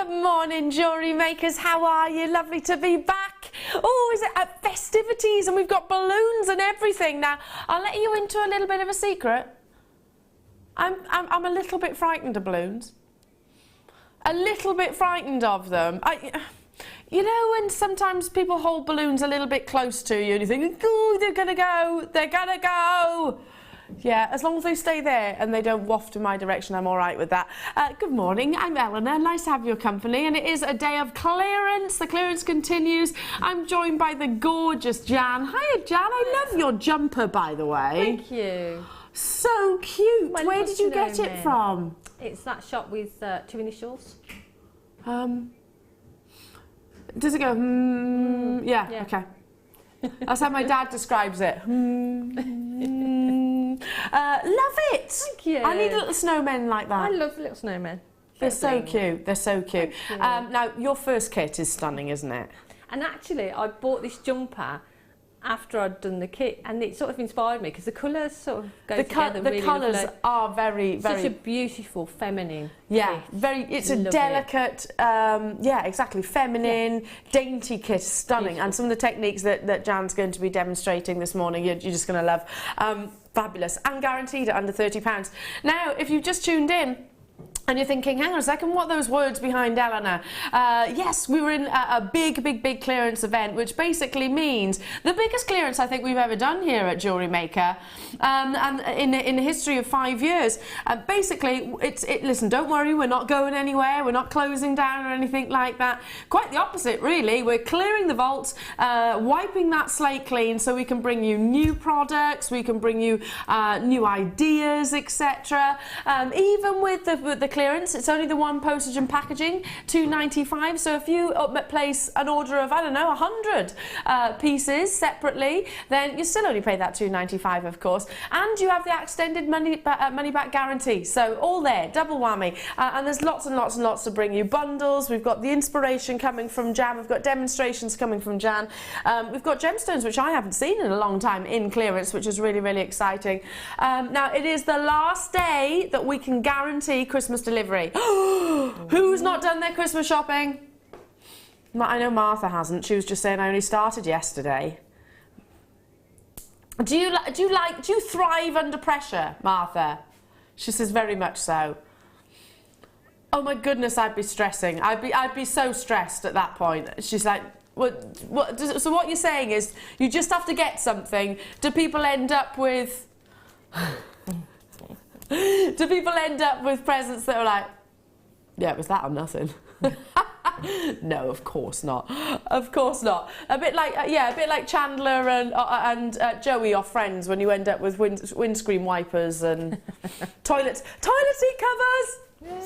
Good morning, jewellery makers. How are you? Lovely to be back. Oh, is it at festivities and we've got balloons and everything. Now, I'll let you into a little bit of a secret. I'm a little bit frightened of balloons. A little bit frightened of them. You know when sometimes people hold balloons a little bit close to you and you think, oh, they're gonna go. Yeah, as long as they stay there and they don't waft in my direction, I'm all right with that. Good morning, I'm Eleanor. Nice to have your company, and it is a day of clearance. The clearance continues. I'm joined by the gorgeous Jan. Hiya, Jan. I love your jumper, by the way. Thank you. So cute. Well, where did you get it from? It's that shop with two initials. Does it go, yeah, okay. That's how my dad describes it. Love it. Thank you. I need little snowmen like that. I love little snowmen. They're so cute. They're so cute. Now, your first kit is stunning, isn't it? And actually, I bought this jumper after I'd done the kit, and it sort of inspired me because the colours sort of go together really lovely. The colours are very... Such a beautiful, feminine kit. It's a delicate, yeah, exactly, feminine, dainty kit, stunning. Beautiful. And some of the techniques that Jan's going to be demonstrating this morning, you're just going to love. Fabulous. And guaranteed at under £30. Now, if you've just tuned in, and you're thinking, hang on a second, what are those words behind Eleanor? Yes, we were in a big clearance event, which basically means the biggest clearance I think we've ever done here at Jewellery Maker, and in a history of 5 years. Basically, listen, don't worry, we're not going anywhere, we're not closing down or anything like that. Quite the opposite, really. We're clearing the vault, wiping that slate clean so we can bring you new products, we can bring you new ideas, etc. Even with the clearance, it's only the one postage and packaging, £2.95. So if you place an order of, I don't know, 100 pieces separately, then you still only pay that £2.95, of course, and you have the extended money back guarantee. So all there, double whammy, and there's lots and lots and lots to bring you. Bundles. We've got the inspiration coming from Jan. We've got demonstrations coming from Jan. We've got gemstones, which I haven't seen in a long time, in clearance, which is really exciting. Now it is the last day that we can guarantee Christmas delivery. Who's not done their Christmas shopping? I know Martha hasn't. She was just saying I only started yesterday. Do you thrive under pressure, Martha? She says very much so. Oh my goodness, I'd be stressing. I'd be so stressed at that point. She's like, so what you're saying is you just have to get something. Do people end up with presents that are like, yeah, it was that or nothing? No, of course not. Of course not. A bit like Chandler and Joey off Friends, when you end up with windscreen wipers and toilet seat covers.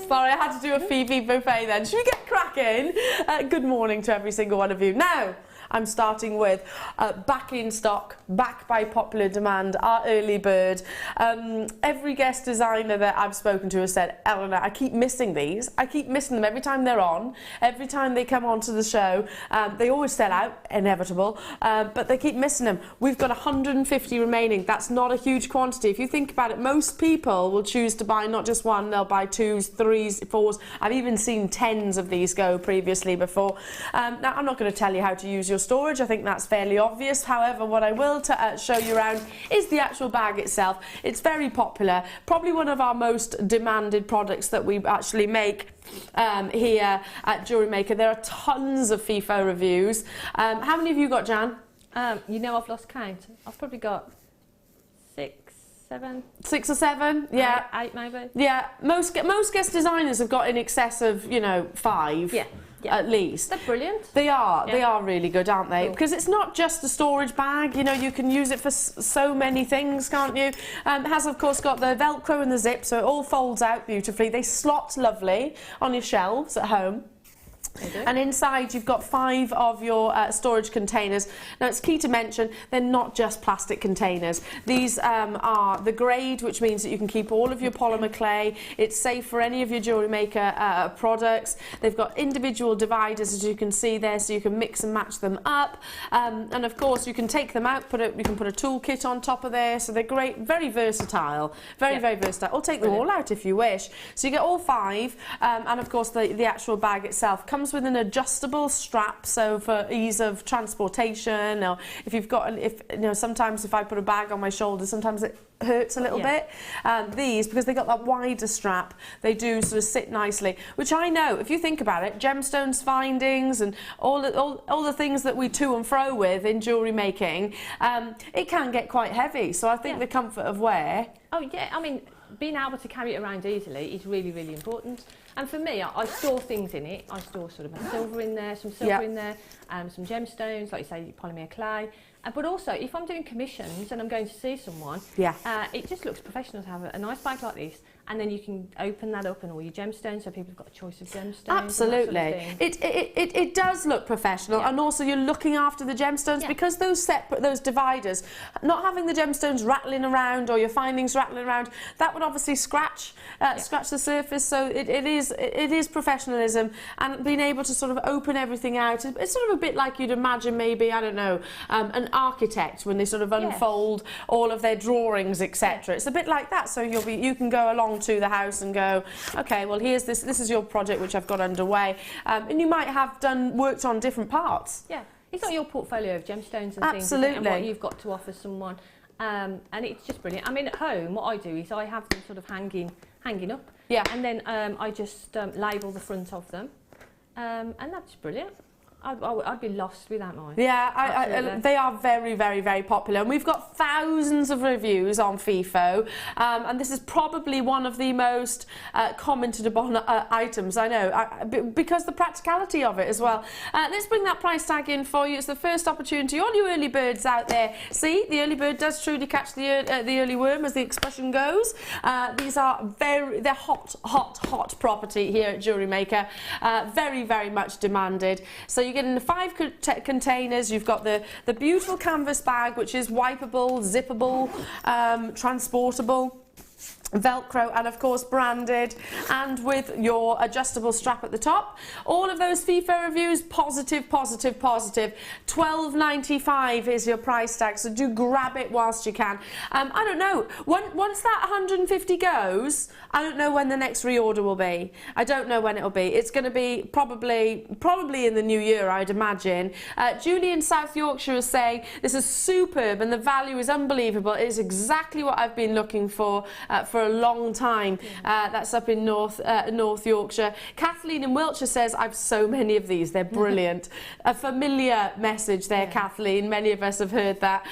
Sorry, I had to do a Phoebe buffet then. Should we get cracking? Good morning to every single one of you. Now, I'm starting with back in stock, back by popular demand, our early bird. Every guest designer that I've spoken to has said, Eleanor, I keep missing these. I keep missing them every time they're on, every time they come onto the show. They always sell out, inevitable, but they keep missing them. We've got 150 remaining. That's not a huge quantity. If you think about it, most people will choose to buy not just one, they'll buy 2s, 3s, 4s. I've even seen 10s of these go previously before. Now, I'm not going to tell you how to use your storage. I think that's fairly obvious. However, what I will show you around is the actual bag itself. It's very popular, probably one of our most demanded products that we actually make here at Jewellery Maker. There are tons of FIFO reviews. How many have you got, Jan? You know, I've lost count. I've probably got 6, 7. 6 or 7, yeah. 8 maybe. Yeah, most guest designers have got in excess of, 5. Yeah. At least. They're brilliant. They are really good, aren't they? Cool. Because it's not just a storage bag, you can use it for so many things, can't you? It has, of course, got the Velcro and the zip, so it all folds out beautifully. They slot lovely on your shelves at home. And inside you've got 5 of your storage containers. Now it's key to mention they're not just plastic containers. These are the grade, which means that you can keep all of your polymer clay. It's safe for any of your Jewellery Maker products. They've got individual dividers, as you can see there, so you can mix and match them up. And of course you can take them out, you can put a toolkit on top of there, so they're great, very versatile, very versatile. Or take them all out if you wish. So you get all 5, and of course the actual bag itself comes with an adjustable strap, so for ease of transportation, or if you've got sometimes if I put a bag on my shoulder, sometimes it hurts a little bit. These, because they got that wider strap, they do sort of sit nicely, which I know, if you think about it, Gemstone's findings and all the things that we to and fro with in jewellery making, it can get quite heavy, so I think the comfort of wear. Oh yeah, I mean, being able to carry it around easily is really, really important. And for me, I store things in it. I store sort of a silver in there, some silver in there, some gemstones, like you say, polymer clay. But also, if I'm doing commissions and I'm going to see someone, it just looks professional to have a nice bag like this, and then you can open that up and all your gemstones, so people have got a choice of gemstones. Absolutely. It does look professional, and also you're looking after the gemstones, because those dividers, not having the gemstones rattling around or your findings rattling around, that would obviously scratch the surface. So it is professionalism, and being able to sort of open everything out. It's sort of a bit like you'd imagine maybe, I don't know, an architect when they sort of unfold all of their drawings, etc. It's a bit like that. So you can go along to the house and go, okay, well here's this is your project which I've got underway, and you might have worked on different parts. It's got your portfolio of gemstones and things, and what you've got to offer someone, and it's just brilliant. I mean, at home what I do is I have them sort of hanging up, and then I just label the front of them, and that's brilliant. I'd be lost without mine. Yeah, they are very, very, very popular. And we've got thousands of reviews on FIFO. And this is probably one of the most commented upon items, I know, because the practicality of it as well. Let's bring that price tag in for you. It's the first opportunity. All you early birds out there, see, the early bird does truly catch the early worm, as the expression goes. These are they're hot property here at Jewellery Maker. Very, very much demanded. So you get in the 5 containers. You've got the beautiful canvas bag, which is wipeable, zippable, transportable, Velcro, and of course branded, and with your adjustable strap at the top. All of those FIFO reviews, positive. $12.95 is your price tag, so do grab it whilst you can. I don't know, once that 150 goes, I don't know when the next reorder will be. I don't know when it'll be. It's going to be probably in the new year, I'd imagine. Julie in South Yorkshire is saying this is superb and the value is unbelievable. It is exactly what I've been looking for a long time. That's up in North Yorkshire. Kathleen in Wiltshire says, I've so many of these, they're brilliant. A familiar message there, Kathleen, many of us have heard that.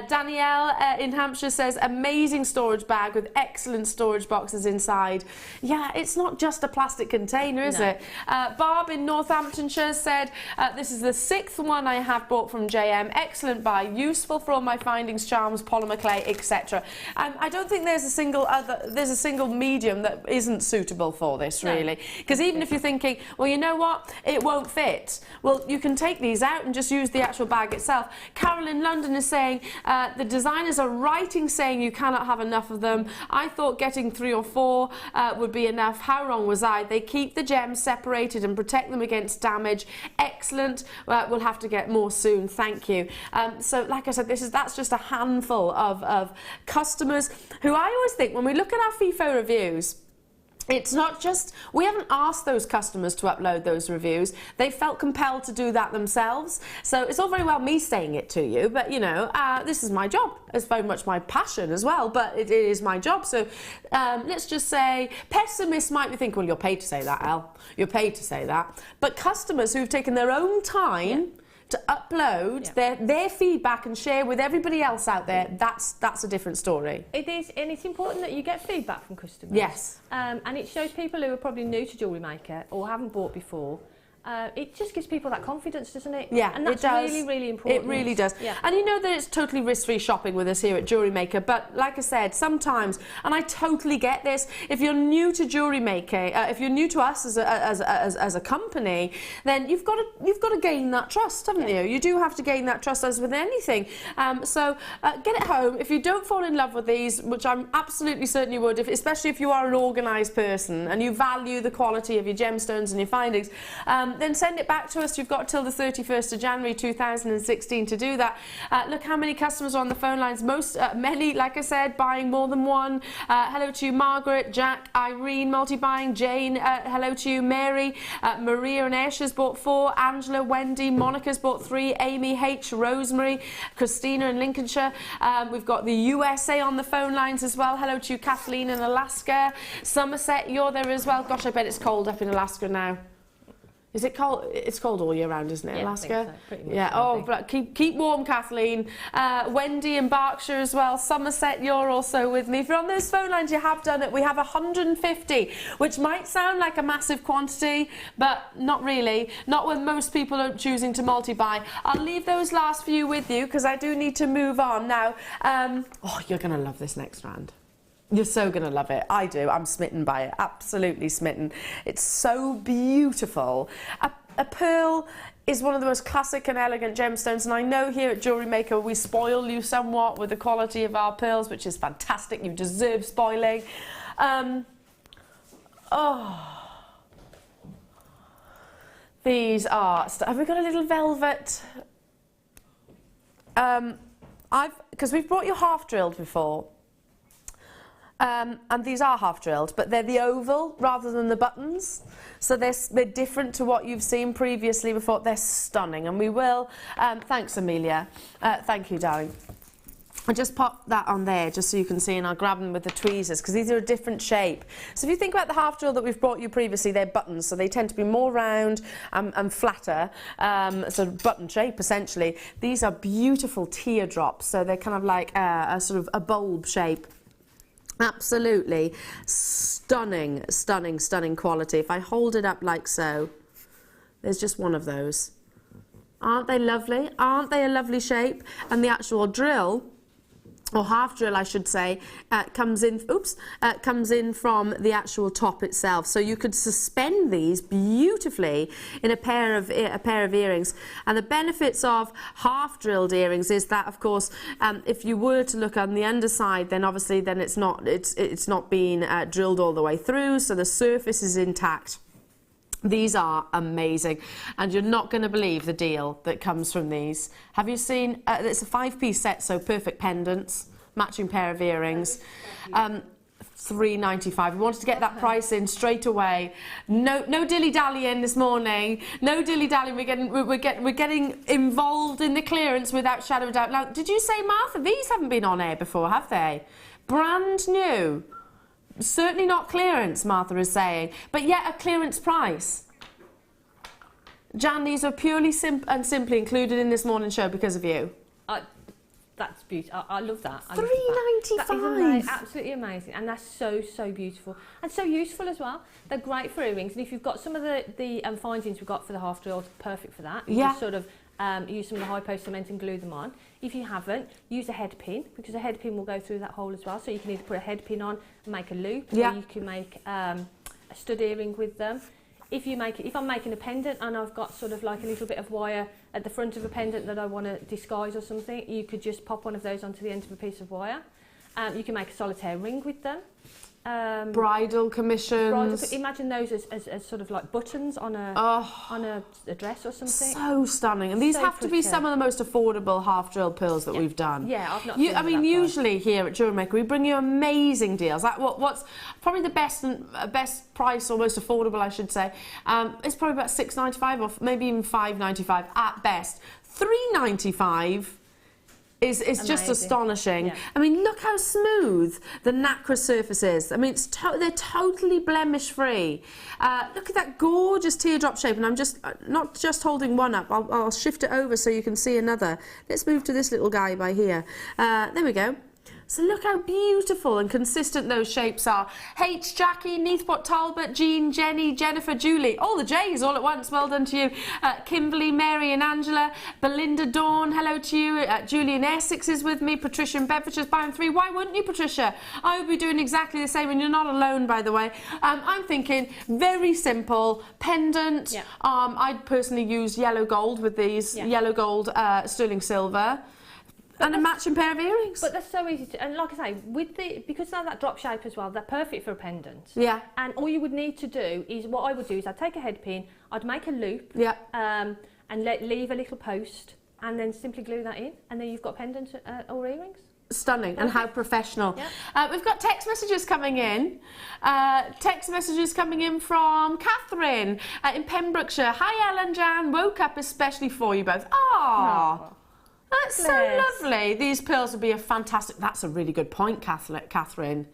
Danielle in Hampshire says, amazing storage bag with excellent storage boxes inside. Yeah, it's not just a plastic container, is it? Barb in Northamptonshire said, this is the 6th one I have bought from JM. Excellent buy, useful for all my findings, charms, polymer clay, etc. I don't think there's a single medium that isn't suitable for this, really, because even if you're thinking, well, you know what, it won't fit, well, you can take these out and just use the actual bag itself. Carol in London is saying the designers are writing saying you cannot have enough of them. I thought getting 3 or 4 would be enough. How wrong was I? They keep the gems separated and protect them against damage. Excellent. We'll have to get more soon, thank you. So like I said, that's just a handful of customers who I always think, when we look at our FIFO reviews, it's not just, we haven't asked those customers to upload those reviews. They felt compelled to do that themselves. So it's all very well me saying it to you, but you know, this is my job. It's very much my passion as well, but it is my job. So let's just say pessimists might be thinking, well, you're paid to say that, Elle. You're paid to say that. But customers who've taken their own time to upload their feedback and share with everybody else out there, that's a different story. It is, and it's important that you get feedback from customers. Yes. And it shows people who are probably new to Jewellery Maker or haven't bought before, it just gives people that confidence, doesn't it? Yeah, and that's it does. really, really important. It really does. Yeah. And you know that it's totally risk-free shopping with us here at Jewellery Maker, but like I said, sometimes, and I totally get this, if you're new to Jewellery Maker, if you're new to us as a company, then you've got to gain that trust, haven't you? You do have to gain that trust as with anything. So get it home. If you don't fall in love with these, which I'm absolutely certain you would, especially if you are an organised person and you value the quality of your gemstones and your findings, then send it back to us. You've got till the 31st of January 2016 to do that. Look how many customers are on the phone lines. Many, like I said, buying more than one. Hello to you, Margaret, Jack, Irene, multi-buying, Jane, hello to you, Mary, Maria and Ash has bought 4, Angela, Wendy, Monica's bought 3, Amy H, Rosemary, Christina in Lincolnshire. We've got the USA on the phone lines as well. Hello to you, Kathleen in Alaska. Somerset, you're there as well. Gosh, I bet it's cold up in Alaska now. Is it cold? It's cold all year round, isn't it, yeah, Alaska? I think so, pretty much, yeah. Oh, but keep warm, Kathleen. Wendy in Berkshire as well. Somerset, you're also with me. If you're on those phone lines, you have done it. We have 150, which might sound like a massive quantity, but not really. Not when most people are choosing to multi-buy. I'll leave those last few with you because I do need to move on now. Oh, you're going to love this next round. You're so going to love it. I do. I'm smitten by it. Absolutely smitten. It's so beautiful. A pearl is one of the most classic and elegant gemstones, and I know here at Jewellery Maker we spoil you somewhat with the quality of our pearls, which is fantastic. You deserve spoiling. These are... Have we got a little velvet? Because we've brought you half drilled before. And these are half drilled, but they're the oval rather than the buttons. So they're different to what you've seen previously before. They're stunning, and we will... thanks, Amelia. Thank you, darling. I just pop that on there just so you can see, and I'll grab them with the tweezers because these are a different shape. So if you think about the half drill that we've brought you previously, they're buttons, so they tend to be more round and flatter, sort of button shape essentially. These are beautiful teardrops, so they're kind of like a sort of a bulb shape. Absolutely stunning, stunning, stunning quality. If I hold it up like so, there's just one of those. Aren't they lovely? Aren't they a lovely shape? And the actual drill, or half drill I should say, comes in from the actual top itself. So you could suspend these beautifully in a pair of earrings. And the benefits of half drilled earrings is that, of course, if you were to look on the underside, then obviously then it's not been drilled all the way through, so the surface is intact. These are amazing, and you're not going to believe the deal that comes from these. Have you seen, it's a 5-piece set, so perfect pendants, matching pair of earrings, $3.95. We wanted to get that price in straight away. No dilly-dallying this morning, no dilly-dallying, we're getting involved in the clearance without shadow of doubt. Now, did you say, Martha, these haven't been on air before, have they? Brand new. Certainly not clearance, Martha is saying, but yet a clearance price. Jan, these are purely simply included in this morning show because of you. That's beautiful. I love that. $3.95. Absolutely amazing, and that's so beautiful and so useful as well. They're great for earrings, and if you've got some of the findings we've got for the half drill, perfect for that. You just sort of use some of the high post cement and glue them on. If you haven't, use a head pin, because a head pin will go through that hole as well. So you can either put a head pin on and make a loop, or you can make a stud earring with them. If I'm making a pendant and I've got sort of like a little bit of wire at the front of a pendant that I want to disguise or something, you could just pop one of those onto the end of a piece of wire. You can make a solitaire ring with them. Bridal commissions. Imagine those as sort of like buttons on a dress or something. So stunning, and these have to be some of the most affordable half drilled pearls that we've done. Yeah, I've not. I mean, usually here at Jewellery Maker we bring you amazing deals. What's probably the best price or most affordable, I should say, it's probably about $6.95 or maybe even $5.95 at best. $3.95. is just astonishing. Yeah. I mean, look how smooth the nacre surface is. I mean, they're totally blemish free. Look at that gorgeous teardrop shape, and I'm just not just holding one up. I'll shift it over so you can see another. Let's move to this little guy by here. There we go. So look how beautiful and consistent those shapes are. H, Jackie, Neathpot, Talbot, Jean, Jenny, Jennifer, Julie. All the J's all at once. Well done to you. Kimberly, Mary and Angela. Belinda, Dawn, hello to you. Julie in Essex is with me. Patricia in Bedfordshire's bound 3. Why wouldn't you, Patricia? I would be doing exactly the same, and you're not alone, by the way. I'm thinking very simple pendant. Yeah. I'd personally use yellow gold with these. Yeah. Yellow gold, sterling silver. And a matching pair of earrings. But that's so easy to, and like I say, because they're that drop shape as well, they're perfect for a pendant. Yeah. And all you would need to do is, what I would do is I'd take a head pin, I'd make a loop. Yeah. And leave a little post, and then simply glue that in, and then you've got pendant or earrings. Stunning. And how professional. Yeah. We've got text messages coming in. Text messages coming in from Catherine in Pembrokeshire. Hi, Elle and Jan. Woke up especially for you both. Aww. That's so lovely. These pearls would be a fantastic... That's a really good point, Catherine.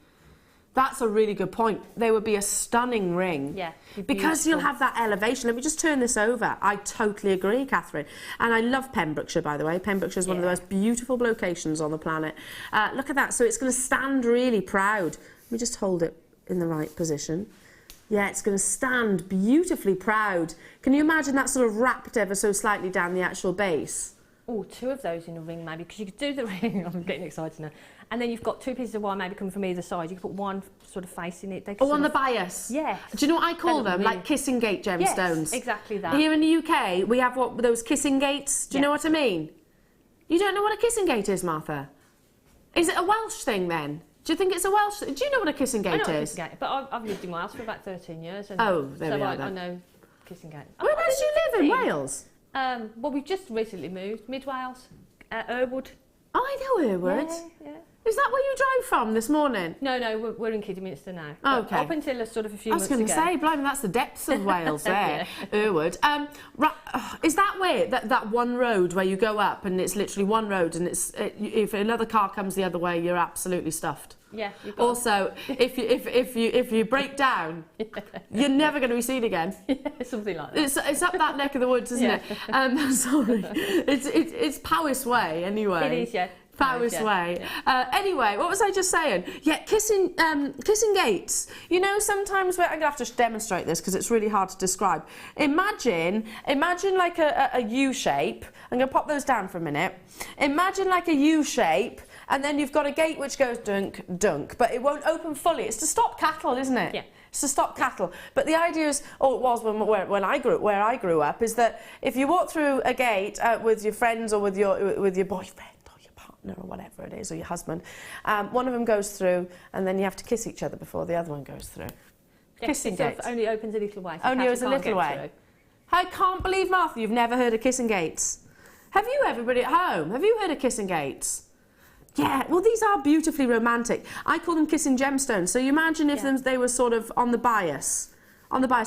That's a really good point. They would be a stunning ring. Yeah. Because you'll have that elevation. Let me just turn this over. I totally agree, Catherine. And I love Pembrokeshire, by the way. Pembrokeshire is one of the most beautiful locations on the planet. Look at that. So it's going to stand really proud. Let me just hold it in the right position. Yeah, it's going to stand beautifully proud. Can you imagine that sort of wrapped ever so slightly down the actual base? Oh, 2 of those in a ring maybe, because you could do the ring. I'm getting excited now. And then you've got 2 pieces of wire maybe coming from either side. You could put one sort of facing it. On the bias? Yes. Do you know what I call them? Like kissing gate gemstones. Yes, exactly that. Here in the UK, we have those kissing gates. Do you know what I mean? You don't know what a kissing gate is, Martha? Is it a Welsh thing then? Do you think it's a Welsh thing? Do you know what a kissing gate is? I know what a kissing gate, but I've lived in Wales for about 13 years. And there we are then. I know kissing gate. Whereabouts do you live in Wales? Well, we've just recently moved, mid-Wales. Irwood. Oh, I know Irwood. Yeah. Is that where you drove from this morning? No, we're in Kidderminster now. Okay. Up until sort of a few months ago. I was going to say, blimey, that's the depths of Wales there, Irwood. Is that where, that one road where you go up and it's literally one road and if another car comes the other way, you're absolutely stuffed? Yeah. Also, if you break down, you're never going to be seen again. Yeah, something like that. It's up that neck of the woods, isn't it? Sorry, it's Powys Way anyway. It is, yeah. Powys Way. Yeah. Anyway, what was I just saying? Yeah, kissing gates. You know, sometimes I'm going to have to demonstrate this because it's really hard to describe. Imagine like a U shape. I'm going to pop those down for a minute. Imagine like a U shape. And then you've got a gate which goes dunk, dunk, but it won't open fully. It's to stop cattle, isn't it? Yeah. It's to stop cattle. But the idea is, or it was where I grew up, is that if you walk through a gate with your friends or with your boyfriend or your partner or whatever it is, or your husband, one of them goes through, and then you have to kiss each other before the other one goes through. Yeah, kissing gate. Only opens a little way. So only opens a little way. Through. I can't believe, Martha, you've never heard of kissing gates. Have you, everybody at home? Have you heard of kissing gates? Yeah, well, these are beautifully romantic. I call them kissing gemstones. So you imagine if they were sort of on the bias,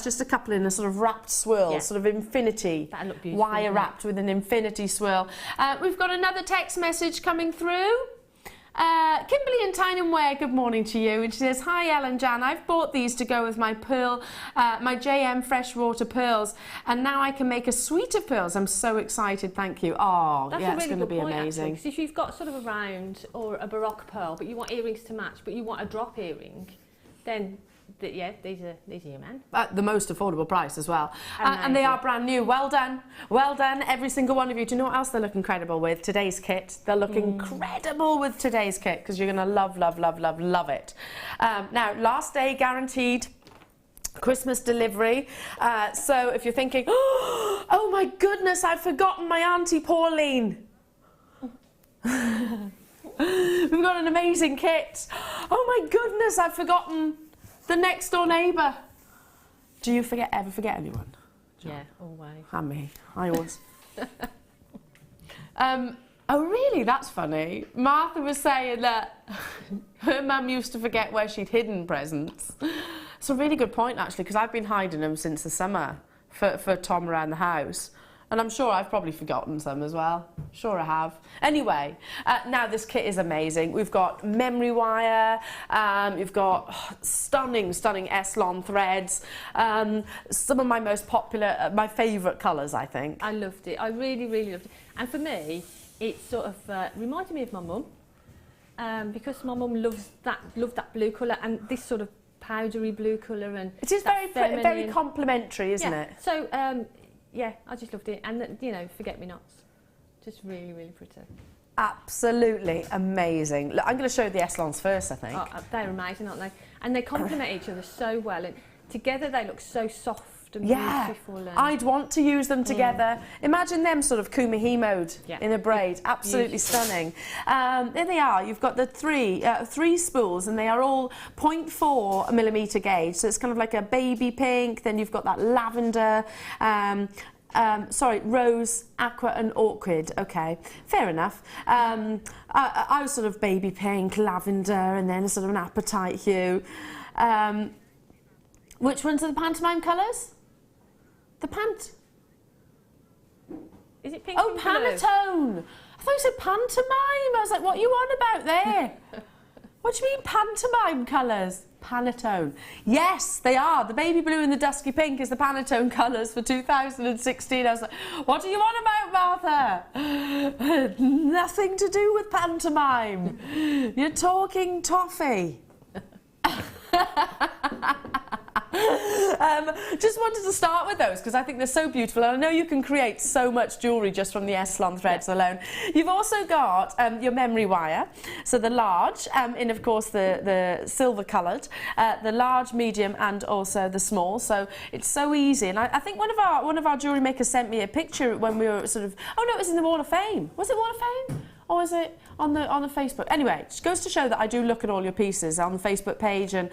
just a couple in a sort of wrapped swirl, sort of infinity, wire wrapped with an infinity swirl. We've got another text message coming through. Kimberly in Tyne Ware, good morning to you. And she says, hi, Elle and Jan. I've bought these to go with my pearl, my JM freshwater pearls, and now I can make a suite of pearls. I'm so excited. Thank you. Oh, that's yeah, it's going to be amazing. Because if you've got sort of a round or a baroque pearl, but you want earrings to match, but you want a drop earring, then these are your man. At the most affordable price as well. And they are brand new. Well done. Well done, every single one of you. Do you know what else they look incredible with? Today's kit. They look incredible with today's kit because you're going to love, love, love, love, love it. Now, last day guaranteed. Christmas delivery. So if you're thinking, oh my goodness, I've forgotten my Auntie Pauline. We've got an amazing kit. Oh my goodness, I've forgotten the next door neighbour. Do you ever forget anyone? Yeah, always. And me. I always. Oh really? That's funny. Martha was saying that her mum used to forget where she'd hidden presents. It's a really good point actually, because I've been hiding them since the summer for Tom around the house. And I'm sure I've probably forgotten some as well. Sure I have. Anyway, now this kit is amazing. We've got memory wire, you've got stunning Eslon threads, some of my most popular, my favourite colours, I think. I loved it. I really, really loved it. And for me, it sort of reminded me of my mum. because my mum loved that blue colour and this sort of powdery blue colour, and it is very complimentary, isn't it? So yeah, I just loved it, and you know, forget-me-nots, just really, really pretty. Absolutely amazing. Look, I'm going to show you the Eslons first, I think. Oh, they're amazing, aren't they? And they complement each other so well, and together they look so soft and beautiful. And I'd want to use them together. Imagine them sort of kumahi-moed in a braid. Absolutely stunning. There they are. You've got the three spools, and they are all 0.4mm gauge. So it's kind of like a baby pink. Then you've got that lavender. Rose, aqua and orchid. Okay, fair enough. I was sort of baby pink, lavender, and then a sort of an apatite hue. Which ones are the pantomime colours? Is it pink? Oh, Pantone. I thought you said pantomime. I was like, what are you on about there? What do you mean pantomime colours? Pantone. Yes, they are. The baby blue and the dusky pink is the Pantone colours for 2016. I was like, what are you on about, Martha? Nothing to do with pantomime. You're talking toffee. Just wanted to start with those because I think they're so beautiful, and I know you can create so much jewellery just from the Eslon threads alone. You've also got your memory wire, so the large, in of course the silver coloured, the large, medium, and also the small. So it's so easy, and I think one of our jewellery makers sent me a picture when we were sort of, oh no, it was in the Wall of Fame. Was it Wall of Fame? Or was it on the Facebook? Anyway, it just goes to show that I do look at all your pieces on the Facebook page and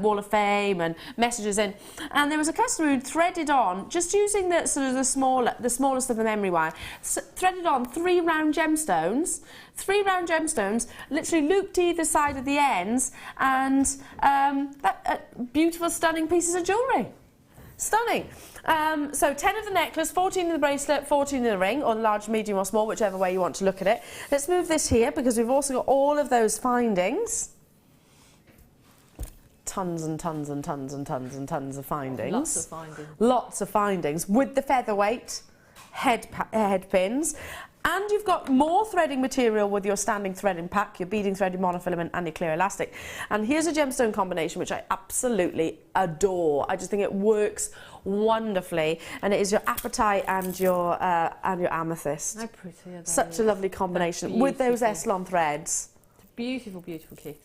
Wall of Fame and messages in. And there was a customer who threaded on, just using the sort of the smallest of the memory wire, threaded on 3 round gemstones, literally looped either side of the ends, and beautiful, stunning pieces of jewellery. Stunning. So 10 of the necklace, 14 of the bracelet, 14 of the ring, or large, medium or small, whichever way you want to look at it. Let's move this here because we've also got all of those findings. Tons and tons and tons and tons and tons of findings. Lots of findings. Lots of findings with the featherweight head pins. And you've got more threading material with your standing threading pack, your beading threading monofilament and your clear elastic. And here's a gemstone combination which I absolutely adore. I just think it works wonderfully, and it is your apatite and your amethyst. How pretty are they? Such a lovely combination with those Eslon threads. It's a beautiful, beautiful kit.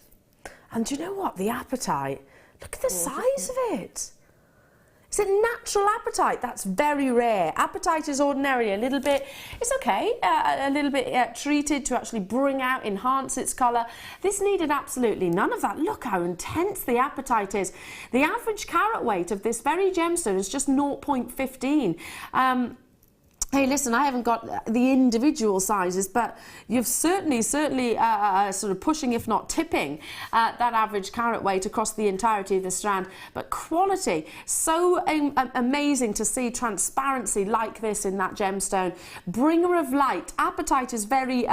And do you know what? The apatite, look at the size of it. It's a natural apatite. That's very rare. Apatite is ordinarily a little bit, it's okay, a little bit treated to actually bring out, enhance its colour. This needed absolutely none of that. Look how intense the apatite is. The average carat weight of this very gemstone is just 0.15. Hey, listen, I haven't got the individual sizes, but you've certainly sort of pushing, if not tipping, that average carat weight across the entirety of the strand. But quality, so amazing to see transparency like this in that gemstone. Bringer of light. Apatite is very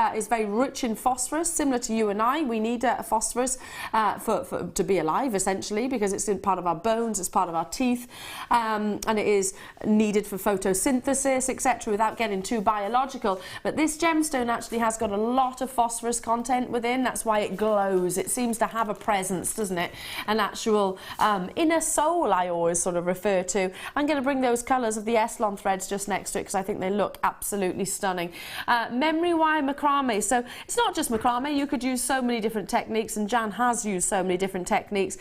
rich in phosphorus, similar to you and I. We need a phosphorus to be alive, essentially, because it's in part of our bones, it's part of our teeth, and it is needed for photosynthesis, etc., without getting too biological. But this gemstone actually has got a lot of phosphorus content within. That's why it glows. It seems to have a presence, doesn't it? An actual inner soul, I always sort of refer to. I'm going to bring those colours of the Eslon threads just next to it because I think they look absolutely stunning. Memory wire macrame. So it's not just macrame. You could use so many different techniques, and Jan has used so many different techniques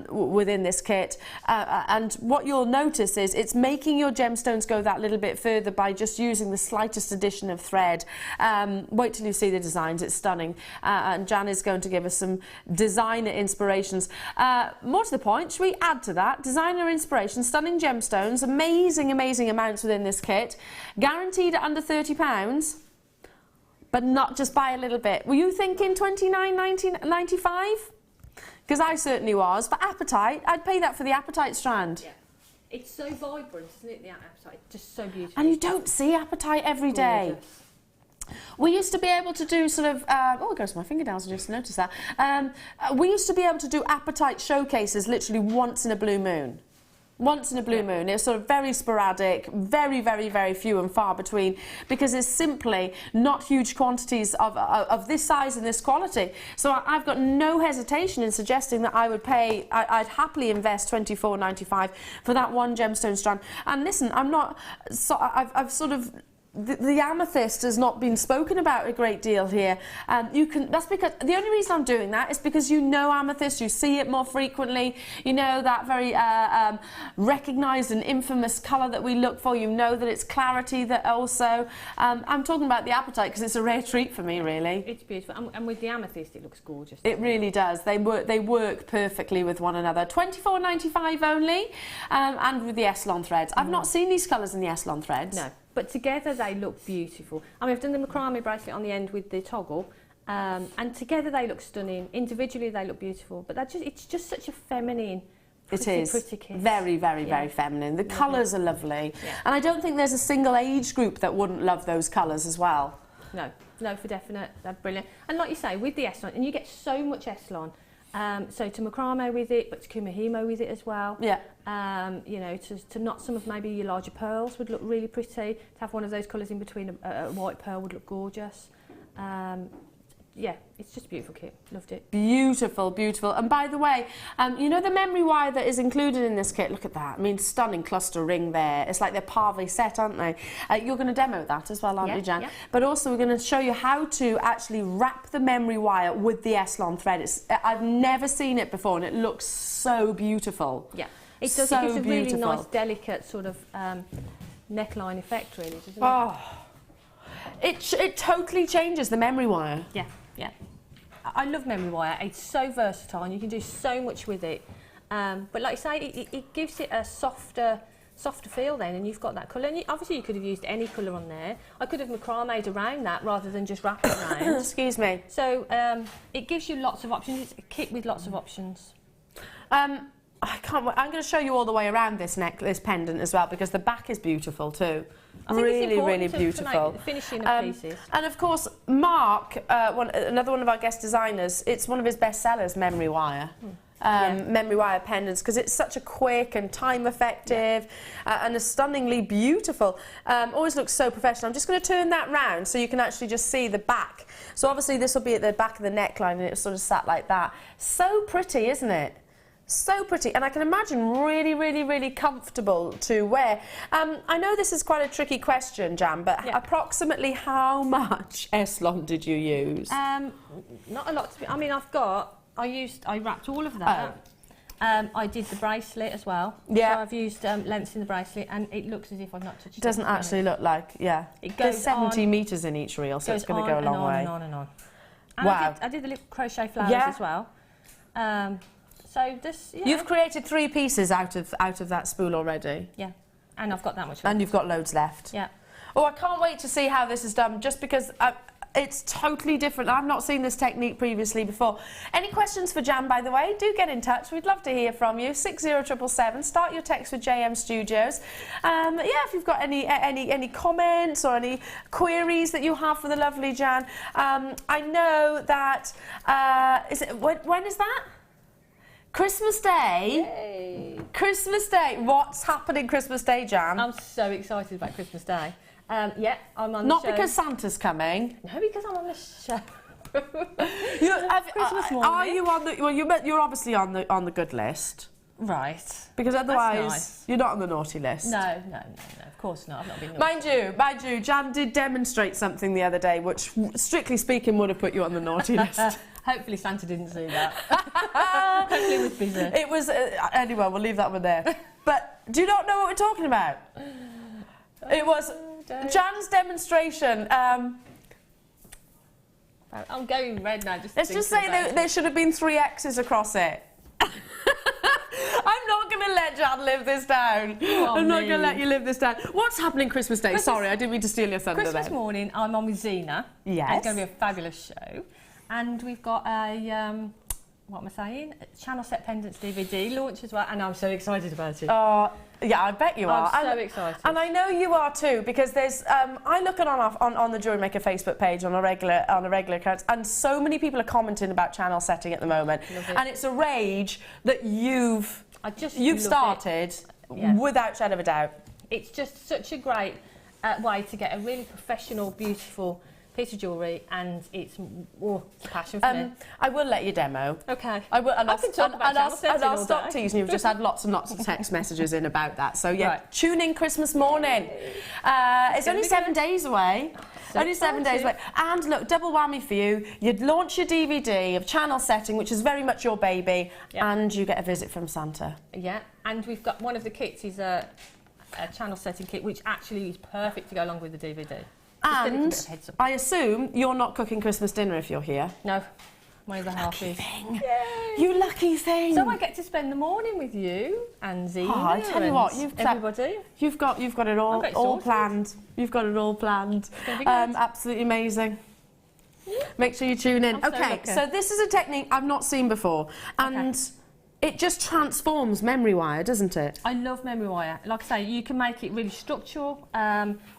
within this kit. And what you'll notice is it's making your gemstones go that little bit further by just using the slightest addition of thread. Wait till you see the designs, it's stunning. And Jan is going to give us some designer inspirations. More to the point, should we add to that? Designer inspiration, stunning gemstones, amazing amounts within this kit. Guaranteed at under £30, but not just by a little bit. Were you thinking $29.95? Because I certainly was. For apatite, I'd pay that for the apatite strand. Yeah. It's so vibrant, isn't it, the apatite? Just so beautiful. And you don't see apatite every day. Gorgeous. We used to be able to do sort of, oh, it goes to my fingernails, I just noticed that. We used to be able to do apatite showcases literally once in a blue moon. Once in a blue moon. It's sort of very sporadic, very, very, very few and far between, because there's simply not huge quantities of this size and this quality. So I've got no hesitation in suggesting that I would pay, I'd happily invest $24.95 for that one gemstone strand. And listen, I'm not, so I've sort of, the amethyst has not been spoken about a great deal here. That's because the only reason I'm doing that is because you know amethyst, you see it more frequently, you know that very recognised and infamous colour that we look for, you know that it's clarity that also, I'm talking about the apatite because it's a rare treat for me, really. It's beautiful, and with the amethyst it looks gorgeous. It really does. They work perfectly with one another. $24.95 only, and with the Essilon threads. I've not seen these colours in the Essilon threads. No. But together they look beautiful. I mean, I've done the macrame bracelet on the end with the toggle, and together they look stunning. Individually they look beautiful, but it's just such a feminine, pretty kit. Very, very, very feminine. The colours are lovely. Yeah. And I don't think there's a single age group that wouldn't love those colours as well. No, for definite. They're brilliant. And like you say, with the Essilon, and you get so much Essilon, so to macrame with it, but to kumihimo with it as well. Yeah. You know, to knot some of maybe your larger pearls would look really pretty. To have one of those colours in between a white pearl would look gorgeous. Yeah, it's just a beautiful kit. Loved it. Beautiful, beautiful. And by the way, you know the memory wire that is included in this kit? Look at that. I mean, stunning cluster ring there. It's like they're parve set, aren't they? You're going to demo that as well, aren't you, Jan? Yeah. But also we're going to show you how to actually wrap the memory wire with the Essilon thread. I've never seen it before, and it looks so beautiful. Yeah. It does. So it gives a really nice, delicate sort of neckline effect, really, doesn't it? Oh, it totally changes the memory wire. Yeah, yeah. I love memory wire. It's so versatile, and you can do so much with it. But like I say, it gives it a softer feel then, and you've got that colour. And obviously, you could have used any colour on there. I could have macrame'd around that rather than just wrap it around. Excuse me. So it gives you lots of options. It's a kit with lots of options. I can't wait. I'm going to show you all the way around this pendant as well, because the back is beautiful too. Really, really beautiful. Finishing of pieces. And of course, Mark, another one of our guest designers, it's one of his best sellers, memory wire. Memory wire pendants, because it's such a quick and time effective and a stunningly beautiful. Always looks so professional. I'm just going to turn that round so you can actually just see the back. So obviously this will be at the back of the neckline, and it's sort of sat like that. So pretty, isn't it? So pretty, and I can imagine really, really, really comfortable to wear. I know this is quite a tricky question, Jan, but approximately how much Essilon did you use? Not a lot. I mean, I wrapped all of that. I did the bracelet as well. Yeah. So I've used lengths in the bracelet, and it looks as if I've not touched it. It doesn't actually look like, it goes. There's 70 metres in each reel, so it's going to go a long way. And wow. I did the little crochet flowers as well. So this, You've created 3 pieces out of that spool already. Yeah, and I've got that much left. And you've got loads left. Yeah. Oh, I can't wait to see how this is done, just because it's totally different. I've not seen this technique previously before. Any questions for Jan, by the way? Do get in touch. We'd love to hear from you. 60777. Start your text with JM Studios. If you've got any comments or any queries that you have for the lovely Jan. I know that when is that? Christmas Day. Yay. Christmas Day. What's happening Christmas Day, Jan? I'm so excited about Christmas Day. I'm on the show. Not because Santa's coming. No, because I'm on the show. Christmas morning. Are you on the? Well, you're obviously on the good list. Right. Because otherwise, you're not on the naughty list. No, of course not. I've not been naughty. Mind you, Jan did demonstrate something the other day, which, strictly speaking, would have put you on the naughty list. Hopefully Santa didn't see that. Hopefully it was busy. It was, anyway, we'll leave that one there. But do you not know what we're talking about? It was Jan's demonstration. I'm going red now. Let's just say there should have been 3 X's across it. I'm not going to let Jan live this down. I'm not going to let you live this down. What's happening Christmas Day? Sorry, I didn't mean to steal your thunder Christmas morning, I'm on with Zena. Yes. It's going to be a fabulous show. And we've got a, what am I saying? A Channel Set Pendants DVD launch as well, and I'm so excited about it. Oh, yeah, I bet you are. I'm so excited. And I know you are too, because there's, I look on the Jewellery Maker Facebook page on a regular account, and so many people are commenting about channel setting at the moment. And it's a rage that you've started. without shadow of a doubt. It's just such a great way to get a really professional, beautiful piece of jewellery, and it's a passion for me. I will let you demo. Okay. I will, and I can talk about channel setting I'll all stop day. teasing you. We've just had lots and lots of text messages in about that. So yeah, Right. tune in Christmas morning. It's only 7 days away. Only 7 days away. And look, double whammy for you. You'd launch your DVD of channel setting, which is very much your baby, and you get a visit from Santa. Yeah, and we've got one of the kits is a channel setting kit, which actually is perfect to go along with the DVD. And I assume you're not cooking Christmas dinner if you're here. No, my other half is. Thing. You lucky thing. So I get to spend the morning with you and Zena. Oh, I tell you what, everybody. You've got it all planned. You've got it all planned. Absolutely amazing. Make sure you tune in. Okay, so this is a technique I've not seen before, and it just transforms memory wire, doesn't it? I love memory wire. Like I say, you can make it really structural,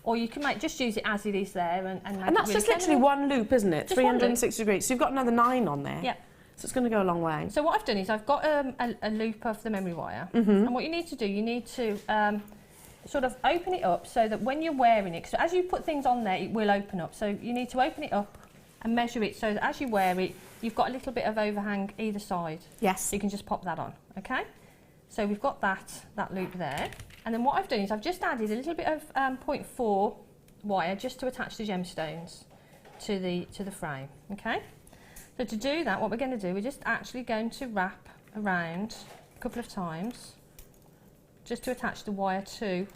or you can just use it as it is there and make and that's it really just literally one loop, isn't it? Just 360 degrees. So you've got another 9 on there. Yeah. So it's going to go a long way. So what I've done is I've got a loop of the memory wire, and what you need to do, you need to sort of open it up so that when you're wearing it, so as you put things on there, it will open up. So you need to open it up and measure it so that as you wear it, you've got a little bit of overhang either side. Yes. So you can just pop that on, okay? So we've got that loop there. And then what I've done is I've just added a little bit of 0.4 wire just to attach the gemstones to the frame, okay? So to do that, what we're going to do, we're just actually going to wrap around a couple of times just to attach the wire to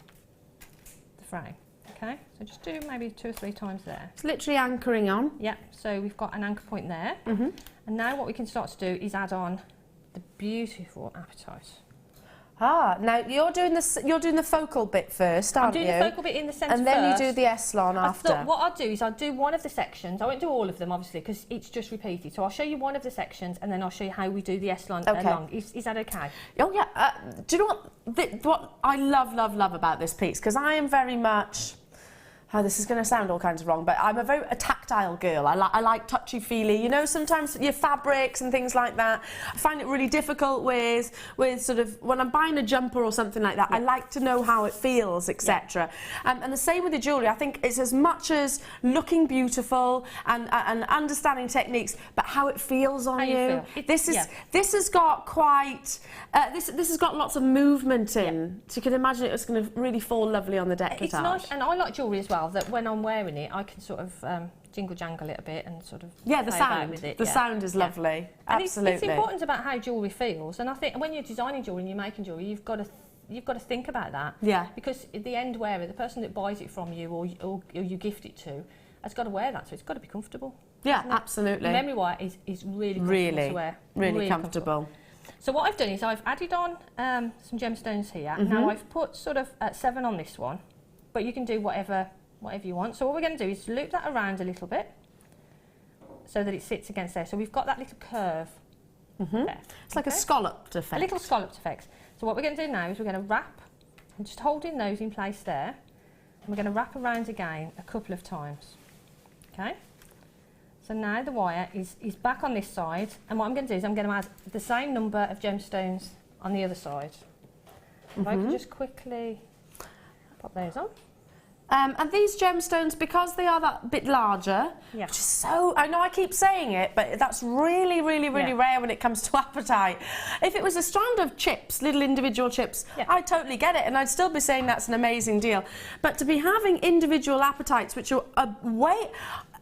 the frame, okay? So just do maybe 2 or 3 times there. It's literally anchoring on. Yeah, so we've got an anchor point there. And now what we can start to do is add on the beautiful Haematite. Ah, now you're doing the focal bit first, aren't you? I'm doing the focal bit in the centre and then first. you do the S-lon after. I thought what I'll do is I'll do one of the sections. I won't do all of them, obviously, because it's just repeated. So I'll show you one of the sections, and then I'll show you how we do the S-lon along. Is that okay? Oh yeah. Do you know what I love about this piece? Because I am very much. Oh, this is going to sound all kinds of wrong, but I'm a tactile girl. I like touchy-feely. You know, sometimes your fabrics and things like that, I find it really difficult with sort of, when I'm buying a jumper or something like that, I like to know how it feels, etc. And the same with the jewellery. I think it's as much as looking beautiful and understanding techniques, but how it feels on you. This has got quite, this has got lots of movement in. So you can imagine it's going to really fall lovely on the decollage. It's nice, and I like jewellery as well. That when I'm wearing it, I can sort of jingle jangle it a bit and sort of the sound with it. The sound is lovely. Absolutely. It's important about how jewellery feels, and I think when you're designing jewellery and you're making jewellery, you've got to think about that. Yeah. Because the end wearer, the person that buys it from you or you gift it to, has got to wear that, so it's got to be comfortable. Yeah, absolutely. Memory wire is really comfortable to wear. Really comfortable. So what I've done is I've added on some gemstones here. Now I've put sort of 7 on this one, but you can do whatever you want. So what we're going to do is loop that around a little bit so that it sits against there. So we've got that little curve there. It's like a scalloped effect. A little scalloped effect. So what we're going to do now is we're going to wrap and just holding those in place there. And we're going to wrap around again a couple of times. Okay? So now the wire is back on this side, and what I'm going to do is I'm going to add the same number of gemstones on the other side. If I can just quickly pop those on. And these gemstones, because they are that bit larger, which is so, I know I keep saying it, but that's really rare when it comes to Haematite. If it was a strand of chips, little individual chips, I'd totally get it, and I'd still be saying that's an amazing deal. But to be having individual Haematites, which are way...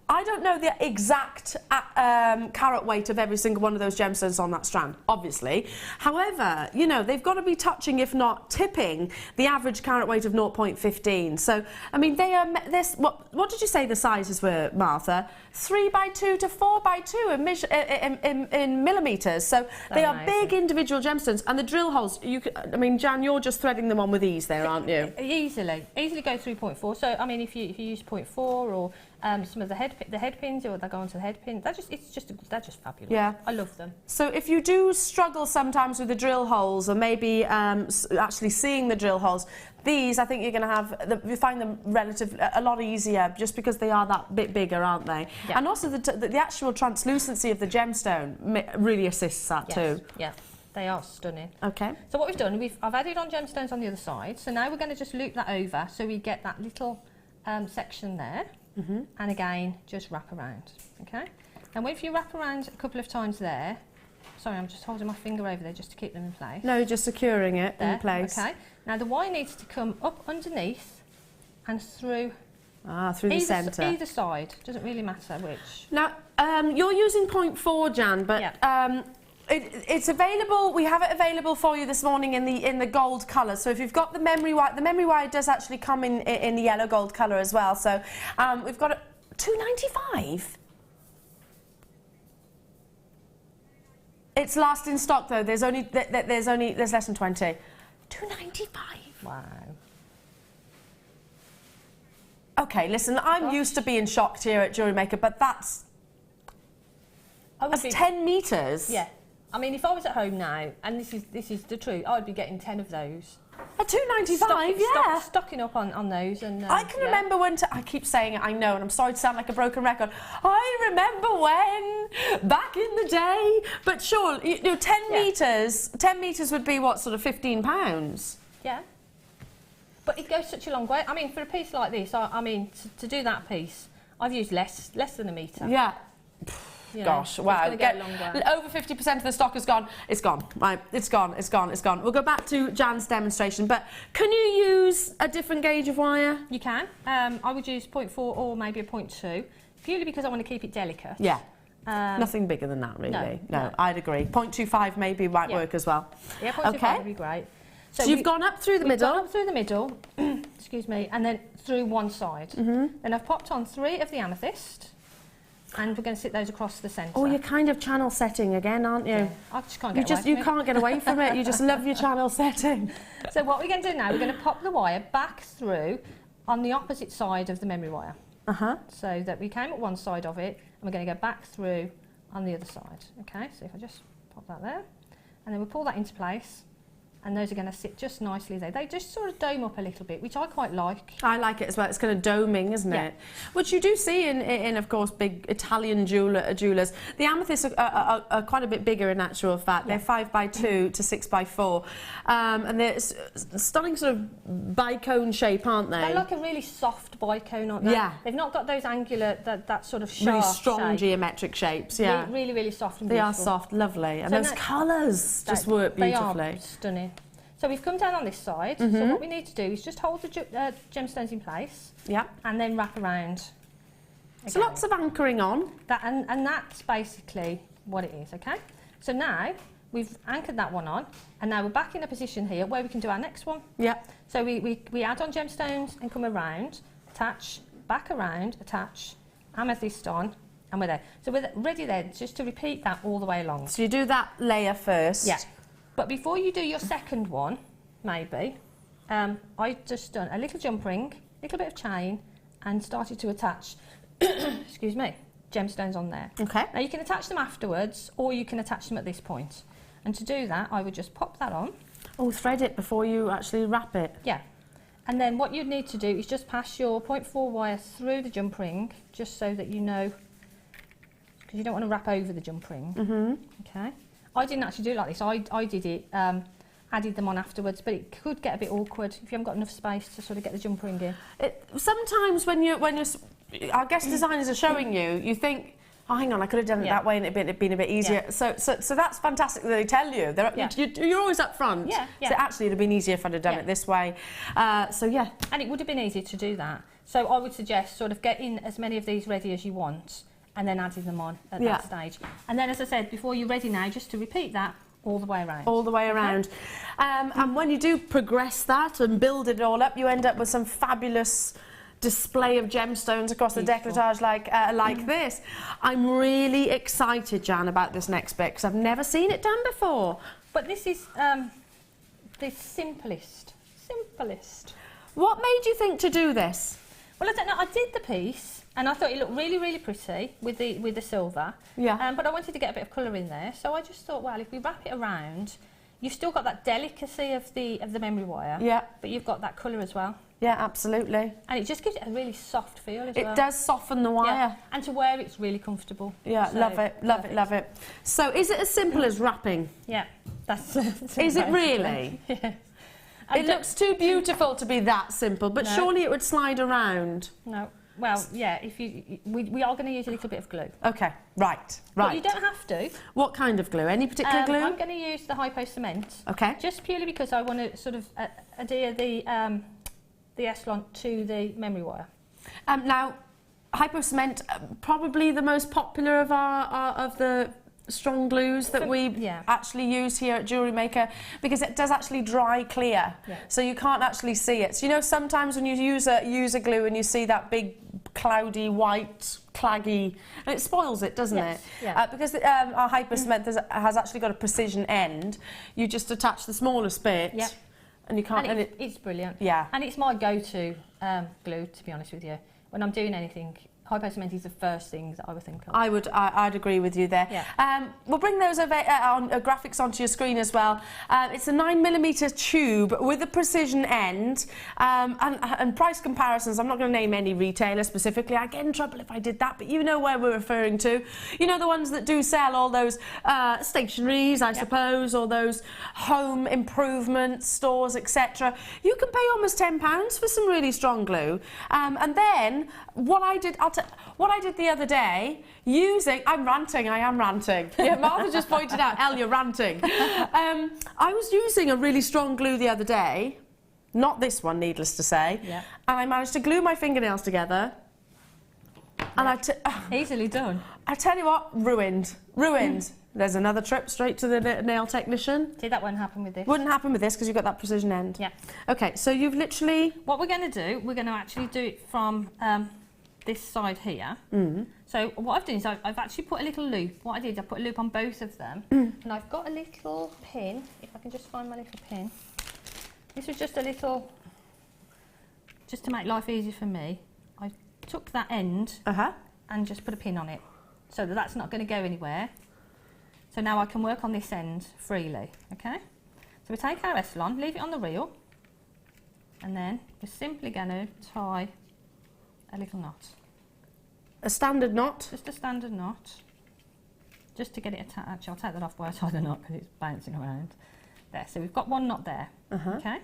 I don't know the exact carat weight of every single one of those gemstones on that strand, obviously. However, you know, they've got to be touching, if not tipping, the average carat weight of 0.15. So, I mean, they are this. What did you say the sizes were, Martha? 3x2 to 4x2 in millimetres. So they are big individual gemstones, and the drill holes. I mean, Jan, you're just threading them on with ease there, aren't you? Easily go through 0.4. So, I mean, if you use 0.4 or some of the head pins, or they go onto the head pin. They're just fabulous. Yeah, I love them. So if you do struggle sometimes with the drill holes, or maybe actually seeing the drill holes, these I think you're going to have. You find them a lot easier, just because they are that bit bigger, aren't they? Yeah. And also the actual translucency of the gemstone really assists that too. Yeah. They are stunning. Okay. So what we've done, I've added on gemstones on the other side. So now we're going to just loop that over so we get that little section there. And again, just wrap around. Okay. And if you wrap around a couple of times there, sorry, I'm just holding my finger over there just to keep them in place. No, just securing it there, in place. Okay. Now the wire needs to come up underneath and through. Through the centre. Either side. Doesn't really matter which. Now, you're using 0.4, Jan, but it's available. We have it available for you this morning in the gold colour. So if you've got the memory wire does actually come in the yellow gold colour as well. So we've got £2.95. It's last in stock though. There's less than 20. £2.95. Wow. Okay, listen, I'm used to being shocked here at Jewellery Maker, but that's 10 metres. Yeah. I mean, if I was at home now, and this is the truth, I'd be getting 10 of those. At £2.95, yeah. Stocking up on those. And I can remember when, I keep saying it, I know, and I'm sorry to sound like a broken record. I remember when, back in the day, but sure, 10 metres would be what, sort of £15? Yeah. But it goes such a long way. I mean, for a piece like this, I mean, to do that piece, I've used less than a metre. Yeah. Gosh, wow. Over 50% of the stock is gone. It's gone. Right, it's gone. We'll go back to Jan's demonstration, but can you use a different gauge of wire? You can. I would use 0.4 or maybe a 0.2, purely because I want to keep it delicate. Yeah. Nothing bigger than that, really. No, I'd agree. 0.25 maybe might work as well. Yeah, 0.25 would be great. So you've gone up through the middle. Gone up through the middle, excuse me, and then through one side. Then I've popped on 3 of the amethyst, and we're going to sit those across the centre. Oh, you're kind of channel setting again, aren't you? Yeah. I just can't get away from it. You can't get away from it. You just love your channel setting. So what we're going to do now, we're going to pop the wire back through on the opposite side of the memory wire. So that we came at one side of it, and we're going to go back through on the other side. Okay, so if I just pop that there, and then we'll pull that into place. And those are going to sit just nicely there. They just sort of dome up a little bit, which I quite like. I like it as well. It's kind of doming, isn't it? Which you do see in of course, big Italian jewellers. The amethysts are quite a bit bigger in actual fact. They're 5x2 to 6x4. And they're stunning sort of bicone shape, aren't they? They're like a really soft bicone, aren't they? Yeah. They've not got those angular, that sort of sharp, really strong shape. Geometric shapes, yeah. Really, really soft and beautiful. They are soft, lovely. And so those colours just work beautifully. They are stunning. So we've come down on this side, so what we need to do is just hold the gemstones in place, and then wrap around. Again. So lots of anchoring on. And that's basically what it is, okay? So now we've anchored that one on, and now we're back in a position here where we can do our next one. Yeah. So we add on gemstones and come around, attach, back around, attach, amethyst on, and we're there. So we're ready then just to repeat that all the way along. So you do that layer first. Yeah. But before you do your second one, maybe, I've just done a little jump ring, a little bit of chain, and started to attach, excuse me, gemstones on there. Okay. Now you can attach them afterwards, or you can attach them at this point. And to do that, I would just pop that on. Oh, thread it before you actually wrap it. Yeah. And then what you'd need to do is just pass your 0.4 wire through the jump ring, just so that you know, because you don't want to wrap over the jump ring. Okay. I didn't actually do it like this. I did it, added them on afterwards, but it could get a bit awkward if you haven't got enough space to sort of get the jump ring in. Sometimes when our guest designers are showing you, you think, oh, hang on, I could have done it that way and it'd been a bit easier. So that's fantastic that they tell you. You're always up front. So actually, it'd have been easier if I'd have done it this way. So yeah. And it would have been easier to do that. So I would suggest sort of getting as many of these ready as you want, and then adding them on at that stage. And then, as I said, before you're ready now, just to repeat that all the way around. All the way around. And when you do progress that and build it all up, you end up with some fabulous display of gemstones across the décolletage like this. I'm really excited, Jan, about this next bit, because I've never seen it done before. But this is the simplest. What made you think to do this? Well, I don't know. I did the piece, and I thought it looked really, really pretty with the silver. Yeah. But I wanted to get a bit of colour in there, so I just thought, well, if we wrap it around, you've still got that delicacy of the memory wire. Yeah. But you've got that colour as well. Yeah, absolutely. And it just gives it a really soft feel as well. It does soften the wire. Yeah. And to wear it's really comfortable. Yeah, so, love it. So is it as simple as wrapping? Yeah. That's Is it really? Yes. It looks too beautiful to be that simple, but surely it would slide around. No. Well, yeah, if we are going to use a little bit of glue. Okay, right. But you don't have to. What kind of glue? Any particular glue? I'm going to use the hypo cement. Okay. Just purely because I want to sort of adhere the Echelon to the memory wire. Now, hypo cement, probably the most popular of the strong glues that we actually use here at Jewellery Maker, because it does actually dry clear, so you can't actually see it. So, you know, sometimes when you use a glue and you see that big cloudy white claggy, and it spoils it, doesn't it? Yeah. Because our hypo cement has actually got a precision end. You just attach the smallest bit, and you can't. And it's brilliant. Yeah. And it's my go-to glue, to be honest with you, when I'm doing anything. Hypo cement is the first things that I would think of. I'd agree with you there. Yeah. We'll bring those graphics onto your screen as well. It's a 9mm tube with a precision end, and price comparisons. I'm not going to name any retailer specifically. I'd get in trouble if I did that, but you know where we're referring to. You know, the ones that do sell all those stationaries, I suppose, or those home improvement stores, etc. You can pay almost £10 for some really strong glue. And then what I did the other day, I am ranting. Yeah, Martha just pointed out, Elle, you're ranting. I was using a really strong glue the other day, not this one, needless to say, and I managed to glue my fingernails together. And easily done. I tell you what, ruined. There's another trip straight to the nail technician. See, that won't happen with this. Wouldn't happen with this because you've got that precision end. Yeah. Okay, so you've literally... What we're going to do, we're going to actually do it from this side here. So what I've done is I've actually put a little loop. What I did, I put a loop on both of them, and I've got a little pin. If I can just find my little pin. This was just a little, just to make life easier for me. I took that end and just put a pin on it, so that's not going to go anywhere. So now I can work on this end freely. Okay. So we take our Echelon, leave it on the reel, and then we're simply going to tie a little knot. A standard knot? Just a standard knot. Just to get it attached. I'll take that off while I tie the knot because it's bouncing around. There, so we've got one knot there. Okay.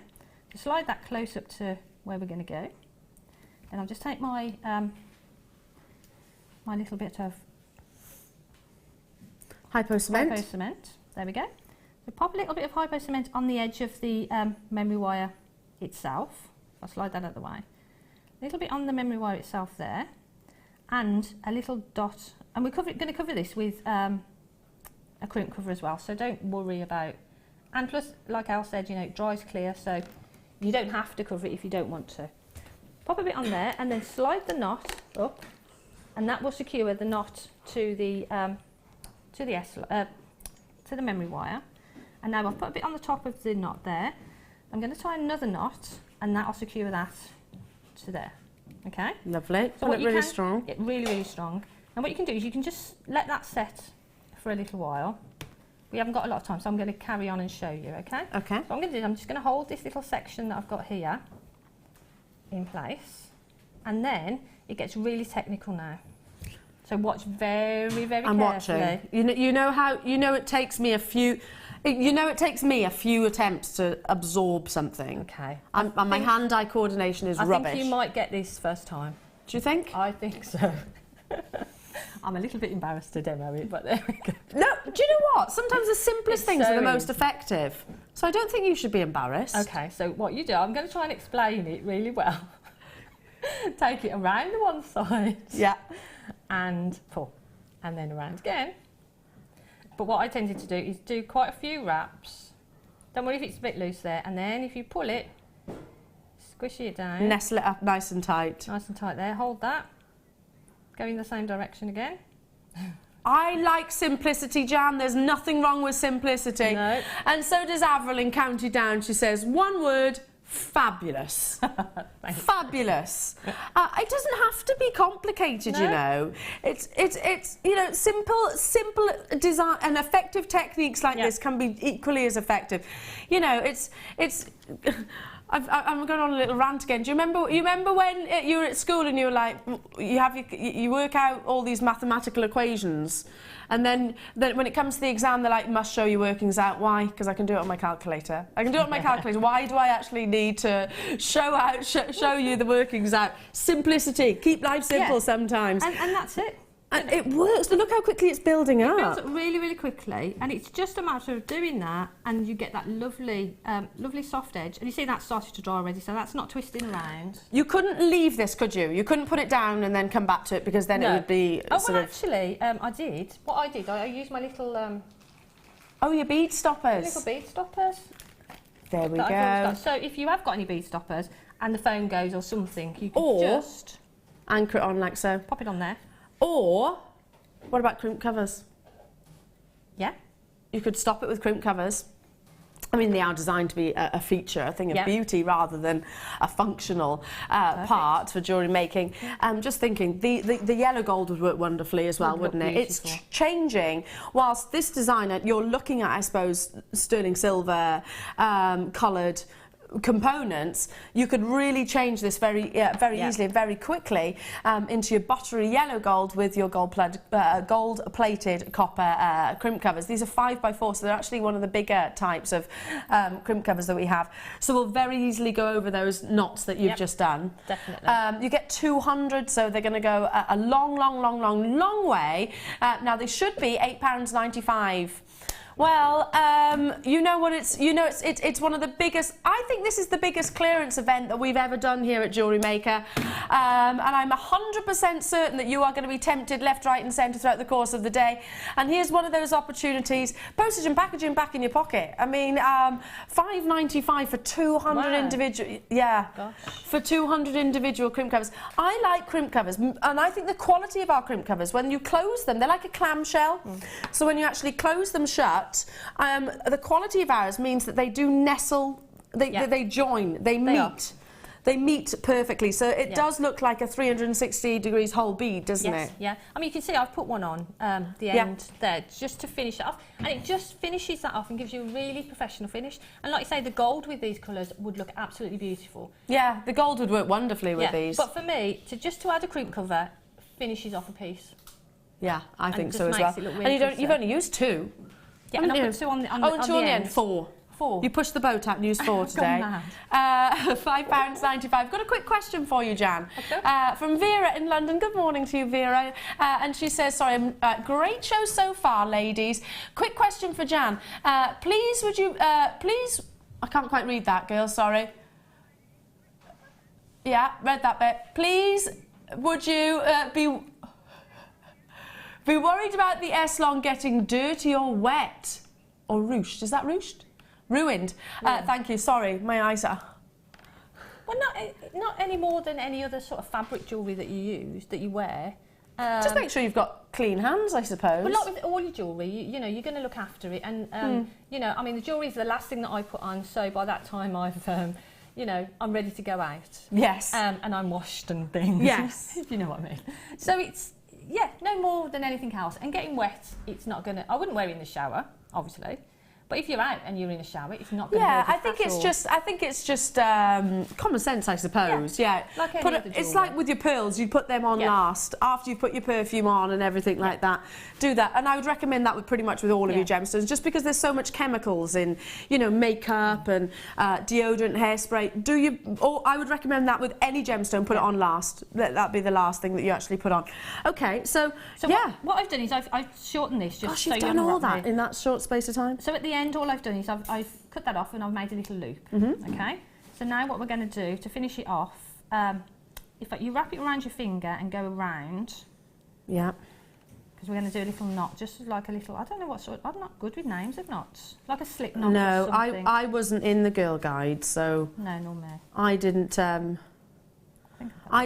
So slide that close up to where we're going to go. And I'll just take my my little bit of hypo cement. There we go. So pop a little bit of hypo cement on the edge of the memory wire itself. I'll slide that out of the way. A little bit on the memory wire itself there, and a little dot. And we're going to cover this with a crimp cover as well, so don't worry about. And plus, like Al said, you know, it dries clear, so you don't have to cover it if you don't want to. Pop a bit on there, and then slide the knot up, and that will secure the knot to the memory wire. And now I've put a bit on the top of the knot there. I'm going to tie another knot, and that'll secure that to there. Okay? Lovely. So what really strong. It really strong. And what you can do is you can just let that set for a little while. We haven't got a lot of time, so I'm going to carry on and show you, okay? Okay. So what I'm going to do is I'm just going to hold this little section that I've got here in place, and then it gets really technical now. So watch very carefully. I'm watching. You know it takes me a few. It takes me a few attempts to absorb something. Okay. And my hand-eye coordination is rubbish. I think you might get this first time. Do you think? I think so. I'm a little bit embarrassed to demo it, but there we go. No, do you know what? Sometimes the simplest things are the most effective. So I don't think you should be embarrassed. Okay, so what you do, I'm going to try and explain it really well. Take it around the one side. Yeah. And pull. And then around again. But what I tended to do is do quite a few wraps. Don't worry if it's a bit loose there. And then if you pull it, squishy it down. Nestle it up nice and tight. Nice and tight there. Hold that. Go in the same direction again. I like simplicity, Jan. There's nothing wrong with simplicity. No. And so does Avril in County Down. She says, one word, fabulous. Fabulous. It doesn't have to be complicated, you know. It's you know, simple design and effective techniques like this can be equally as effective. You know, it's I'm going on a little rant again. Do you remember when you were at school and you were like, you work out all these mathematical equations, and then when it comes to the exam, they're like, must show your workings out. Why? Because I can do it on my calculator. I can do it on my calculator. Why do I actually need to show you the workings out? Simplicity. Keep life simple sometimes. And that's it. And it works. Look how quickly it's building up. It builds up really, really quickly, and it's just a matter of doing that, and you get that lovely, lovely soft edge. And you see that started to dry already, so that's not twisting around. You couldn't leave this, could you? You couldn't put it down and then come back to it, because then it would be actually, I did. What I did, I used my little... your bead stoppers. Little bead stoppers. There we go. So if you have got any bead stoppers and the phone goes or something, you can just... anchor it on like so. Pop it on there. Or, what about crimp covers? Yeah. You could stop it with crimp covers. I mean, they are designed to be a feature, a thing of beauty, rather than a functional part for jewellery making. Just thinking, the yellow gold would work wonderfully as well, wouldn't it? It's changing. Whilst this designer, you're looking at, I suppose, sterling silver, coloured components, you could really change this very easily and very quickly into your buttery yellow gold with your gold-plated copper crimp covers. These are 5x4, so they're actually one of the bigger types of crimp covers that we have. So we'll very easily go over those knots that you've just done. Definitely. You get 200, so they're going to go a long way. Now they should be £8.95. Well, you know what it's one of the biggest. I think this is the biggest clearance event that we've ever done here at Jewellery Maker, and I'm 100% certain that you are going to be tempted left, right, and centre throughout the course of the day. And here's one of those opportunities: postage and packaging back in your pocket. I mean, £5.95 for 200 individual. Yeah, for 200 individual crimp covers. I like crimp covers, and I think the quality of our crimp covers, when you close them, they're like a clamshell. So when you actually close them shut, the quality of ours means that they do nestle, they join, they meet. They meet perfectly, so it does look like a 360 degrees whole bead, doesn't it? Yeah. I mean, you can see I've put one on the end there just to finish it off, and it just finishes that off and gives you a really professional finish. And like you say, the gold with these colours would look absolutely beautiful. Yeah, the gold would work wonderfully with these. But for me, to add a crimp cover finishes off a piece. Yeah, I think so as well. Really and you've only used two. Yeah, and I put two on the end. Four. You pushed the boat out and used 4 today. £5.95. Got a quick question for you, Jan. From Vera in London. Good morning to you, Vera. And she says, sorry, great show so far, ladies. Quick question for Jan. Please, would you, please, I can't quite read that, girl, sorry. Yeah, read that bit. Please, would you be worried about the S-Long getting dirty or wet? Or ruched? Is that ruched? Ruined. Thank you. Sorry, my eyes are... Well, not any more than any other sort of fabric jewellery that you use, that you wear. Just make sure you've got clean hands, I suppose. Well, like with all your jewellery, you know, you're going to look after it. And, you know, I mean, the jewellery is the last thing that I put on, so by that time I've... you know, I'm ready to go out. Yes. And I'm washed and things. Yes. If you know what I mean. So it's, no more than anything else. And getting wet, it's not going to... I wouldn't wear it in the shower, obviously. But if you're out and you're in a shower, it's not going to I think it's just common sense, I suppose. Yeah. Like it's like with your pearls, you put them on last, after you put your perfume on and everything like that. Do that. And I would recommend that with pretty much with all of your gemstones, just because there's so much chemicals in, you know, makeup and deodorant, hairspray. Or I would recommend that with any gemstone, put it on last. Let that be the last thing that you actually put on. Okay, so what I've done is I've shortened this just so you've done all that in that short space of time. So at the end, all I've done is I've cut that off and I've made a little loop. Okay, so now what we're going to do to finish it off, if you wrap it around your finger and go around, because we're going to do a little knot, just like a little, I don't know what sort, I'm not good with names of knots, like a slip knot. No, or something. I wasn't in the girl guide, so no, nor me. I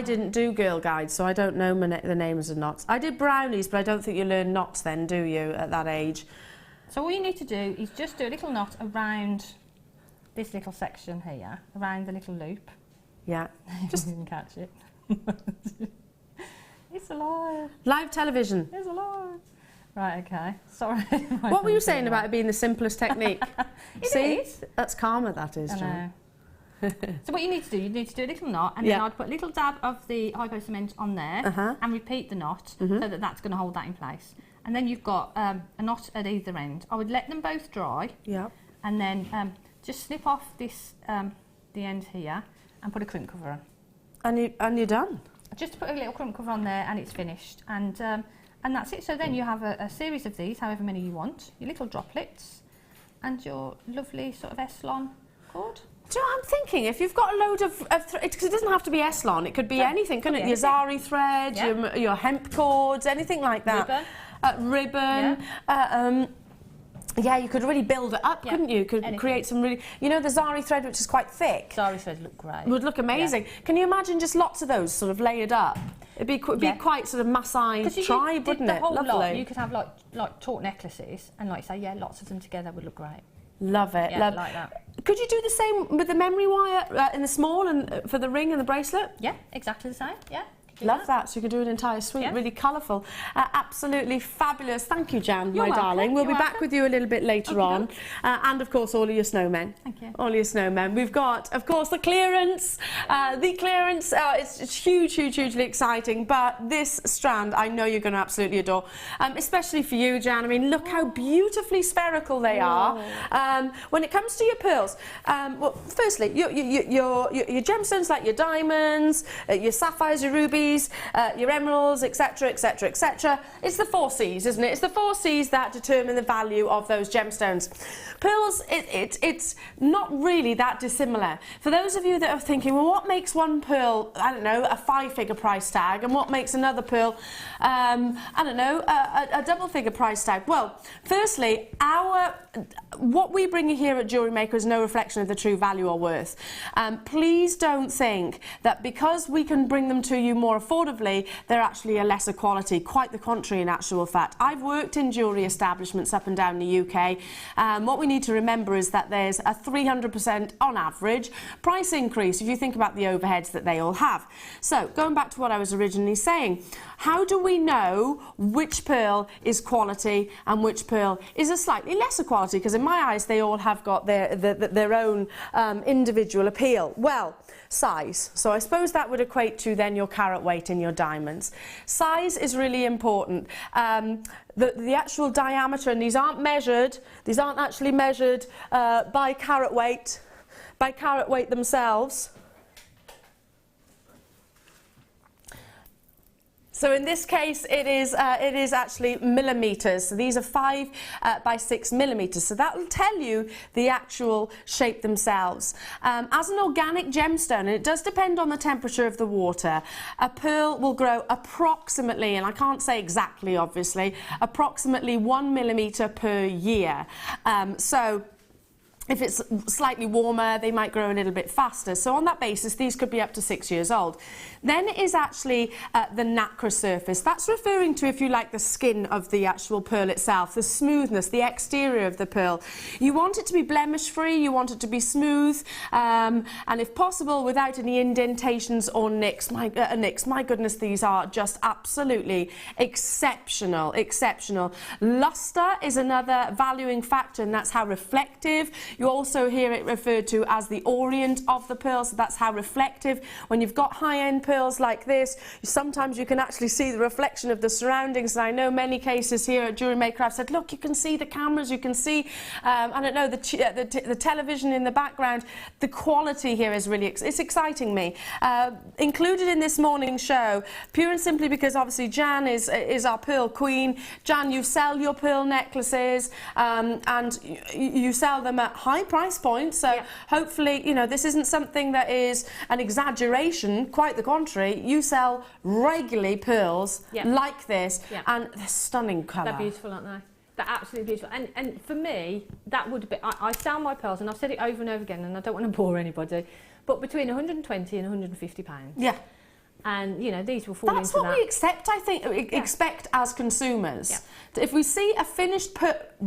didn't do girl guides, so I don't know the names of knots. I did brownies, but I don't think you learn knots then, do you, at that age? So all you need to do is just do a little knot around this little section here, around the little loop. Yeah. Just didn't catch it. It's alive. Live television. It's alive. Right, okay. Sorry. What were you saying about it being the simplest technique? It is. That's karma, that is, I John. So what you need to do, you need to do a little knot, and then I'd put a little dab of the hypo cement on there, and repeat the knot, so that that's going to hold that in place. And then you've got a knot at either end. I would let them both dry, and then just snip off this the end here, and put a crimp cover on. And you're done. Just put a little crimp cover on there, and it's finished. And that's it. So then you have a series of these, however many you want, your little droplets, and your lovely sort of Eslon cord. Do you know what I'm thinking? If you've got a load of because it doesn't have to be Eslon, it could be anything, couldn't it? Your zari thread, your hemp cords, anything like that. Ribbon. Yeah, you could really build it up, couldn't you? Could create some really, you know, the zari thread, which is quite thick. Zari thread look great. Would look amazing. Can you imagine just lots of those sort of layered up? It'd be quite sort of Maasai tribe, wouldn't it? Lovely. Lot, you could have like taut necklaces, and like say, lots of them together would look great. Love it. Yeah, like that. Could you do the same with the memory wire in the small and for the ring and the bracelet? Yeah, exactly the same. Yeah. Love that. So you could do an entire suite, really colourful. Absolutely fabulous. Thank you, Jan, my darling. We'll be back with you a little bit later on. And, of course, all of your snowmen. Thank you. All your snowmen. We've got, of course, the clearance. It's huge, hugely exciting. But this strand, I know you're going to absolutely adore, especially for you, Jan. I mean, look how beautifully spherical they are. When it comes to your pearls, well, firstly, your gemstones like your diamonds, your sapphires, your rubies, your emeralds, etc, etc, etc. It's the 4 C's, isn't it? It's the 4 C's that determine the value of those gemstones. Pearls, it's not really that dissimilar. For those of you that are thinking, well, what makes one pearl, I don't know, a 5-figure price tag, and what makes another pearl, I don't know, a double-figure price tag? Well, firstly, what we bring you here at Jewellery Maker is no reflection of the true value or worth. Please don't think that because we can bring them to you more affordably, they're actually a lesser quality. Quite the contrary, in actual fact. I've worked in jewellery establishments up and down the UK. What we need to remember is that there's a 300% on average price increase if you think about the overheads that they all have. So, going back to what I was originally saying, how do we know which pearl is quality and which pearl is a slightly lesser quality? Because in my eyes, they all have got their own individual appeal. Well, size. So I suppose that would equate to then your carat weight in your diamonds. Size is really important. The actual diameter, and these aren't actually measured by carat weight themselves. So in this case, it is actually millimetres. So these are 5 by 6 millimetres. So that will tell you the actual shape themselves. As an organic gemstone, and it does depend on the temperature of the water, a pearl will grow approximately, and I can't say exactly, obviously, approximately 1 millimetre per year. So if it's slightly warmer, they might grow a little bit faster. So on that basis, these could be up to 6 years old. Then it is actually the nacre surface. That's referring to, if you like, the skin of the actual pearl itself, the smoothness, the exterior of the pearl. You want it to be blemish-free, you want it to be smooth, and if possible, without any indentations or nicks. My goodness, these are just absolutely exceptional, exceptional. Luster is another valuing factor, and that's how reflective. You also hear it referred to as the orient of the pearl, so that's how reflective. When you've got high-end pearls like this, sometimes you can actually see the reflection of the surroundings. And I know many cases here at Jewellery Maker, I've said, look, you can see the cameras, you can see, I don't know, the television in the background. The quality here is really, it's exciting me. Included in this morning's show, pure and simply because obviously Jan is our pearl queen. Jan, you sell your pearl necklaces, and you sell them at high price points, so hopefully, you know, this isn't something that is an exaggeration, quite the contrary. You sell regularly pearls like this, and they're stunning colour. They're beautiful, aren't they? They're absolutely beautiful. And for me, that would be, I sell my pearls, and I've said it over and over again, and I don't want to bore anybody, but between 120 and 150 pounds. Yeah. And, you know, these will fall into that. That's what we accept, I think, expect as consumers. Yeah. If we see a finished,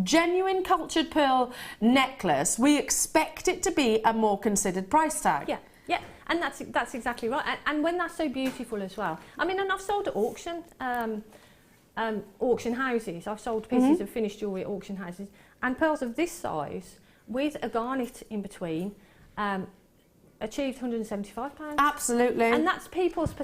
genuine cultured pearl necklace, we expect it to be a more considered price tag. Yeah, yeah, and that's exactly right. And when that's so beautiful as well. I mean, and I've sold at auction, auction houses. I've sold pieces of finished jewellery at auction houses, and pearls of this size with a garnet in between, achieved £175. Absolutely. And that's people's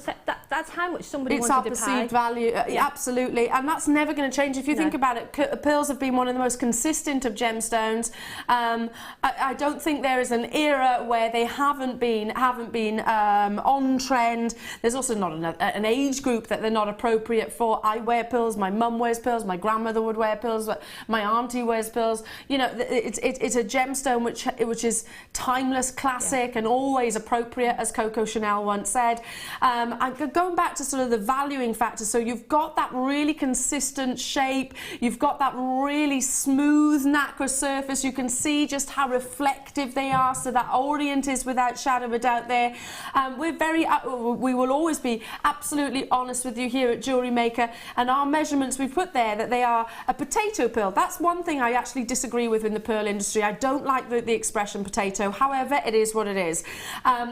that's how much somebody it's wanted our to pay. perceived value. Absolutely. And that's never going to change. If you think about it, pearls have been one of the most consistent of gemstones. I don't think there is an era where they haven't been on trend. There's also not an age group that they're not appropriate for. I wear pearls, my mum wears pearls, my grandmother would wear pearls, my auntie wears pearls. You know, it's a gemstone which is timeless, classic, and always appropriate, as Coco Chanel once said. And going back to sort of the valuing factor, so you've got that really consistent shape, you've got that really smooth nacre surface, you can see just how reflective they are, so that orient is without shadow of a doubt there. We will always be absolutely honest with you here at Jewellery Maker, and our measurements we've put there that they are a potato pearl. That's one thing I actually disagree with in the pearl industry. I don't like the expression potato, however, it is what it is.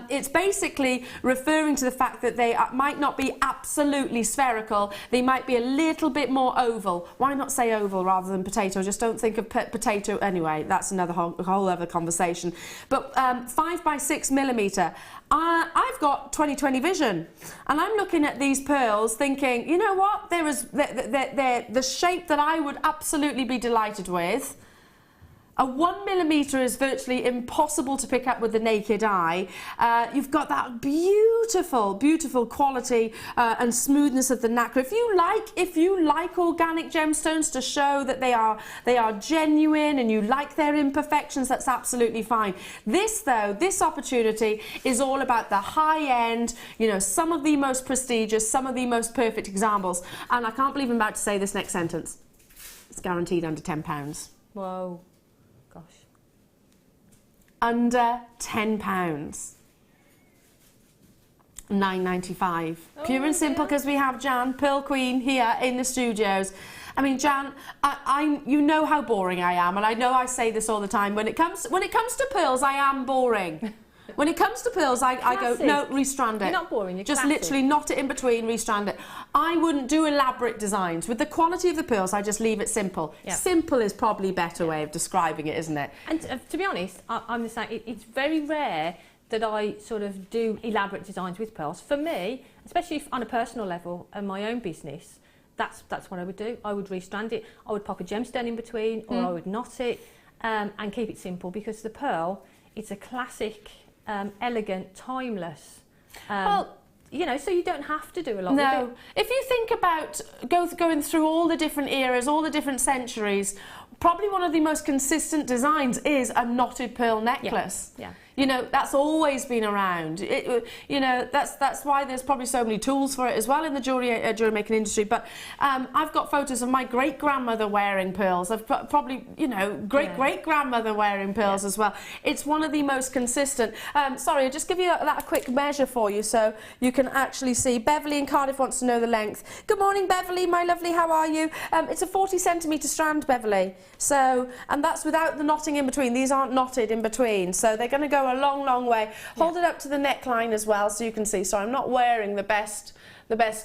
It's basically referring to the fact that they might not be absolutely spherical, they might be a little bit more oval. Why not say oval rather than potato? Just don't think of potato. Anyway, that's another whole other conversation. But 5 by 6 millimetre. I've got 20/20 vision, and I'm looking at these pearls thinking, you know what, they're the shape that I would absolutely be delighted with. A 1 millimetre is virtually impossible to pick up with the naked eye. You've got that beautiful, beautiful quality and smoothness of the nacre. If you like organic gemstones to show that they are genuine and you like their imperfections, that's absolutely fine. This though, this opportunity is all about the high end, you know, some of the most prestigious, some of the most perfect examples. And I can't believe I'm about to say this next sentence. It's guaranteed under £10. Whoa. Gosh. Under £10. £9.95. Pure and simple, because we have Jan, Pearl Queen, here in the studios. I mean, Jan, you know how boring I am, and I know I say this all the time. When it comes to pearls, I am boring. When it comes to pearls, I go, no, restrand it. You're not boring, you're just classic. Literally knot it in between, restrand it. I wouldn't do elaborate designs. With the quality of the pearls, I just leave it simple. Yep. Simple is probably a better way of describing it, isn't it? And to be honest, I'm the same. It's very rare that I sort of do elaborate designs with pearls. For me, especially on a personal level and my own business, that's what I would do. I would restrand it. I would pop a gemstone in between, or I would knot it and keep it simple, because the pearl, it's a classic, elegant, timeless. Well, you know, so you don't have to do a lot with it. If you think about going through all the different eras, all the different centuries, probably one of the most consistent designs is a knotted pearl necklace. Yeah. You know, that's always been around. You know, that's why there's probably so many tools for it as well in the jewellery making industry. But I've got photos of my great-grandmother wearing pearls. I've probably, you know, great-great-grandmother wearing pearls as well. It's one of the most consistent. Sorry, I'll just give you a quick measure for you so you can actually see. Beverly in Cardiff wants to know the length. Good morning, Beverly, my lovely, how are you? It's a 40-centimetre strand, Beverly. So, and that's without the knotting in between. These aren't knotted in between, so they're going to go a long way. Hold it up to the neckline as well so you can see. So I'm not wearing the best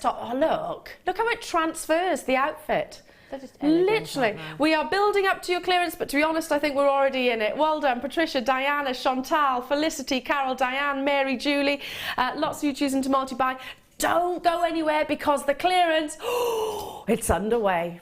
top. Oh, look how it transfers the outfit. Literally, we are building up to your clearance, but to be honest, I think we're already in it. Well done, Patricia, Diana, Chantal, Felicity, Carol, Diane, Mary, Julie. Lots of you choosing to multi-buy. Don't go anywhere, because the clearance, it's underway.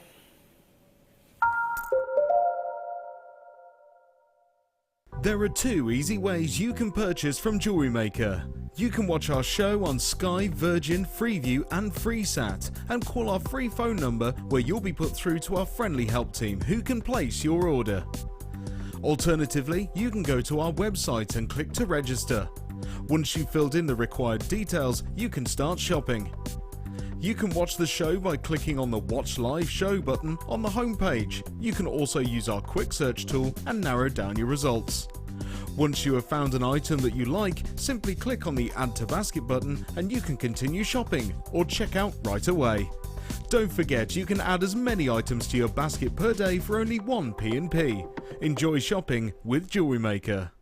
There are 2 easy ways you can purchase from Jewellery Maker. You can watch our show on Sky, Virgin, Freeview and FreeSat, and call our free phone number where you'll be put through to our friendly help team who can place your order. Alternatively, you can go to our website and click to register. Once you've filled in the required details, you can start shopping. You can watch the show by clicking on the Watch Live Show button on the homepage. You can also use our quick search tool and narrow down your results. Once you have found an item that you like, simply click on the Add to Basket button and you can continue shopping or check out right away. Don't forget, you can add as many items to your basket per day for only 1 P&P. Enjoy shopping with Jewellery Maker.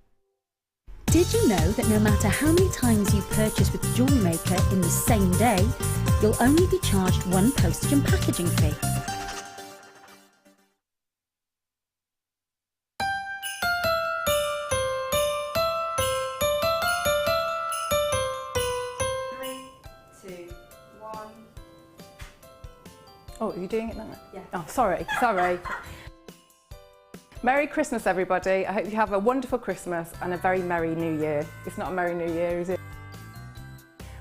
Did you know that no matter how many times you purchase with Jewellery Maker in the same day, you'll only be charged 1 postage and packaging fee? Oh, are you doing it now? Yeah. Oh, sorry. Merry Christmas, everybody. I hope you have a wonderful Christmas and a very Merry New Year. It's not a Merry New Year, is it?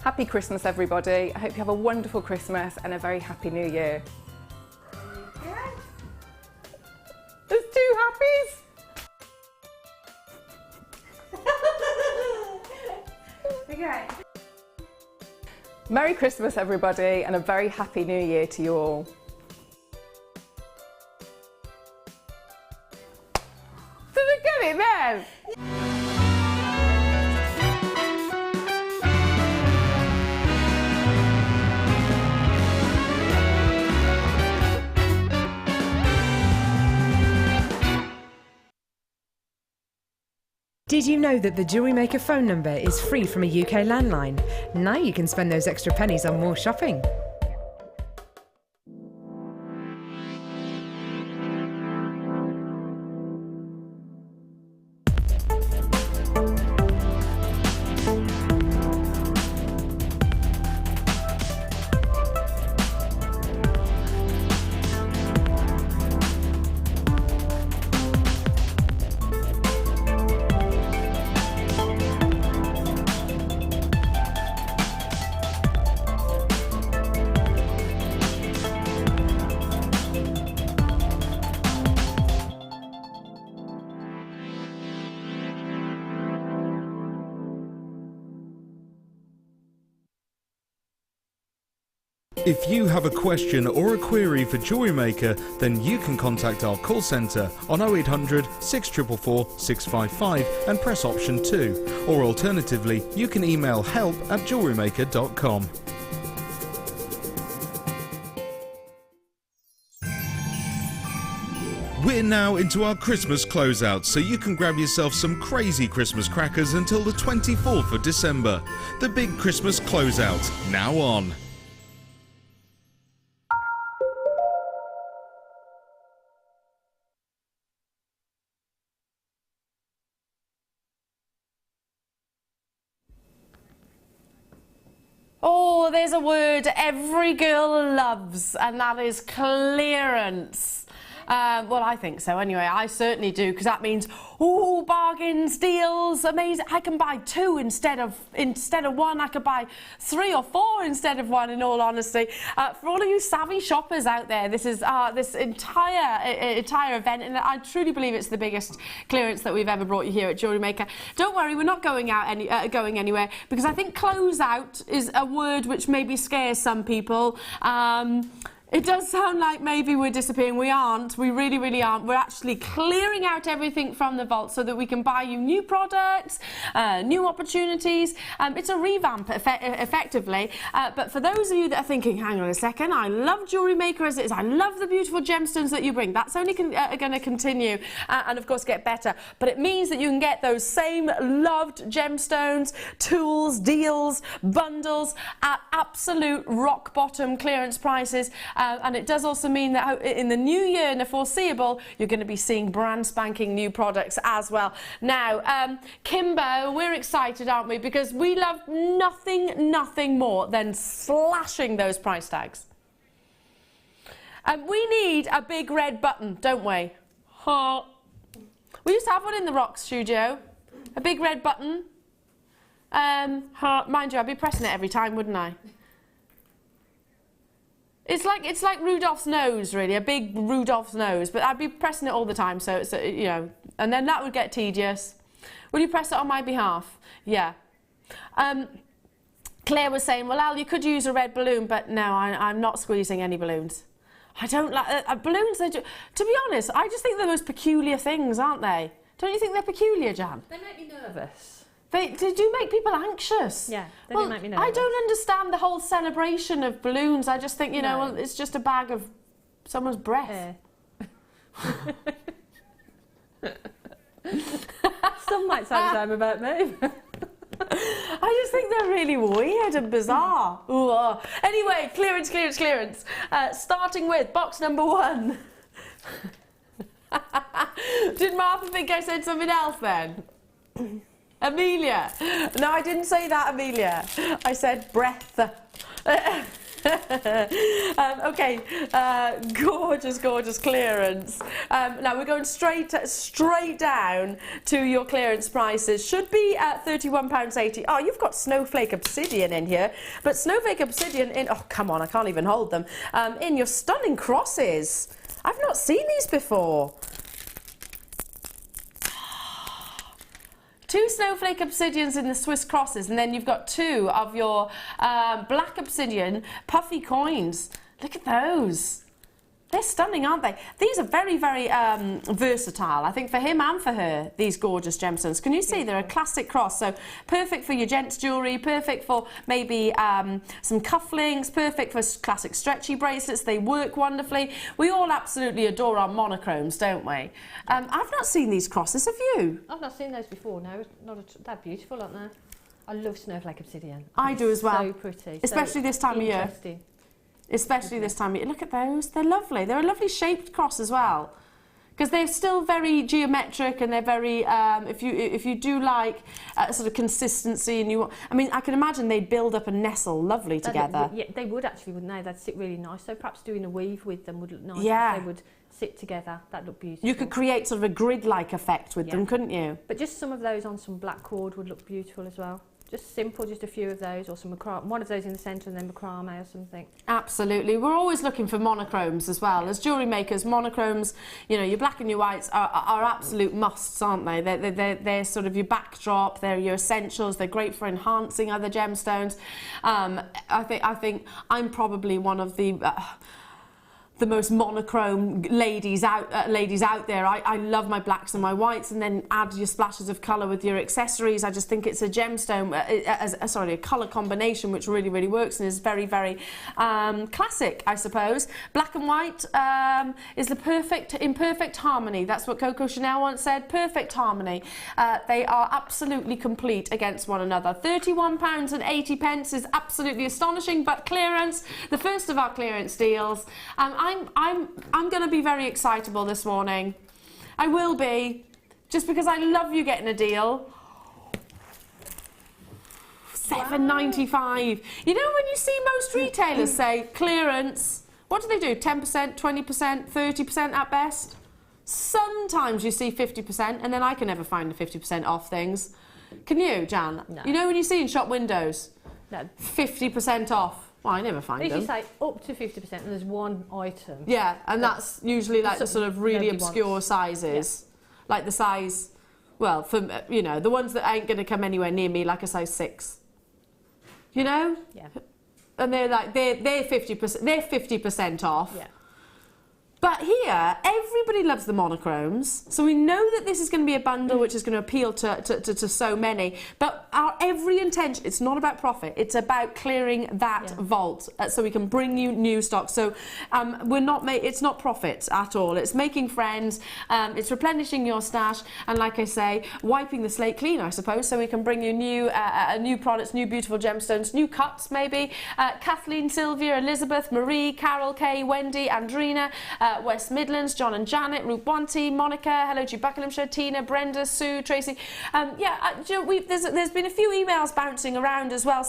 Happy Christmas, everybody. I hope you have a wonderful Christmas and a very Happy New Year. There's 2 happies. Okay. Merry Christmas, everybody, and a very Happy New Year to you all. Did I get it then? Did you know that the Jewellery Maker phone number is free from a UK landline? Now you can spend those extra pennies on more shopping. If you have a question or a query for Jewellery Maker, then you can contact our call centre on 0800 644 655 and press option 2. Or alternatively, you can email help@jewellerymaker.com. We're now into our Christmas closeout, so you can grab yourself some crazy Christmas crackers until the 24th of December. The big Christmas closeout, now on. Oh, there's a word every girl loves, and that is clearance. Well, I think so anyway. I certainly do, because that means, oh, bargains, deals, amazing. I can buy 2 instead of 1. I could buy 3 or 4 instead of 1, in all honesty. For all of you savvy shoppers out there, this is this entire event, and I truly believe it's the biggest clearance that we've ever brought you here at Jewellery Maker. Don't worry, we're not going anywhere, because I think close out is a word which maybe scares some people. It does sound like maybe we're disappearing. We aren't. We really, really aren't. We're actually clearing out everything from the vault so that we can buy you new products, new opportunities. It's a revamp, effectively. But for those of you that are thinking, hang on a second, I love Jewellery Maker as it is. I love the beautiful gemstones that you bring. That's only going to continue and, of course, get better. But it means that you can get those same loved gemstones, tools, deals, bundles at absolute rock bottom clearance prices. And it does also mean that in the new year, in the foreseeable, you're going to be seeing brand spanking new products as well. Now, Kimbo, we're excited, aren't we? Because we love nothing more than slashing those price tags. We need a big red button, don't we? We used to have one in the Rock studio, a big red button. Mind you, I'd be pressing it every time, wouldn't I? It's like Rudolph's nose, really, a big Rudolph's nose, but I'd be pressing it all the time, so it's, you know, and then that would get tedious. Will you press it on my behalf? Yeah. Claire was saying, well, Al, you could use a red balloon, but no, I'm not squeezing any balloons. I don't like balloons. To be honest, I just think they're the most peculiar things, aren't they? Don't you think they're peculiar, Jan? They make me nervous. They do make people anxious. Yeah, they do make me nervous. I don't understand the whole celebration of balloons. I just think, you know, well, it's just a bag of someone's breath. Some might say the same about me. I just think they're really weird and bizarre. Ooh, Anyway, clearance. Starting with box number 1. Did Martha think I said something else then? Amelia. No, I didn't say that, Amelia. I said breath. Okay, gorgeous, gorgeous clearance. Now we're going straight down to your clearance prices. Should be at £31.80. Oh, you've got Snowflake Obsidian in here, but Snowflake Obsidian in, oh come on, I can't even hold them, in your stunning crosses. I've not seen these before. 2 Snowflake Obsidians in the Swiss crosses, and then you've got 2 of your black obsidian puffy coins. Look at those. They're stunning, aren't they? These are very, very versatile, I think, for him and for her, these gorgeous gemstones. Can you see they're a classic cross? So perfect for your gents jewellery, perfect for maybe some cufflinks, perfect for classic stretchy bracelets. They work wonderfully. We all absolutely adore our monochromes, don't we? I've not seen these crosses, have you? I've not seen those before, no. They're beautiful, aren't they? I love Snowflake Obsidian. I do as well. So pretty. Especially this time of year. Especially this time of year. Look at those. They're lovely. They're a lovely shaped cross as well. Because they're still very geometric, and they're very, if you do like sort of consistency, and you want, I mean, I can imagine they'd build up and nestle lovely together. Yeah, they would actually, wouldn't they? They'd sit really nice. So perhaps doing a weave with them would look nice. Yeah. They would sit together. That'd look beautiful. You could create sort of a grid-like effect with them, couldn't you? But just some of those on some black cord would look beautiful as well. Just simple, just a few of those, or some macrame, one of those in the centre and then macrame or something. Absolutely. We're always looking for monochromes as well. As jewellery makers, monochromes, you know, your black and your whites are absolute musts, aren't they? They're sort of your backdrop, they're your essentials, they're great for enhancing other gemstones. I think I'm probably one of the most monochrome ladies out there. I love my blacks and my whites, and then add your splashes of colour with your accessories. I just think it's a gemstone, a colour combination which really, really works and is very, very classic, I suppose. Black and white is in perfect harmony. That's what Coco Chanel once said, perfect harmony. They are absolutely complete against one another. £31.80 is absolutely astonishing, but clearance, the first of our clearance deals. I'm going to be very excitable this morning. I will be, just because I love you getting a deal. £7.95. You know when you see most retailers say clearance, what do they do? 10%, 20%, 30% at best? Sometimes you see 50%, and then I can never find the 50% off things. Can you, Jan? No. You know when you see in shop windows? No. 50% off. Well, I never find them. They usually say up to 50% and there's one item. Yeah, and that's usually like the sort of really obscure sizes. Yeah. Like the size, well, for, you know, the ones that ain't going to come anywhere near me, like a size 6. You know? Yeah. And they're like, they're 50%, they're 50% off. Yeah. But here, everybody loves the monochromes, so we know that this is going to be a bundle which is going to appeal to so many. But our every intention, it's not about profit, it's about clearing that vault so we can bring you new stock. So it's not profit at all, it's making friends, it's replenishing your stash, and like I say, wiping the slate clean, I suppose, so we can bring you new products, new beautiful gemstones, new cuts maybe. Kathleen, Sylvia, Elizabeth, Marie, Carol, Kay, Wendy, Andrina, West Midlands, John and Janet, Ruth Bonte, Monica, hello to Buckinghamshire, Tina, Brenda, Sue, Tracy. There's been a few emails bouncing around as well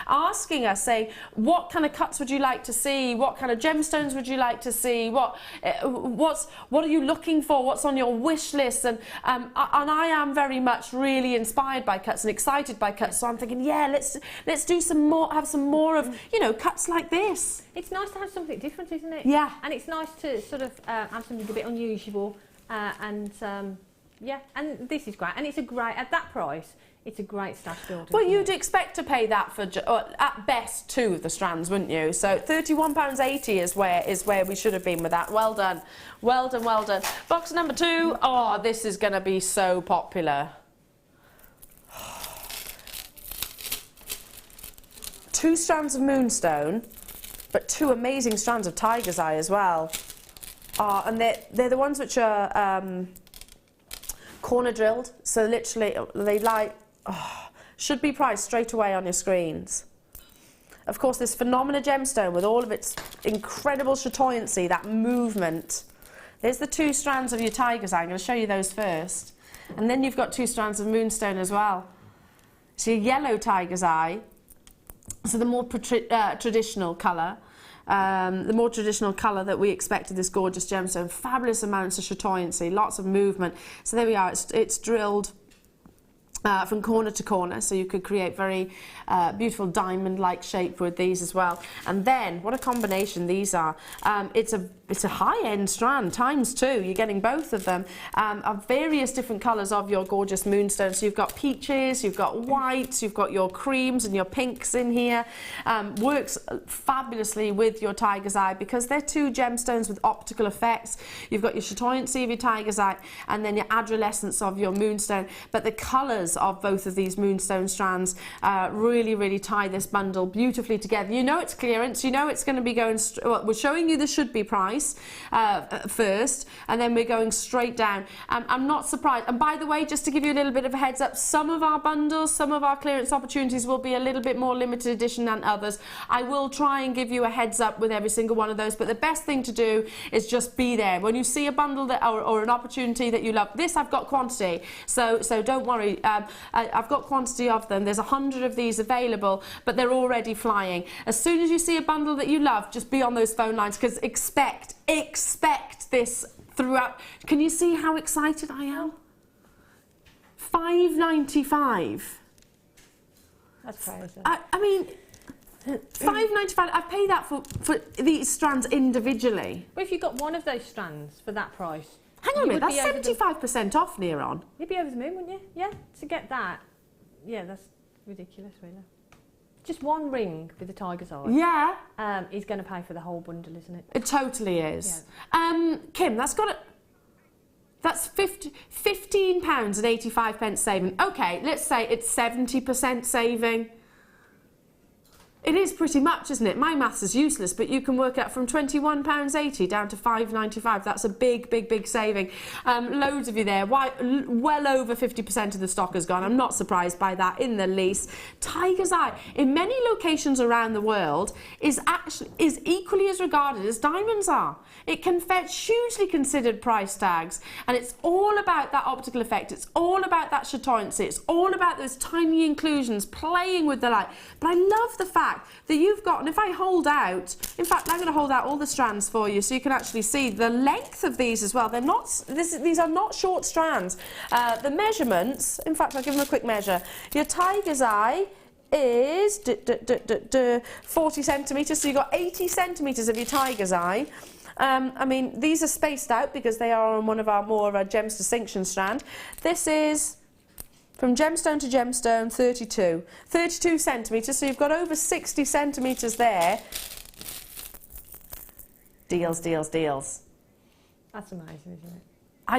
asking us, what kind of cuts would you like to see? What kind of gemstones would you like to see? What are you looking for? What's on your wish list? And I am very much really inspired by cuts and excited by cuts. So I'm thinking, let's do some more, have some more of, you know, cuts like this. It's nice to have something different, isn't it? Yeah. And it's nice to sort of have something a bit unusual, and this is great, and it's a great, at that price, it's a great stash builder. Well, you'd expect to pay that for at best 2 of the strands, wouldn't you? So £31.80 is where we should have been with that. Well done, well done, well done. Box number 2. Oh, this is going to be so popular. 2 strands of moonstone, but 2 amazing strands of tiger's eye as well. And they're the ones which are corner drilled, so literally they lie, should be priced straight away on your screens. Of course, this phenomenal gemstone with all of its incredible chatoyancy, that movement. There's the 2 strands of your tiger's eye. I'm going to show you those first. And then you've got 2 strands of moonstone as well. So your yellow tiger's eye, so the more traditional colour. the more traditional colour that we expect of this gorgeous gemstone. Fabulous amounts of chatoyancy, lots of movement. So there we are, it's drilled from corner to corner, so you could create very beautiful diamond-like shape with these as well. And then, what a combination these are. It's a high-end strand, ×2. You're getting both of them of various different colours of your gorgeous moonstone. So you've got peaches, you've got whites, you've got your creams and your pinks in here. Works fabulously with your tiger's eye because they're two gemstones with optical effects. You've got your chatoyancy of your tiger's eye and then your adolescence of your moonstone. But the colours of both of these moonstone strands really, really tie this bundle beautifully together. You know it's clearance, you know it's going to be going, well, we're showing you the should be price first, and then we're going straight down. I'm not surprised. And by the way, just to give you a little bit of a heads up, some of our bundles, some of our clearance opportunities will be a little bit more limited edition than others. I will try and give you a heads up with every single one of those, but the best thing to do is just be there. When you see a bundle that, or an opportunity that you love, this I've got quantity, so don't worry. I've got quantity of them. There's 100 of these available, but they're already flying. As soon as you see a bundle that you love, just be on those phone lines because expect this throughout. Can you see how excited I am? $5.95. That's crazy. I mean, $5.95. I pay that for these strands individually. But if you got one of those strands for that price, hang on a minute, that's 75% off near on. You'd be over the moon, wouldn't you? Yeah, to get that. Yeah, that's ridiculous, really. Just one ring with the tiger's eye. Yeah. Is going to pay for the whole bundle, isn't it? It totally is. Yeah. Kim, that's £15.85 saving. Okay, let's say it's 70% saving. It is pretty much, isn't it? My maths is useless, but you can work out from £21.80 down to £5.95. That's a big, big, big saving. Loads of you there. Well over 50% of the stock has gone. I'm not surprised by that in the least. Tiger's eye, in many locations around the world, is equally as regarded as diamonds are. It can fetch hugely considered price tags, and it's all about that optical effect. It's all about that chatoyancy. It's all about those tiny inclusions, playing with the light. But I love the fact that you've got, and if I hold out, in fact, I'm going to hold out all the strands for you so you can actually see the length of these as well. They're not, these are not short strands. The measurements, in fact, I'll give them a quick measure. Your tiger's eye is 40 centimetres, so you've got 80 centimetres of your tiger's eye. I mean, these are spaced out because they are on one of our more gems distinction strand. This is from gemstone to gemstone, 32 centimetres, so you've got over 60 centimetres there. Deals, deals, deals. That's amazing, isn't it? I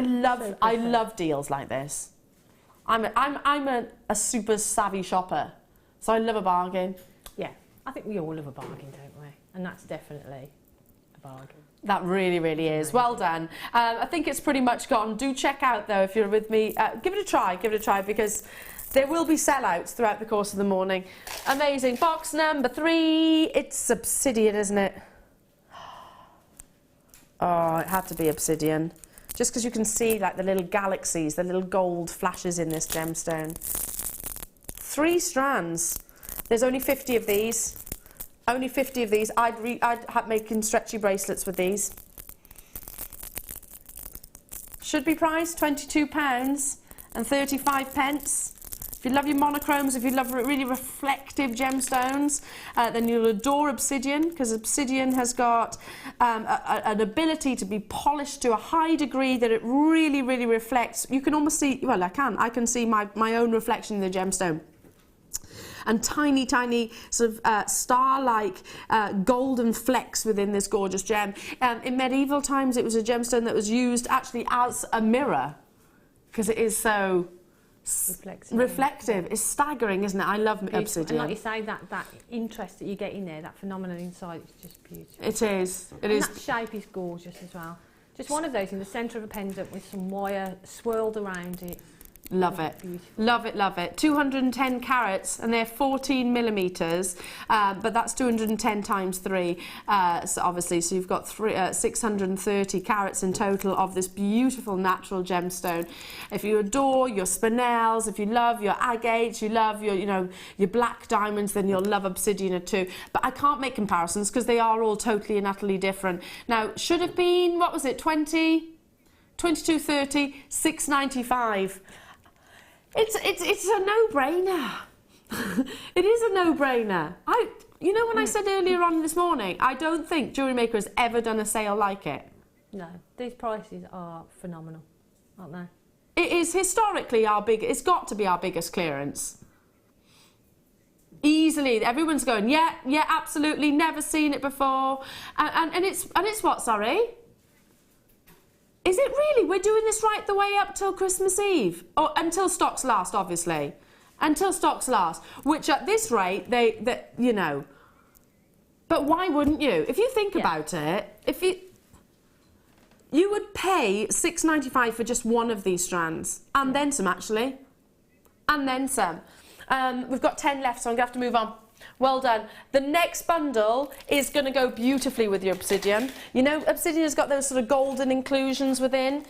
love deals like this. I'm a super savvy shopper, so I love a bargain. Yeah, I think we all love a bargain, don't we? And that's definitely a bargain. That really, really is. Well done. I think it's pretty much gone. Do check out, though, if you're with me. Give it a try, because there will be sellouts throughout the course of the morning. Amazing. Box number 3. It's obsidian, isn't it? Oh, it had to be obsidian. Just because you can see like the little galaxies, the little gold flashes in this gemstone. 3 strands. There's only 50 of these. Only 50 of these. I'd have making stretchy bracelets with these. Should be priced £22.35. If you love your monochromes, if you love really reflective gemstones, then you'll adore obsidian, because obsidian has got an ability to be polished to a high degree that it really, really reflects. You can almost see, well, I can see my own reflection in the gemstone. And tiny, tiny sort of star-like golden flecks within this gorgeous gem. In medieval times, it was a gemstone that was used actually as a mirror, because it is so reflective. It's staggering, isn't it? I love obsidian. And like you say, that interest that you get in there, that phenomenon inside, is just beautiful. It is. It is. That shape is gorgeous as well. Just one of those in the centre of a pendant with some wire swirled around it. Love it. Love it, love it. 210 carats, and they're 14 millimetres, but that's 210 times 3, so obviously, so you've got 630 carats in total of this beautiful natural gemstone. If you adore your spinels, if you love your agates, you love your, you know, your black diamonds, then you'll love obsidian too. But I can't make comparisons because they are all totally and utterly different. Now, should have been, what was it, 22.30, 6.95. It's a no-brainer. It is a no-brainer. You know, when I said earlier on this morning, I don't think Jewellery Maker has ever done a sale like it. No, these prices are phenomenal, aren't they? It is historically it's got to be our biggest clearance. Easily, everyone's going, yeah, absolutely, never seen it before, and it's what? Sorry. Is it really? We're doing this right the way up till Christmas Eve? Or until stocks last, obviously. Until stocks last. Which at this rate, they you know. But why wouldn't you? If you think about it, if you would pay $6.95 for just one of these strands. And then some, actually. And then some. We've got 10 left, so I'm going to have to move on. Well done. The next bundle is going to go beautifully with your obsidian. You know, obsidian has got those sort of golden inclusions within.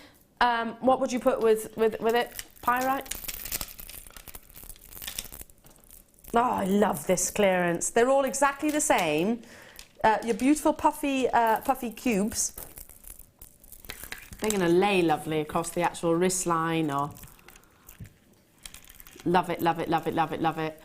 What would you put with it? Pyrite? Oh, I love this clearance. They're all exactly the same. Your beautiful puffy cubes. They're going to lay lovely across the actual wrist line. Or love it, love it, love it, love it, love it.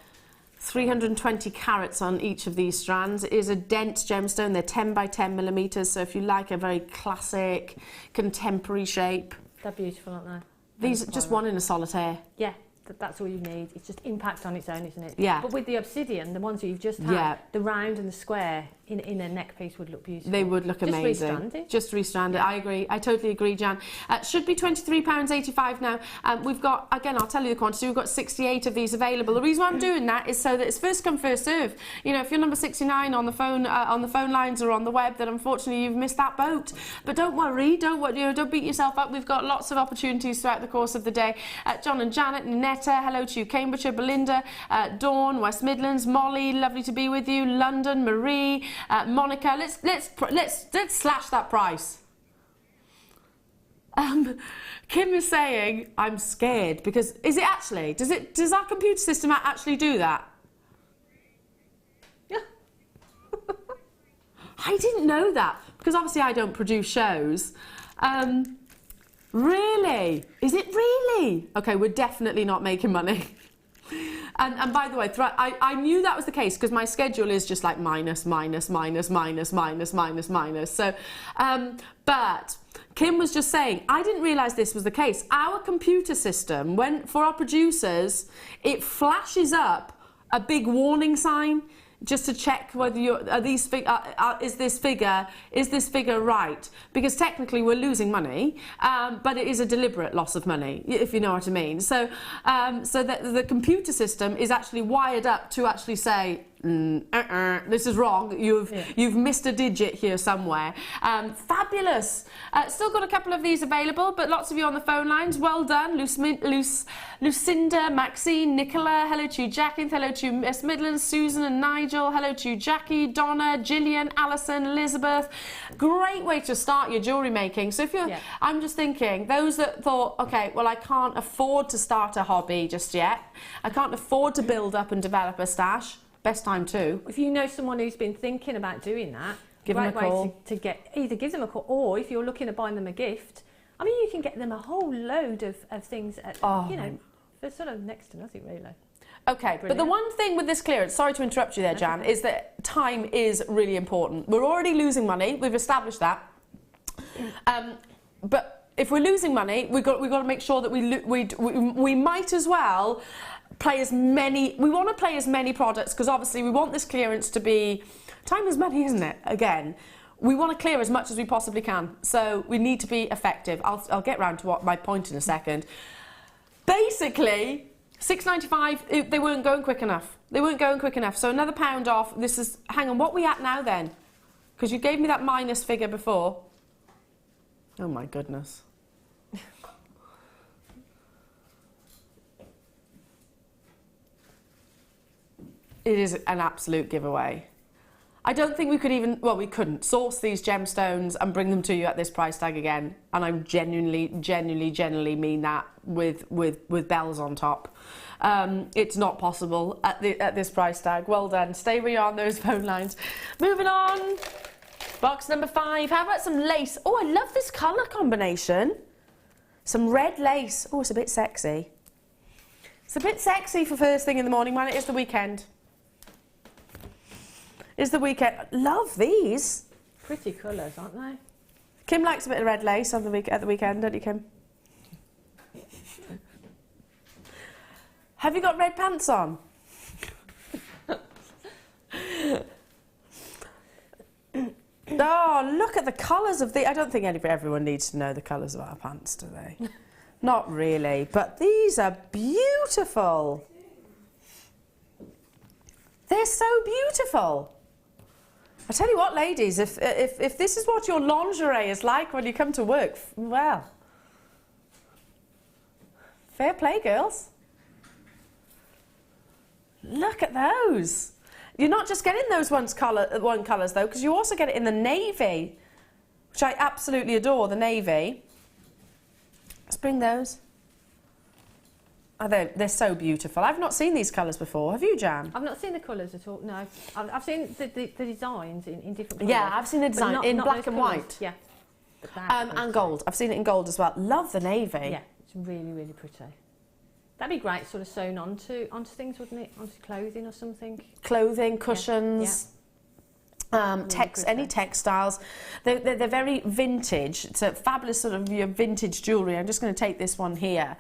320 carats on each of these strands. It is a dense gemstone. They're 10 by 10 millimetres, so if you like a very classic, contemporary shape. They're beautiful, aren't they? These are just one in a solitaire. Yeah, that's all you need. It's just impact on its own, isn't it? Yeah. But with the obsidian, the ones that you've just had, the round and the square in a neck piece would look beautiful. They would look amazing. Just restrand it. Just restrand it. I agree. I totally agree, Jan. Should be £23.85 now. We've got, again, I'll tell you the quantity. We've got 68 of these available. The reason why I'm doing that is so that it's first come, first serve. You know, if you're number 69 on the phone lines or on the web, then unfortunately you've missed that boat. But don't worry. Don't beat yourself up. We've got lots of opportunities throughout the course of the day. John and Janet, Netta, hello to you, Cambridgeshire, Belinda, Dawn, West Midlands, Molly, lovely to be with you, London, Marie, Monica. Let's slash that price. Kim is saying I'm scared because is it actually? Does our computer system actually do that? Yeah. I didn't know that because obviously I don't produce shows. Really? Is it really? Okay, we're definitely not making money. And by the way, I knew that was the case because my schedule is just like minus. So, but Kim was just saying, I didn't realise this was the case. Our computer system, for our producers, it flashes up a big warning sign just to check whether is this figure right? Because technically we're losing money, but it is a deliberate loss of money, if you know what I mean. So, the computer system is actually wired up to actually say, this is wrong. You've missed a digit here somewhere. Fabulous. Still got a couple of these available, but lots of you on the phone lines. Well done, Lucinda, Maxine, Nicola. Hello to you, Jackie. Hello to you, Miss Midlands, Susan and Nigel. Hello to you, Jackie, Donna, Gillian, Alison, Elizabeth. Great way to start your jewellery making. So if you're, I'm just thinking, those that thought, okay, well, I can't afford to start a hobby just yet. I can't afford to build up and develop a stash. Best time too. If you know someone who's been thinking about doing that, give them a call. To either give them a call, or if you're looking at buying them a gift, I mean, you can get them a whole load of things at, you know, for sort of next to nothing really. Okay, Brilliant. But the one thing with this clearance, sorry to interrupt you there, Jan, is that time is really important. We're already losing money. We've established that. But if we're losing money, we've got to make sure that we might as well play as many. We want to play as many products because obviously we want this clearance to be time is money, isn't it? Again, we want to clear as much as we possibly can. So we need to be effective. I'll get round to what my point in a second. Basically, $6.95. They weren't going quick enough. They weren't going quick enough. So another £1 off. This is. Hang on. What are we at now then? Because you gave me that minus figure before. Oh my goodness. It is an absolute giveaway. I don't think we could even, well, we couldn't source these gemstones and bring them to you at this price tag again. And I genuinely mean that with bells on top. It's not possible at this price tag. Well done. Stay where you are on those phone lines. Moving on. Box number 5. How about some lace? Oh, I love this colour combination. Some red lace. Oh, it's a bit sexy. It's a bit sexy for first thing in the morning when it is the weekend. It's the weekend. Love these. Pretty colours, aren't they? Kim likes a bit of red lace on the at the weekend, don't you, Kim? Have you got red pants on? Oh, look at the colours of the... I don't think everyone needs to know the colours of our pants, do they? Not really, but these are beautiful. They're so beautiful. I tell you what, ladies, if this is what your lingerie is like when you come to work, well, fair play, girls. Look at those. You're not just getting those one colours, though, because you also get it in the navy, which I absolutely adore, the navy. Let's bring those. Oh, they're so beautiful. I've not seen these colours before. Have you, Jan? I've not seen the colours at all, no. I've seen the designs in different colours. Yeah, I've seen the design in black and white. Yeah. And gold. I've seen it in gold as well. Love the navy. Yeah, it's really, really pretty. That'd be great sort of sewn onto things, wouldn't it? Onto clothing or something. Clothing, cushions. Yeah. Any textiles. They're very vintage. It's a fabulous sort of vintage jewellery. I'm just going to take this one here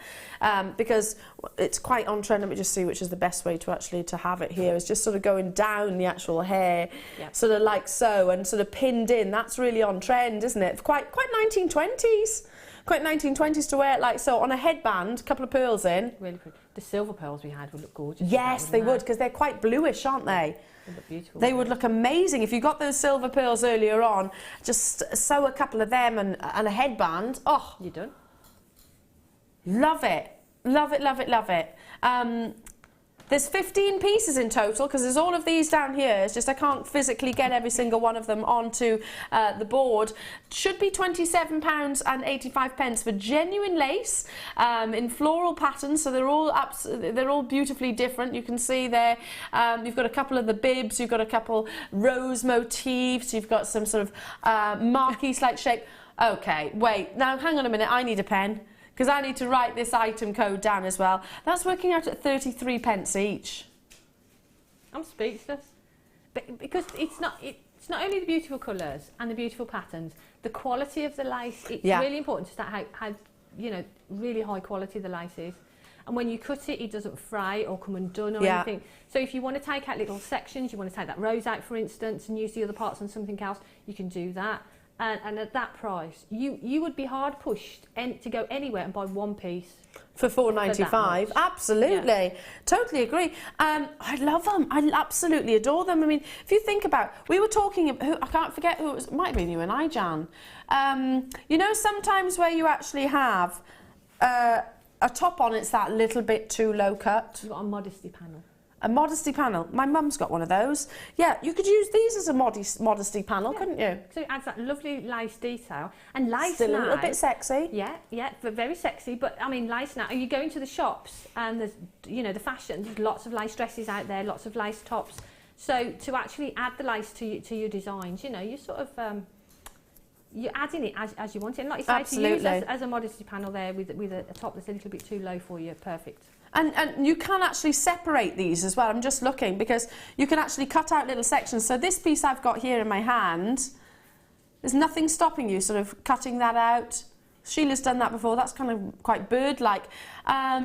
because it's quite on trend. Let me just see which is the best way to have it here. It's just sort of going down the actual hair, sort of like so, and sort of pinned in. That's really on trend, isn't it? Quite 1920s. Quite 1920s to wear it like so on a headband, a couple of pearls in. Really pretty. The silver pearls we had would look gorgeous. Yes, they would, because they're quite bluish, aren't they? They look beautiful. They would look amazing. If you got those silver pearls earlier on, just sew a couple of them and a headband. Oh, you're done. Love it. Love it, love it, love it. There's 15 pieces in total because there's all of these down here. It's just I can't physically get every single one of them onto the board. Should be £27.85 for genuine lace in floral patterns. So they're all beautifully different. You can see there. You've got a couple of the bibs. You've got a couple rose motifs. You've got some sort of marquise-like shape. Okay, wait. Now hang on a minute. I need a pen, because I need to write this item code down as well. That's working out at 33p each. I'm speechless. But because it's not only the beautiful colours and the beautiful patterns, the quality of the lace. It's really important to start how really high quality the lace is. And when you cut it, it doesn't fray or come undone or anything. So if you want to take out little sections, you want to take that rose out, for instance, and use the other parts on something else, you can do that. And at that price, you would be hard pushed to go anywhere and buy one piece for £4.95. Absolutely, totally agree. I love them. I absolutely adore them. I mean, if you think about, we were talking. I can't forget who it was. It might have been you and I, Jan. You know, sometimes where you actually have a top on, it's that little bit too low cut. You've got a modesty panel. A modesty panel. My mum's got one of those. Yeah, you could use these as a modesty panel, couldn't you? So it adds that lovely lace detail. And lace still now, a little bit sexy. Yeah, but very sexy. But I mean, lace now. You go into the shops and there's, the fashion. There's lots of lace dresses out there, lots of lace tops. So to actually add the lace to your designs, you sort of you're adding it as you want it. And like you say, absolutely, to use as a modesty panel there with a top that's a little bit too low for you, perfect. And you can actually separate these as well. I'm just looking because you can actually cut out little sections. So this piece I've got here in my hand, there's nothing stopping you sort of cutting that out. Sheila's done that before. That's kind of quite bird-like.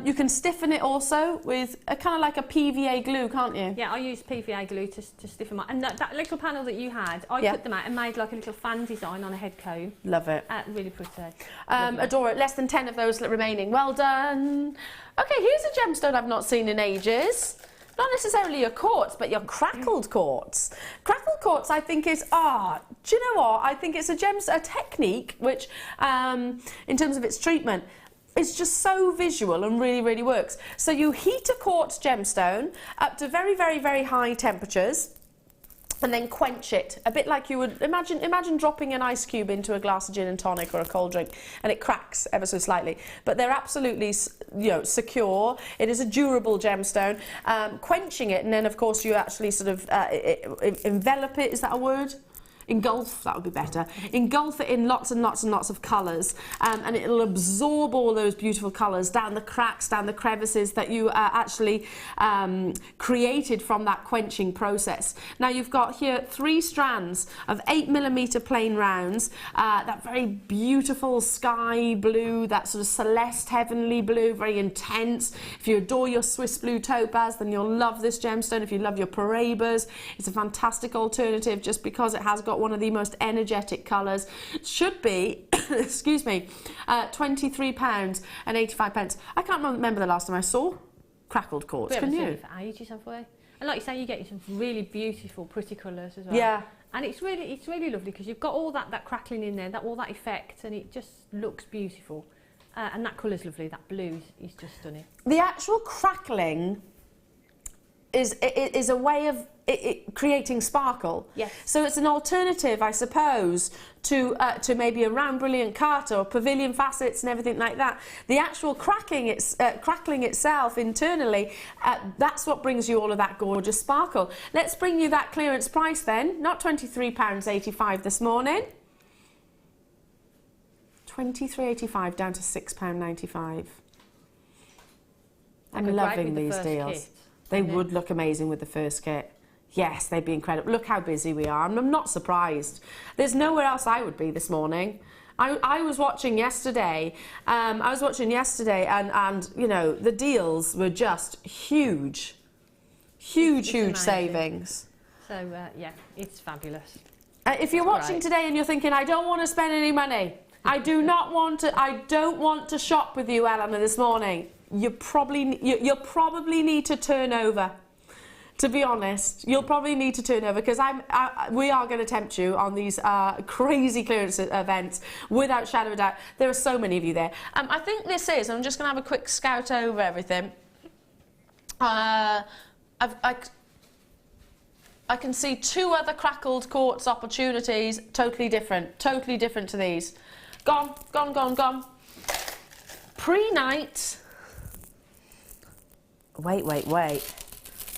You can stiffen it also with a kind of like a PVA glue, can't you? Yeah, I use PVA glue to stiffen mine. And that little panel that you had, I cut them out and made like a little fan design on a head comb. Love it. Really pretty. Adore it. Less than 10 of those remaining. Well done. Okay, here's a gemstone I've not seen in ages. Not necessarily your quartz, but your crackled quartz. Crackled quartz, I think, is, do you know what? I think it's a technique which, in terms of its treatment, it's just so visual and really, really works. So you heat a quartz gemstone up to very, very, very high temperatures, and then quench it, a bit like you would imagine dropping an ice cube into a glass of gin and tonic or a cold drink, and it cracks ever so slightly. But they're absolutely, secure. It is a durable gemstone. Quenching it, and then of course you actually sort of envelop it. Is that a word? Engulf, that would be better. Engulf it in lots and lots and lots of colours, and it'll absorb all those beautiful colours down the cracks, down the crevices that you actually created from that quenching process. Now you've got here 3 strands of 8mm plain rounds, that very beautiful sky blue, that sort of celeste heavenly blue, very intense. If you adore your Swiss blue topaz, then you'll love this gemstone. If you love your Paraibas, it's a fantastic alternative just because it has got one of the most energetic colours. It should be, excuse me, £23 and 85p. I can't remember the last time I saw crackled quartz. Can you? For ages, have we? And like you say, you get some really beautiful, pretty colours as well. Yeah. And it's really lovely because you've got all that crackling in there, all that effect, and it just looks beautiful. And that colour's lovely. That blue is just stunning. The actual crackling is a way of creating sparkle. Yes. So it's an alternative, I suppose, to maybe a round brilliant cut or pavilion facets and everything like that. The actual crackling itself internally, that's what brings you all of that gorgeous sparkle. Let's bring you that clearance price then. Not £23.85 this morning. £23.85 down to £6.95. I'm loving these deals. They would look amazing with the first kit. Yes, they'd be incredible. Look how busy we are, and I'm not surprised. There's nowhere else I would be this morning. I was watching yesterday. And the deals were just huge, huge savings. So yeah, it's fabulous. If you're watching today and you're thinking, I don't want to spend any money, I don't want to shop with you, Ellen, this morning. You probably need to turn over. To be honest, you'll probably need to turn over because we are going to tempt you on these crazy clearance events without shadow of a doubt. There are so many of you there. I think this is. I'm just going to have a quick scout over everything. I can see 2 other crackled quartz opportunities, totally different to these. Gone. Pre-night. Wait.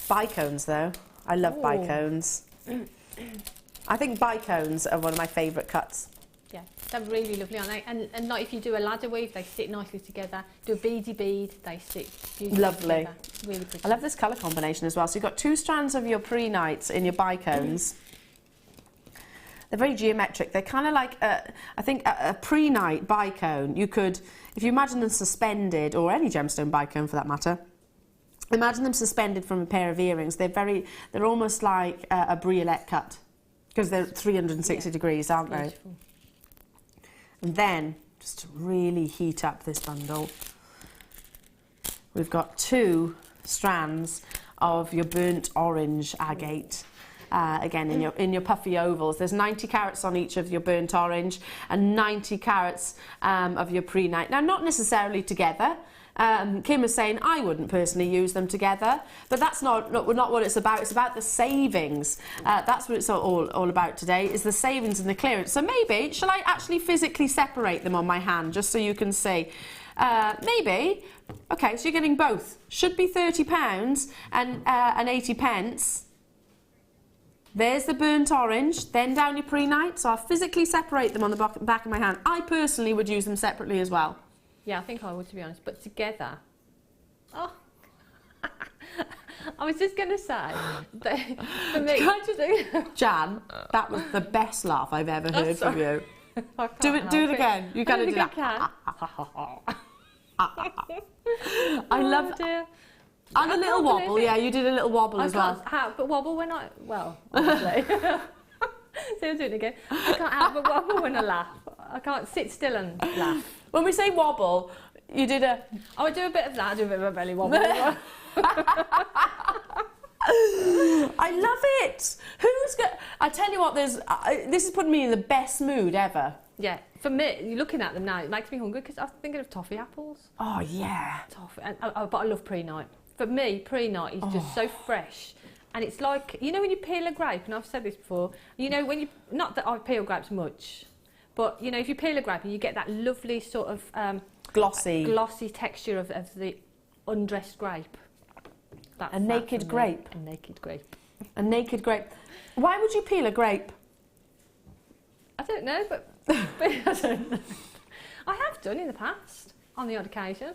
Bicones though. I love bicones. I think bicones are one of my favourite cuts. Yeah, they're really lovely, aren't they? And like if you do a ladder weave, they sit nicely together. Do a beady bead, they sit beautifully lovely together. Really pretty. I love this colour combination as well. So you've got 2 strands of your pre-nights in your bicones. They're very geometric. They're kind of like, I think, a pre-night bicone. You could, if you imagine them suspended, or any gemstone bicone for that matter, imagine them suspended from a pair of earrings. They're almost like a briolette cut because they're 360 degrees, aren't they? Beautiful. And then, just to really heat up this bundle, we've got 2 strands of your burnt orange agate. Again, in your puffy ovals. There's 90 carats on each of your burnt orange and 90 carats of your pre-night. Now, not necessarily together. Kim was saying I wouldn't personally use them together, but that's not what it's about. It's about the savings. That's what it's all about today, is the savings and the clearance. So maybe, shall I actually physically separate them on my hand just so you can see? Maybe. Okay, so you're getting both. Should be £30 and 80p. There's the burnt orange, then down your pre-night. So I'll physically separate them on the back of my hand. I personally would use them separately as well. Yeah, I think I would, to be honest. But together, oh, I was just going to say, that for me, Jan, that was the best laugh I've ever heard from you. Do it again. You gotta do that. I love it. And a little wobble, yeah, you did a little wobble as well. But wobble when obviously. See, I'm doing it again. I can't help but wobble when I laugh. I can't sit still and laugh. When we say wobble, you did a... Oh, I do a bit of that. I do a bit of a belly wobble as well. I love it. I tell you what, this is putting me in the best mood ever. Yeah, for me, you're looking at them now, it makes me hungry because I'm thinking of toffee apples. Oh, yeah. Toffee, but I love pre-night. For me, pre-night is just so fresh. And it's like, you know when you peel a grape, and I've said this before, you know when you, not that I peel grapes much, but you know if you peel a grape and you get that lovely sort of glossy texture of the undressed grape. A naked grape. A naked grape. A naked grape. Why would you peel a grape? I don't know, but I don't know. I have done in the past, on the odd occasion.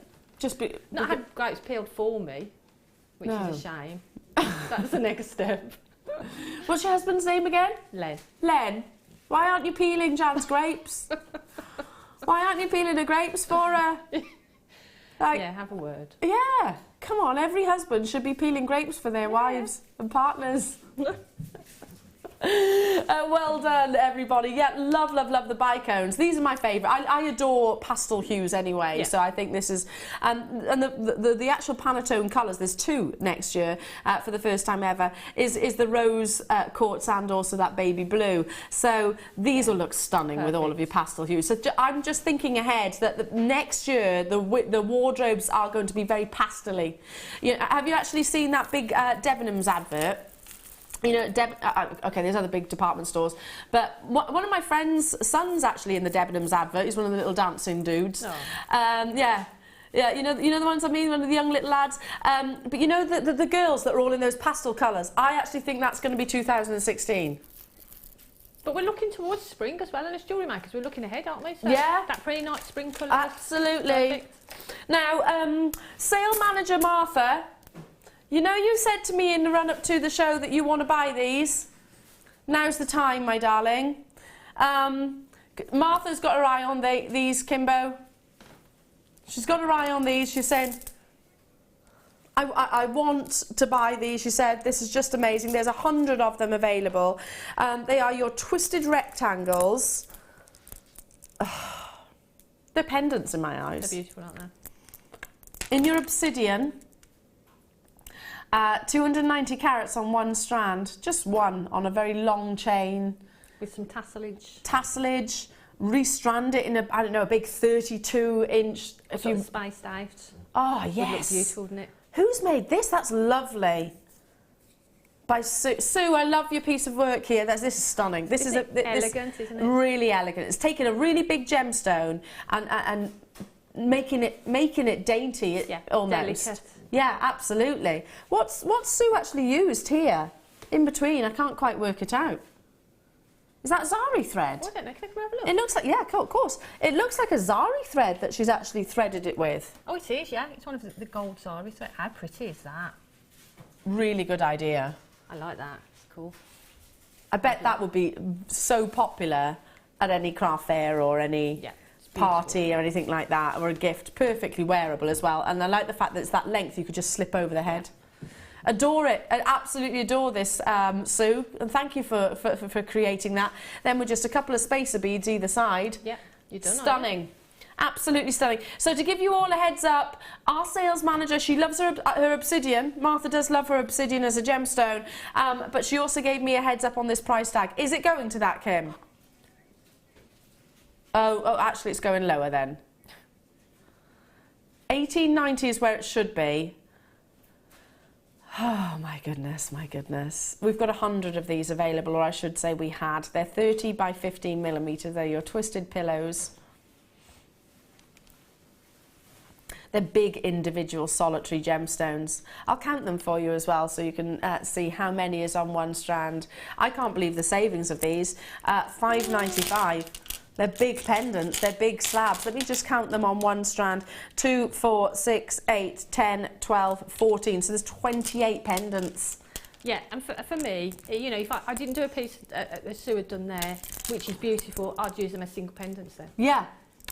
Not had grapes peeled for me, which is a shame. That's the next step. What's your husband's name again? Len. Len, why aren't you peeling Jan's grapes? Why aren't you peeling the grapes for her? Yeah, have a word. Yeah, come on, every husband should be peeling grapes for their wives and partners. Well done, everybody. Yeah, love the bicones. These are my favourite. I adore pastel hues anyway, so I think this is... and the actual Pantone colours, there's two next year for the first time ever, is the rose quartz and also that baby blue. So these will look stunning with all of your pastel hues. So I'm just thinking ahead that next year the wardrobes are going to be very pastel-y. You know, have you actually seen that big Debenhams advert? You know, okay, there's other big department stores, but one of my friend's son's actually in the Debenhams advert. He's one of the little dancing dudes. Oh. Yeah, you know the ones I mean, one of the young little lads. But you know the girls that are all in those pastel colours. I actually think that's going to be 2016. But we're looking towards spring as well, and as jewellery makers, we're looking ahead, aren't we? So yeah. That pre-night spring colours. Absolutely. Now, sale manager Martha. You know, you said to me in the run-up to the show that you want to buy these. Now's the time, my darling. Martha's got her eye on these, Kimbo. She's got her eye on these. She's saying, I want to buy these. She said, this is just amazing. There's 100 of them available. They are your twisted rectangles. They're pendants in my eyes. They're beautiful, aren't they? In your obsidian. 290 carats on one strand, just one on a very long chain. With some tasselage. Tasselage, restrand it in a big 32-inch. If you spiced out. Oh, yes. It looks beautiful, wouldn't it? Who's made this? That's lovely. By Sue. Sue, I love your piece of work here. This is stunning. This is elegant, isn't it? Really elegant. It's taken a really big gemstone and making it dainty, almost. Delicate. Yeah, absolutely. What's Sue actually used here? In between, I can't quite work it out. Is that Zari thread? Oh, I don't know, can I have a look? It looks like, yeah, of course. It looks like a Zari thread that she's actually threaded it with. Oh, it is, yeah. It's one of the gold Zari thread. How pretty is that? Really good idea. I like that. It's cool. I bet that would be so popular at any craft fair or any party or anything like that, or a gift. Perfectly wearable as well. And I like the fact that it's that length you could just slip over the head. Adore it. I absolutely adore this, Sue. And thank you for creating that. Then with just a couple of spacer beads either side. Yeah, you're done. Stunning. Absolutely stunning. So to give you all a heads up, our sales manager, she loves her obsidian. Martha does love her obsidian as a gemstone. But she also gave me a heads up on this price tag. Is it going to that, Kim? Oh, actually it's going lower then. $18.90 is where it should be. Oh my goodness, my goodness. We've got 100 of these available, or I should say we had. They're 30 by 15 millimetre. They're your twisted pillows. They're big individual solitary gemstones. I'll count them for you as well so you can see how many is on one strand. I can't believe the savings of these. $5.95. They're big pendants, they're big slabs. Let me just count them on one strand. 2, 4, 6, 8, 10, 12, 14. So there's 28 pendants. Yeah, and for me, you know, if I didn't do a piece that Sue had done there, which is beautiful, I'd use them as single pendants then. Yeah.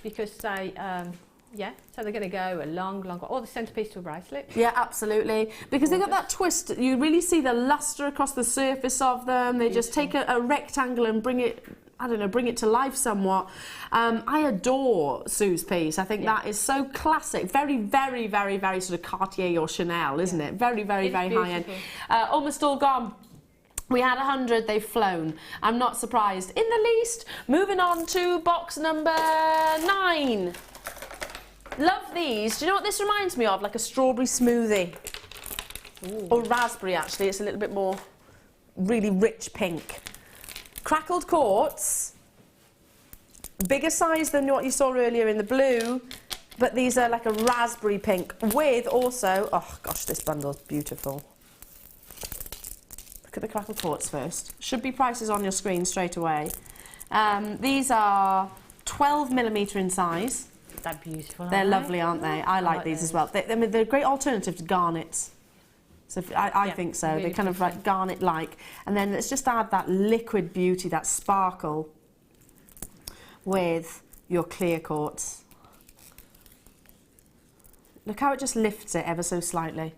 Because they, so they're going to go a long, or the centrepiece to a bracelet. Yeah, absolutely. Because they've got that twist. You really see the lustre across the surface of them. They just take a rectangle and bring it, I don't know, bring it to life somewhat. I adore Sue's piece. I think that is so classic. Very, very, very, very sort of Cartier or Chanel, isn't it? Very, very, very high end. Almost all gone. We had 100, they've flown. I'm not surprised in the least. Moving on to box number 9. Love these. Do you know what this reminds me of? Like a strawberry smoothie. Ooh. Or raspberry, actually. It's a little bit more really rich pink. Crackled quartz. Bigger size than what you saw earlier in the blue. But these are like a raspberry pink with also... Oh, gosh, this bundle's beautiful. Look at the crackled quartz first. Should be prices on your screen straight away. These are 12mm in size. They're beautiful. They're lovely, aren't they? I like these as well. I mean, they're a great alternative to garnets. So I think so. Really they're kind of like garnet-like. And then let's just add that liquid beauty, that sparkle, with your clear quartz. Look how it just lifts it ever so slightly.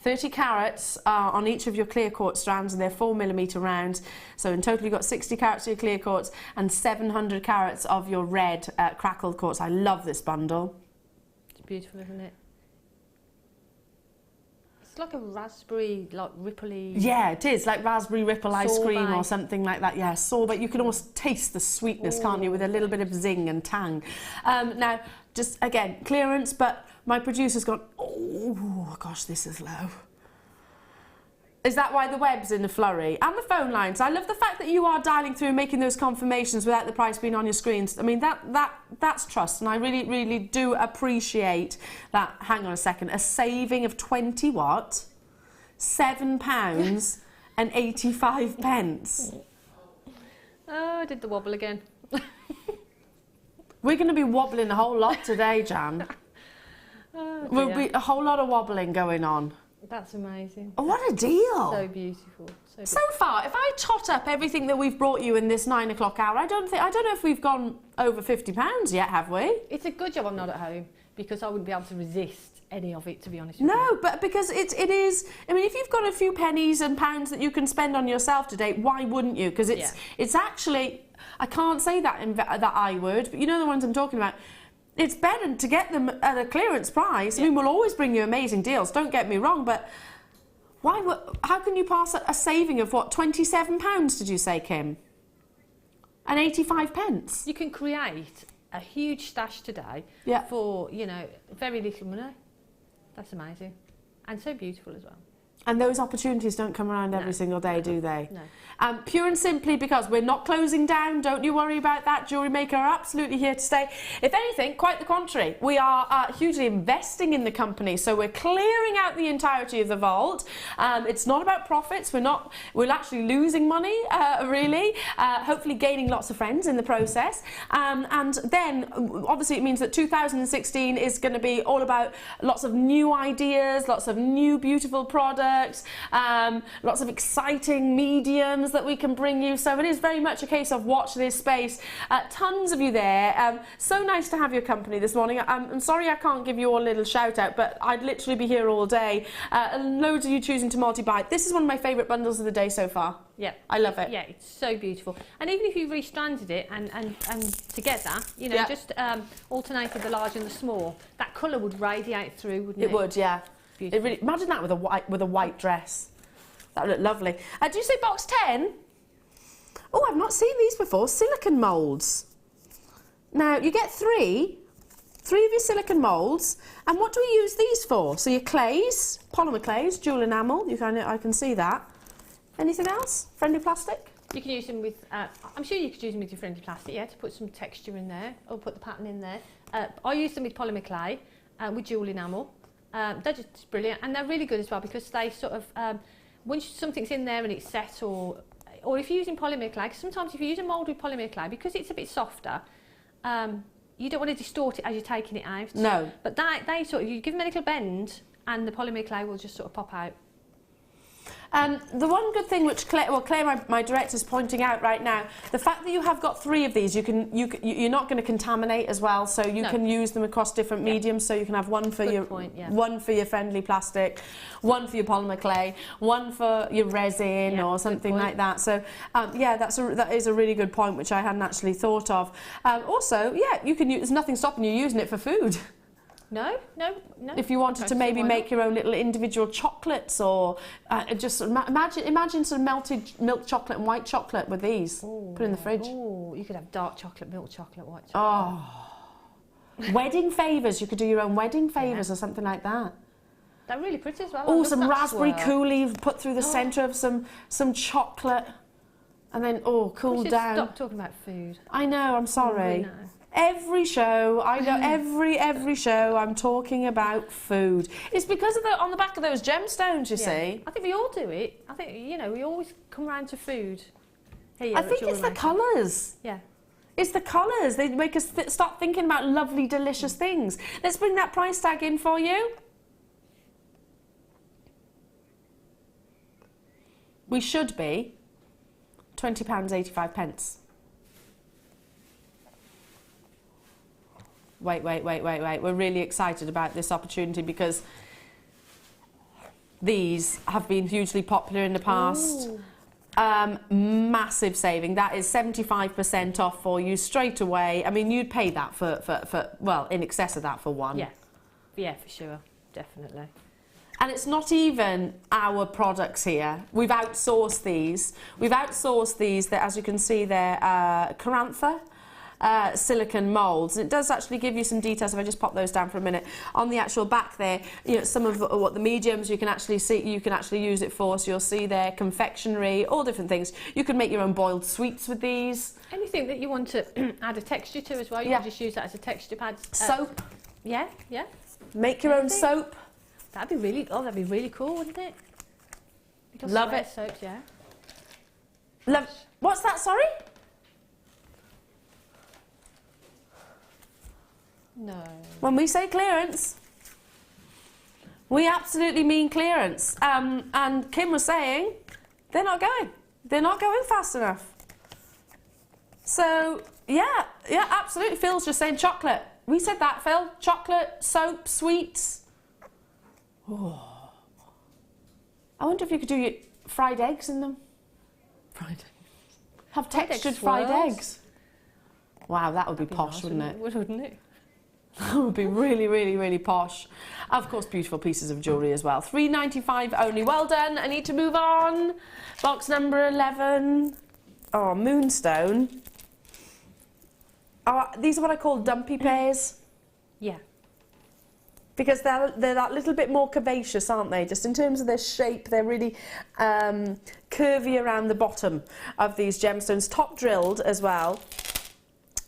30 carats on each of your clear quartz strands, and they're 4mm rounds. So in total, you've got 60 carats of your clear quartz and 700 carats of your red crackled quartz. I love this bundle. It's beautiful, isn't it? It's like a raspberry, like ripply. Yeah, it is like raspberry ripple ice cream or something like that. Yeah, sorbet. You can almost taste the sweetness, can't you, with a little bit of zing and tang. Now, just again, clearance, but my producer's gone, oh gosh, this is low. Is that why the web's in the flurry? And the phone lines. I love the fact that you are dialing through and making those confirmations without the price being on your screens. I mean, that's trust, and I really, really do appreciate that. Hang on a second. A saving of 20 what? £7 and 85 pence. Oh, I did the wobble again. We're going to be wobbling a whole lot today, Jan. Oh, There'll be a whole lot of wobbling going on. That's amazing. Oh, what a deal! So beautiful. So far, if I tot up everything that we've brought you in this 9 o'clock hour, I don't know if we've gone over £50 yet, have we? It's a good job I'm not at home, because I wouldn't be able to resist any of it, to be honest with you. No, but because it is. I mean, if you've got a few pennies and pounds that you can spend on yourself today, why wouldn't you? Because it's actually. I can't say that that I would, but you know the ones I'm talking about. It's better to get them at a clearance price. I mean, we'll always bring you amazing deals, don't get me wrong, but how can you pass a saving of, what, £27, did you say, Kim? And 85 pence? You can create a huge stash today for, you know, very little money. That's amazing. And so beautiful as well. And those opportunities don't come around every single day, do they? No. Pure and simply because we're not closing down, don't you worry about that. Jewellery Maker are absolutely here to stay. If anything, quite the contrary. We are hugely investing in the company, so we're clearing out the entirety of the vault. It's not about profits. We're actually losing money, really. Hopefully gaining lots of friends in the process. And then, obviously, it means that 2016 is going to be all about lots of new ideas, lots of new beautiful products, lots of exciting mediums that we can bring you. So it is very much a case of watch this space. Tons of you there. So nice to have your company this morning. I'm sorry I can't give you all a little shout out, but I'd literally be here all day. And loads of you choosing to multi-buy. This is one of my favourite bundles of the day so far. Yeah, I love it. Yeah, it's so beautiful. And even if you restranded it and together, you know, just alternated the large and the small, that colour would radiate through, wouldn't it? It would, yeah. Beautiful. It really, imagine that with a white dress. That would look lovely. Did you say box 10? Oh, I've not seen these before. Silicone moulds. Now, you get three of your silicone moulds. And what do we use these for? So your clays, polymer clays, jewel enamel. I can see that. Anything else? Friendly plastic? You can use them with, I'm sure you could use them with your friendly plastic, to put some texture in there, or put the pattern in there. I use them with polymer clay, with jewel enamel. They're just brilliant, and they're really good as well, because they sort of, once something's in there and it's set, or if you're using polymer clay, because sometimes if you use a mould with polymer clay, because it's a bit softer, you don't want to distort it as you're taking it out. No. But they sort of, you give them a little bend, and the polymer clay will just sort of pop out. The one good thing which Claire, my director, is pointing out right now, the fact that you have got three of these, you're not going to contaminate as well, so you can use them across different mediums. So you can have one for one for your friendly plastic, one for your polymer clay, one for your resin or something like that. So that is a really good point, which I hadn't actually thought of. Also, you can use. There's nothing stopping you using it for food. No. If you wanted to maybe make your own little individual chocolates, or just imagine sort of melted milk chocolate and white chocolate with these. Put in the fridge. Oh, you could have dark chocolate, milk chocolate, white chocolate. Oh. Wedding favours. You could do your own wedding favours or something like that. They're really pretty as well. Oh, some raspberry coulis put through the centre of some chocolate, and then cool down. Stop talking about food. I know. I'm sorry. Every show, I know, every show I'm talking about food. It's because of on the back of those gemstones, you see. I think we all do it. I think, we always come round to food here. I think it's the colours. Yeah. It's the colours. They make us start thinking about lovely, delicious things. Let's bring that price tag in for you. We should be £20.85. Wait. We're really excited about this opportunity because these have been hugely popular in the past. Massive saving. That is 75% off for you straight away. I mean, you'd pay that for well, in excess of that for one. Yeah, for sure. Definitely. And it's not even our products here. We've outsourced these. That, as you can see there, Carantha. Silicone moulds. It does actually give you some details. If I just pop those down for a minute, on the actual back there, some of what the mediums you can actually see, you can actually use it for. So you'll see there confectionery, all different things. You can make your own boiled sweets with these. Anything that you want to add a texture to as well, you can just use that as a texture pad. Soap. Yeah. Make your own soap. That'd be really cool, wouldn't it? Love it. Soaps, yeah. Love. What's that? Sorry. No. When we say clearance, we absolutely mean clearance. And Kim was saying they're not going fast enough. So yeah, absolutely. Phil's just saying chocolate. We said that, Phil. Chocolate, soap, sweets. Oh. I wonder if you could do your fried eggs in them. Fried eggs. Have textured fried eggs. Wow, that would be posh, nice, wouldn't it? Wouldn't it? That would be really, really, really posh. Of course, beautiful pieces of jewellery as well. £3.95 only. Well done. I need to move on. Box number 11. Oh, Moonstone. These are what I call dumpy pairs. Yeah. Because they're that little bit more curvaceous, aren't they? Just in terms of their shape, they're really curvy around the bottom of these gemstones. Top drilled as well.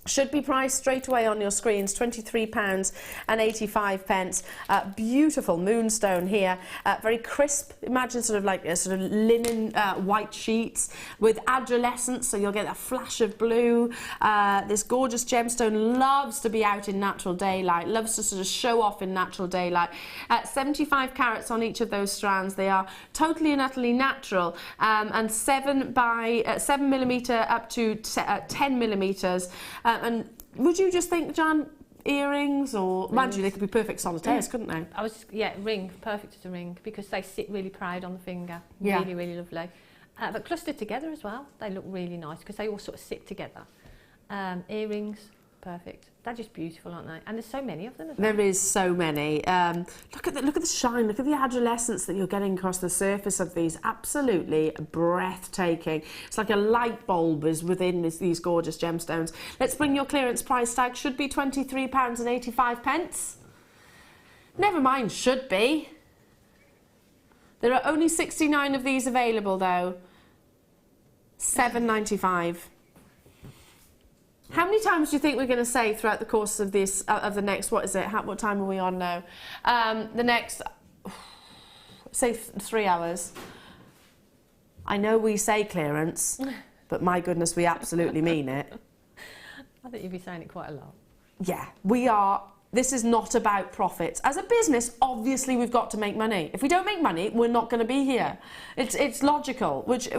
Should be priced straight away on your screens, £23.85. Beautiful moonstone here, very crisp. Imagine sort of like a sort of linen white sheets with adolescence, so you'll get a flash of blue. This gorgeous gemstone loves to be out in natural daylight, loves to sort of show off in natural daylight. 75 carats on each of those strands. They are totally and utterly natural, and 7mm up to 10 millimeters. And would you just think, Jan, earrings, or mind you, they could be perfect solitaires, couldn't they? Ring, perfect as a ring, because they sit really proud on the finger. Yeah. Really, really lovely. But clustered together as well, they look really nice because they all sort of sit together. Earrings, perfect. They're just beautiful, aren't they? And there's so many of them as well. There is so many. Look at the shine. Look at the adolescence that you're getting across the surface of these. Absolutely breathtaking. It's like a light bulb is within these gorgeous gemstones. Let's bring your clearance price tag. Should be £23.85. Never mind, should be. There are only 69 of these available though. £7.95. How many times do you think we're going to say throughout the course of this, of the next, what is it, what time are we on now? The next, say 3 hours. I know we say clearance, but my goodness, we absolutely mean it. I think you'd be saying it quite a lot. Yeah, we are. This is not about profits. As a business, obviously we've got to make money. If we don't make money, we're not going to be here. It's logical, which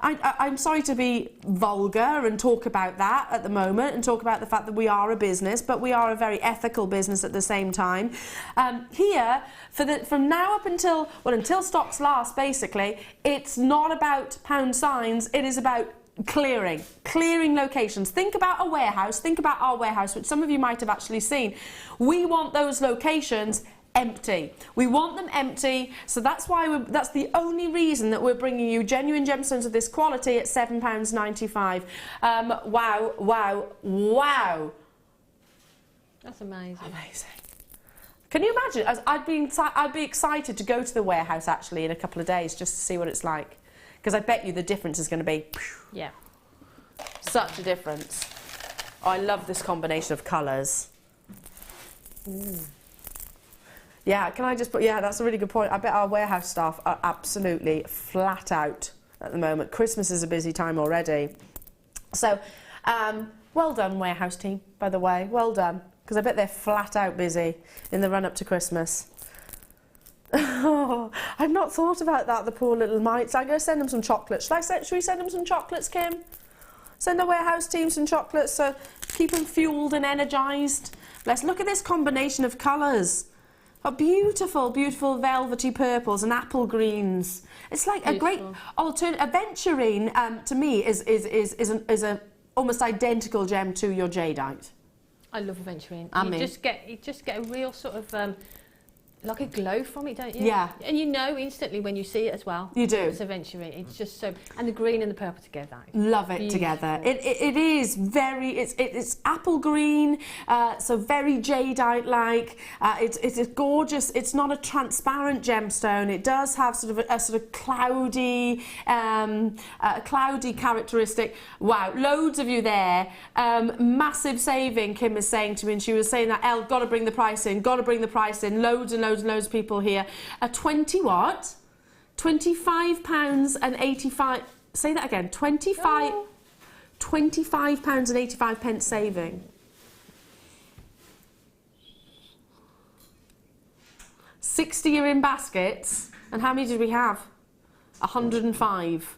I'm sorry to be vulgar and talk about that at the moment and talk about the fact that we are a business, but we are a very ethical business at the same time. Here, from now up until stocks last, basically, it's not about pound signs, it is about clearing locations. Think about a warehouse, think about our warehouse, which some of you might have actually seen. We want those locations empty. We want them empty, so that's why that's the only reason that we're bringing you genuine gemstones of this quality at £7.95. Wow, wow, wow. That's amazing. Amazing. Can you imagine? I'd be excited to go to the warehouse actually in a couple of days just to see what it's like, because I bet you the difference is going to be such a difference. Oh, I love this combination of colours. Yeah, can I just put, yeah, that's a really good point. I bet our warehouse staff are absolutely flat out at the moment. Christmas is a busy time already. So, well done, warehouse team, by the way. Well done, because I bet they're flat out busy in the run-up to Christmas. Oh, I've not thought about that, the poor little mites. I'm going to send them some chocolates. Should we send them some chocolates, Kim? Send the warehouse team some chocolates, so keep them fueled and energised. Let's look at this combination of colours. Oh, beautiful, beautiful velvety purples and apple greens. It's like beautiful. A great alternative. Aventurine, to me, is a almost identical gem to your jadeite. I love aventurine. You just get a real sort of like a glow from it, don't you? Yeah. And you know instantly when you see it as well. You do. It's aventurine. It's just so, and the green and the purple together. Love it together. It is very, it's apple green, so very jadeite-like. It's a gorgeous, it's not a transparent gemstone. It does have sort of a sort of cloudy, cloudy characteristic. Wow, loads of you there. Massive saving, Kim is saying to me, and she was saying that, Elle, got to bring the price in, got to bring the price in. Loads and loads and loads of people here. 20 what? £25 and 85. Say that again. £25 and 85 pence saving. 60 are in baskets. And how many did we have? 105.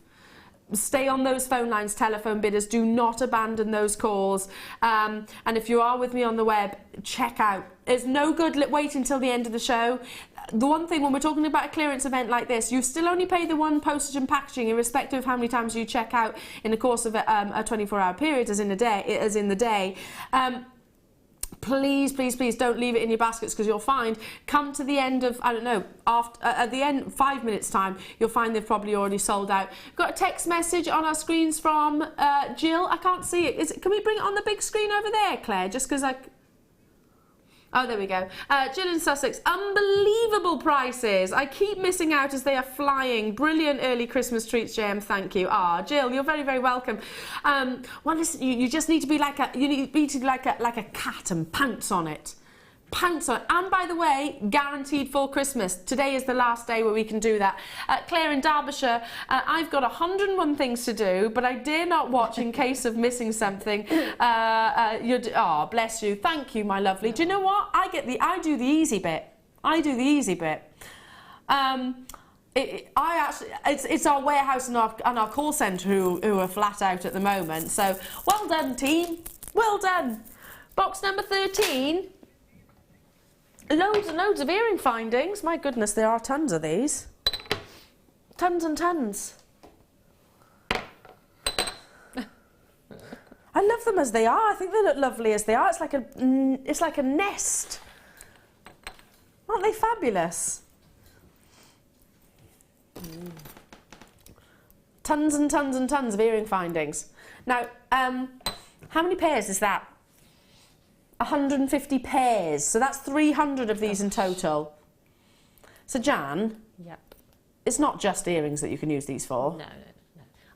Stay on those phone lines, telephone bidders. Do not abandon those calls. And if you are with me on the web, check out. There's no good waiting until the end of the show. The one thing when we're talking about a clearance event like this, you still only pay the one postage and packaging, irrespective of how many times you check out in the course of a 24-hour period, as in the day. Please, please, please don't leave it in your baskets, because you'll find, come to the end of, I don't know, at the end, 5 minutes time, you'll find they've probably already sold out. Got a text message on our screens from Jill. I can't see it. Can we bring it on the big screen over there, Claire? Just because oh, there we go. Jill in Sussex. Unbelievable prices. I keep missing out as they are flying. Brilliant early Christmas treats, Jem. Thank you. Jill, you're very, very welcome. Well, listen, you just need to be like a cat and pounce on it. Pounce on it. And by the way, guaranteed for Christmas. Today is the last day where we can do that. Claire in Derbyshire, I've got 101 things to do, but I dare not watch in case of missing something. Bless you. Thank you, my lovely. Do you know what? I do the easy bit. It's our warehouse and our call centre who are flat out at the moment. So well done, team. Well done. Box number 13. Loads and loads of earring findings. My goodness, there are tons of these. Tons and tons. I love them as they are. I think they look lovely as they are. It's like a nest. Aren't they fabulous? Tons and tons and tons of earring findings. Now, how many pairs is that? 150 pairs, so that's 300 of these in total. So Jan, yep, it's not just earrings that you can use these for. No.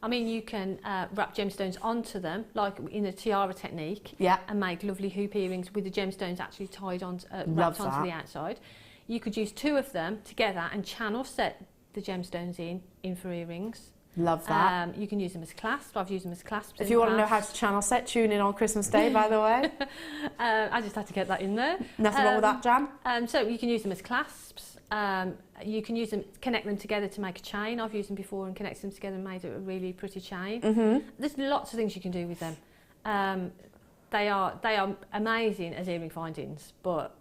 I mean, you can wrap gemstones onto them, like in a tiara technique, and make lovely hoop earrings with the gemstones actually tied on, wrapped onto the outside. You could use 2 of them together and channel set the gemstones in for earrings. Love that. You can use them as clasps. I've used them as clasps. If you want to know how to channel set, tune in on Christmas Day, by the way. I just had to get that in there. Nothing wrong with that, Jan. So you can use them as clasps. You can use them, connect them together to make a chain. I've used them before and connected them together and made it a really pretty chain. There's lots of things you can do with them. They are amazing as earring findings, but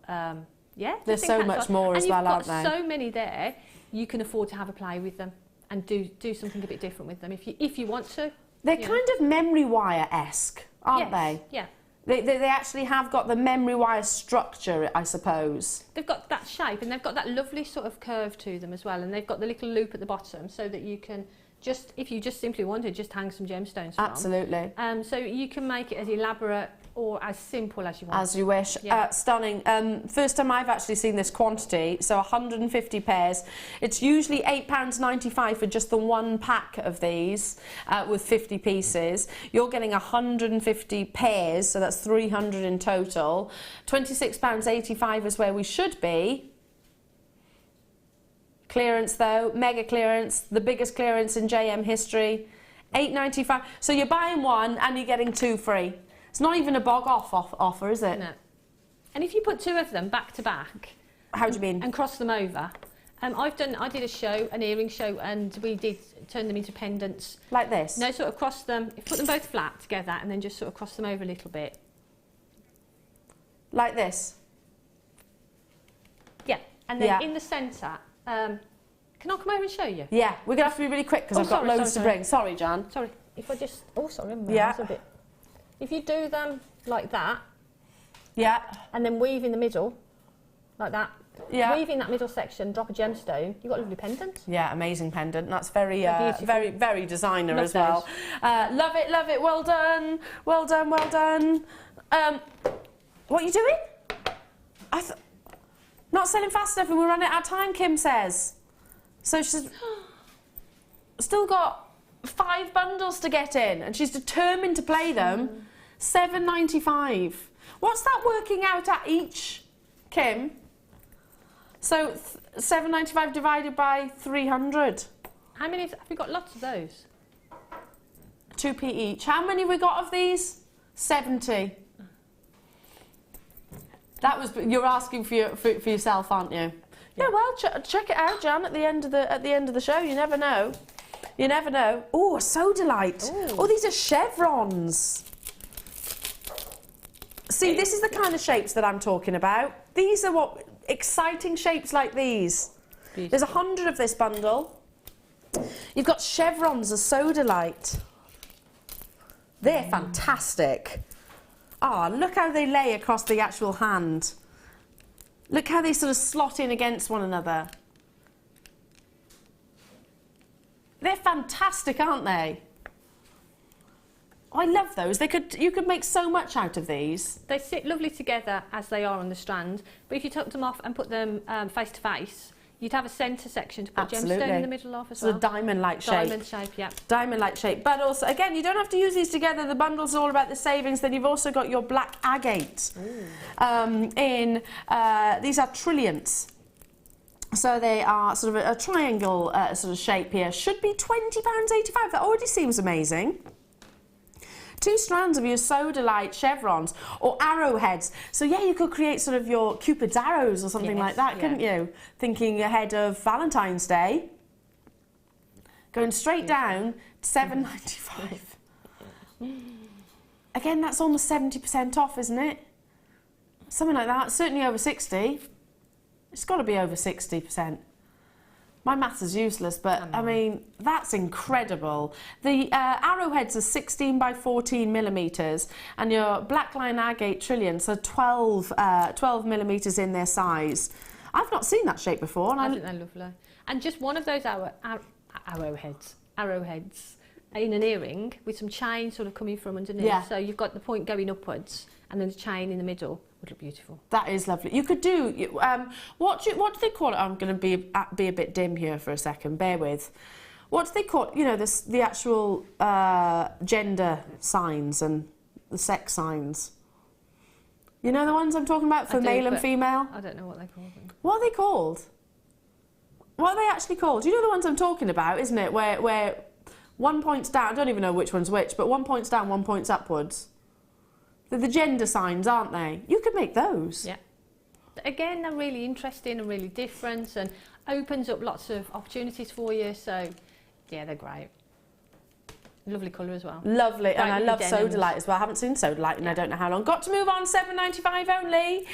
there's so much more as well, aren't they? And you've got so many there, you can afford to have a play with them. and do something a bit different with them if you want to. They're kind of memory wire-esque, aren't they? Yeah. They actually have got the memory wire structure, I suppose. They've got that shape and they've got that lovely sort of curve to them as well, and they've got the little loop at the bottom so that you can if you just simply wanted, just hang some gemstones from. Absolutely. So you can make it as elaborate or as simple as you want. As you wish. Yeah. Stunning. First time I've actually seen this quantity, so 150 pairs. It's usually £8.95 for just the one pack of these with 50 pieces. You're getting 150 pairs, so that's 300 in total. £26.85 is where we should be. Clearance though, mega clearance, the biggest clearance in JM history, £8.95. So you're buying one and you're getting two free. It's not even a bog off offer, is it? No. And if you put two of them back to back, how do you mean? And cross them over. I did a show, an earring show, and we did turn them into pendants. Like this? No, sort of cross them, put them both flat together, and then just sort of cross them over a little bit. Like this? Yeah, and then in the centre. Can I come over and show you? Yeah, we're going to have to be really quick because I've got loads to bring. Sorry, Jan. Sorry, if I just... Oh, sorry, yeah. A bit. If you do them like that... Yeah. And then weave in the middle, like that. Yeah. Weave in that middle section, drop a gemstone, you've got a lovely pendant. Yeah, amazing pendant. That's very, very designer Love as well. Love it, love it. Well done. Well done, well done. What are you doing? Not selling fast enough and we're running out of time, Kim says. So she's still got 5 bundles to get in and she's determined to play them. £7.95. What's that working out at each, Kim? So £7.95 divided by 300. How many have we got? Lots of those. 2p each. How many have we got of these? 70. That was, you're asking for yourself, aren't you? Yeah, well, check it out, Jan. At the end of the show, you never know. You never know. Oh, a sodalite. Oh, these are chevrons. See, this is the kind of shapes that I'm talking about. These are what exciting shapes like these. Beautiful. There's 100 of this bundle. You've got chevrons of sodalite. They're fantastic. Ah, look how they lay across the actual hand. Look how they sort of slot in against one another. They're fantastic, aren't they? Oh, I love those. You could make so much out of these. They sit lovely together as they are on the strand, but if you took them off and put them face to face, you'd have a centre section to put gemstone in the middle of as well. So a diamond-like shape. Diamond shape, yeah. Diamond-like shape. But also, again, you don't have to use these together. The bundle's all about the savings. Then you've also got your black agate. These are trilliants. So they are sort of a triangle sort of shape here. Should be £20.85. That already seems amazing. 2 strands of your sodalite chevrons or arrowheads. So yeah, you could create sort of your Cupid's arrows or something like that, couldn't you? Thinking ahead of Valentine's Day. Going straight down to £7.95. Again, that's almost 70% off, isn't it? Something like that. Certainly over 60. It's got to be over 60%. My maths is useless, but I mean, that's incredible. The arrowheads are 16 by 14 millimetres, and your black line agate trilliants are 12 millimetres in their size. I've not seen that shape before. And I think they're lovely. And just one of those arrowheads in an earring with some chain sort of coming from underneath. Yeah. So you've got the point going upwards, and then the chain in the middle. Would look beautiful. That is lovely. You could do what do they call it? I'm going to be a bit dim here for a second. Bear with. What do they call it? You know, the actual gender signs and the sex signs. You know the ones I'm talking about for male and female. I don't know what they call them. What are they called? What are they actually called? You know the ones I'm talking about, isn't it? Where one point's down. I don't even know which one's which, but one point's down, one point's upwards. They're the gender signs, aren't they? You could make those. Yeah. Again, they're really interesting and really different and opens up lots of opportunities for you. So, yeah, they're great. Lovely colour as well. Lovely. And I love sodalite as well. I haven't seen sodalite in I don't know how long. Got to move on, £7.95 only.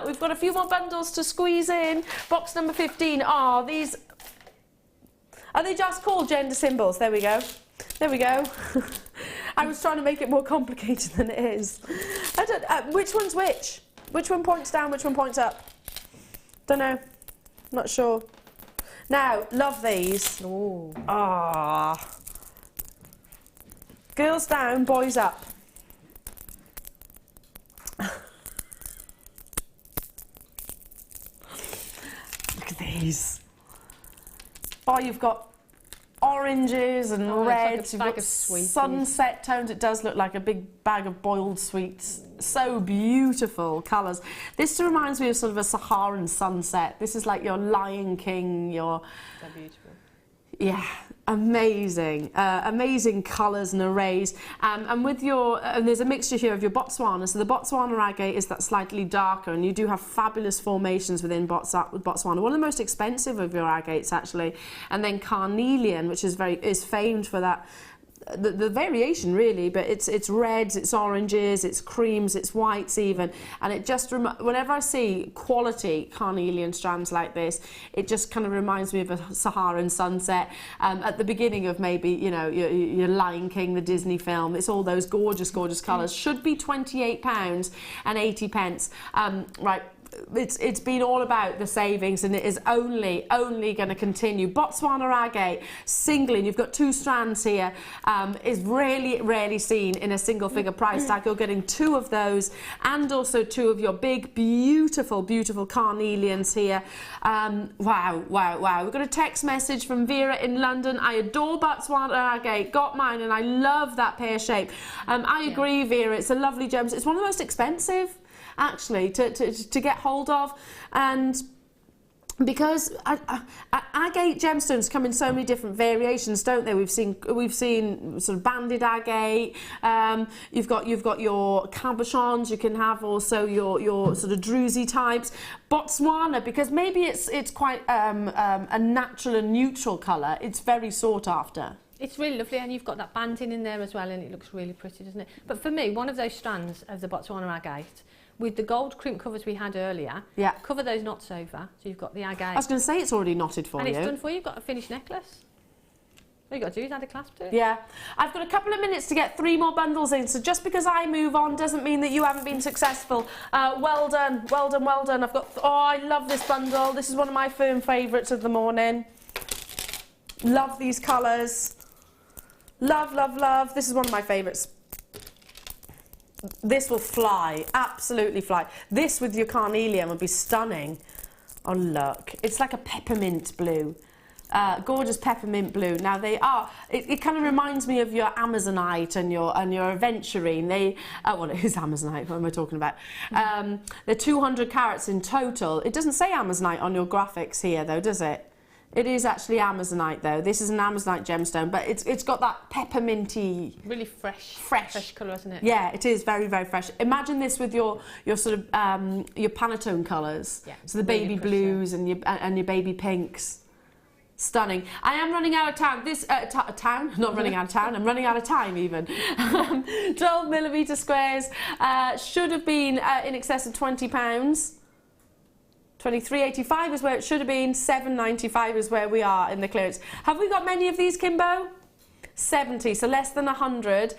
We've got a few more bundles to squeeze in. Box number 15. These... Are they just called gender symbols? There we go. There we go. I was trying to make it more complicated than it is. I don't, which one's which? Which one points down, which one points up? Don't know. Not sure. Now, love these. Oh. Ah. Girls down, boys up. Look at these. Oh, you've got oranges and reds, like you've got sunset tones. It does look like a big bag of boiled sweets. So beautiful colours. This reminds me of sort of a Saharan sunset. This is like your Lion King, your... So beautiful. Yeah, amazing. Amazing colours and arrays. And with your, and there's a mixture here of your Botswana. So the Botswana agate is that slightly darker, and you do have fabulous formations within Botswana. One of the most expensive of your agates, actually. And then carnelian, which is famed for that. The variation really, but it's reds, it's oranges, it's creams, it's whites even, and it just whenever I see quality carnelian strands like this, it just kind of reminds me of a Saharan sunset at the beginning of maybe, you know, your Lion King, the Disney film. It's all those gorgeous colours. Should be £28.80. Right. It's been all about the savings, and it is only going to continue. Botswana agate, singling, you've got 2 strands here, is rarely seen in a single figure price tag. You're getting 2 of those, and also 2 of your big, beautiful carnelians here. Wow. We've got a text message from Vera in London. I adore Botswana agate, got mine, and I love that pear shape. I agree, Vera, it's a lovely gem. It's one of the most expensive, actually, to get hold of, and because agate gemstones come in so many different variations, don't they? We've seen sort of banded agate. You've got your cabochons. You can have also your sort of druzy types. Botswana, because maybe it's quite a natural and neutral colour. It's very sought after. It's really lovely, and you've got that banding in there as well, and it looks really pretty, doesn't it? But for me, one of those strands of the Botswana agate, with the gold crimp covers we had earlier, cover those knots over, so you've got the agate. I was going to say, it's already knotted for you. And it's done for you. You've got a finished necklace. All you've got to do is add a clasp to it. Yeah. I've got a couple of minutes to get 3 more bundles in, so just because I move on doesn't mean that you haven't been successful. Well done. I've got... Oh, I love this bundle. This is one of my firm favourites of the morning. Love these colours. Love. This is one of my favourites. This will fly, absolutely fly. This with your carnelian would be stunning. Oh, look. It's like a peppermint blue. Gorgeous peppermint blue. Now they are, it kind of reminds me of your Amazonite and your aventurine. Well, it is Amazonite, what am I talking about? They're 200 carats in total. It doesn't say Amazonite on your graphics here though, does it? It is actually Amazonite though. This is an Amazonite gemstone, but it's got that pepperminty... Really fresh colour, isn't it? Yeah, it is very fresh. Imagine this with your sort of your Pantone colours. Yeah, so the baby blues and your baby pinks. Stunning. I am running out of time. Not running out of town. I'm running out of time even. 12mm squares should have been in excess of £20. 23.85 is where it should have been. 7.95 is where we are in the clearance. Have we got many of these, Kimbo? 70, so less than 100.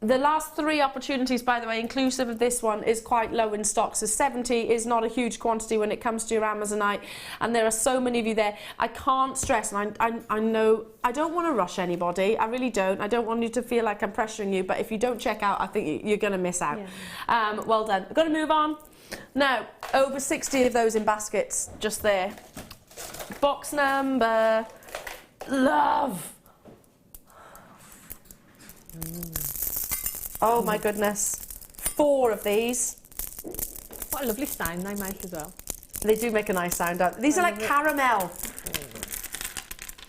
The last 3 opportunities, by the way, inclusive of this one, is quite low in stock. So 70 is not a huge quantity when it comes to your Amazonite, and there are so many of you there. I can't stress, and I know I don't want to rush anybody. I really don't. I don't want you to feel like I'm pressuring you, but if you don't check out, I think you're going to miss out. Yeah. Well done. We've got to move on. Now, over 60 of those in baskets, just there. Box number... Love! Oh my goodness. 4 of these. What a lovely sound they make as well. They do make a nice sound. These are like caramel.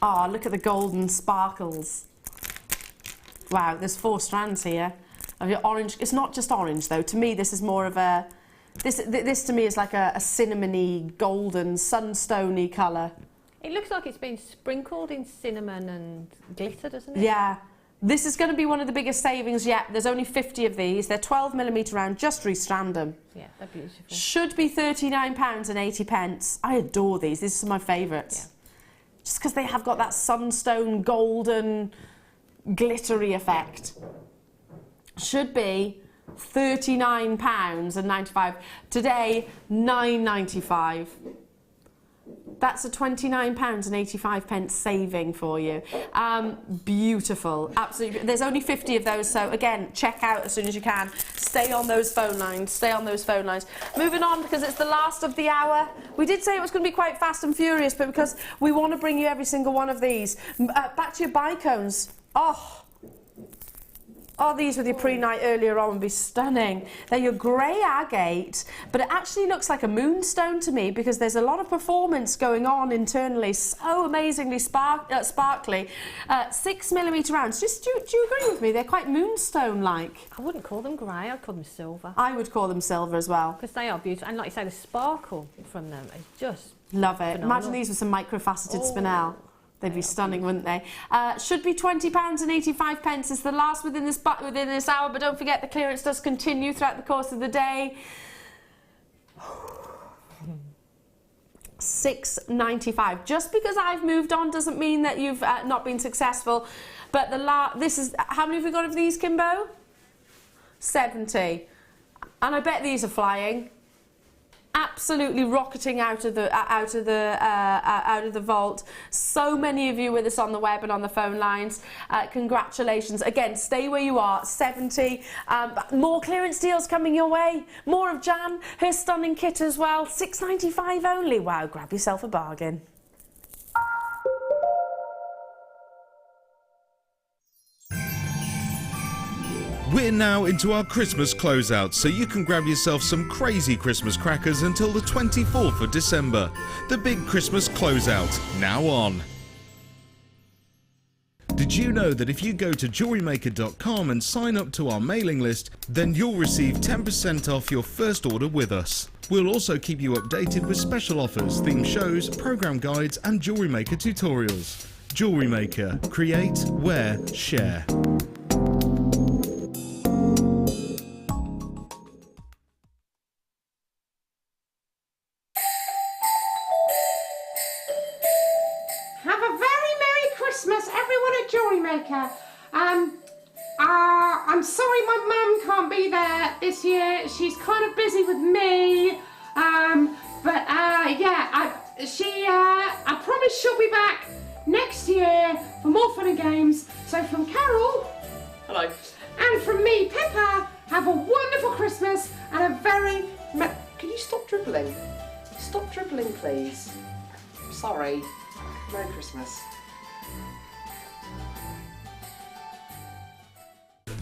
Oh, look at the golden sparkles. Wow, there's 4 strands here. Of your orange. It's not just orange though. To me, this is more of a... This to me is like a cinnamony, golden, sunstony colour. It looks like it's been sprinkled in cinnamon and glitter, doesn't it? Yeah. This is going to be one of the biggest savings yet. There's only 50 of these. They're 12mm round. Just restrand them. Yeah, they're beautiful. Should be £39.80. I adore these. These are my favourites. Yeah. just because they have got that sunstone golden glittery effect. Should be £39.95. Today, £9.95. That's a £29.85 saving for you. Beautiful, absolutely. There's only 50 of those, so again, check out as soon as you can. Stay on those phone lines, stay on those phone lines. Moving on, because it's the last of the hour. We did say it was going to be quite fast and furious, but because we want to bring you every single one of these. Back to your bicones. Oh, these with your pre-night earlier on would be stunning. They're your grey agate, but it actually looks like a moonstone to me because there's a lot of performance going on internally. So amazingly sparkly. 6mm rounds. Do you agree with me? They're quite moonstone-like. I wouldn't call them grey, I'd call them silver. I would call them silver as well. Because they are beautiful. And like you say, the sparkle from them is just love it. phenomenal. Imagine these with some microfaceted spinel. They'd be stunning, wouldn't they? Should be £20.85. It's the last within this hour, but don't forget the clearance does continue throughout the course of the day. £6.95. Just because I've moved on doesn't mean that you've not been successful. But this is, how many have we got of these, Kimbo? 70. And I bet these are flying. Absolutely rocketing out of the vault. So many of you with us on the web and on the phone lines. Congratulations. Again, stay where you are. 70. More clearance deals coming your way. More of Jan, her stunning kit as well. £6.95 only. Wow, grab yourself a bargain. We're now into our Christmas closeout, so you can grab yourself some crazy Christmas crackers until the 24th of December. The big Christmas closeout, now on. Did you know that if you go to jewellerymaker.com and sign up to our mailing list, then you'll receive 10% off your first order with us. We'll also keep you updated with special offers, themed shows, program guides and Jewellery Maker tutorials. Jewellery Maker. Create, wear, share. I'm sorry my mum can't be there this year. She's kind of busy with me. I promise she'll be back next year for more fun and games. So from Carol, hello, and from me, Pippa, have a wonderful Christmas and a very... Can you stop dribbling? Stop dribbling, please. Sorry. Merry Christmas.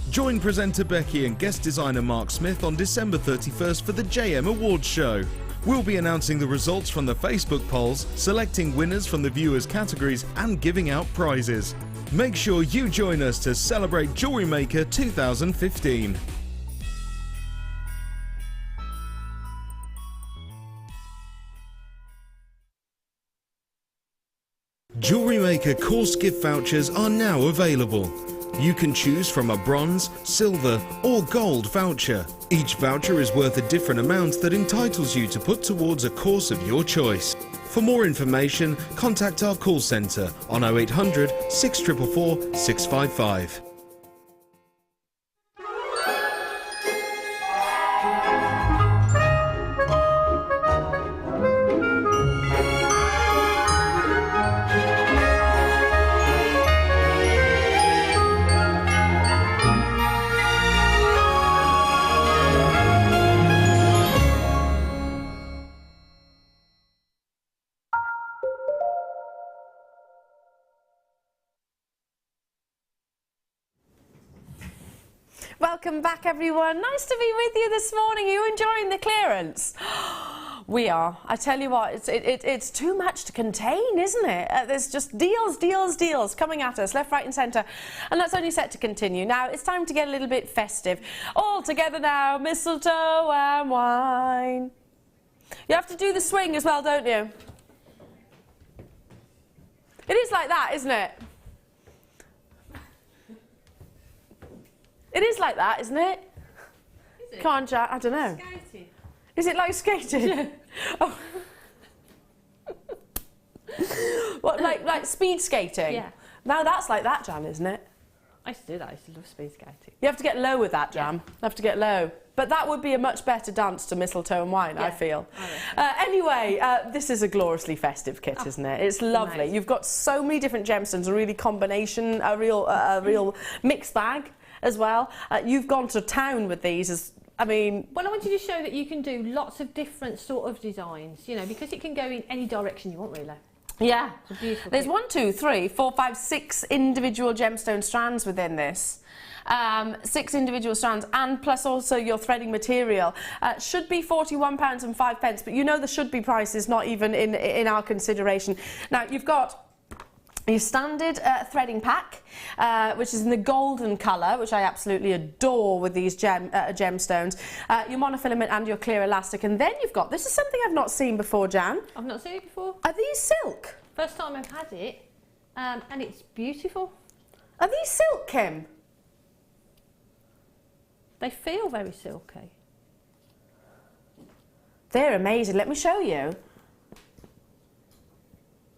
Join presenter Becky and guest designer Mark Smith on December 31st for the JM Awards show. We'll be announcing the results from the Facebook polls, selecting winners from the viewers' categories and giving out prizes. Make sure you join us to celebrate Jewellery Maker 2015. Jewellery Maker course gift vouchers are now available. You can choose from a bronze, silver or gold voucher. Each voucher is worth a different amount that entitles you to put towards a course of your choice. For more information, contact our call centre on 0800 644 655. Welcome back, everyone. Nice to be with you this morning. Are you enjoying the clearance? We are. I tell you what, it's too much to contain, isn't it? There's just deals, deals, deals coming at us, left, right and centre. And that's only set to continue. Now, it's time to get a little bit festive. All together now, mistletoe and wine. You have to do the swing as well, don't you? It is like that, isn't it? It is like that, isn't it? Is it? Can't you? I don't know. Skating. Is it like skating? Yeah. Oh. What, like speed skating? Yeah. Now that's like that, Jan, isn't it? I used to do that. I used to love speed skating. You have to get low with that, Jan. You have to get low. But that would be a much better dance to mistletoe and wine, I feel. Anyway, this is a gloriously festive kit, isn't it? It's lovely. Amazing. You've got so many different gemstones, a really combination, a real mixed bag as well. You've gone to town with these. Well, I wanted to show that you can do lots of different sort of designs, you know, because it can go in any direction you want, really. Yeah. It's a beautiful There's kit. 1, 2, 3, 4, 5, 6 individual gemstone strands within this. 6 individual strands, and plus also your threading material. Should be £41 and 5 pence, but you know the should be price is not even in our consideration. Now you've got your standard threading pack, which is in the golden colour, which I absolutely adore with these gemstones, your monofilament and your clear elastic, and then you've got, this is something I've not seen before, Jan. I've not seen it before. Are these silk? First time I've had it, and it's beautiful. Are these silk, Kim? They feel very silky. They're amazing. Let me show you.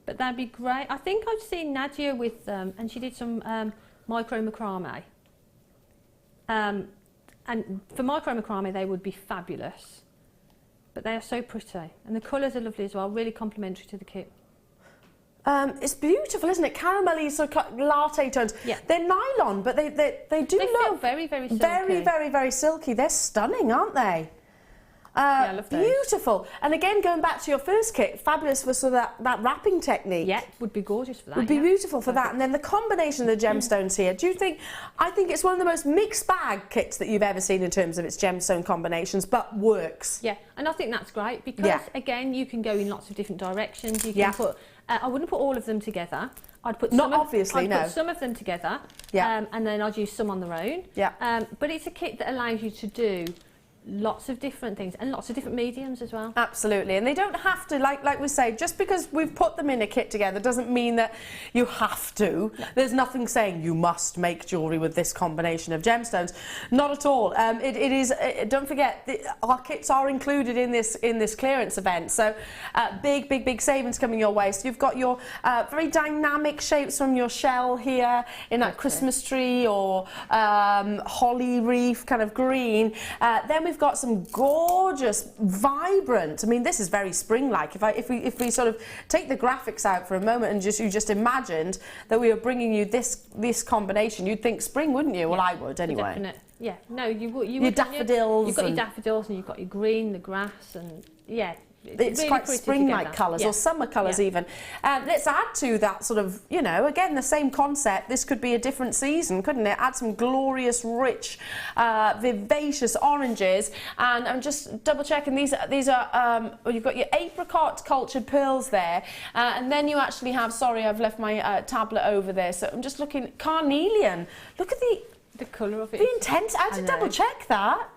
But that'd be great. I think I've seen Nadia with them, and she did some micro macrame. And for micro macrame, they would be fabulous. But they are so pretty, and the colours are lovely as well. Really complementary to the kit. It's beautiful, isn't it? Caramelly sort of latte tones. Yeah. They're nylon, but they do They look feel very, very silky. very, very, very silky. They're stunning, aren't they? Yeah, I love those. Beautiful. And again, going back to your first kit, fabulous for sort of that wrapping technique. Yeah, would be gorgeous for that. Would be beautiful for that. And then the combination of the gemstones here. Do you think? I think it's one of the most mixed bag kits that you've ever seen in terms of its gemstone combinations, but works. Yeah, and I think that's great because again, you can go in lots of different directions. You can put. I wouldn't put all of them together. I'd put Not obviously, no. I'd put some of them together. Yeah. And then I'd use some on their own. Yeah. But it's a kit that allows you to do lots of different things and lots of different mediums as well. Absolutely, and they don't have to, like we say, just because we've put them in a kit together doesn't mean that you have to. No. There's nothing saying you must make jewellery with this combination of gemstones. Not at all. It is. Don't forget, our kits are included in this clearance event. So big savings coming your way. So you've got your very dynamic shapes from your shell here in that Christmas tree or holly wreath kind of green. Then we've got some gorgeous, vibrant. I mean, this is very spring-like. If we sort of take the graphics out for a moment and you just imagined that we were bringing you this combination, you'd think spring, wouldn't you? Well, I would anyway. Definite. Yeah. No, you would. Your daffodils. You've got your daffodils and you've got your green, the grass, and yeah. It's really quite spring-like colours or summer colours even. Let's add to that sort of, you know, again, the same concept. This could be a different season, couldn't it? Add some glorious, rich, vivacious oranges. And I'm just double-checking. These are well, you've got your apricot cultured pearls there. And then you actually have, sorry, I've left my tablet over there. So I'm just looking, carnelian. Look at the colour of it. The intent. I had to double-check that.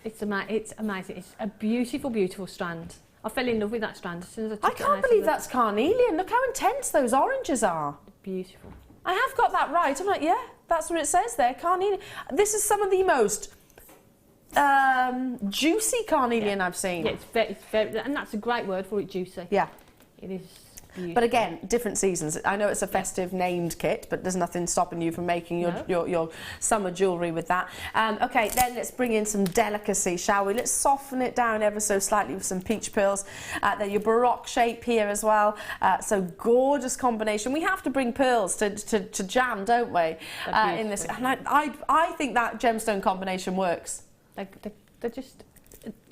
It's amazing. It's a beautiful, beautiful strand. I fell in love with that strand as soon as I took it. I can't believe that's carnelian. Look how intense those oranges are. Beautiful. I have got that right. I'm like, yeah, that's what it says there, carnelian. This is some of the most juicy carnelian I've seen. Yeah, it's very, and that's a great word for it, juicy. Yeah. It is beautiful. But again, different seasons. I know it's a festive named kit, but there's nothing stopping you from making your summer jewellery with that. Okay, then let's bring in some delicacy, shall we? Let's soften it down ever so slightly with some peach pearls. Then your baroque shape here as well. So gorgeous combination. We have to bring pearls to jam, don't we? In this, and I think that gemstone combination works. They're just.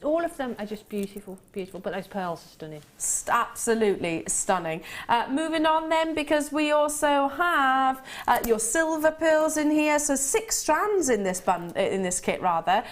All of them are just beautiful, beautiful, but those pearls are stunning. Absolutely stunning. Moving on then, because we also have your silver pearls in here, so 6 strands in this kit rather.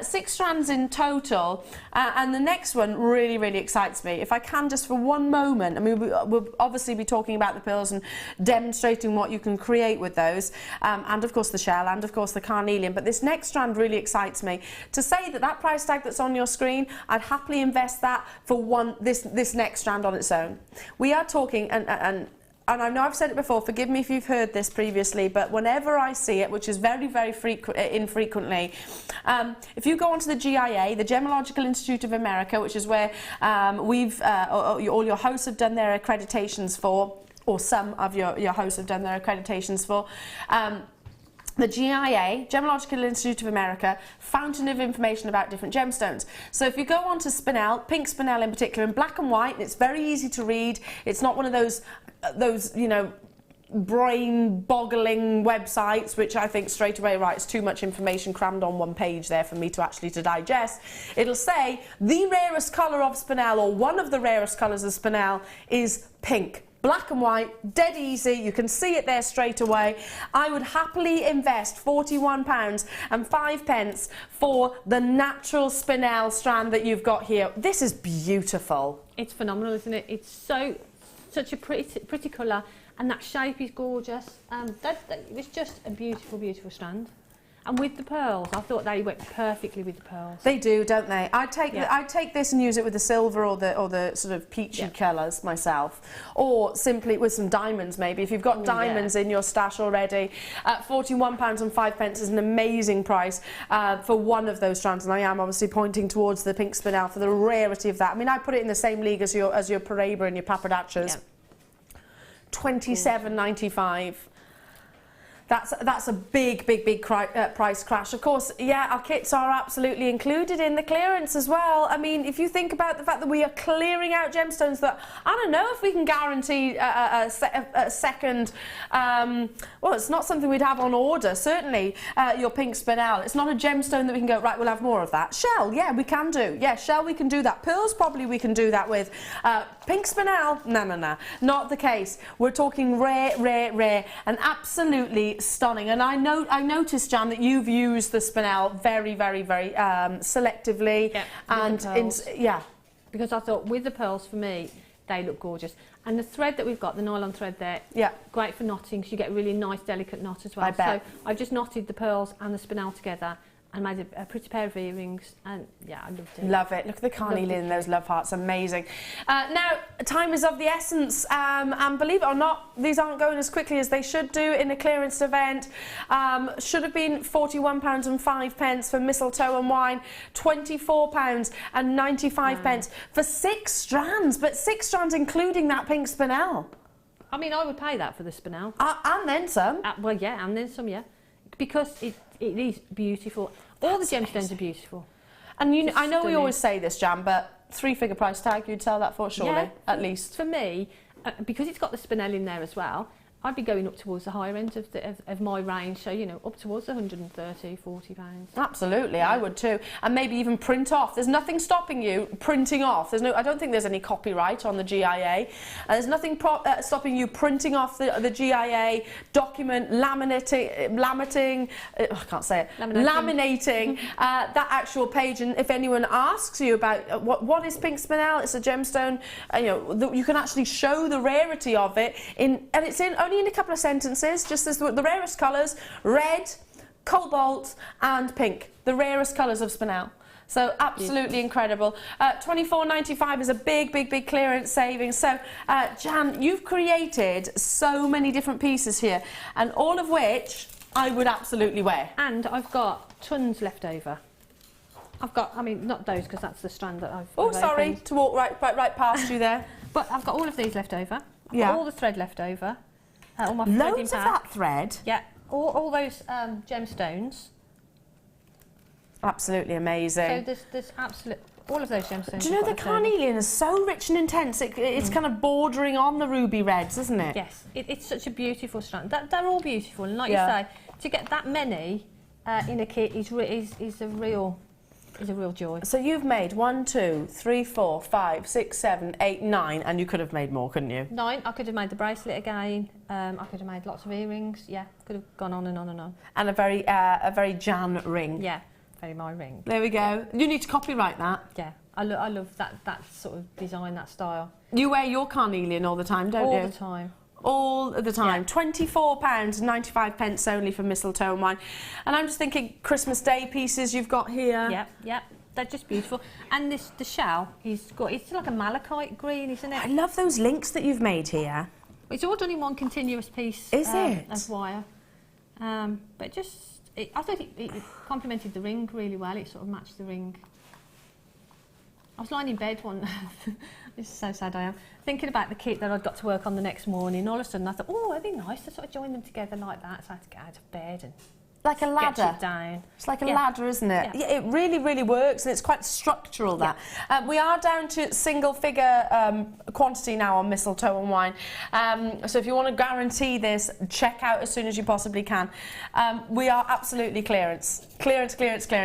6 strands in total, and the next one really, really excites me. If I can just for one moment, I mean, we'll obviously be talking about the pearls and demonstrating what you can create with those, and of course the shell, and of course the carnelian, but this next strand really excites me. To say that price tag that's on your screen, I'd happily invest that for this next strand on its own. We are talking, and I know I've said it before, forgive me if you've heard this previously, but whenever I see it, which is very, very infrequently, if you go onto the GIA, the Gemological Institute of America, which is where all your hosts have done their accreditations for, or some of your hosts have done their accreditations for. The GIA, Gemological Institute of America, fountain of information about different gemstones. So if you go onto Spinel, pink Spinel in particular, in black and white, it's very easy to read. It's not one of those you know, brain-boggling websites, which I think straight away, right, it's too much information crammed on one page there for me to digest. It'll say the rarest colour of Spinel, or one of the rarest colours of Spinel, is pink. Black and white, dead easy, you can see it there straight away. I would happily invest £41.05 for the natural Spinel strand that you've got here. This is beautiful. It's phenomenal, isn't it? It's such a pretty colour, and that shape is gorgeous. It was just a beautiful, beautiful strand. And with the pearls, I thought they went perfectly with the pearls. They do, don't they? I'd take this and use it with the silver or the sort of peachy colours myself, or simply with some diamonds maybe. If you've got diamonds in your stash already, £41.05 is an amazing price for one of those strands. And I am obviously pointing towards the pink Spinel for the rarity of that. I mean, I put it in the same league as your Paraiba and your Papadachas. £27.95. That's a big price crash. Of course, yeah, our kits are absolutely included in the clearance as well. I mean, if you think about the fact that we are clearing out gemstones that, I don't know if we can guarantee a second, well, it's not something we'd have on order, certainly your pink Spinel. It's not a gemstone that we can go, right, we'll have more of that. Shell, yeah, we can do. Yeah, shell, we can do that. Pearls, probably we can do that with. Pink Spinel, no, not the case. We're talking rare, and absolutely stunning. And I noticed, Jan, that you've used the Spinel very selectively. Yeah, and because I thought with the pearls, for me, they look gorgeous. And the thread that we've got, the nylon thread there, great for knotting, because you get a really nice, delicate knot as well. I bet. So I've just knotted the pearls and the Spinel together and made a pretty pair of earrings, and yeah, I loved it. Love it. Look at the carnelian in those love hearts, amazing. Now, time is of the essence, and believe it or not, these aren't going as quickly as they should do in a clearance event. Should have been £41.05 for mistletoe and wine, £24.95 for 6 strands, but 6 strands including that pink Spinel. I mean, I would pay that for the Spinel. And then some. Well, yeah, and then some, yeah. Because it is beautiful. All the gemstones are beautiful. And I know we always say this, Jan, but 3-figure price tag, you'd sell that for, surely, at least. For me, because it's got the Spinel in there as well, I'd be going up towards the higher end of my range, so, you know, up towards the £130, £40. Absolutely, I would too. And maybe even print off. There's nothing stopping you printing off. I don't think there's any copyright on the GIA. There's nothing stopping you printing off the GIA document, laminating that actual page. And if anyone asks you about what is pink Spinel, it's a gemstone. You can actually show the rarity of it and it's only in a couple of sentences, just as the rarest colours: red, cobalt and pink, the rarest colours of Spinel. So absolutely incredible. £24.95 is a big clearance savings. So Jan, you've created so many different pieces here, and all of which I would absolutely wear. And I've got tons left over. I mean, not those, because that's the strand that I've sorry opened. to walk right past you there. But I've got all of these left over. I've got all the thread left over. All my loads of that thread. Yeah, all those gemstones. Absolutely amazing. So there's all of those gemstones. Do you know the carnelian is so rich and intense? It's kind of bordering on the ruby reds, isn't it? Yes, it's such a beautiful strand. They're all beautiful, and like you say, to get that many in a kit is a real joy. So you've made 1, 2, 3, 4, 5, 6, 7, 8, 9, and you could have made more, couldn't you? 9. I could have made the bracelet again. I could have made lots of earrings. Yeah, could have gone on and on and on. And a very Jan ring. Yeah, very my ring. There we go. You need to copyright that. Yeah, I love that sort of design, that style. You wear your carnelian all the time, don't you? All the time. All the time. Yeah. £24.95 only for mistletoe and wine. And I'm just thinking Christmas Day pieces you've got here. Yep. They're just beautiful. And the shell, it's like a malachite green, isn't it? I love those links that you've made here. It's all done in one continuous piece. Is it? Of wire. But I thought it complemented the ring really well. It sort of matched the ring. I was lying in bed one this is so sad I am, thinking about the kit that I'd got to work on the next morning. All of a sudden I thought, oh, it'd be nice to sort of join them together like that. So I had to get out of bed and like a ladder. sketch it down. It's like a ladder, isn't it? Yeah. It really, really works, and it's quite structural, that. We are down to single figure quantity now on mistletoe and wine. So if you want to guarantee this, check out as soon as you possibly can. We are absolutely clearance. Clearance.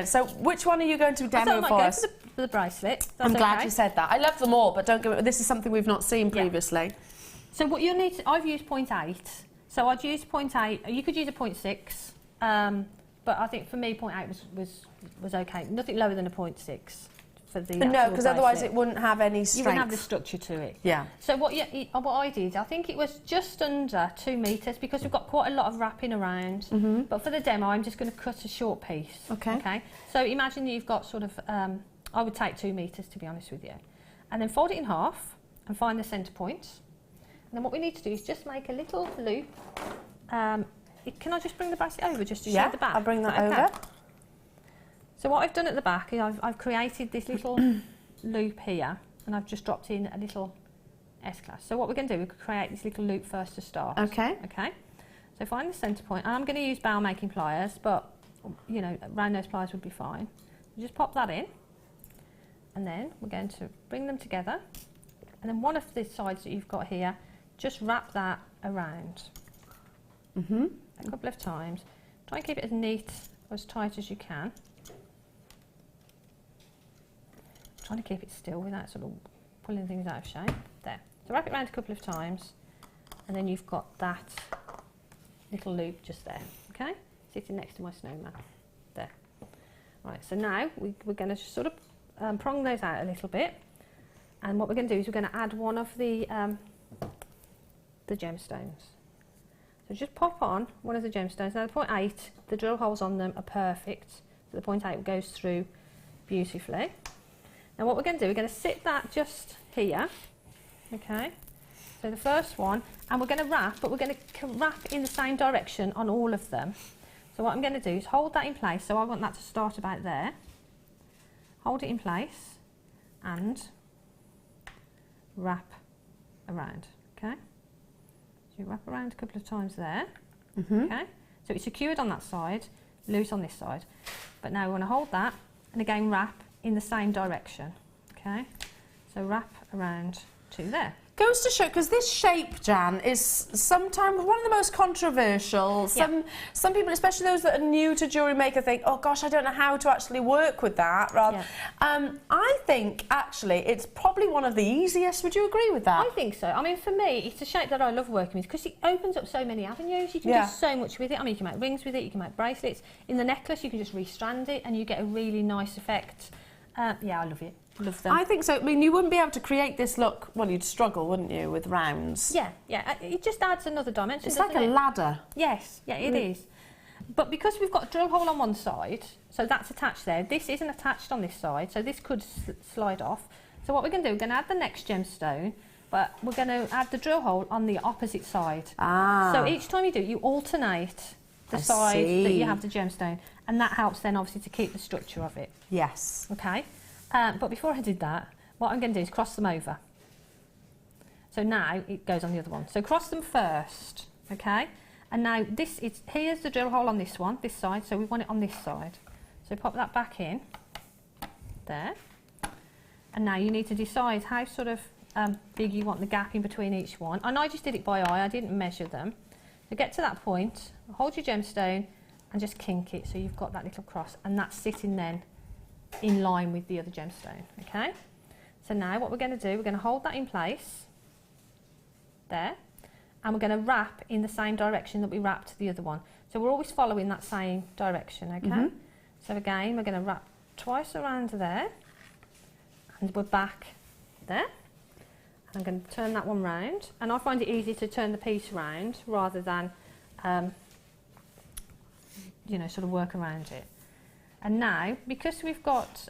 So which one are you going to demo for us? For the bracelet. I'm glad you said that. I love them all, but don't go. This is something we've not seen previously. So what you'll need to, I've used 0.8. So I'd use 0.8. You could use a 0.6. But I think for me 0.8 was okay. Nothing lower than a 0.6 for the no, because otherwise it wouldn't have any strength. You wouldn't have the structure to it. Yeah. So what I did, I think it was just under 2 metres because we've got quite a lot of wrapping around. Mm-hmm. But for the demo, I'm just going to cut a short piece. Okay. So imagine you've got sort of, I would take 2 metres to be honest with you, and then fold it in half and find the centre point. And then what we need to do is just make a little loop. Can I just bring the bracelet over just to show the back? I'll bring that over. So what I've done at the back is I've created this little loop here, and I've just dropped in a little S-class. So what we're going to do, we could create this little loop first to start. Okay. So find the centre point, and I'm going to use bail making pliers, but you know, round nose pliers would be fine. So just pop that in, and then we're going to bring them together, and then one of the sides that you've got here, just wrap that around. A couple of times. Try and keep it as neat or as tight as you can. Trying to keep it still without sort of pulling things out of shape. There. So wrap it around a couple of times, and then you've got that little loop just there. Okay? Sitting next to my snowman. There. Right, so now we're going to sort of prong those out a little bit, and what we're going to do is we're going to add one of the gemstones. So just pop on one of the gemstones. Now the 0.8, the drill holes on them are perfect. So the 0.8 goes through beautifully. Now what we're going to do, we're going to sit that just here. Okay. So the first one, and we're going to wrap, but we're going to wrap in the same direction on all of them. So what I'm going to do is hold that in place. So I want that to start about there. Hold it in place and wrap around. Okay. So you wrap around a couple of times there. Okay. So it's secured on that side, loose on this side. But now we want to hold that and again wrap in the same direction. Okay. So wrap around to there. Goes to show, because this shape, Jan, is sometimes one of the most controversial. Some people, especially those that are new to jewellery maker, think, oh gosh, I don't know how to actually work with that. I think actually it's probably one of the easiest. Would you agree with that? I think so. I mean, for me, it's a shape that I love working with because it opens up so many avenues. You can do so much with it. I mean, you can make rings with it, you can make bracelets. In the necklace, you can just restrand it and you get a really nice effect. Yeah, I love it. Love them. I think so. I mean, you wouldn't be able to create this look, well, you'd struggle, wouldn't you, with rounds? Yeah. It just adds another dimension. It's like a ladder. Yes, it is. But because we've got a drill hole on one side, so that's attached there, this isn't attached on this side, so this could slide off. So what we're going to do, we're going to add the next gemstone, but we're going to add the drill hole on the opposite side. So each time you do it, you alternate the side that you have the gemstone, and that helps then obviously to keep the structure of it. Yes. Okay. But before I did that, what I'm going to do is cross them over. So now it goes on the other one. So cross them first, okay? And now here's the drill hole on this one, this side, so we want it on this side. So pop that back in, there. And now you need to decide how sort of big you want the gap in between each one. And I just did it by eye, I didn't measure them. So get to that point, hold your gemstone and just kink it so you've got that little cross, and that's sitting then in line with the other gemstone, okay? So now what we're going to do, we're going to hold that in place, there, and we're going to wrap in the same direction that we wrapped the other one. So we're always following that same direction, okay? So again, we're going to wrap twice around there, and we're back there. And I'm going to turn that one round, and I find it easy to turn the piece round rather than, you know, sort of work around it. And now, because we've got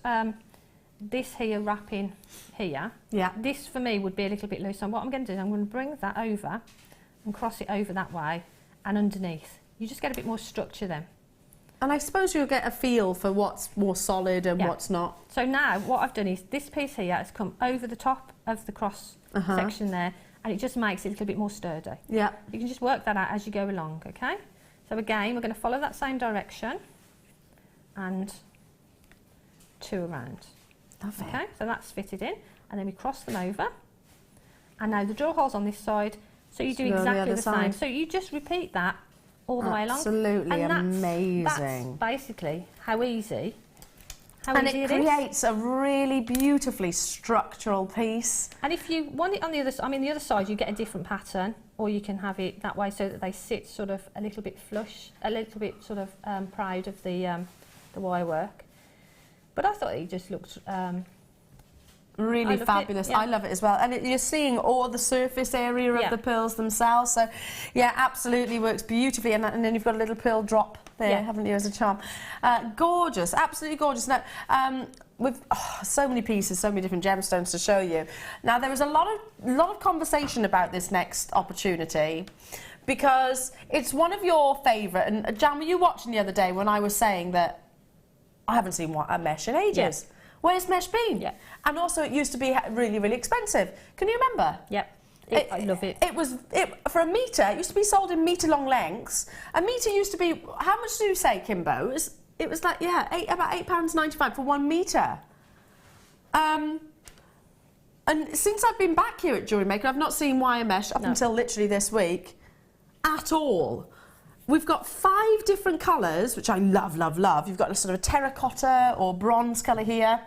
this here wrapping here, this for me would be a little bit loose. So what I'm going to do is I'm going to bring that over and cross it over that way and underneath. You just get a bit more structure then. And I suppose you'll get a feel for what's more solid and what's not. So now what I've done is this piece here has come over the top of the cross section there, and it just makes it a little bit more sturdy. Yeah. You can just work that out as you go along, okay? So again, we're going to follow that same direction and 2 around. Lovely. Okay, so that's fitted in, and then we cross them over. And now the drill holes on this side, so you do exactly the same. So you just repeat that all the way along. Absolutely amazing. That's basically how easy. And it creates a really beautifully structural piece. And if you want it on the other side, I mean the other side, you get a different pattern, or you can have it that way so that they sit sort of a little bit flush, a little bit sort of proud of the wire work. But I thought it just looked really fabulous. I love it as well. And you're seeing all the surface area of the pearls themselves. So, yeah, absolutely works beautifully. And then you've got a little pearl drop there, haven't you, as a charm. Gorgeous, absolutely gorgeous. Now, with so many pieces, so many different gemstones to show you. Now, there was a lot of conversation about this next opportunity, because it's one of your favourite. And Jan, were you watching the other day when I was saying that I haven't seen a mesh in ages? Yeah. Where's mesh been? Yeah. And also, it used to be really, really expensive. Can you remember? Yep. I love it. It was for a metre. It used to be sold in metre-long lengths. A metre used to be, how much do you say, Kimbo? It was like, about £8.95 for 1 metre. And since I've been back here at Jewellery Maker, I've not seen wire mesh up until literally this week at all. We've got 5 different colours, which I love, love, love. You've got a sort of terracotta or bronze colour here,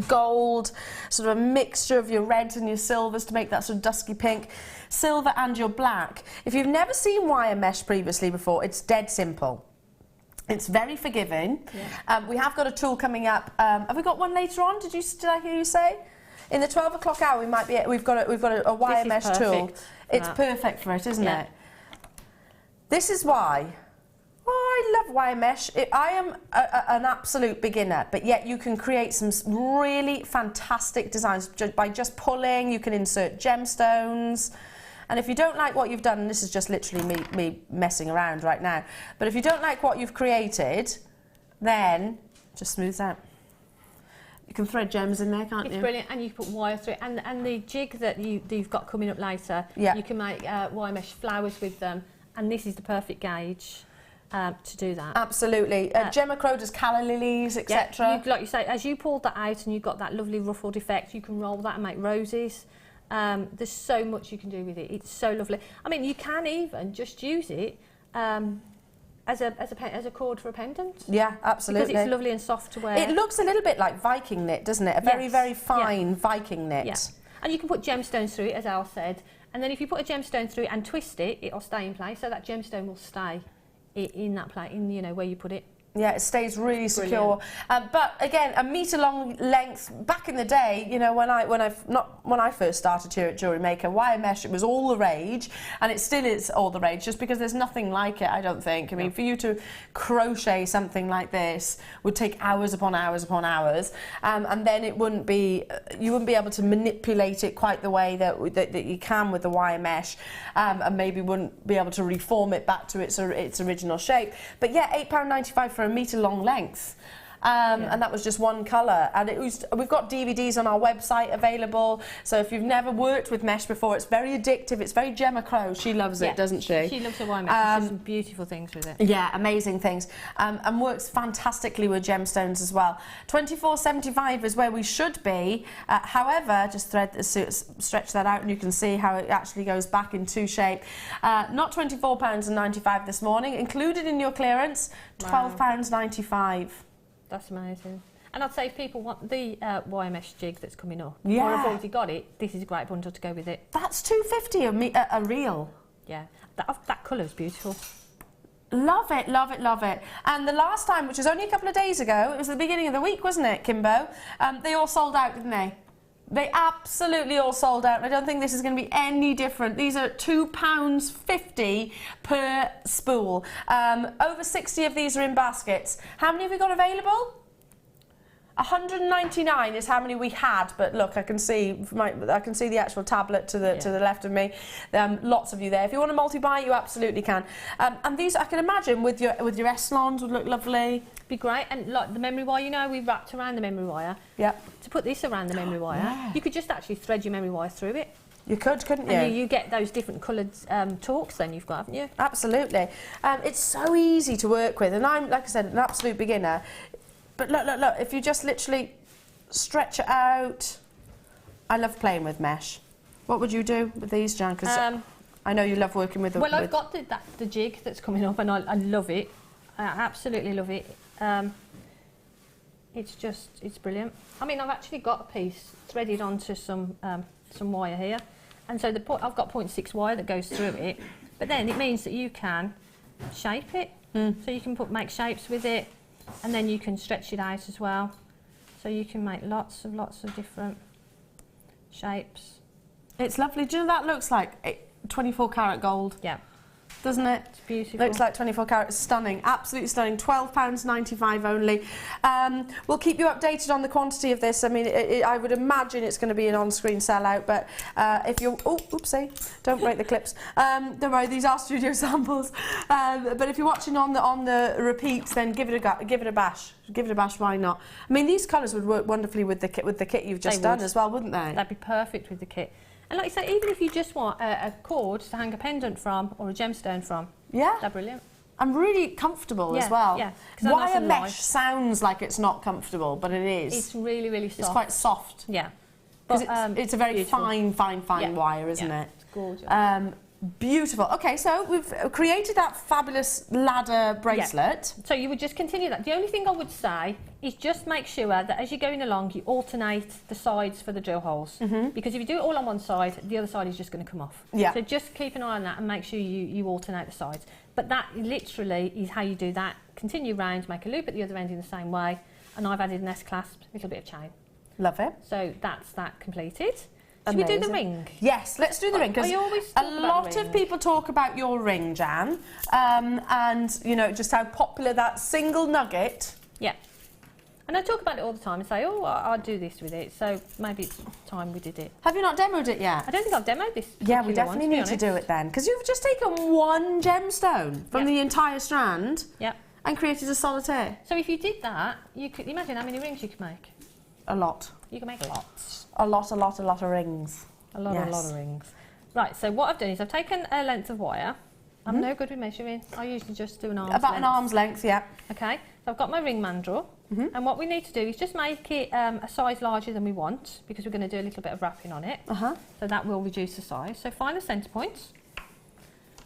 gold, sort of a mixture of your reds and your silvers to make that sort of dusky pink, silver and your black. If you've never seen wire mesh previously before, it's dead simple. It's very forgiving. Yeah. We have got a tool coming up. Have we got one later on? Did I hear you say? In the 12 o'clock hour, we've got a wire mesh tool. It's perfect for it, isn't it? This is why. Oh, I love wire mesh. I am an absolute beginner, but yet you can create some really fantastic designs by just pulling. You can insert gemstones. And if you don't like what you've done, and this is just literally me messing around right now, but if you don't like what you've created, then just smooths out. You can thread gems in there, can't you? It's brilliant, and you can put wire through it. And the jig that you've got coming up later, you can make wire mesh flowers with them, and this is the perfect gauge to do that. Absolutely. Gemma Crow does calla lilies, etc. Like you say, as you pulled that out and you've got that lovely ruffled effect, you can roll that and make roses. There's so much you can do with it. It's so lovely. I mean, you can even just use it as a cord for a pendant. Yeah, absolutely. Because it's lovely and soft to wear. It looks a little bit like Viking knit, doesn't it? A very, very fine Viking knit. Yeah. And you can put gemstones through it, as Elle said. And then if you put a gemstone through it and twist it, it'll stay in place. So that gemstone will stay in that place, where you put it. Yeah, it stays really secure. But again, a metre long length. Back in the day, when I first started here at Jewellery Maker, wire mesh, it was all the rage, and it still is all the rage. Just because there's nothing like it, I don't think. I mean, for you to crochet something like this would take hours upon hours upon hours, and then you wouldn't be able to manipulate it quite the way that you can with the wire mesh, and maybe wouldn't be able to reform it back to its original shape. But yeah, £8.95 for a metre long length. And that was just one colour, and we've got DVDs on our website available, so if you've never worked with mesh before, it's very addictive. It's very Gemma Crow. She loves it, doesn't she? She loves her wire mesh. She does some beautiful things with it. Yeah, amazing things, and works fantastically with gemstones as well. $24.75 is where we should be. However, just stretch that out and you can see how it actually goes back into shape. Not £24.95 this morning, included in your clearance, £12.95. That's amazing. And I'd say if people want the wire mesh jig that's coming up, or have already got it, this is a great bundle to go with it. That's $2.50 a reel. Yeah, that colour's beautiful. Love it, love it, love it. And the last time, which was only a couple of days ago, it was the beginning of the week, wasn't it, Kimbo? They all sold out, didn't they? They absolutely all sold out. I don't think this is going to be any different. These are £2.50 per spool. Over 60 of these are in baskets. How many have we got available? 199 is how many we had, but look, I can see the actual tablet to the left of me. Lots of you there. If you want to multi-buy, you absolutely can. And these, I can imagine, with your Eslons would look lovely. Be great. And like the memory wire, you know, we wrapped around the memory wire. Yep. To put this around the memory wire, you could just actually thread your memory wire through it. You could, couldn't you? And you get those different coloured talks then you've got, haven't you? Absolutely. It's so easy to work with, and I'm, like I said, an absolute beginner. But look, if you just literally stretch it out. I love playing with mesh. What would you do with these, Jan? Because I know you love working with them. Well, I've got the jig that's coming up, and I love it. I absolutely love it. It's brilliant. I mean, I've actually got a piece threaded onto some wire here, and so I've got 0.6 wire that goes through it. But then it means that you can shape it, so you can make shapes with it, and then you can stretch it out as well. So you can make lots of different shapes. It's lovely. Do you know that looks like 24 karat gold? Yeah. Doesn't it? It's beautiful. Looks like 24 carat. Stunning. Absolutely stunning. £12.95 only. We'll keep you updated on the quantity of this. I mean, I would imagine it's going to be an on-screen sellout, but if you're... Oh, oopsie. Don't break the clips. Don't worry, these are studio samples. But if you're watching on the repeats, then give it a bash. Give it a bash, why not? I mean, these colours would work wonderfully with the kit you've just done as well, wouldn't they? That'd be perfect with the kit. And like you say, even if you just want a cord to hang a pendant from or a gemstone from, they're brilliant. And really comfortable as well. Yeah. Wire mesh sounds like it's not comfortable, but it is. It's really, really soft. It's quite soft. Yeah. Because it's a very beautiful. fine wire, isn't it? It's gorgeous. Beautiful. Okay, so we've created that fabulous ladder bracelet. Yeah. So you would just continue that. The only thing I would say is just make sure that as you're going along, you alternate the sides for the drill holes. Because if you do it all on one side, the other side is just going to come off. Yeah. So just keep an eye on that and make sure you alternate the sides. But that literally is how you do that. Continue round, make a loop at the other end in the same way. And I've added an S-clasp, a little bit of chain. Love it. So that's that completed. Should we do the ring? Yes, let's do the ring, because a lot of people talk about your ring, Jan, and, you know, just how popular that single nugget. Yeah. And I talk about it all the time and say, oh, I'll do this with it, so maybe it's time we did it. Have you not demoed it yet? I don't think I've demoed this. Yeah, we definitely need to do it then, because you've just taken one gemstone from the entire strand and created a solitaire. So if you did that, you could imagine how many rings you could make. A lot. You can make lots. A lot of rings. A lot of rings. Right, so what I've done is I've taken a length of wire. I'm no good with measuring. I usually just do an arm's length. About an arm's length, yeah. Okay, so I've got my ring mandrel. And what we need to do is just make it a size larger than we want, because we're going to do a little bit of wrapping on it. So that will reduce the size. So find the centre point.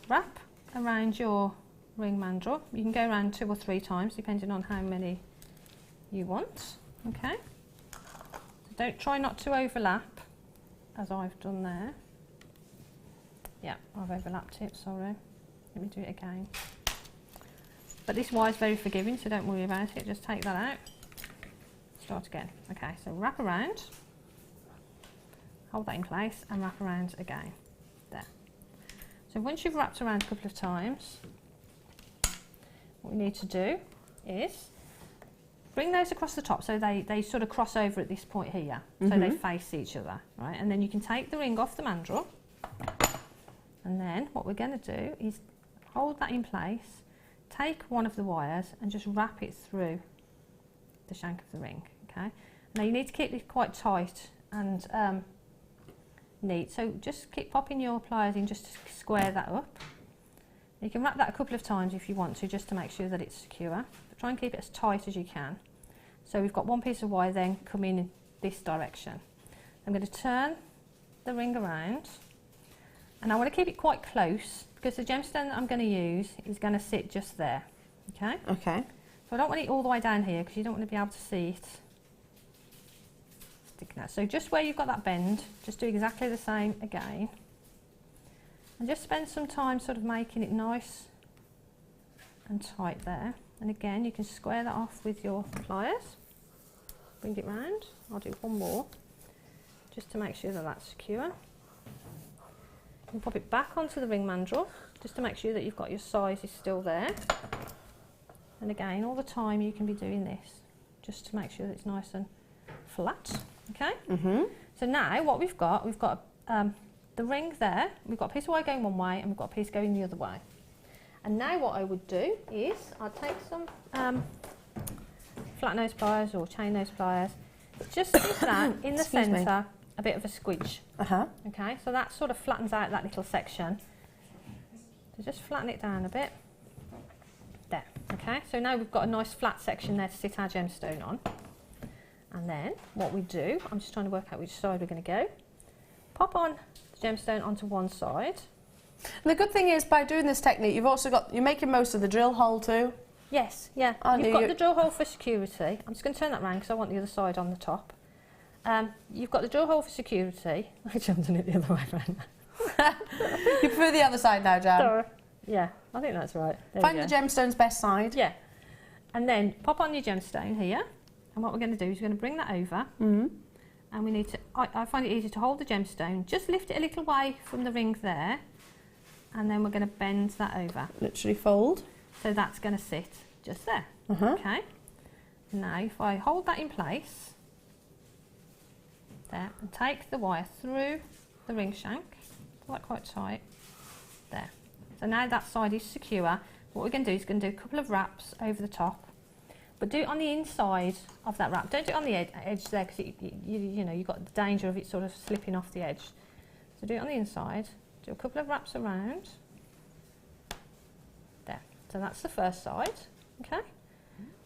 Wrap around your ring mandrel. You can go around 2 or 3 times, depending on how many you want. Okay. Don't try not to overlap, as I've done there. Yeah, I've overlapped it, sorry. Let me do it again. But this wire is very forgiving, so don't worry about it. Just take that out. Start again. Okay, so wrap around. Hold that in place and wrap around again. There. So once you've wrapped around a couple of times, what we need to do is bring those across the top, so they sort of cross over at this point here, so they face each other, right? And then you can take the ring off the mandrel, and then what we're going to do is hold that in place, take one of the wires and just wrap it through the shank of the ring, okay? Now you need to keep this quite tight and neat, so just keep popping your pliers in just to square that up. You can wrap that a couple of times if you want to, just to make sure that it's secure. But try and keep it as tight as you can. So we've got one piece of wire then coming in this direction. I'm going to turn the ring around, and I want to keep it quite close because the gemstone that I'm going to use is going to sit just there. Okay? Okay. So I don't want it all the way down here because you don't want to be able to see it sticking out. So just where you've got that bend, just do exactly the same again. And just spend some time sort of making it nice and tight there. And again, you can square that off with your pliers. Bring it round. I'll do one more, just to make sure that that's secure. You can pop it back onto the ring mandrel, just to make sure that you've got your sizes still there. And again, all the time you can be doing this, just to make sure that it's nice and flat. Okay. Mm-hmm. So now what we've got the ring there. We've got a piece of wire going one way, and we've got a piece going the other way. And now what I would do is I'd take some flat nose pliers or chain nose pliers. Just give that in the centre a bit of a squidge. Okay, so that sort of flattens out that little section. So just flatten it down a bit. There. Okay, so now we've got a nice flat section there to sit our gemstone on. And then what we do, I'm just trying to work out which side we're going to go. Pop on the gemstone onto one side. And the good thing is, by doing this technique, you're making most of the drill hole too. Yes, yeah. You've got the drill hole for security. I'm just going to turn that round because I want the other side on the top. You've got the drill hole for security. I jumped on it the other way around. You prefer the other side now, Jan? Sorry. Yeah, I think that's right. Find the gemstone's best side. Yeah. And then pop on your gemstone here. And what we're going to do is we're going to bring that over. And we need to, I find it easy to hold the gemstone. Just lift it a little way from the ring there. And then we're going to bend that over. Literally fold. So that's going to sit just there. Okay. Now if I hold that in place, there, and take the wire through the ring shank, pull that quite tight, there. So now that side is secure. What we're going to do is going to do a couple of wraps over the top, but do it on the inside of that wrap. Don't do it on the edge there, because you know, you've got the danger of it sort of slipping off the edge. So do it on the inside. Do a couple of wraps around. There. So that's the first side. Okay.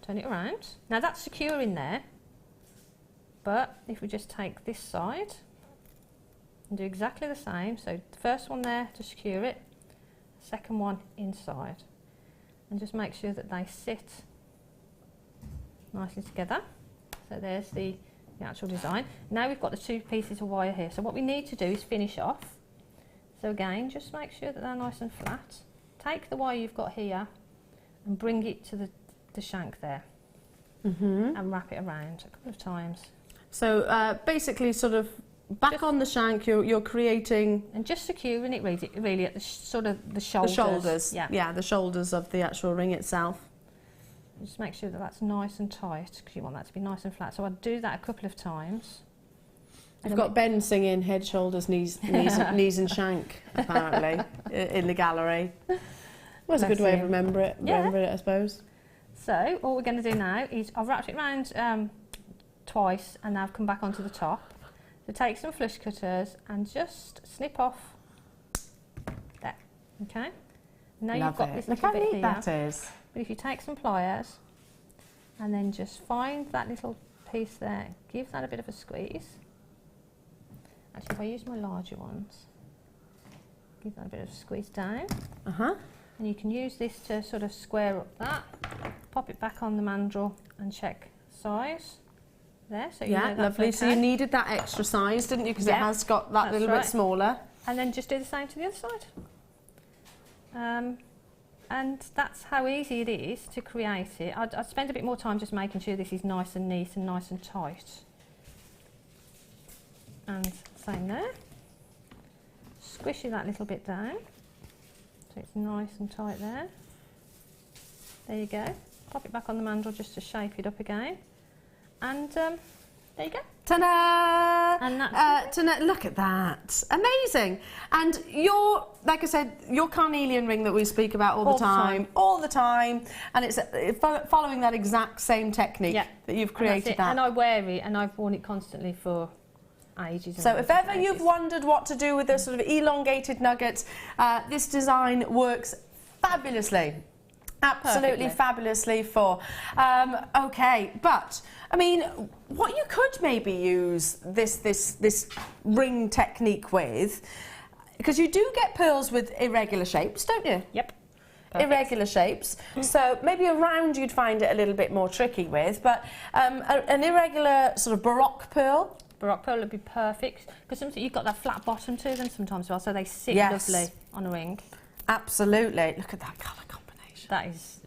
Turn it around. Now that's secure in there. But if we just take this side and do exactly the same. So the first one there to secure it. Second one inside. And just make sure that they sit nicely together. So there's the actual design. Now we've got the two pieces of wire here. So what we need to do is finish off. So again, just make sure that they're nice and flat. Take the wire you've got here and bring it to the shank there. And wrap it around a couple of times. So basically sort of back just on the shank, you're creating... And just securing it really at the sort of the shoulders. The shoulders, yeah, the shoulders of the actual ring itself. Just make sure that that's nice and tight, because you want that to be nice and flat. So I'd do that a couple of times. You've got Ben singing head, shoulders, knees and shank, apparently, in the gallery. Well, that's a good way of remembering it, I suppose. So, all we're going to do now is, I've wrapped it around twice, and now I've come back onto the top. So take some flush cutters and just snip off there, okay? Now you've got this little bit here. That is. But if you take some pliers, and then just find that little piece there, give that a bit of a squeeze. Actually, if I use my larger ones, give that a bit of a squeeze down. And you can use this to sort of square up that, pop it back on the mandrel and check size. There, so you know that's lovely. Okay. So you needed that extra size, didn't you? Because it has got that little bit smaller. And then just do the same to the other side. And that's how easy it is to create it. I'd spend a bit more time just making sure this is nice and neat and nice and tight. And same there. Squishy that little bit down, so it's nice and tight there. There you go. Pop it back on the mandrel just to shape it up again. And there you go. Ta-da! And that's look at that. Amazing. And your, like I said, your carnelian ring that we speak about all the time. And it's following that exact same technique that you've created. And I wear it, and I've worn it constantly for ages. So if ever you've wondered what to do with the sort of elongated nuggets, this design works fabulously. Absolutely fabulously for. Okay, but I mean, what you could maybe use this ring technique with, because you do get pearls with irregular shapes, don't you? Yep. Perfect. Irregular shapes. So maybe a round you'd find it a little bit more tricky with, but an irregular sort of baroque pearl. Baroque pearl would be perfect, because sometimes you've got that flat bottom to them sometimes as well, so they sit lovely on a ring. Absolutely. Look at that colour combination. That is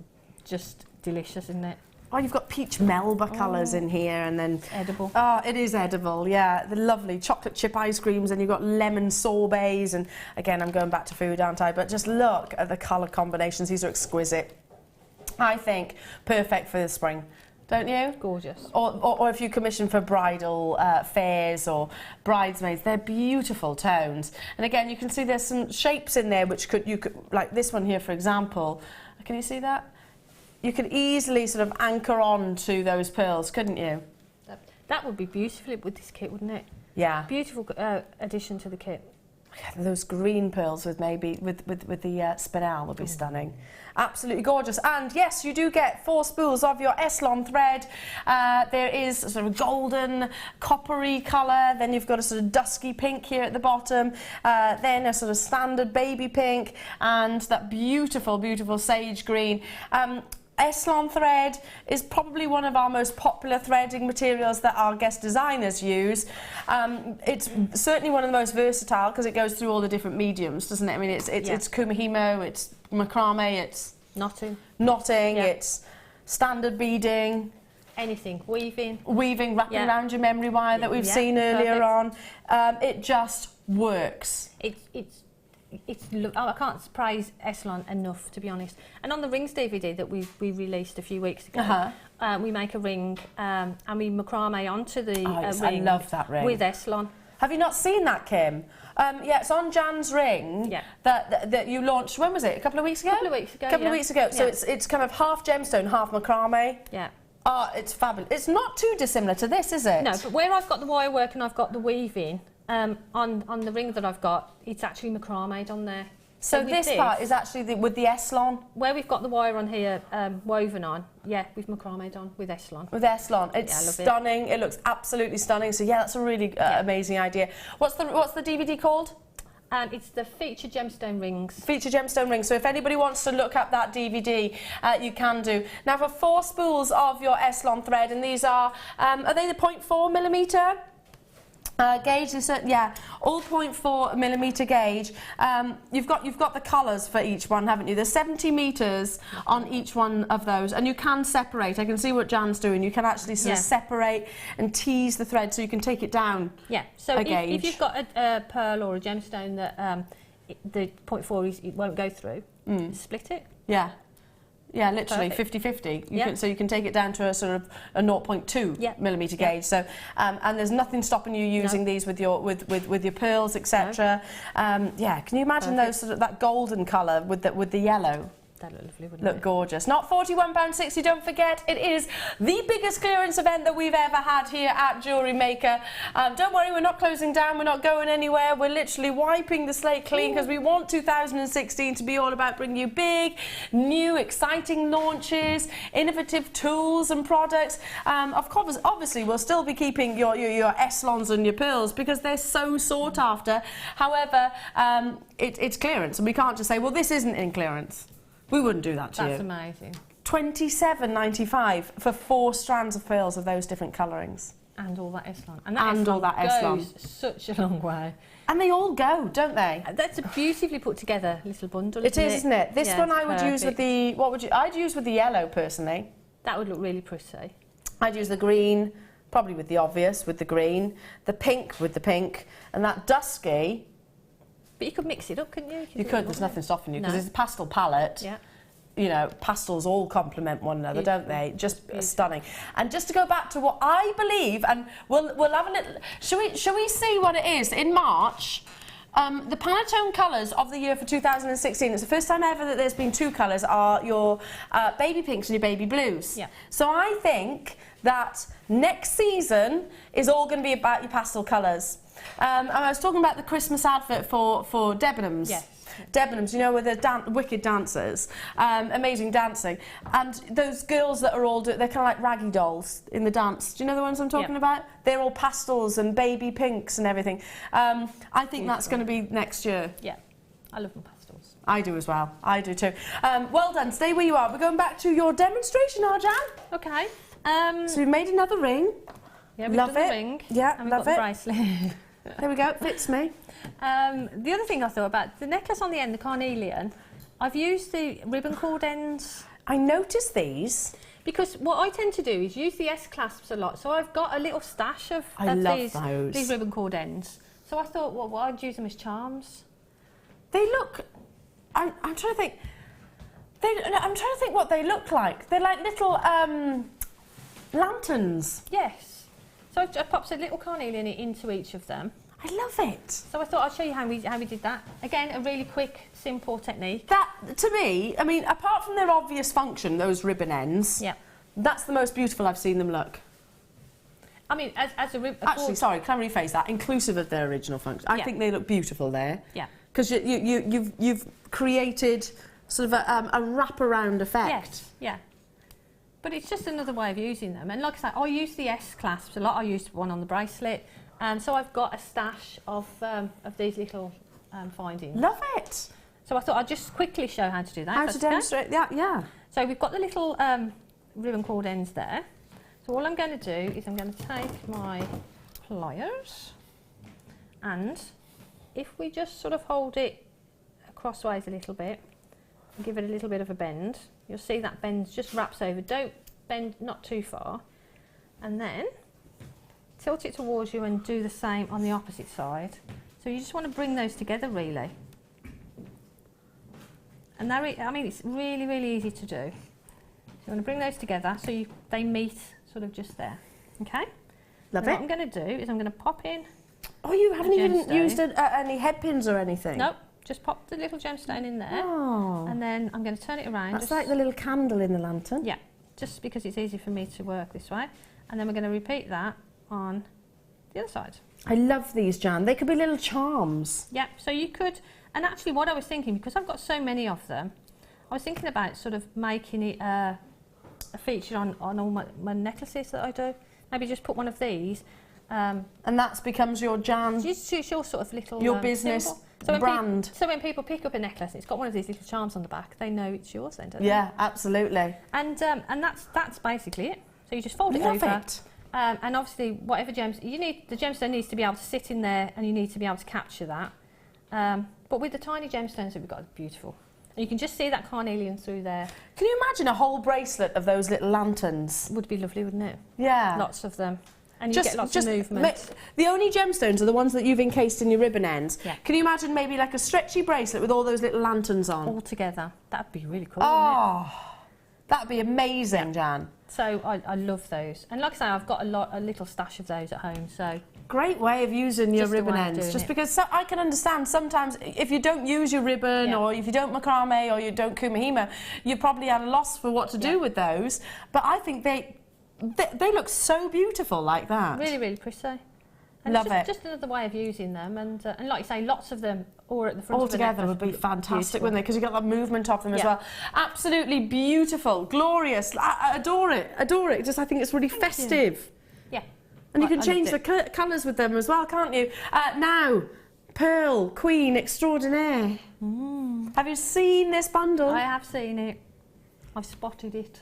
just delicious, isn't it? Oh, you've got peach Melba colours in here, and then... It's edible. Oh, it is edible, yeah. The lovely chocolate chip ice creams, and you've got lemon sorbets, and again, I'm going back to food, aren't I? But just look at the colour combinations. These are exquisite. I think perfect for the spring. don't you? Gorgeous. Or if you commission for bridal fairs or bridesmaids, they're beautiful tones. And again, you can see there's some shapes in there which you could, like this one here, for example. Can you see that? You could easily sort of anchor on to those pearls, couldn't you? That would be beautiful with this kit, wouldn't it? Yeah. Beautiful addition to the kit. Yeah, those green pearls with maybe with the spinel would be stunning. Absolutely gorgeous. And yes, you do get 4 spools of your Eslon thread. There is a sort of golden coppery colour, then you've got a sort of dusky pink here at the bottom, then a sort of standard baby pink, and that beautiful, beautiful sage green. Eslon thread is probably one of our most popular threading materials that our guest designers use. It's certainly one of the most versatile because it goes through all the different mediums, doesn't it? I mean, it's kumihimo, it's macrame, it's knotting, it's standard beading. Anything, weaving, wrapping around your memory wire that we've seen earlier on. It just works. I can't praise Eslon enough, to be honest. And on the rings DVD that we released a few weeks ago, we make a ring and we macrame onto the ring. I love that ring with Eslon. Have you not seen that, Kim? Yeah, it's on Jan's ring that you launched. When was it? A couple of weeks ago. Couple of weeks ago. So it's kind of half gemstone, half macrame. Yeah. Oh, it's fabulous. It's not too dissimilar to this, is it? No, but where I've got the wire work and I've got the weaving. On the ring that I've got, it's actually macrame on there. So this part is actually with the Eslon? Where we've got the wire on here woven on, we've macrame on with Eslon. With Eslon. It's stunning. It looks absolutely stunning. So yeah, that's a really amazing idea. What's the DVD called? It's the Feature Gemstone Rings. Feature Gemstone Rings. So if anybody wants to look up that DVD, you can do. Now for 4 spools of your Eslon thread, and these are they the 0.4mm? Gauge is all 0.4 millimetre gauge. You've got the colours for each one, haven't you? There's 70 metres on each one of those, and you can separate. I can see what Jan's doing. You can actually sort of separate and tease the thread so you can take it down. Yeah. So if you've got a pearl or a gemstone that the 0.4 it won't go through, split it. Yeah. Yeah, literally 50-50. So you can take it down to a sort of a 0.2 millimetre gauge. So and there's nothing stopping you using these with your pearls, etc. Can you imagine those sort of that golden colour with the yellow? That look lovely, wouldn't Look gorgeous. Not £41.60, don't forget, it is the biggest clearance event that we've ever had here at Jewellery Maker. Don't worry, we're not closing down, we're not going anywhere, we're literally wiping the slate clean because we want 2016 to be all about bringing you big, new, exciting launches, innovative tools and products. Of course, obviously, we'll still be keeping your Eslons and your pearls because they're so sought after. However, it's clearance, and we can't just say, well, this isn't in clearance. We wouldn't do that to you. That's amazing. £27.95 for 4 strands of pearls of those different colourings. And all that Eslon. And that goes such a long way. And they all go, don't they? That's a beautifully put together little bundle. It is, isn't it? This one I would use with the... I'd use with the yellow, personally. That would look really pretty. I'd use the green, probably with the obvious, with the green. The pink with the pink. And that dusky... But you could mix it up, couldn't you? You could, there's nothing stopping you, because it's a pastel palette. Yeah. You know, pastels all complement one another, don't they? Just stunning. And just to go back to what I believe, and we'll have a little... Shall we see what it is? In March, the Pantone colours of the year for 2016, it's the first time ever that there's been 2 colours, are your baby pinks and your baby blues. Yeah. So I think that next season is all going to be about your pastel colours. And I was talking about the Christmas advert for Debenhams. Yes. Debenhams, you know, with the wicked dancers, amazing dancing, and those girls that are all they're kind of like raggy dolls in the dance. Do you know the ones I'm talking about? They're all pastels and baby pinks and everything. I think that's going to be next year. Yeah, I love my pastels. I do as well. I do too. Well done. Stay where you are. We're going back to your demonstration, Arjan. Okay. So we've made another ring. Yeah, we've done the ring. Yeah, and love got it. The bracelet. There we go, it fits me. The other thing I thought about, the necklace on the end, the carnelian, I've used the ribbon cord ends. I noticed these. Because what I tend to do is use the S-clasps a lot, so I've got a little stash of these ribbon cord ends. So I thought, well, I'd use them as charms. They look... I'm trying to think... I'm trying to think what they look like. They're like little... lanterns. Yes. So I popped a little carnelian into each of them. I love it. So I thought I'd show you how we did that. Again, a really quick, simple technique. That, to me, I mean, apart from their obvious function, those ribbon ends, Yeah. that's the most beautiful I've seen them look. I mean, as a ribbon... Actually, sorry, can I rephrase that? Inclusive of their original function. I think they look beautiful there. Yeah. Because you've created sort of a wraparound effect. Yes, yeah. But it's just another way of using them. And like I say, I use the S clasps a lot. I used one on the bracelet. So I've got a stash of these little findings. Love it. So I thought I'd just quickly show how to do that. How to demonstrate that, yeah. So we've got the little ribbon cord ends there. So all I'm going to do is I'm going to take my pliers, and if we just sort of hold it crossways a little bit and give it a little bit of a bend, you'll see that bend just wraps over. Don't bend not too far, and then tilt it towards you and do the same on the opposite side. So you just want to bring those together really. And I mean, it's really, really easy to do. So you want to bring those together so they meet sort of just there. Okay? Love it. What I'm going to do is I'm going to pop in. Oh, you haven't even gemstone. used any head pins or anything? Nope, just pop the little gemstone in there. Oh. And then I'm going to turn it around. That's like the little candle in the lantern. Yeah, just because it's easy for me to work this way. And then we're going to repeat that on the other side. I love these, Jan. They could be little charms. Yeah, so you could, and actually what I was thinking, because I've got so many of them, I was thinking about sort of making it a feature on all my necklaces that I do. Maybe just put one of these. And that becomes your Jan, It's your sort of little... your business brand. So when people pick up a necklace and it's got one of these little charms on the back, they know it's yours then, don't they? Yeah, absolutely. And that's basically it. So you just fold it Love over. it. And obviously, whatever gems you need, the gemstone needs to be able to sit in there, and you need to be able to capture that. But with the tiny gemstones that we've got, it's beautiful. And you can just see that carnelian through there. Can you imagine a whole bracelet of those little lanterns? Would be lovely, wouldn't it? Yeah. Lots of them. And you get lots of movement. The only gemstones are the ones that you've encased in your ribbon ends. Yeah. Can you imagine maybe like a stretchy bracelet with all those little lanterns on? All together. That'd be really cool, wouldn't it? That'd be amazing, Jan. So I love those. And like I say, I've got a little stash of those at home, so... Great way of using your Just the ribbon way of ends. doing Just it. because I can understand sometimes if you don't use your ribbon or if you don't macrame or you don't kumahima, you're probably at a loss for what to do with those. But I think they look so beautiful like that. Really, really pretty. And Love it's it. just another way of using them. And like you say, lots of them or at the front All of the together necklace would be fantastic, wouldn't they? Because you've got that movement of them as Yeah. well. Absolutely beautiful, glorious. I adore it. Adore it. Just I think it's really festive. Yeah. And you can I change loved the colours with them as well, can't you? Now, Pearl Queen Extraordinaire. Have you seen this bundle? I have seen it. I've spotted it.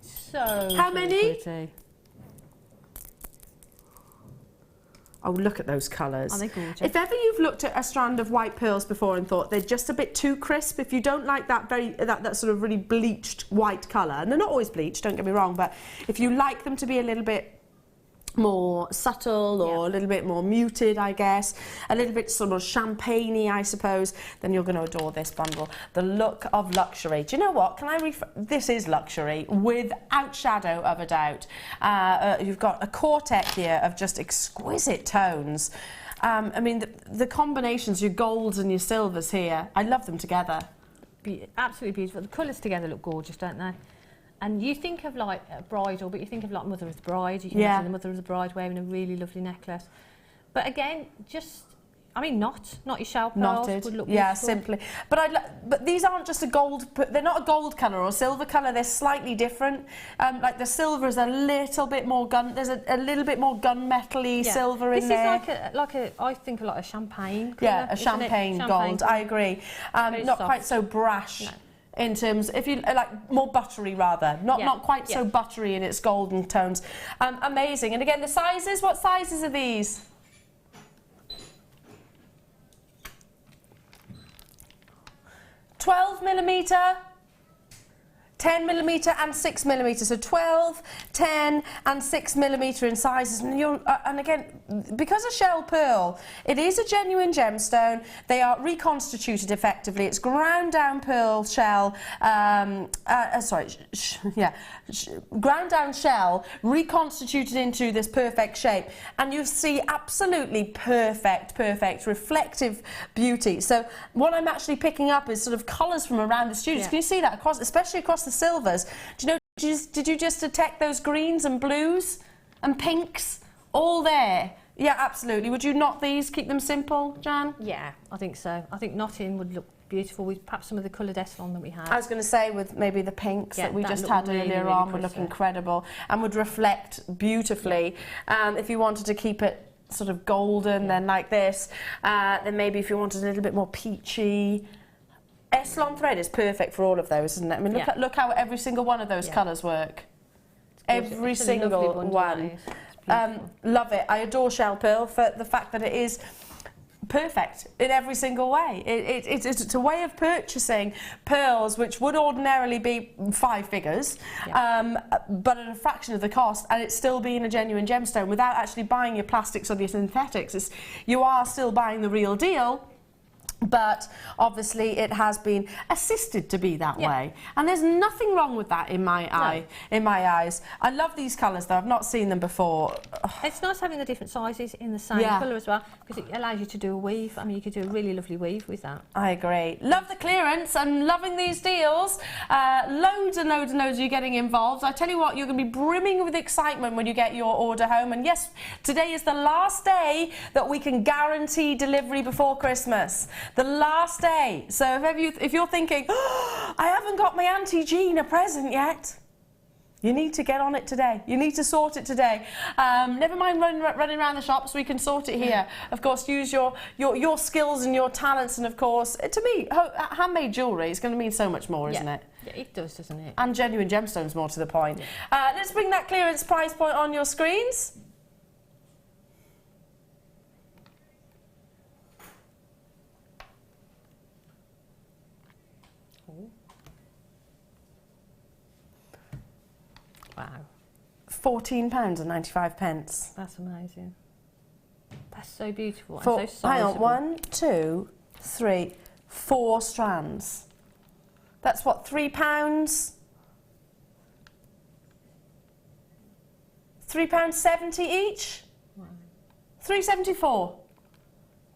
So How many? pretty. Oh, look at those colours. Are they gorgeous? If ever you've looked at a strand of white pearls before and thought they're just a bit too crisp, if you don't like that sort of really bleached white colour, and they're not always bleached, don't get me wrong, but if you like them to be a little bit more subtle or a little bit more muted, I guess, a little bit sort of champagne-y, I suppose, then you're going to adore this bundle. The look of luxury. Do you know what? This is luxury without shadow of a doubt. You've got a quartet here of just exquisite tones. I mean, the combinations, your golds and your silvers here, I love them together. Absolutely beautiful. The colours together look gorgeous, don't they? And you think of like a bridal, but you think of like Mother of the Bride. You can imagine the Mother of the Bride wearing a really lovely necklace. But again, just, I mean, not your shell pearls would look beautiful. Simply. But these aren't just a gold, they're not a gold colour or silver colour, they're slightly different. Like the silver is a little bit more there's a little bit more gunmetal-y silver in there. This is like a, I think like a champagne colour. Yeah, a champagne gold, I agree. Not soft. Quite so brash. No. In terms, if you like, more buttery rather, not quite so buttery in its golden tones. Amazing. And again, the sizes. What sizes are these? $12mm, 10mm and 6mm, so 12, 10 and 6mm in sizes. And again, because a shell pearl, it is a genuine gemstone. They are reconstituted effectively. It's ground down pearl shell, ground down shell, reconstituted into this perfect shape. And you see absolutely perfect reflective beauty. So what I'm actually picking up is sort of colours from around the studios. Can you see that across, especially across the silvers? Do you know? Did you just detect those greens and blues and pinks all there? Yeah, absolutely. Would you knot these? Keep them simple, Jan? Yeah, I think so. I think knotting would look beautiful with perhaps some of the coloured Essilon that we had. I was going to say with maybe the pinks that we just had earlier on would look incredible and would reflect beautifully. If you wanted to keep it sort of golden, then like this, then maybe if you wanted a little bit more peachy. Essilon thread is perfect for all of those, isn't it? I mean, look how every single one of those colours work. Every single one. Love it. I adore shell pearl for the fact that it is perfect in every single way. It's a way of purchasing pearls which would ordinarily be 5 figures, but at a fraction of the cost, and it's still being a genuine gemstone without actually buying your plastics or your synthetics. You are still buying the real deal. But obviously it has been assisted to be that way, and there's nothing wrong with that in my eyes. I love these colours though. I've not seen them before. It's nice having the different sizes in the same colour as well, because it allows you to do a weave. I mean, you could do a really lovely weave with that. I agree. Love the clearance and loving these deals. Loads and loads and loads of you getting involved. I tell you what, you're going to be brimming with excitement when you get your order home. And yes, today is the last day that we can guarantee delivery before Christmas. The last day. So if you're thinking, oh, I haven't got my Auntie Jean a present yet, you need to get on it today. You need to sort it today. Never mind running around the shops, we can sort it here. Of course, use your skills and your talents, and of course, to me, handmade jewellery is going to mean so much more, isn't it? Yeah, it does, doesn't it? And genuine gemstones, more to the point. Let's bring that clearance price point on your screens. Wow. £14.95. That's amazing. That's so beautiful and so sizable. Hang on, 1, 2, 3, 4 strands. That's what, £3? £3.70 each? Wow. £3.74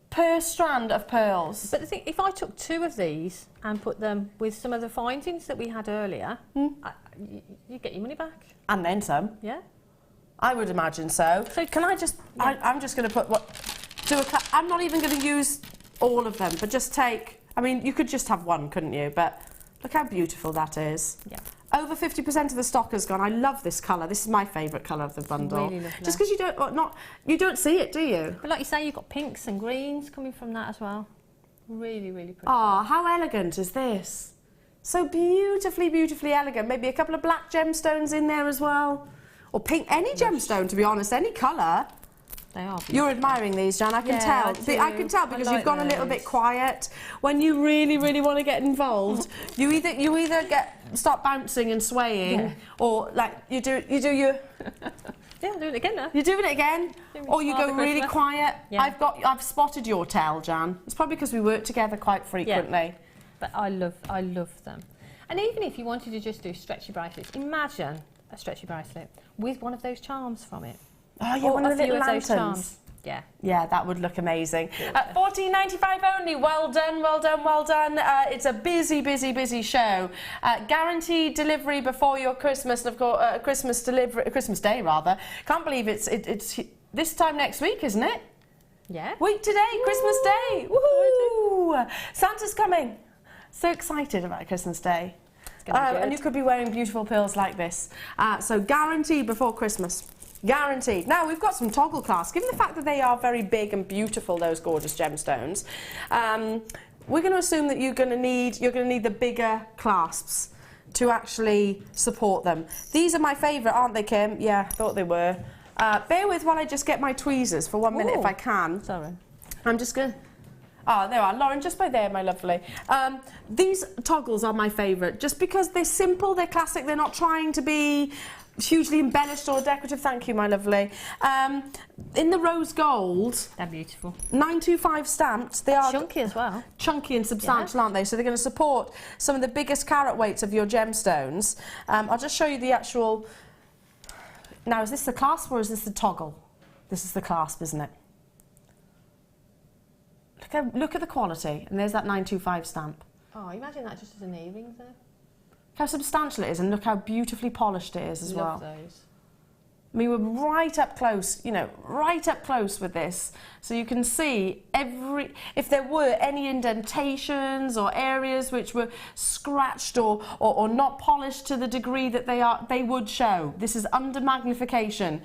per strand of pearls. But the thing, if I took 2 of these and put them with some of the findings that we had earlier, you get your money back. And then some. Yeah. I would imagine so. So can I just, I'm just going to put I'm not even going to use all of them, but just take, I mean, you could just have one, couldn't you? But look how beautiful that is. Yeah. Over 50% of the stock has gone. I love this colour. This is my favourite colour of the bundle. Really lovely. Just because you don't see it, do you? But like you say, you've got pinks and greens coming from that as well. Really, really pretty. Oh, how elegant is this? So beautifully, beautifully elegant. Maybe a couple of black gemstones in there as well. Or pink, any gemstone, to be honest, any colour. They are beautiful. You're admiring these, Jan, I can tell. I can tell because you've gone a little bit quiet. When you really, really want to get involved, you either start bouncing and swaying, or like you do your... Yeah, I'm doing it again now. You're doing it again? Or you go really quiet. Yeah. I've spotted your tell, Jan. It's probably because we work together quite frequently. Yeah. But I love them. And even if you wanted to just do stretchy bracelets, imagine a stretchy bracelet with one of those charms from it. Oh yeah, one of the little lanterns. Yeah. Yeah, that would look amazing. £14.95 only. Well done, well done, well done. It's a busy, busy, busy show. Guaranteed delivery before your Christmas, and of course, Christmas Day rather. Can't believe it's this time next week, isn't it? Yeah. Week today, woo! Christmas Day. Woohoo! Santa's coming. So excited about Christmas Day. And you could be wearing beautiful pearls like this. So guaranteed before Christmas. Guaranteed. Now we've got some toggle clasps. Given the fact that they are very big and beautiful, those gorgeous gemstones, we're going to assume that you're going to need the bigger clasps to actually support them. These are my favourite, aren't they, Kim? Yeah, thought they were. Bear with while I just get my tweezers for 1 minute if I can. Sorry. I'm just going to... Oh, there are. Lauren, just by there, my lovely. These toggles are my favourite, just because they're simple, they're classic, they're not trying to be hugely embellished or decorative. Thank you, my lovely. In the rose gold, they're beautiful. 925 stamped. They are chunky as well. Chunky and substantial, aren't they? So they're going to support some of the biggest carat weights of your gemstones. I'll just show you the actual. Now, is this the clasp or is this the toggle? This is the clasp, isn't it? Look at the quality, and there's that 925 stamp. Oh, imagine that just as an earring, though. Look how substantial it is, and look how beautifully polished it is as well. Love those. I mean, we're right up close, you know, right up close with this. So you can see if there were any indentations or areas which were scratched or not polished to the degree that they would show. This is under magnification.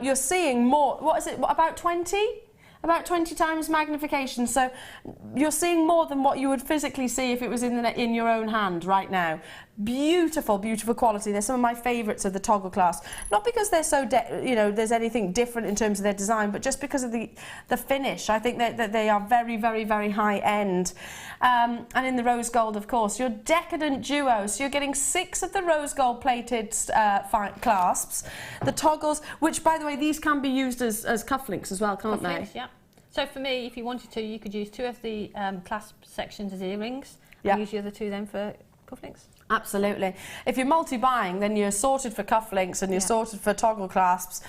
You're seeing more, what is it, about 20? About 20 times magnification, so you're seeing more than what you would physically see if it was in your own hand right now. Beautiful, beautiful quality. They're some of my favourites of the toggle class. Not because they're so, there's anything different in terms of their design, but just because of the finish. I think that they are very, very, very high end. And in the rose gold, of course, your decadent duo. So you're getting 6 of the rose gold plated clasps. The toggles, which, by the way, these can be used as cufflinks as well, can't they? Yeah. So for me, if you wanted to, you could use 2 of the clasp sections as earrings, yeah, and use the other 2 then for cufflinks. Absolutely. If you're multi-buying, then you're sorted for cufflinks and you're sorted for toggle clasps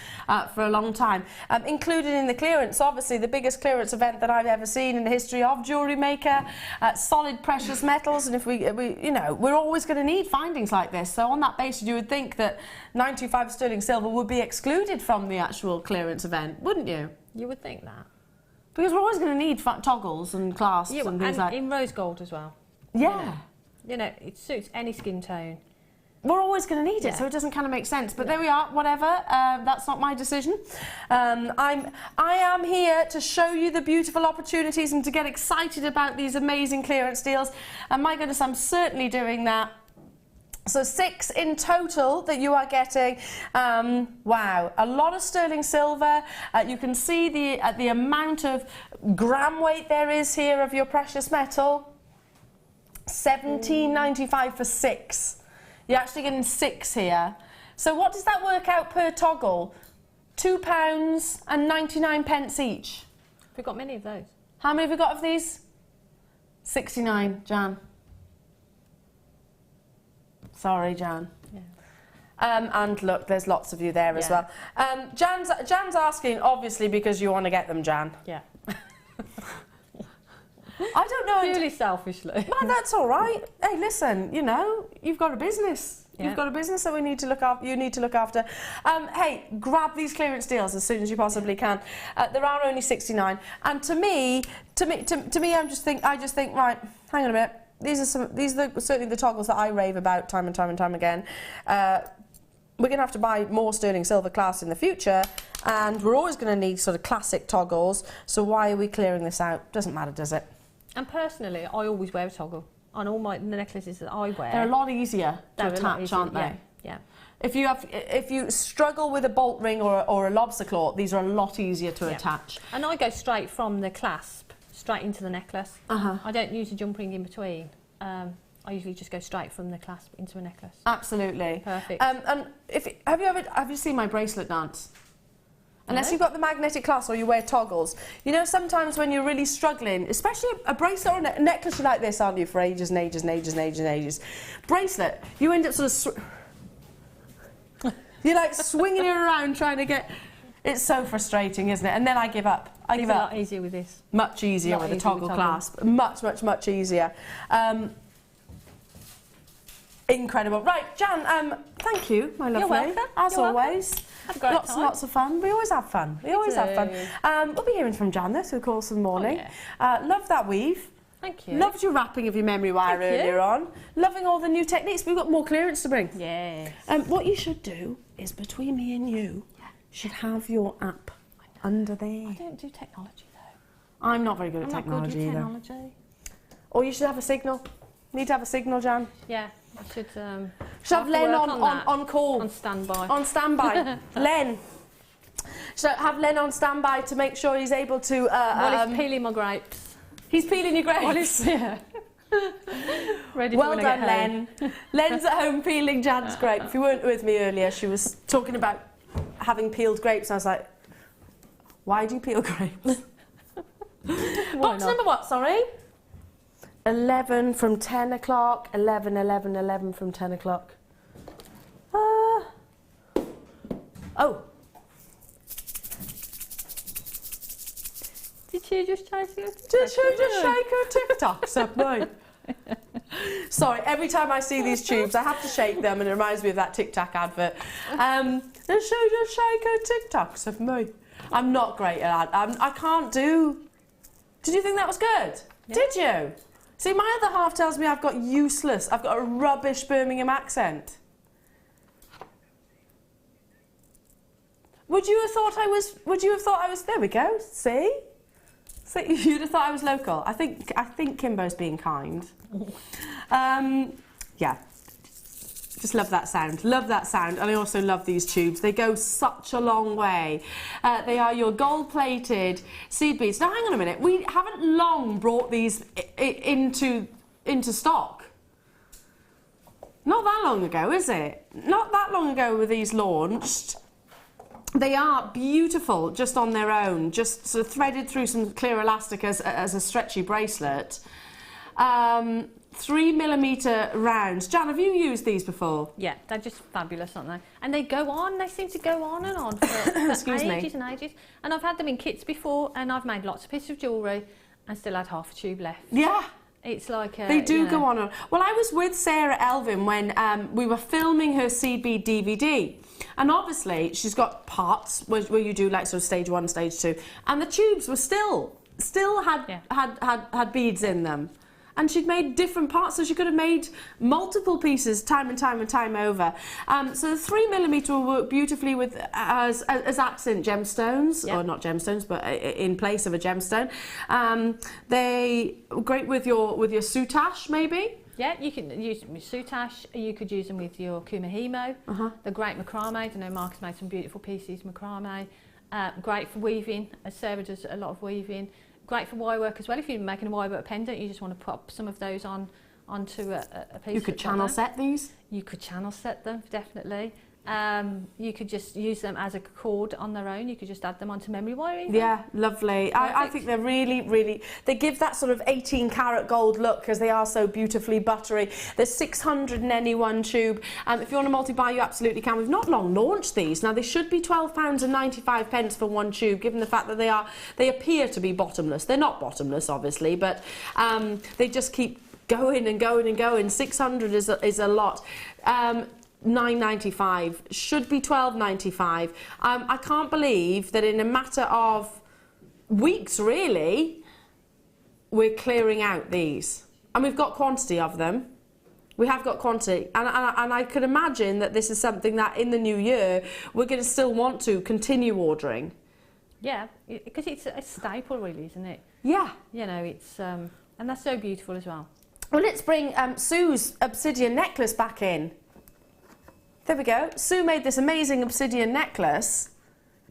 for a long time. Included in the clearance, obviously the biggest clearance event that I've ever seen in the history of Jewellery Maker, solid precious metals, and if we're always going to need findings like this. So on that basis, you would think that 925 sterling silver would be excluded from the actual clearance event, wouldn't you? You would think that. Because we're always going to need toggles and clasps and things like that. In rose gold as well. Yeah. You know, it suits any skin tone. We're always going to need it, so it doesn't kind of make sense. But there we are, whatever. That's not my decision. I am here to show you the beautiful opportunities and to get excited about these amazing clearance deals. And my goodness, I'm certainly doing that. So 6 in total that you are getting. Wow, a lot of sterling silver. You can see the amount of gram weight there is here of your precious metal. £17.95 for 6. You're actually getting 6 here. So what does that work out per toggle? £2.99 each. We've got many of those. How many have we got of these? 69, Jan. Sorry, Jan. Yeah. And look, there's lots of you there as well. Jan's asking, obviously, because you want to get them, Jan. Yeah. I don't know. Purely selfishly. Well, that's all right. Hey, listen, you know, you've got a business. Yeah. You've got a business that we need to look after. You need to look after. Hey, grab these clearance deals as soon as you possibly can. There are only 69, and to me, I just think, right, hang on a minute. These are certainly the toggles that I rave about time and time again. We're going to have to buy more sterling silver class in the future, and we're always going to need sort of classic toggles. So why are we clearing this out? Doesn't matter, does it? And personally, I always wear a toggle on all the necklaces that I wear. They're a lot easier to attach, aren't they? Yeah. If you struggle with a bolt ring or a lobster claw, these are a lot easier to attach. And I go straight from the clasp straight into the necklace. I don't use a jump ring in between. I usually just go straight from the clasp into a necklace. Absolutely. Perfect. And have you seen my bracelet dance? Unless you've got the magnetic clasp or you wear toggles. You know, sometimes when you're really struggling, especially a bracelet or a necklace like this, aren't you, for ages and ages and ages and ages and ages. Bracelet, you end up sort of... you're like swinging it around trying to get... It's so frustrating, isn't it? And then I give up. It's a lot easier with this. Much easier with a toggle clasp. Much easier. Incredible. Right, Jan, thank you, my lovely. You're welcome. As You're always. Welcome. Have a great lots time. and lots of fun. We always have fun. We always have fun. We'll be hearing from Jan this, of course, in the morning. Oh, yeah. Love that weave. Thank you. Loved your wrapping of your memory wire earlier on. Loving all the new techniques. We've got more clearance to bring. Yes. What you should do is, between me and you, should have your app under there. I don't do technology, though. I'm not very good at technology either. Technology. Or you should have a signal. Need to have a signal, Jan. Yeah, I should have Len on call. On standby. On standby. Len. So have Len on standby to make sure he's able to... While he's peeling my grapes. He's peeling your grapes. Yeah. Ready Well to done, Len. Len's at home peeling Jan's grapes. If you weren't with me earlier, she was talking about having peeled grapes. And I was like, why do you peel grapes? Box number what, sorry? 11 from 10 o'clock. 11, 11, 11 from 10 o'clock. Oh. Did you just chase your Did you just shake her TikToks up, mate? Sorry, every time I see these tubes, I have to shake them, and it reminds me of that Tic Tac advert. Did you just shake her TikToks of me? I'm not great at that. I can't do... Did you think that was good? Yeah. Did you? See, my other half tells me I've got a rubbish Birmingham accent. Would you have thought I was, there we go, see? So you'd have thought I was local. I think Kimbo's being kind. Yeah. Just love that sound. Love that sound. And I also love these tubes. They go such a long way. They are your gold-plated seed beads. Now, hang on a minute. We haven't long brought these into stock. Not that long ago, is it? Not that long ago were these launched. They are beautiful just on their own, just sort of threaded through some clear elastic as a stretchy bracelet. 3mm rounds. Jan, have you used these before? Yeah, they're just fabulous, aren't they? And they go on, they seem to go on and on for ages and ages. And I've had them in kits before, and I've made lots of pieces of jewellery and still had half a tube left. Yeah. It's like they do go on and on. Well, I was with Sarah Elvin when we were filming her seed bead DVD. And obviously, she's got parts where you do like sort of stage 1, stage 2, and the tubes were still had beads in them, and she'd made different parts, so she could have made multiple pieces time and time over. So the 3mm will work beautifully with as accent gemstones, or not gemstones, but in place of a gemstone. They great with your soutache maybe. Yeah, you can use them with soutache, you could use them with your kumahimo. They're great macrame. I know Mark has made some beautiful pieces, macrame. Great for weaving, as Sarah does a lot of weaving. Great for wire work as well. If you're making a wire work pendant, you just want to pop some of those onto a piece. You could channel set these? You could channel set them, definitely. You could just use them as a cord on their own. You could just add them onto memory wire even. Yeah, lovely. I think they're really, they give that sort of 18 karat gold look because they are so beautifully buttery. There's 600 in any one tube. If you want to multi-buy, you absolutely can. We've not long launched these. Now, they should be £12.95 for one tube, given the fact that they appear to be bottomless. They're not bottomless, obviously, but they just keep going and going and going. 600 is a lot. £9.95 should be £12.95. I can't believe that in a matter of weeks, really, we're clearing out these, and we've got quantity of them. We have got quantity, and I could imagine that this is something that in the new year we're going to still want to continue ordering. Yeah, because it's a staple, really, isn't it? Yeah. You know, it's and that's so beautiful as well. Well, let's bring Sue's obsidian necklace back in. There we go. Sue made this amazing obsidian necklace.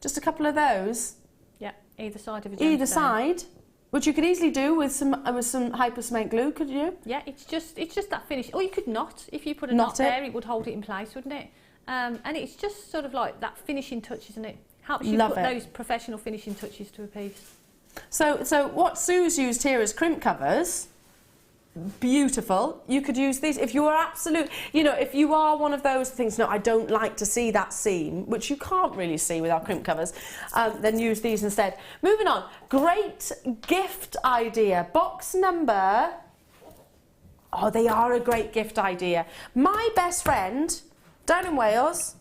Just a couple of those. Yeah, either side of a gemstone. Either side, which you could easily do with some hyper cement glue, could you? Yeah, it's just that finish. Or you could knot. If you put a knot there, it would hold it in place, wouldn't it? And it's just sort of like that finishing touch, isn't it? Helps you put those professional finishing touches to a piece. So what Sue's used here is crimp covers. Beautiful. You could use these if you are if you are one of those things, no, I don't like to see that seam, which you can't really see with our crimp covers, then use these instead. Moving on, great gift idea. Box number, they are a great gift idea. My best friend down in Wales,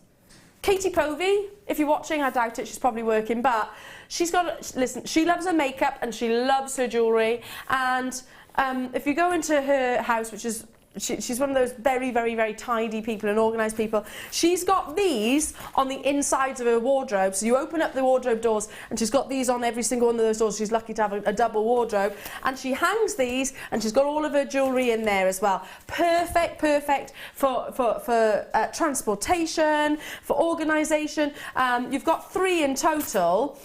Katie Povey, if you're watching, I doubt it, she's probably working, but she's got, listen, she loves her makeup and she loves her jewellery, and if you go into her house, which is, she's one of those very, very, very tidy people and organised people, she's got these on the insides of her wardrobe. So you open up the wardrobe doors and she's got these on every single one of those doors. She's lucky to have a double wardrobe. And she hangs these and she's got all of her jewellery in there as well. Perfect for transportation, for organisation. You've got 3 in total.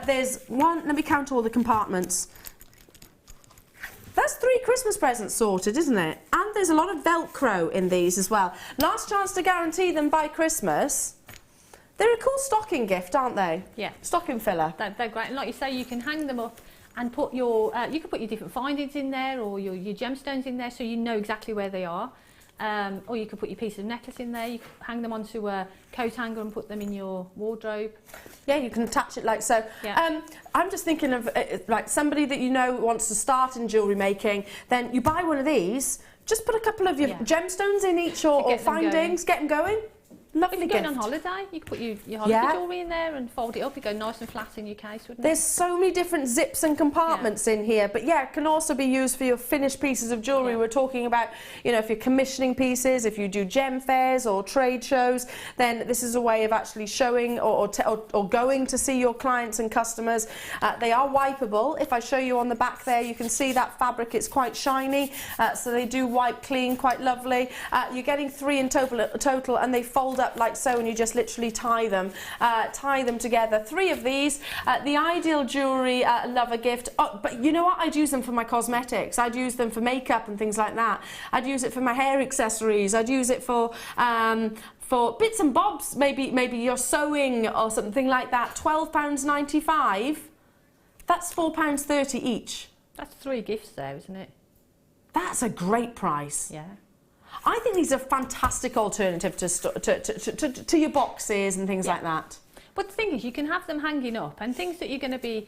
There's one, let me count all the compartments. That's 3 Christmas presents sorted, isn't it? And there's a lot of Velcro in these as well. Last chance to guarantee them by Christmas. They're a cool stocking gift, aren't they? Yeah. Stocking filler. They're great. And like you say, you can hang them up and put your, you can put your different findings in there, or your gemstones in there, so you know exactly where they are. Or you could put your piece of necklace in there. You could hang them onto a coat hanger and put them in your wardrobe. Yeah, you can attach it like so. Yeah. I'm just thinking of like somebody that you know wants to start in jewellery making. Then you buy one of these. Just put a couple of your gemstones in each, or findings. Get them going. Lovely gift. If you're going on holiday, you could put your holiday jewellery in there and fold it up. It'd go nice and flat in your case, wouldn't it? There's so many different zips and compartments in here, but yeah, it can also be used for your finished pieces of jewellery. We're talking about, you know, if you're commissioning pieces, if you do gem fairs or trade shows, then this is a way of actually showing or going to see your clients and customers. They are wipeable. If I show you on the back there, you can see that fabric, it's quite shiny, so they do wipe clean quite lovely. You're getting 3 in total, and they fold up like so, and you just literally tie them together. 3 of these. The ideal jewellery lover gift. But you know what? I'd use them for my cosmetics. I'd use them for makeup and things like that. I'd use it for my hair accessories. I'd use it for bits and bobs. Maybe you're sewing or something like that. £12.95. That's £4.30 each. That's 3 gifts there, isn't it? That's a great price. Yeah. I think these are a fantastic alternative to your boxes and things like that. But the thing is, you can have them hanging up, and things that you're going to be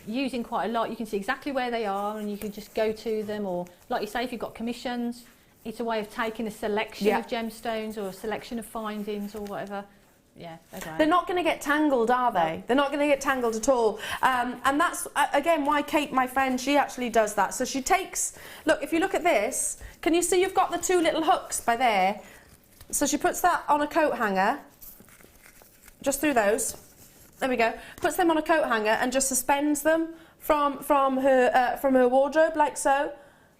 using quite a lot, you can see exactly where they are, and you can just go to them. Or, like you say, if you've got commissions, it's a way of taking a selection of gemstones or a selection of findings or whatever. Yeah, they're great. They're not going to get tangled, are they? They're not going to get tangled at all. And that's, again, why Kate, my friend, she actually does that. So she takes, look, if you look at this, can you see you've got the 2 little hooks by there? So she puts that on a coat hanger, just through those. There we go. Puts them on a coat hanger and just suspends them from her wardrobe, like so.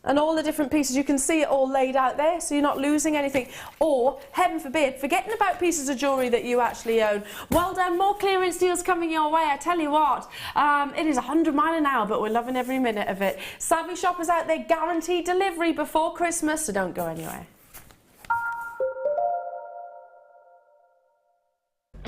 And all the different pieces, you can see it all laid out there, so you're not losing anything. Or, heaven forbid, forgetting about pieces of jewellery that you actually own. Well done, more clearance deals coming your way, I tell you what. It is 100 miles an hour, but we're loving every minute of it. Savvy shoppers out there, guaranteed delivery before Christmas, so don't go anywhere.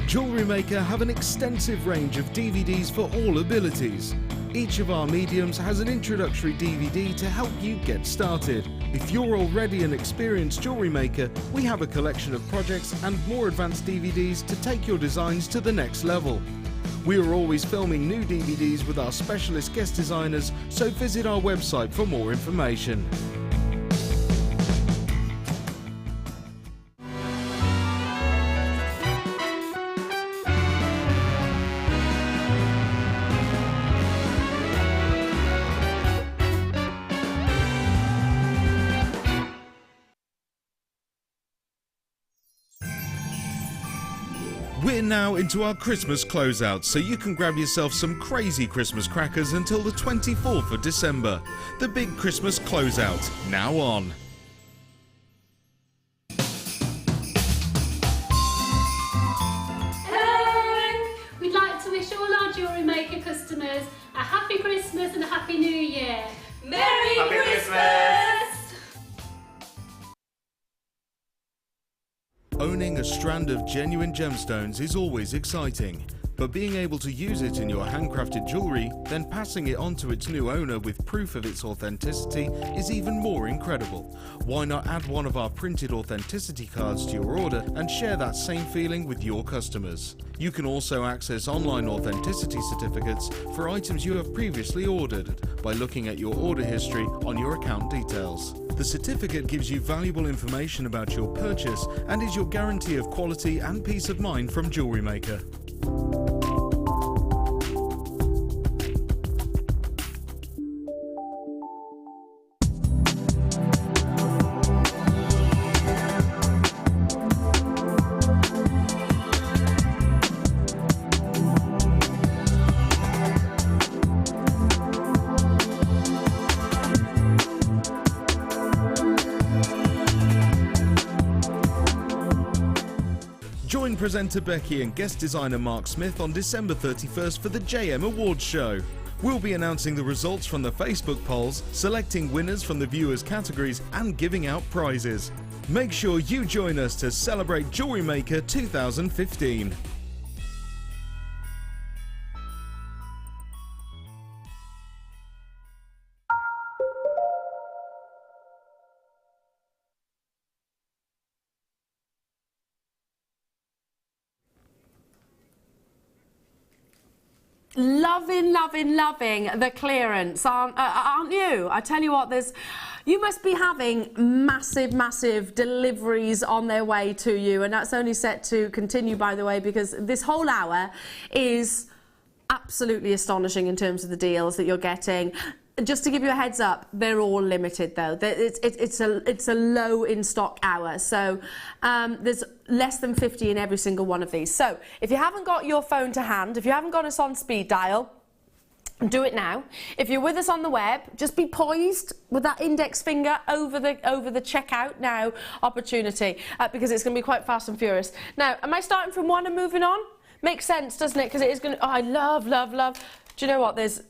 Jewellery Maker have an extensive range of DVDs for all abilities. Each of our mediums has an introductory DVD to help you get started. If you're already an experienced jewellery maker, we have a collection of projects and more advanced DVDs to take your designs to the next level. We are always filming new DVDs with our specialist guest designers, so visit our website for more information. We're now into our Christmas closeout, so you can grab yourself some crazy Christmas crackers until the 24th of December. The big Christmas closeout, now on. Hello! We'd like to wish all our Jewellery Maker customers a happy Christmas and a happy New Year. Merry Christmas! Owning a strand of genuine gemstones is always exciting, but being able to use it in your handcrafted jewellery, then passing it on to its new owner with proof of its authenticity is even more incredible. Why not add one of our printed authenticity cards to your order and share that same feeling with your customers? You can also access online authenticity certificates for items you have previously ordered by looking at your order history on your account details. The certificate gives you valuable information about your purchase and is your guarantee of quality and peace of mind from Jewellery Maker. Join presenter Becky and guest designer Mark Smith on December 31st for the JM Awards Show. We'll be announcing the results from the Facebook polls, selecting winners from the viewers' categories and giving out prizes. Make sure you join us to celebrate Jewellery Maker 2015. Loving the clearance, aren't you? I tell you what, you must be having massive deliveries on their way to you, and that's only set to continue, by the way, because this whole hour is absolutely astonishing in terms of the deals that you're getting. Just to give you a heads up, they're all limited though. It's a low in stock hour, so there's less than 50 in every single one of these. So if you haven't got your phone to hand, if you haven't got us on speed dial, do it now. If you're with us on the web, just be poised with that index finger over the checkout now opportunity, because it's going to be quite fast and furious. Now, am I starting from 1 and moving on? Makes sense, doesn't it? Because it is going to. Oh, I love. Do you know what? There's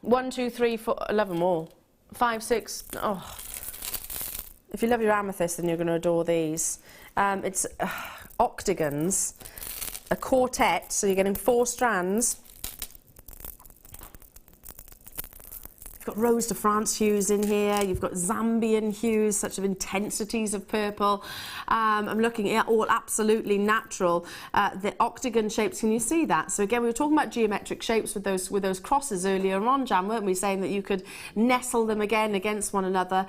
1, 2, 3, 4, 11 more. 5, 6. Oh, if you love your amethyst, then you're going to adore these. It's octagons, a quartet, so you're getting 4 strands. You've got Rose de France hues in here, you've got Zambian hues, such of intensities of purple. I'm looking at all absolutely natural. The octagon shapes, can you see that? So again, we were talking about geometric shapes with those crosses earlier on, Jan, weren't we? Saying that you could nestle them again against one another.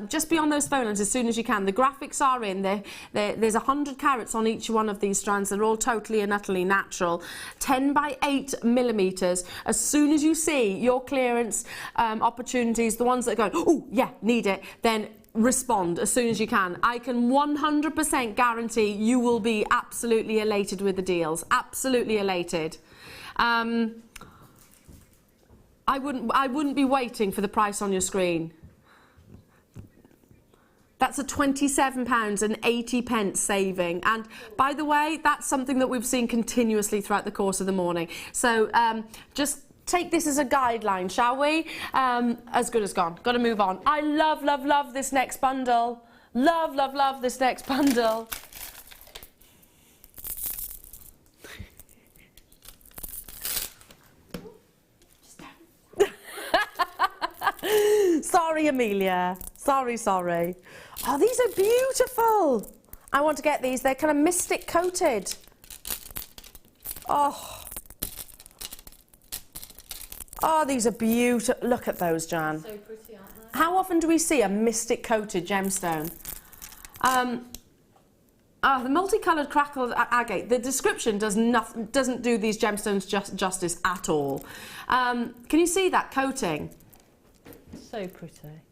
Just be on those phone lines as soon as you can. The graphics are in there. There's 100 carats on each one of these strands. They're all totally and utterly natural. 10 by 8 millimeters. As soon as you see your clearance opportunities, the ones that are going, oh yeah, need it, then respond as soon as you can. I can 100% guarantee you will be absolutely elated with the deals. Absolutely elated. I wouldn't be waiting for the price on your screen. That's a £27.80 saving, and by the way, that's something that we've seen continuously throughout the course of the morning. So just take this as a guideline, shall we? As good as gone. Got to move on. I love this next bundle. Love this next bundle. Sorry, Amelia. Sorry. Oh, these are beautiful. I want to get these. They're kind of mystic coated. Oh, these are beautiful. Look at those, Jan. So pretty, aren't they? How often do we see a mystic coated gemstone? The multicoloured crackled agate. The description doesn't do these gemstones justice at all. Can you see that coating? So pretty.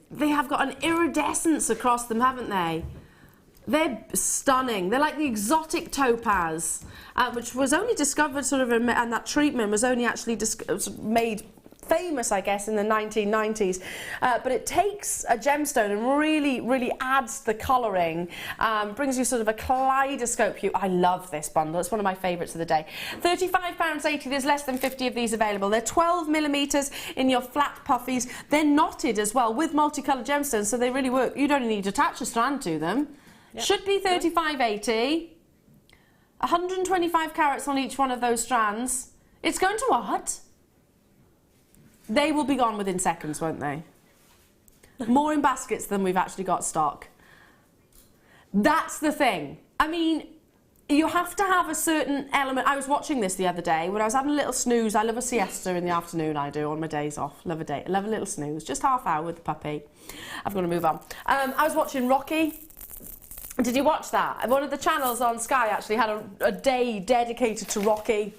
They have got an iridescence across them, haven't they? They're stunning. They're like the exotic topaz, which was only discovered and that treatment was only actually made famous, I guess, in the 1990s. But it takes a gemstone and really adds the colouring, brings you sort of a kaleidoscope hue. I love this bundle. It's one of my favourites of the day. £35.80. There's less than 50 of these available. They're 12 millimetres in your flat puffies. They're knotted as well with multicoloured gemstones, so they really work. You don't need to attach a strand to them. Yep. Should be £35.80. 125 carats on each one of those strands. It's going to what? They will be gone within seconds, won't they? More in baskets than we've actually got stock. That's the thing. I mean, you have to have a certain element. I was watching this the other day when I was having a little snooze. I love a siesta in the afternoon, I do, on my days off. Love a little snooze. Just half hour with the puppy. I've got to move on. I was watching Rocky. Did you watch that? One of the channels on Sky actually had a day dedicated to Rocky.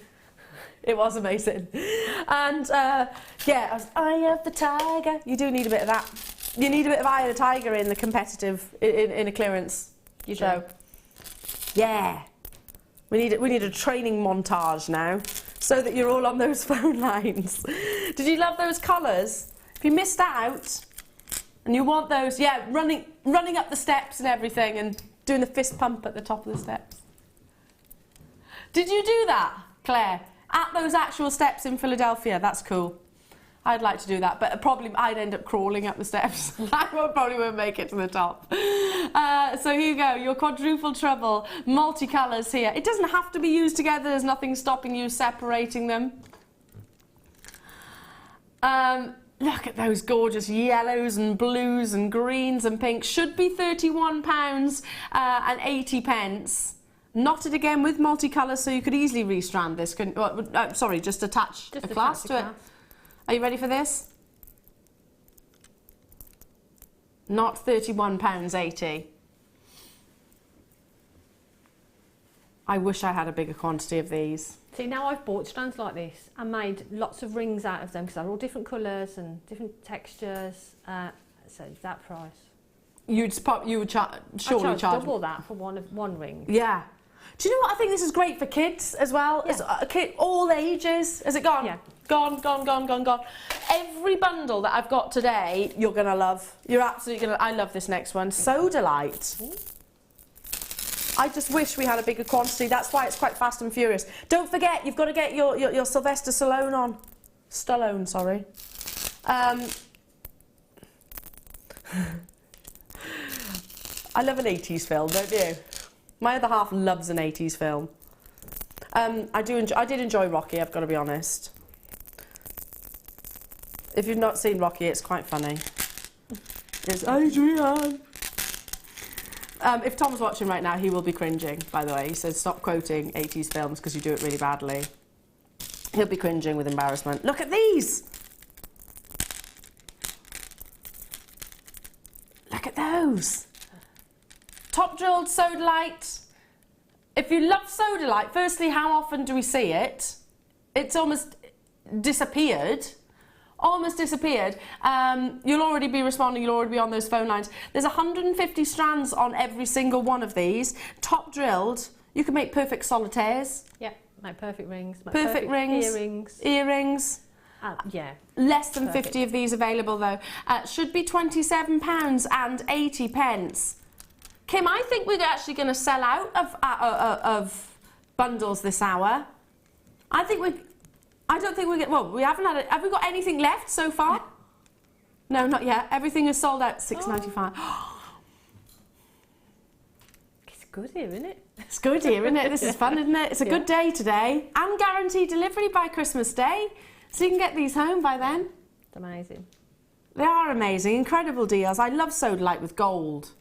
It was amazing. And yeah, I was Eye of the Tiger. You do need a bit of that. You need a bit of Eye of the Tiger in the competitive, in a clearance show. Yeah. We need a training montage now so that you're all on those phone lines. Did you love those colours? If you missed out and you want those, yeah, running up the steps and everything and doing the fist pump at the top of the steps. Did you do that, Claire? at those actual steps in Philadelphia. That's cool. I'd like to do that, but probably I'd end up crawling up the steps. I probably won't make it to the top. So here you go, your quadruple treble, multicolours here. It doesn't have to be used together. There's nothing stopping you separating them. Look at those gorgeous yellows and blues and greens and pinks. Should be £31 and 80 pence. Knotted again with multicolours, so you could easily restrand this. Sorry, just attach a clasp to it. Are you ready for this? Not £31.80. I wish I had a bigger quantity of these. See, now I've bought strands like this and made lots of rings out of them because they're all different colours and different textures. So that price. You would surely charge double that for one ring. Yeah. Do you know what? I think this is great for kids as well. Yeah. It's all ages. Has it gone? Yeah. Gone. Every bundle that I've got today, you're going to love. You're absolutely going to... I love this next one. Sodalite. Ooh. I just wish we had a bigger quantity. That's why it's quite fast and furious. Don't forget, you've got to get your Sylvester Stallone on. Stallone, sorry. I love an 80s film, don't you? My other half loves an 80s film. I did enjoy Rocky, I've got to be honest. If you've not seen Rocky, it's quite funny. It's Adrian. If Tom's watching right now, he will be cringing, by the way. He says, stop quoting 80s films because you do it really badly. He'll be cringing with embarrassment. Look at these! Look at those! Top drilled sodalite. If you love sodalite, firstly, how often do we see it? It's almost disappeared. Almost disappeared. You'll already be responding, you'll already be on those phone lines. There's 150 strands on every single one of these. Top drilled. You can make perfect solitaires. Yeah, make perfect rings. Make perfect rings. Earrings. Yeah. Less than 50 of these available though. Should be £27 and 80 pence. Kim, I think we're actually going to sell out of bundles this hour. I don't think we're well, we haven't had it. Have we got anything left so far? No, not yet. Everything is sold out, £6.95. Oh. It's good here, isn't it? It's good here, isn't it? This is fun, isn't it? It's a good day today. And guaranteed delivery by Christmas Day. So you can get these home by then. It's amazing. They are amazing. Incredible deals. I love sodalite with gold.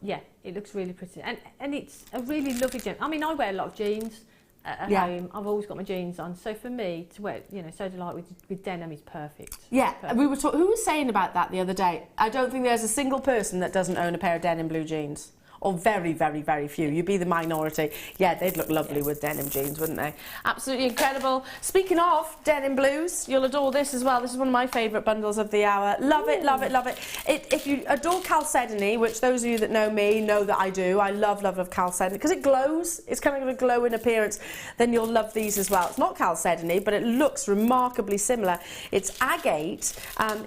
Yeah, it looks really pretty. And it's a really lovely gem. I mean, I wear a lot of jeans. At home, I've always got my jeans on, so for me to wear, sodalite with denim is perfect. Yeah, perfect. we were who was saying about that the other day? I don't think there's a single person that doesn't own a pair of denim blue jeans. Or very, very, very few. You'd be the minority. Yeah, they'd look lovely with denim jeans, wouldn't they? Absolutely incredible. Speaking of denim blues, you'll adore this as well. This is one of my favourite bundles of the hour. Love it, love it, love it. If you adore chalcedony, which those of you that know me know that I do, I love chalcedony because it glows. It's kind of a glowing appearance. Then you'll love these as well. It's not chalcedony, but it looks remarkably similar. It's agate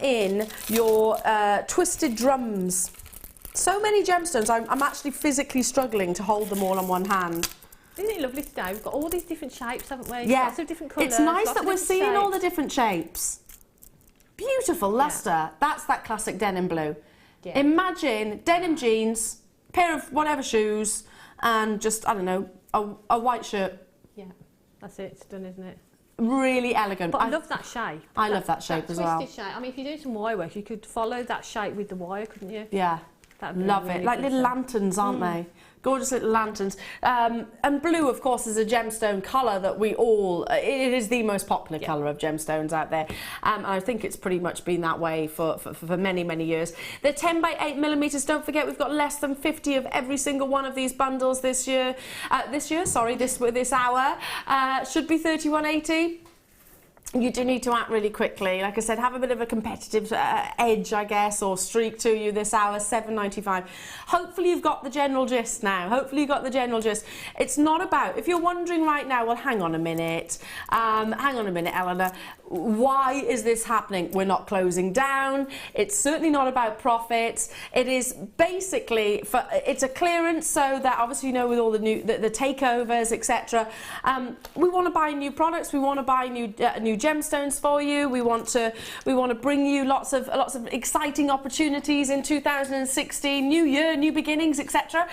in your twisted drums. So many gemstones, I'm actually physically struggling to hold them all on one hand. Isn't it lovely today? We've got all these different shapes, haven't we? Yeah. Lots of different colours. It's nice that we're seeing all the different shapes. Beautiful lustre. Yeah. That's that classic denim blue. Yeah. Imagine denim jeans, pair of whatever shoes, and just, I don't know, a white shirt. Yeah, that's it. It's done, isn't it? Really elegant. But I love that shape. I love that shape as well. Twisted shape. I mean, if you're doing some wire work, you could follow that shape with the wire, couldn't you? Yeah. Love it. Like little lanterns, aren't they? Gorgeous little lanterns. And blue, of course, is a gemstone colour that we all... It is the most popular colour of gemstones out there. And I think it's pretty much been that way for many, many years. They're 10 by 8 millimetres. Don't forget, we've got less than 50 of every single one of these bundles this hour. Should be £31.80. you do need to act really quickly. Like I said, have a bit of a competitive edge, I guess, or streak to you this hour, $7.95. Hopefully you've got the general gist now. Hopefully you've got the general gist. It's not about, if you're wondering right now, well, hang on a minute, Eleanor, why is this happening? We're not closing down. It's certainly not about profits. It is basically, it's a clearance, so that obviously, you know, with all the new, the takeovers, etc. We want to buy new products. We want to buy new gemstones for you. We want to bring you lots of exciting opportunities in 2016, new year, new beginnings, etc.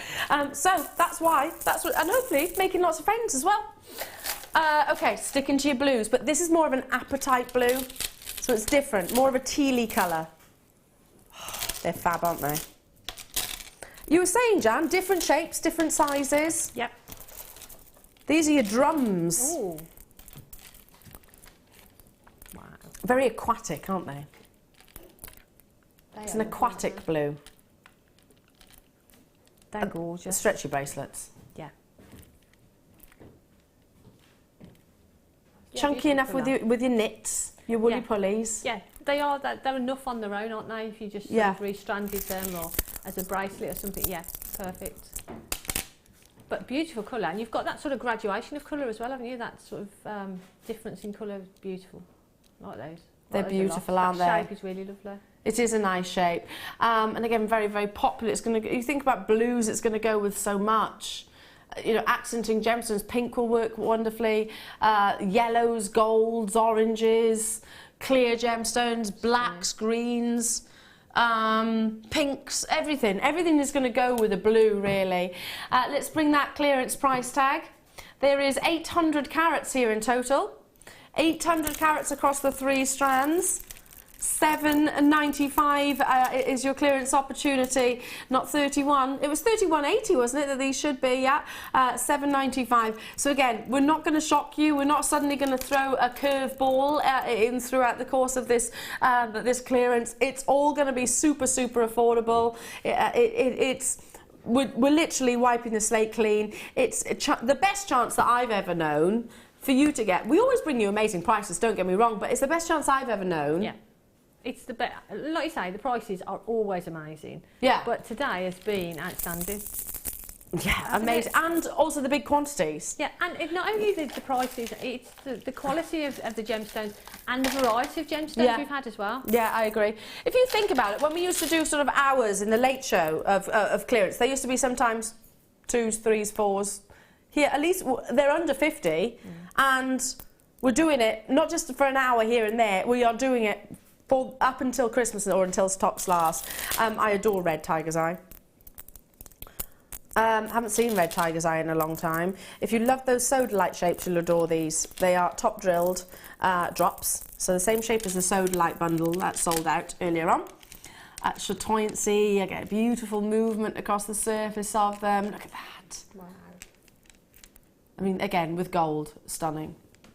So that's what, and hopefully making lots of friends as well. Okay, sticking to your blues, but this is more of an apatite blue, so it's different, more of a tealy colour. They're fab, aren't they? You were saying, Jan, different shapes, different sizes. Yep. These are your drums. Ooh. Wow. Very aquatic, aren't they? It's an aquatic blue. They're gorgeous. Stretchy bracelets. Yeah. Chunky enough with your knits, your woolly pulleys. Yeah, they are. They're enough on their own, aren't they? If you just sort of restranded them or as a bracelet or something, yeah, perfect. But beautiful colour, and you've got that sort of graduation of colour as well, haven't you? That sort of difference in colour is beautiful. I like those. They're beautiful, aren't they? That shape is really lovely. It is a nice shape, and again, very, very popular. It's going to. You think about blues, it's going to go with so much. You know, accenting gemstones, pink will work wonderfully. Yellows, golds, oranges, clear gemstones, blacks, greens, pinks, everything. Everything is going to go with a blue, really. Let's bring that clearance price tag. There is 800 carats here in total. 800 carats across the 3 strands. $7.95 is your clearance opportunity, not 31. It was 31.80, wasn't it, that these should be? Yeah, $7.95. So again, we're not going to shock you. We're not suddenly going to throw a curveball in throughout the course of this this clearance. It's all going to be super, super affordable. We're literally wiping the slate clean. It's the best chance that I've ever known for you to get. We always bring you amazing prices, don't get me wrong, but it's the best chance I've ever known. Yeah. It's the best. Like you say, the prices are always amazing. Yeah. But today has been outstanding. Yeah, amazing. And also the big quantities. Yeah, and it's not only the prices, it's the quality of the gemstones and the variety of gemstones we've had as well. Yeah, I agree. If you think about it, when we used to do sort of hours in the late show of clearance, there used to be sometimes 2s, 3s, 4s. Here, at least they're under 50, and we're doing it not just for an hour here and there, we are doing it up until Christmas or until stocks last. I adore red tiger's eye. Haven't seen red tiger's eye in a long time. If you love those sodalite shapes, you'll adore these. They are top drilled drops, so the same shape as the sodalite bundle that sold out earlier on. Chatoyancy, I get beautiful movement across the surface of them. Look at that. Wow. I mean, again, with gold, stunning.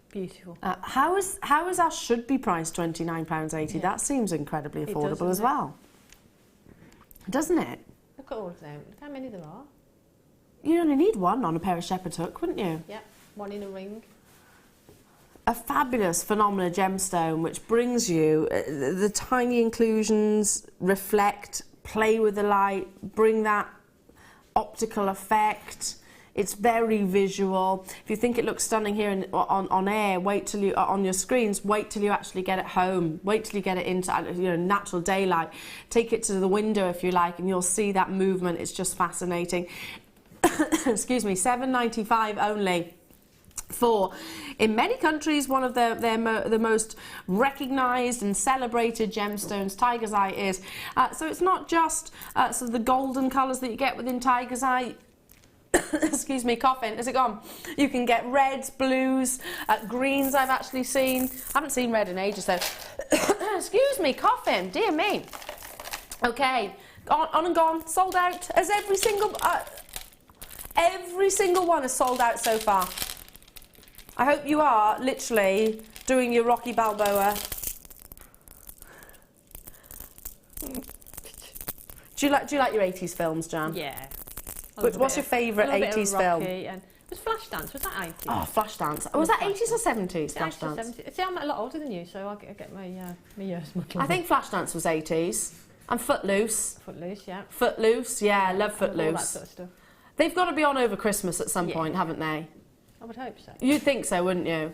Beautiful. How is our should be priced £29.80? Yeah. That seems incredibly affordable as well, doesn't it? Look at all of them. Look how many there are. You only need one on a pair of shepherd's hook, wouldn't you? Yeah, one in a ring. A fabulous, phenomenal gemstone which brings you the tiny inclusions, reflect, play with the light, bring that optical effect. It's very visual. If you think it looks stunning here on air, wait till you on your screens. Wait till you actually get it home. Wait till you get it into natural daylight. Take it to the window if you like, and you'll see that movement. It's just fascinating. Excuse me, $7.95 only. For, in many countries, one of the most recognised and celebrated gemstones, tiger's eye is. So it's not just sort of the golden colours that you get within tiger's eye. Excuse me, coughing. Is it gone? You can get reds, blues, greens. I've actually seen. I haven't seen red in ages though. Excuse me, coughing. Dear me. Okay, on and gone. Sold out. As every single one is sold out so far. I hope you are literally doing your Rocky Balboa. Do you like your 80s films, Jan? Yeah. What's your favourite 80s film? Was Flashdance, was that 80s? Oh, Flashdance. Was that 80s or 70s, Flashdance? See, I'm a lot older than you, so I get my years muddled. I think Flashdance was 80s. And Footloose. Footloose, yeah. Footloose, yeah, love Footloose. All that sort of stuff. They've got to be on over Christmas at some point, haven't they? I would hope so. You'd think so, wouldn't you?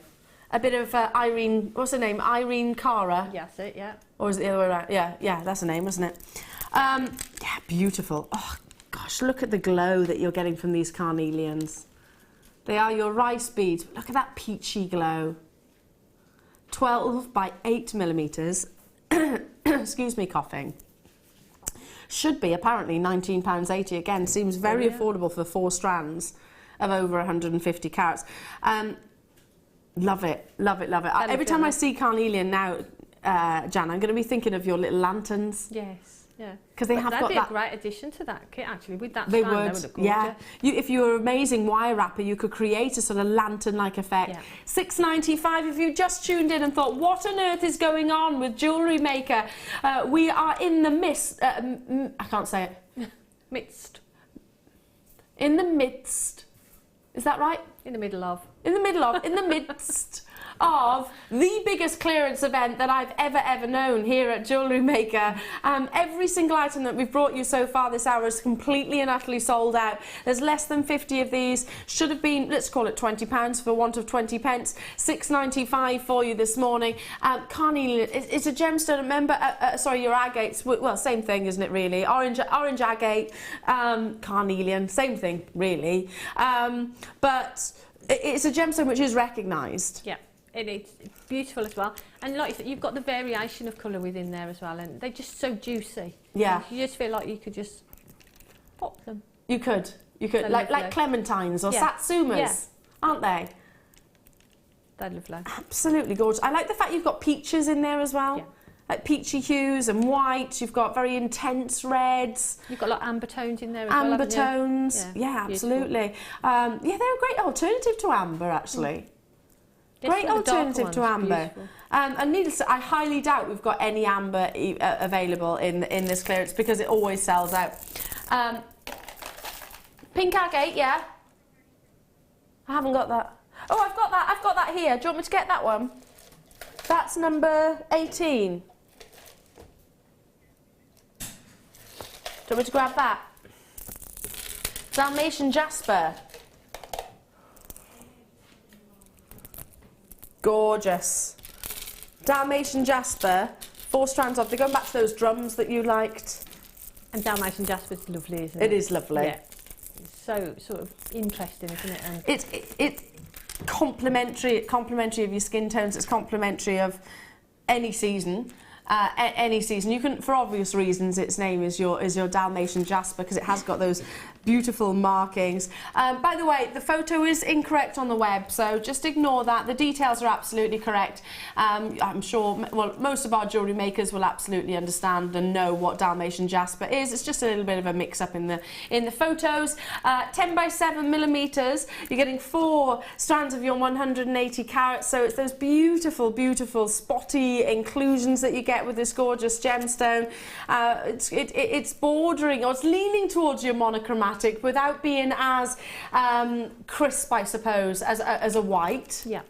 A bit of Irene, what's her name? Irene Cara? Yeah, that's it, yeah. Or is it the other way around? Yeah, that's her name, isn't it? Yeah, beautiful. Oh, gosh, look at the glow that you're getting from these carnelians. They are your rice beads. Look at that peachy glow. 12 by 8 millimetres. Excuse me, coughing. Should be apparently £19.80. Again, seems very affordable for 4 strands of over 150 carats. Love it, love it, love it. Every time I see carnelian now, Jan, I'm going to be thinking of your little lanterns. Yes. Yeah, because they have got that. That'd be a great addition to that kit, actually. With that they strand, would, they would look gorgeous. Yeah. If you were an amazing wire wrapper, you could create a sort of lantern-like effect. Yeah. $6.95 if you just tuned in and thought, what on earth is going on with Jewellery Maker? We are in the midst. I can't say it. Midst. In the midst. Is that right? In the middle of. In the middle of. In the midst. Of the biggest clearance event that I've ever known here at Jewellery Maker. Every single item that we've brought you so far this hour is completely and utterly sold out. There's less than 50 of these. Should have been, let's call it £20 for want of 20 pence. $6.95 for you this morning. Carnelian, it's a gemstone. Remember, sorry, your agates. Well, same thing, isn't it? Really, orange agate, carnelian, same thing, really. But it's a gemstone which is recognised. Yeah. It's beautiful as well, and like you said, you've got the variation of colour within there as well, and they're just so juicy. Yeah, you just feel like you could just pop them. You could, like clementines or satsumas, aren't they? They're lovely. Absolutely gorgeous. I like the fact you've got peaches in there as well. Yeah. Like peachy hues and white. You've got very intense reds. You've got like amber tones in there as amber well. Amber tones. Yeah, absolutely. Yeah, they're a great alternative to amber, actually. Great alternative to amber. And needless to say, I highly doubt we've got any amber available in this clearance because it always sells out. Pink agate, yeah. I haven't got that. Oh, I've got that. I've got that here. Do you want me to get that one? That's number 18. Do you want me to grab that? Dalmatian jasper. Gorgeous. Dalmatian jasper, 4 strands of. They're going back to those drums that you liked. And Dalmatian jasper's lovely, isn't it? It is lovely. Yeah. It's so sort of interesting, isn't it? And it's complementary of your skin tones. It's complementary of any season. Any season. You can, for obvious reasons, its name is your Dalmatian jasper because it has got those beautiful markings. By the way, the photo is incorrect on the web, so just ignore that. The details are absolutely correct. I'm sure, well, most of our jewellery makers will absolutely understand and know what Dalmatian jasper is. It's just a little bit of a mix-up in the photos. 10 by 7 millimetres. You're getting 4 strands of your 180 carats, so it's those beautiful, beautiful spotty inclusions that you get with this gorgeous gemstone. It's bordering, or it's leaning towards your monochromatic without being as crisp, I suppose, as a white. Yeah.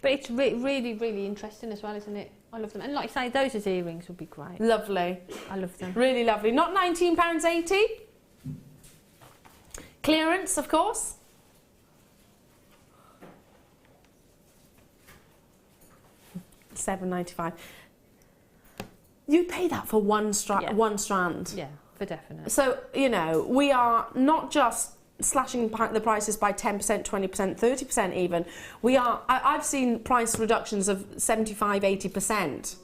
But it's really, really interesting as well, isn't it? I love them. And like I say, those as earrings would be great. Lovely. I love them. Really lovely. Not £19.80. Clearance, of course. £7.95. You'd pay that for one strand. Yeah, for definite. So, you know, we are not just slashing the prices by 10%, 20%, 30% even. I've seen price reductions of 75, 80%.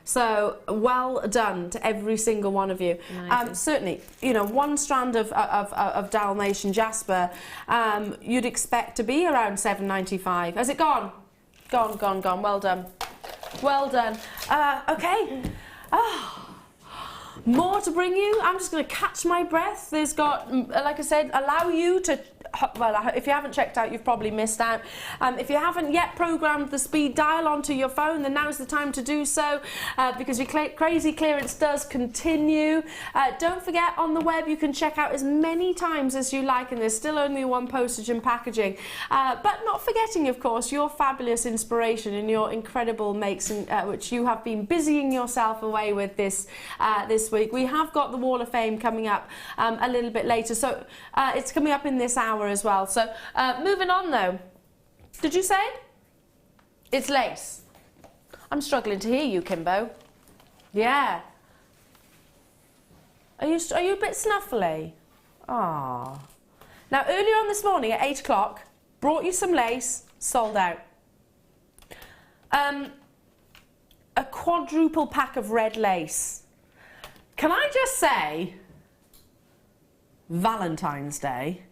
So, well done to every single one of you. Certainly, you know, 1 strand of Dalmatian jasper, you'd expect to be around £7.95. Has it gone? Gone. Well done. Well done. Okay. Oh, More to bring you. I'm just going to catch my breath. There's got, like I said, allow you to, well, if you haven't checked out, you've probably missed out. If you haven't yet programmed the speed dial onto your phone, then now's the time to do so, because your crazy clearance does continue. Don't forget, on the web you can check out as many times as you like, and there's still only one postage and packaging. But not forgetting, of course, your fabulous inspiration and your incredible makes, which you have been busying yourself away with this week. We have got the Wall of Fame coming up a little bit later, so it's coming up in this hour as well. So moving on though, did you say it's lace? I'm struggling to hear you, Kimbo. Yeah. Are you a bit snuffly? Ah. Now earlier on this morning at 8 o'clock, brought you some lace, sold out. A quadruple pack of red lace. Can I just say, Valentine's Day.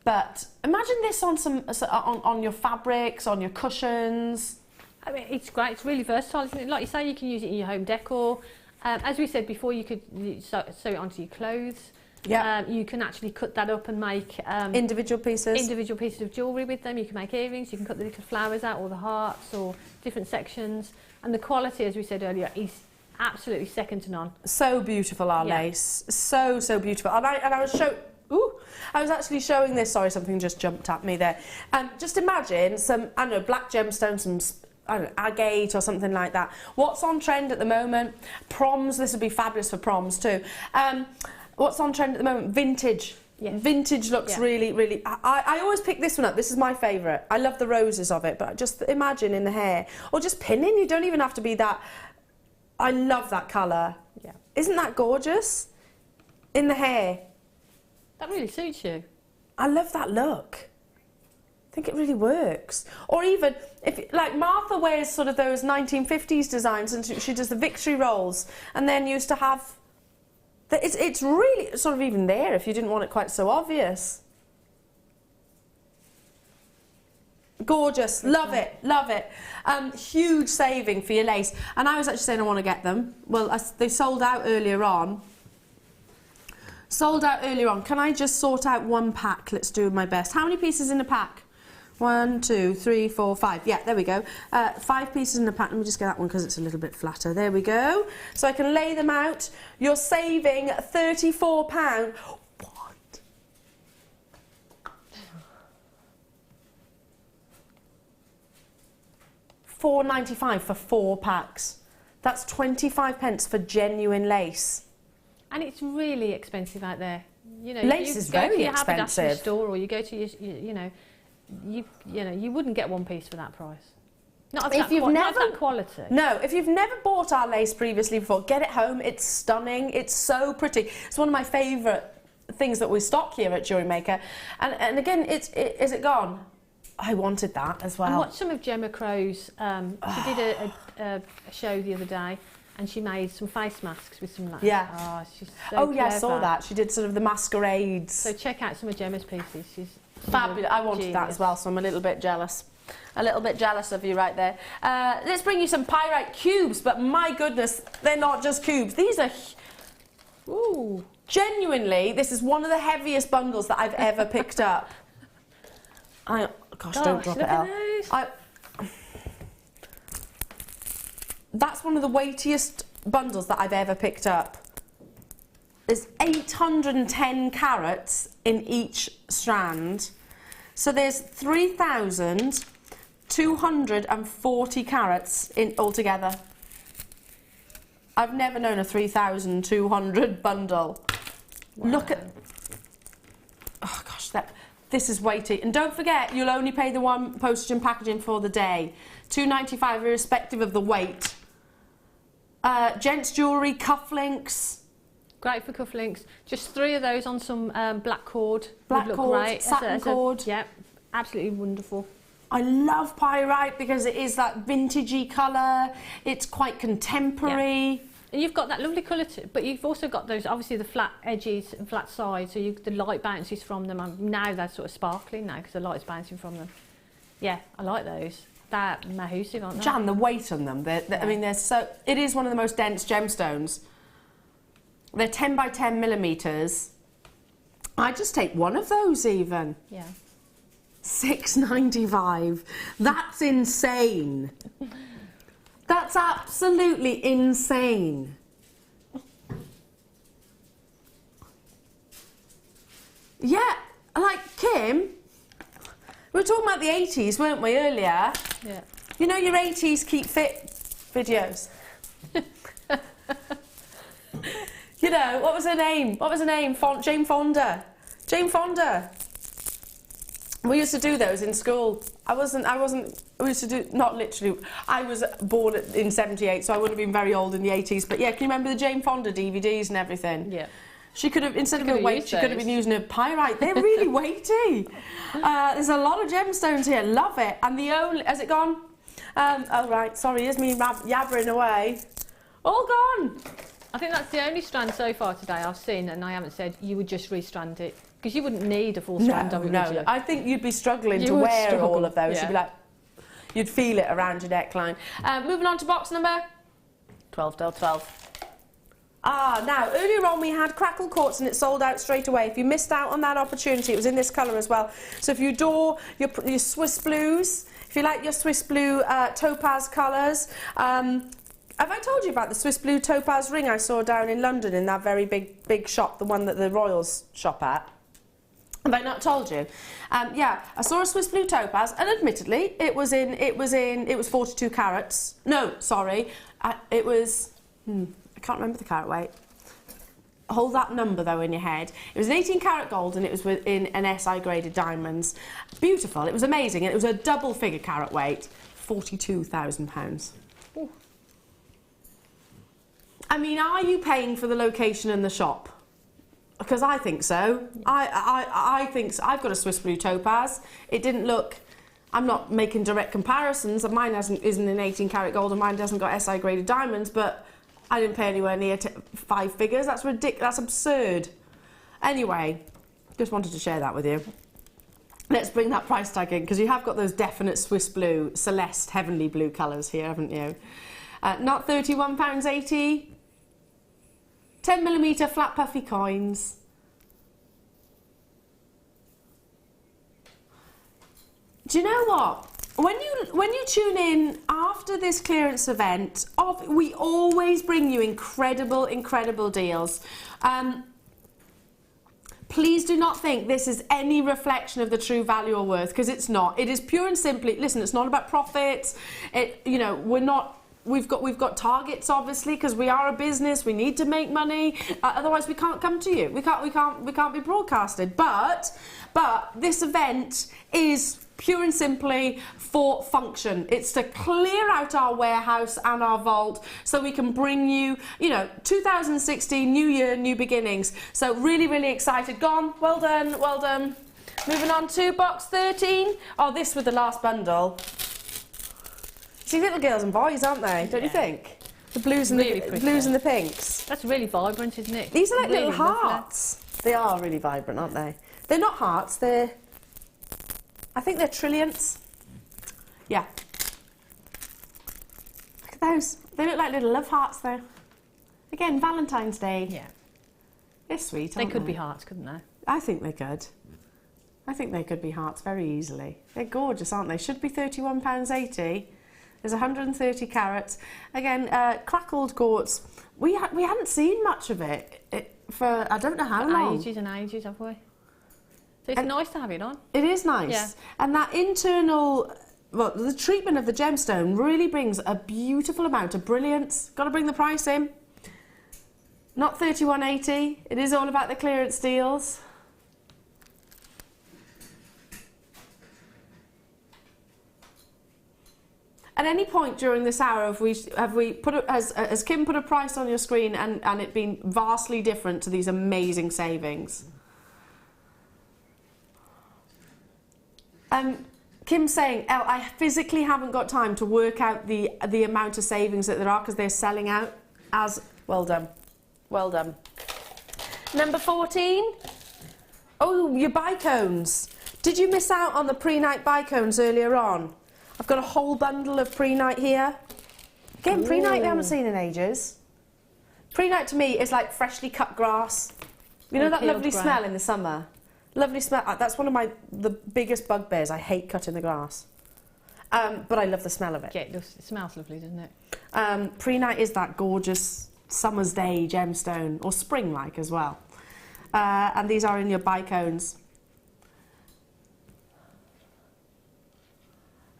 But imagine this on on your fabrics, on your cushions. I mean, it's great. It's really versatile, isn't it? Like you say, you can use it in your home decor. As we said before, you could sew it onto your clothes. Yeah. You can actually cut that up and make individual pieces of jewellery with them. You can make earrings. You can cut the little flowers out, or the hearts, or different sections. And the quality, as we said earlier, is absolutely second to none. So beautiful, our lace. So beautiful. And I was actually showing this. Sorry, something just jumped at me there. Just imagine some, I don't know, black gemstone, some, I don't know, agate or something like that. What's on trend at the moment? Proms. This would be fabulous for proms too. What's on trend at the moment? Vintage. Yeah. Vintage looks really. I always pick this one up. This is my favourite. I love the roses of it, but just imagine in the hair, or just pinning. You don't even have to be that. I love that colour. Yeah. Isn't that gorgeous? In the hair. That really suits you. I love that look. I think it really works. Or even, if like Martha wears sort of those 1950s designs, and she does the victory rolls, and then used to have, it's really sort of even there if you didn't want it quite so obvious. Gorgeous, love it. Huge saving for your lace. And I was actually saying I want to get them. Well, they sold out earlier on. Can I just sort out one pack? Let's do my best. How many pieces in a pack? 1, 2, 3, 4, 5. Yeah, there we go. 5 pieces in a pack. Let me just get that one because it's a little bit flatter. There we go. So I can lay them out. You're saving £34. What? £4.95 for 4 packs. That's 25 pence for genuine lace. And it's really expensive out there. You know, lace is very expensive. You go to your store, or you go to your, you wouldn't get one piece for that price. Not of that quality. No, if you've never bought our lace previously before, get it home. It's stunning. It's so pretty. It's one of my favourite things that we stock here at Jewellery Maker. And again, is it gone? I wanted that as well. I watched some of Gemma Crow's. She did a show the other day, and she made some face masks with some. Yeah. Oh, she's so clever. I saw that. She did sort of the masquerades. So check out some of Gemma's pieces. She's fabulous. I wanted that as well, so I'm a little bit jealous. A little bit jealous of you right there. Let's bring you some pyrite cubes, but my goodness, they're not just cubes. These are, ooh, genuinely, this is one of the heaviest bundles that I've ever picked up. Gosh, don't drop it, Elle. That's one of the weightiest bundles that I've ever picked up. There's 810 carats in each strand. So there's 3,240 carats in altogether. I've never known a 3,200 bundle. Wow. Look at, oh gosh, this is weighty. And don't forget, you'll only pay the one postage and packaging for the day. £2.95 irrespective of the weight. Gents jewellery, cufflinks. Great for cufflinks. Just 3 of those on some black cord. Black cord, satin cord. Yeah, absolutely wonderful. I love pyrite because it is that vintagey colour. It's quite contemporary. Yeah. And you've got that lovely colour too, but you've also got those, obviously the flat edges and flat sides, so the light bounces from them. Now they're sort of sparkling now because the light's bouncing from them. Yeah, I like those. They're mahoosive, aren't they? Jan, the weight on them, I mean, they're so, it is one of the most dense gemstones. They're 10 by 10 millimetres. I'd just take one of those even. Yeah. £6.95. That's insane. That's absolutely insane. Yeah, like Kim, we were talking about the 80s, weren't we, earlier? Yeah. You know your 80s keep fit videos? You know, what was her name? What was her name? Jane Fonda. Jane Fonda. We used to do those in school. We used to do, not literally, I was born in 78, so I would have been very old in the 80s. But yeah, can you remember the Jane Fonda DVDs and everything? Yeah. She could have, instead of a weight, she could have been using a pyrite. They're really weighty. There's a lot of gemstones here. Love it. And the only, has it gone? Oh right, sorry, here's me yabbering away. All gone. I think that's the only strand so far today I've seen, and I haven't said you would just restrand it, because you wouldn't need a full strand of it, would you? I think you'd be struggling to wear all of those. Yeah. You'd be like, you'd feel it around your neckline. Moving on to box number 12. Now, earlier on we had crackle quartz and it sold out straight away. If you missed out on that opportunity, it was in this colour as well. So if you adore your Swiss blues, if you like your Swiss blue topaz colours, have I told you about the Swiss blue topaz ring I saw down in London in that very big shop, the one that the royals shop at? Have I not told you? Yeah, I saw a Swiss blue topaz, and admittedly, it was 42 carats. No, sorry, it was. I can't remember the carat weight. Hold that number though in your head. It was an 18 carat gold, and it was in an SI graded diamonds. Beautiful. It was amazing, and it was a double figure carat weight, £42,000. I mean, are you paying for the location and the shop? Because I think so. I think so. I've got a Swiss blue topaz. It didn't look. I'm not making direct comparisons. Mine isn't an 18 carat gold, and mine hasn't got SI graded diamonds. But I didn't pay anywhere near 5 figures. That's ridiculous. That's absurd. Anyway, just wanted to share that with you. Let's bring that price tag in, because you have got those definite Swiss blue, Celeste, heavenly blue colours here, haven't you? Not £31.80. 10mm flat puffy coins. Do you know what? When you tune in after this clearance event, we always bring you incredible deals. Please do not think this is any reflection of the true value or worth, because it's not. It is pure and simply, listen, it's not about profits. We've got targets, obviously, because we are a business. We need to make money. Otherwise, we can't come to you. We can't be broadcasted. But this event is pure and simply for function. It's to clear out our warehouse and our vault so we can bring you, 2016, new year, new beginnings. So really excited. Gone. Well done. Moving on to box 13. Oh, this with the last bundle. See, little girls and boys, aren't they? Don't you think? The blues and the pinks. That's really vibrant, isn't it? These are like really little hearts. They are really vibrant, aren't they? They're not hearts. I think they're trilliants. Yeah. Look at those. They look like little love hearts, though. Again, Valentine's Day. Yeah. They're sweet, They aren't could be hearts, couldn't they? I think they could. I think they could be hearts very easily. They're gorgeous, aren't they? Should be £31.80. There's 130 carats. Again, crackled quartz. We hadn't seen much of it for I don't know how long. Ages and ages, have we? So it's nice to have it on. It is nice. Yeah. And that internal, the treatment of the gemstone really brings a beautiful amount of brilliance. Got to bring the price in. Not £31.80. It is all about the clearance deals. At any point during this hour, has Kim put a price on your screen and it been vastly different to these amazing savings? Kim's saying, Elle, I physically haven't got time to work out the amount of savings that there are, because they're selling out as... Well done. Well done. Number 14. Oh, your bicones. Did you miss out on the pre-night bicones earlier on? I've got a whole bundle of pre-night here. Again, pre-night we haven't seen in ages. Pre-night to me is like freshly cut grass. You know that lovely smell in the summer? Lovely smell. That's one of the biggest bugbears. I hate cutting the grass. But I love the smell of it. Yeah, it smells lovely, doesn't it? Pre-night is that gorgeous summer's day gemstone, or spring-like as well. And these are in your bicones.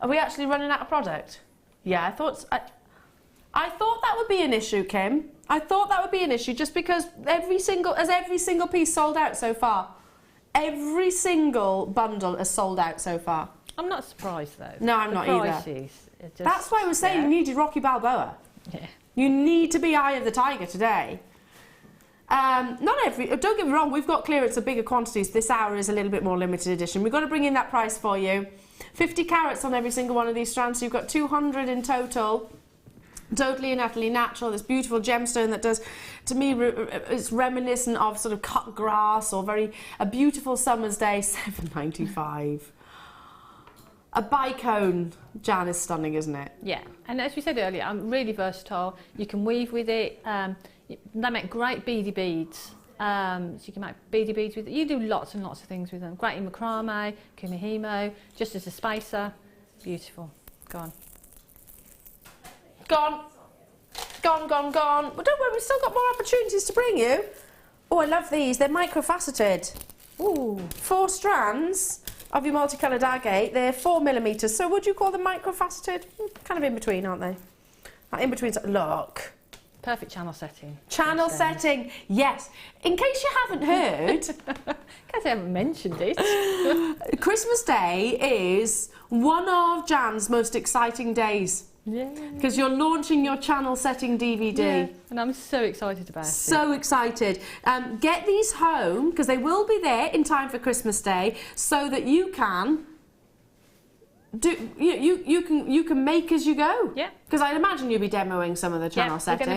Are we actually running out of product? Yeah, I thought that would be an issue, Kim. I thought that would be an issue just because every single piece sold out so far. Every single bundle has sold out so far. I'm not surprised though. No, I'm not either. That's why I was saying you needed Rocky Balboa. Yeah. You need to be Eye of the Tiger today. Don't get me wrong, we've got clearance of bigger quantities. This hour is a little bit more limited edition. We've got to bring in that price for you. 50 carats on every single one of these strands, so you've got 200 in total. Totally and utterly natural, this beautiful gemstone that does, to me, it's reminiscent of sort of cut grass or a beautiful summer's day. $7.95. A bicone, Jan, is stunning, isn't it? Yeah, and as we said earlier, I'm really versatile. You can weave with it. They make great beady beads. So you can make beady beads with it. You do lots and lots of things with them. Great in macrame, kumihimo, just as a spacer. Beautiful. Go on. Gone. Gone. Well, don't worry, we've still got more opportunities to bring you. Oh, I love these. They're microfaceted. Ooh. 4 strands of your multicoloured agate. They're 4mm. So would you call them microfaceted? Kind of in between, aren't they? In between. Look. Perfect channel setting. Channel setting, yes. In case you haven't heard, in case I haven't mentioned it, Christmas Day is one of Jan's most exciting days. Yeah. Because you're launching your channel setting DVD. Yeah, and I'm so excited about it. So excited. Get these home, because they will be there in time for Christmas Day, so that you can you can make as you go. Yeah. Because I'd imagine you'll be demoing some of the channel setting.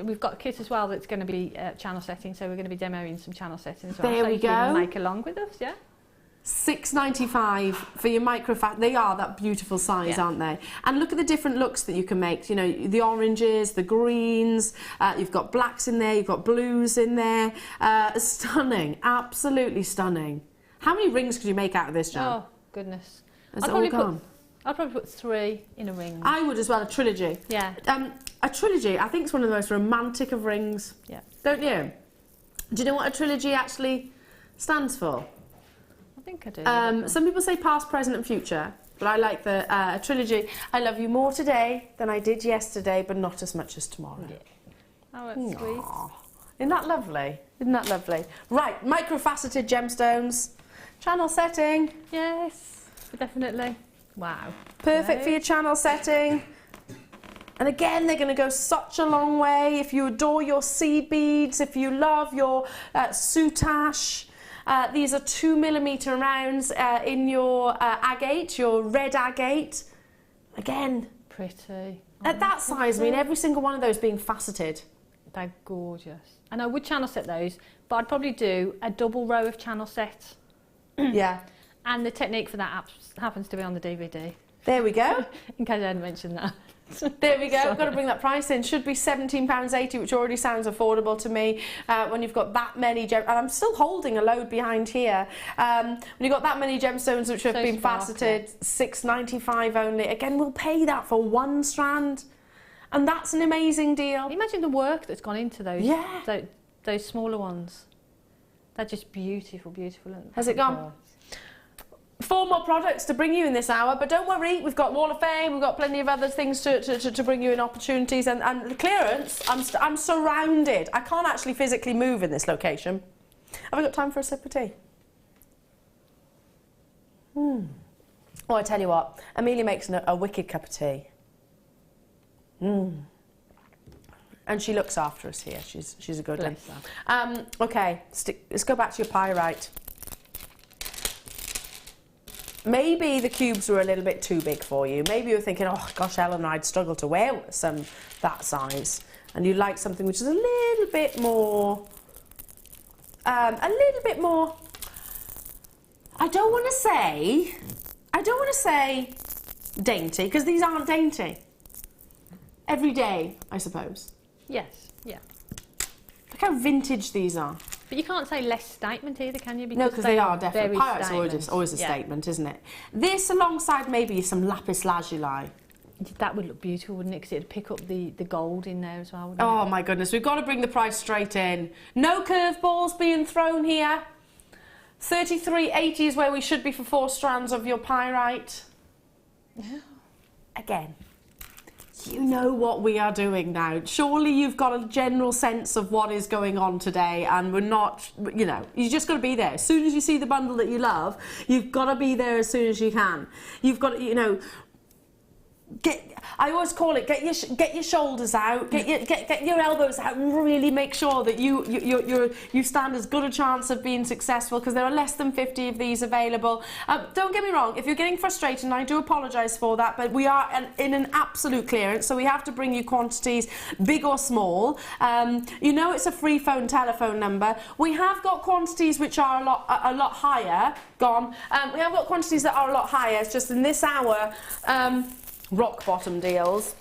We've got a kit as well that's going to be channel setting, so we're going to be demoing some channel setting as well. There we go. You can make along with us, yeah. $6.95 for your microfat. They are that beautiful size, aren't they? And look at the different looks that you can make. You know, the oranges, the greens. You've got blacks in there. You've got blues in there. Stunning, absolutely stunning. How many rings could you make out of this, Jan? Oh goodness! I'd probably put 3 in a ring. I would as well. A trilogy. Yeah. A trilogy. I think it's one of the most romantic of rings. Yeah. Don't you? Do you know what a trilogy actually stands for? I think I do. Some people say past, present and future, but I like the trilogy. I love you more today than I did yesterday, but not as much as tomorrow. Yeah. Oh, that's sweet. Isn't that lovely? Isn't that lovely? Right, microfaceted gemstones. Channel setting. Yes, definitely. Wow. Perfect for your channel setting. And again, they're going to go such a long way. If you adore your seed beads, if you love your soutache. These are 2mm rounds in your agate, your red agate. Again, pretty. At that size, I mean, every single one of those being faceted. They're gorgeous. And I would channel set those, but I'd probably do a double row of channel sets. Yeah. And the technique for that happens to be on the DVD. There we go. In case I hadn't mentioned that. There we go. Got to bring that price in. Should be £17.80, which already sounds affordable to me. When you've got that many and I'm still holding a load behind here. When you've got that many gemstones which have been faceted, £6.95 only. Again, we'll pay that for 1 strand, and that's an amazing deal. Imagine the work that's gone into those. Yeah. Those smaller ones. They're just beautiful, beautiful. Has it gone? 4 more products to bring you in this hour, but don't worry, we've got Wall of Fame, we've got plenty of other things to bring you in opportunities, and the clearance, I'm surrounded. I can't actually physically move in this location. Have I got time for a sip of tea? Oh, I tell you what, Amelia makes a wicked cup of tea. And she looks after us here. She's a good one. Okay, let's go back to your pyrite. Maybe the cubes were a little bit too big for you. Maybe you're thinking, oh gosh, Ellen, I'd struggle to wear some that size. And you like something which is a little bit more, I don't want to say dainty, because these aren't dainty. Every day, I suppose. Yes, yeah. Look how vintage these are. But you can't say less statement either, can you? No, because they are definitely. Very Pyrite's always a statement, isn't it? This alongside maybe some lapis lazuli. That would look beautiful, wouldn't it? Because it'd pick up the gold in there as well, wouldn't Oh it? my goodness, we've got to bring the price straight in. No curveballs being thrown here. 33.80 is where we should be for 4 strands of your pyrite. Again, you know what we are doing now. Surely you've got a general sense of what is going on today, and we're not, you know, you just got to be there. As soon as you see the bundle that you love, you've got to be there as soon as you can. You've got to, you know, I always call it get your shoulders out, get your elbows out, and really make sure that you stand as good a chance of being successful, because there are less than 50 of these available. Don't get me wrong, if you're getting frustrated, and I do apologise for that, but we are in an absolute clearance, so we have to bring you quantities big or small. You know it's a free phone telephone number. We have got quantities which are a lot higher. We have got quantities that are a lot higher. It's just in this hour. Rock bottom deals.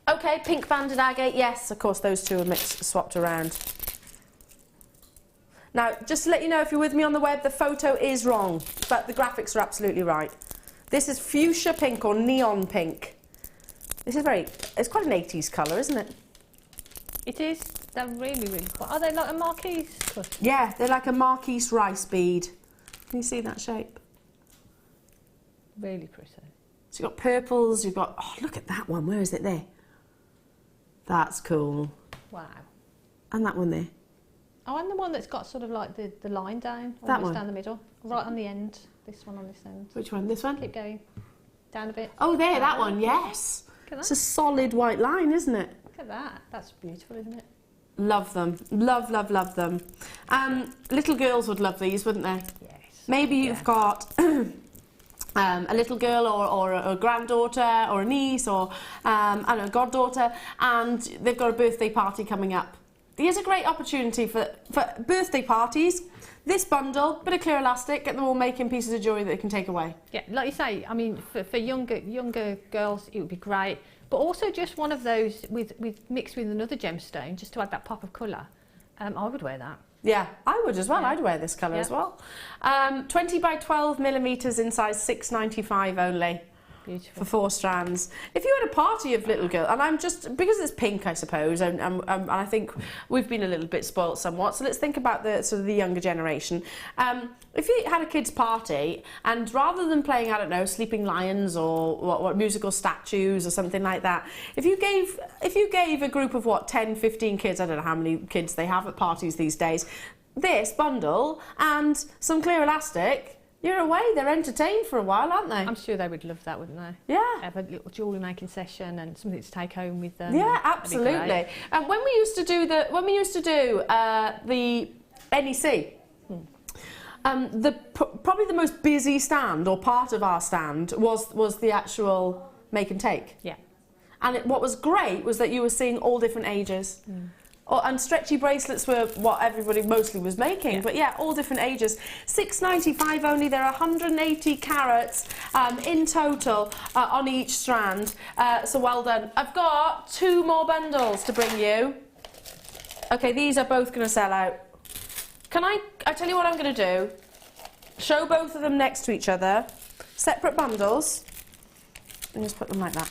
Okay, pink banded agate, yes, of course those two are swapped around. Now, just to let you know, if you're with me on the web, the photo is wrong, but the graphics are absolutely right. This is fuchsia pink or neon pink. This is it's quite an 80s colour, isn't it? It is. They're really, really cool. Are they like a Marquise cut? Yeah, they're like a Marquise rice bead. Can you see that shape? Really pretty. So you've got purples, you've got, oh, look at that one, where is it there? That's cool. Wow. And that one there. Oh, and the one that's got sort of like the line down, that almost one? down the middle, right on the end. This one on this end. Which one? This one? Keep going. Down a bit. Oh, there, that one, yes. Look at that. It's a solid white line, isn't it? Look at that. That's beautiful, isn't it? Love them. Love, love, love them. Little girls would love these, wouldn't they? Yes. Maybe you've got a little girl or a granddaughter or a niece or I don't know, goddaughter, and they've got a birthday party coming up. Here's a great opportunity for birthday parties. This bundle, bit of clear elastic, get them all making pieces of jewellery that they can take away. Yeah, like you say, I mean, for younger girls, it would be great. But also just one of those with mixed with another gemstone, just to add that pop of colour. I would wear that. Yeah, I would as well. Yeah. I'd wear this colour as well. 20 by 12 millimetres in size 6.95 only. Beautiful. For 4 strands. If you had a party of little girls, and I'm just, because it's pink, I suppose, and I think we've been a little bit spoilt somewhat, so let's think about the sort of the younger generation. If you had a kids' party, and rather than playing, I don't know, Sleeping Lions or what musical statues or something like that, if you gave a group of 10, 15 kids, I don't know how many kids they have at parties these days, this bundle and some clear elastic, you're away. They're entertained for a while, aren't they? I'm sure they would love that, wouldn't they? Yeah. Have a little jewellery making session and something to take home with them. Yeah, absolutely. And when we used to do the NEC, probably the most busy stand or part of our stand was the actual make and take. Yeah. And what was great was that you were seeing all different ages. And stretchy bracelets were what everybody mostly was making, but yeah, all different ages. 6.95 only. There are 180 carats in total on each strand. So well done. I've got 2 more bundles to bring you. Okay, these are both going to sell out. Can I tell you what I'm going to do? Show both of them next to each other, separate bundles, and just put them like that.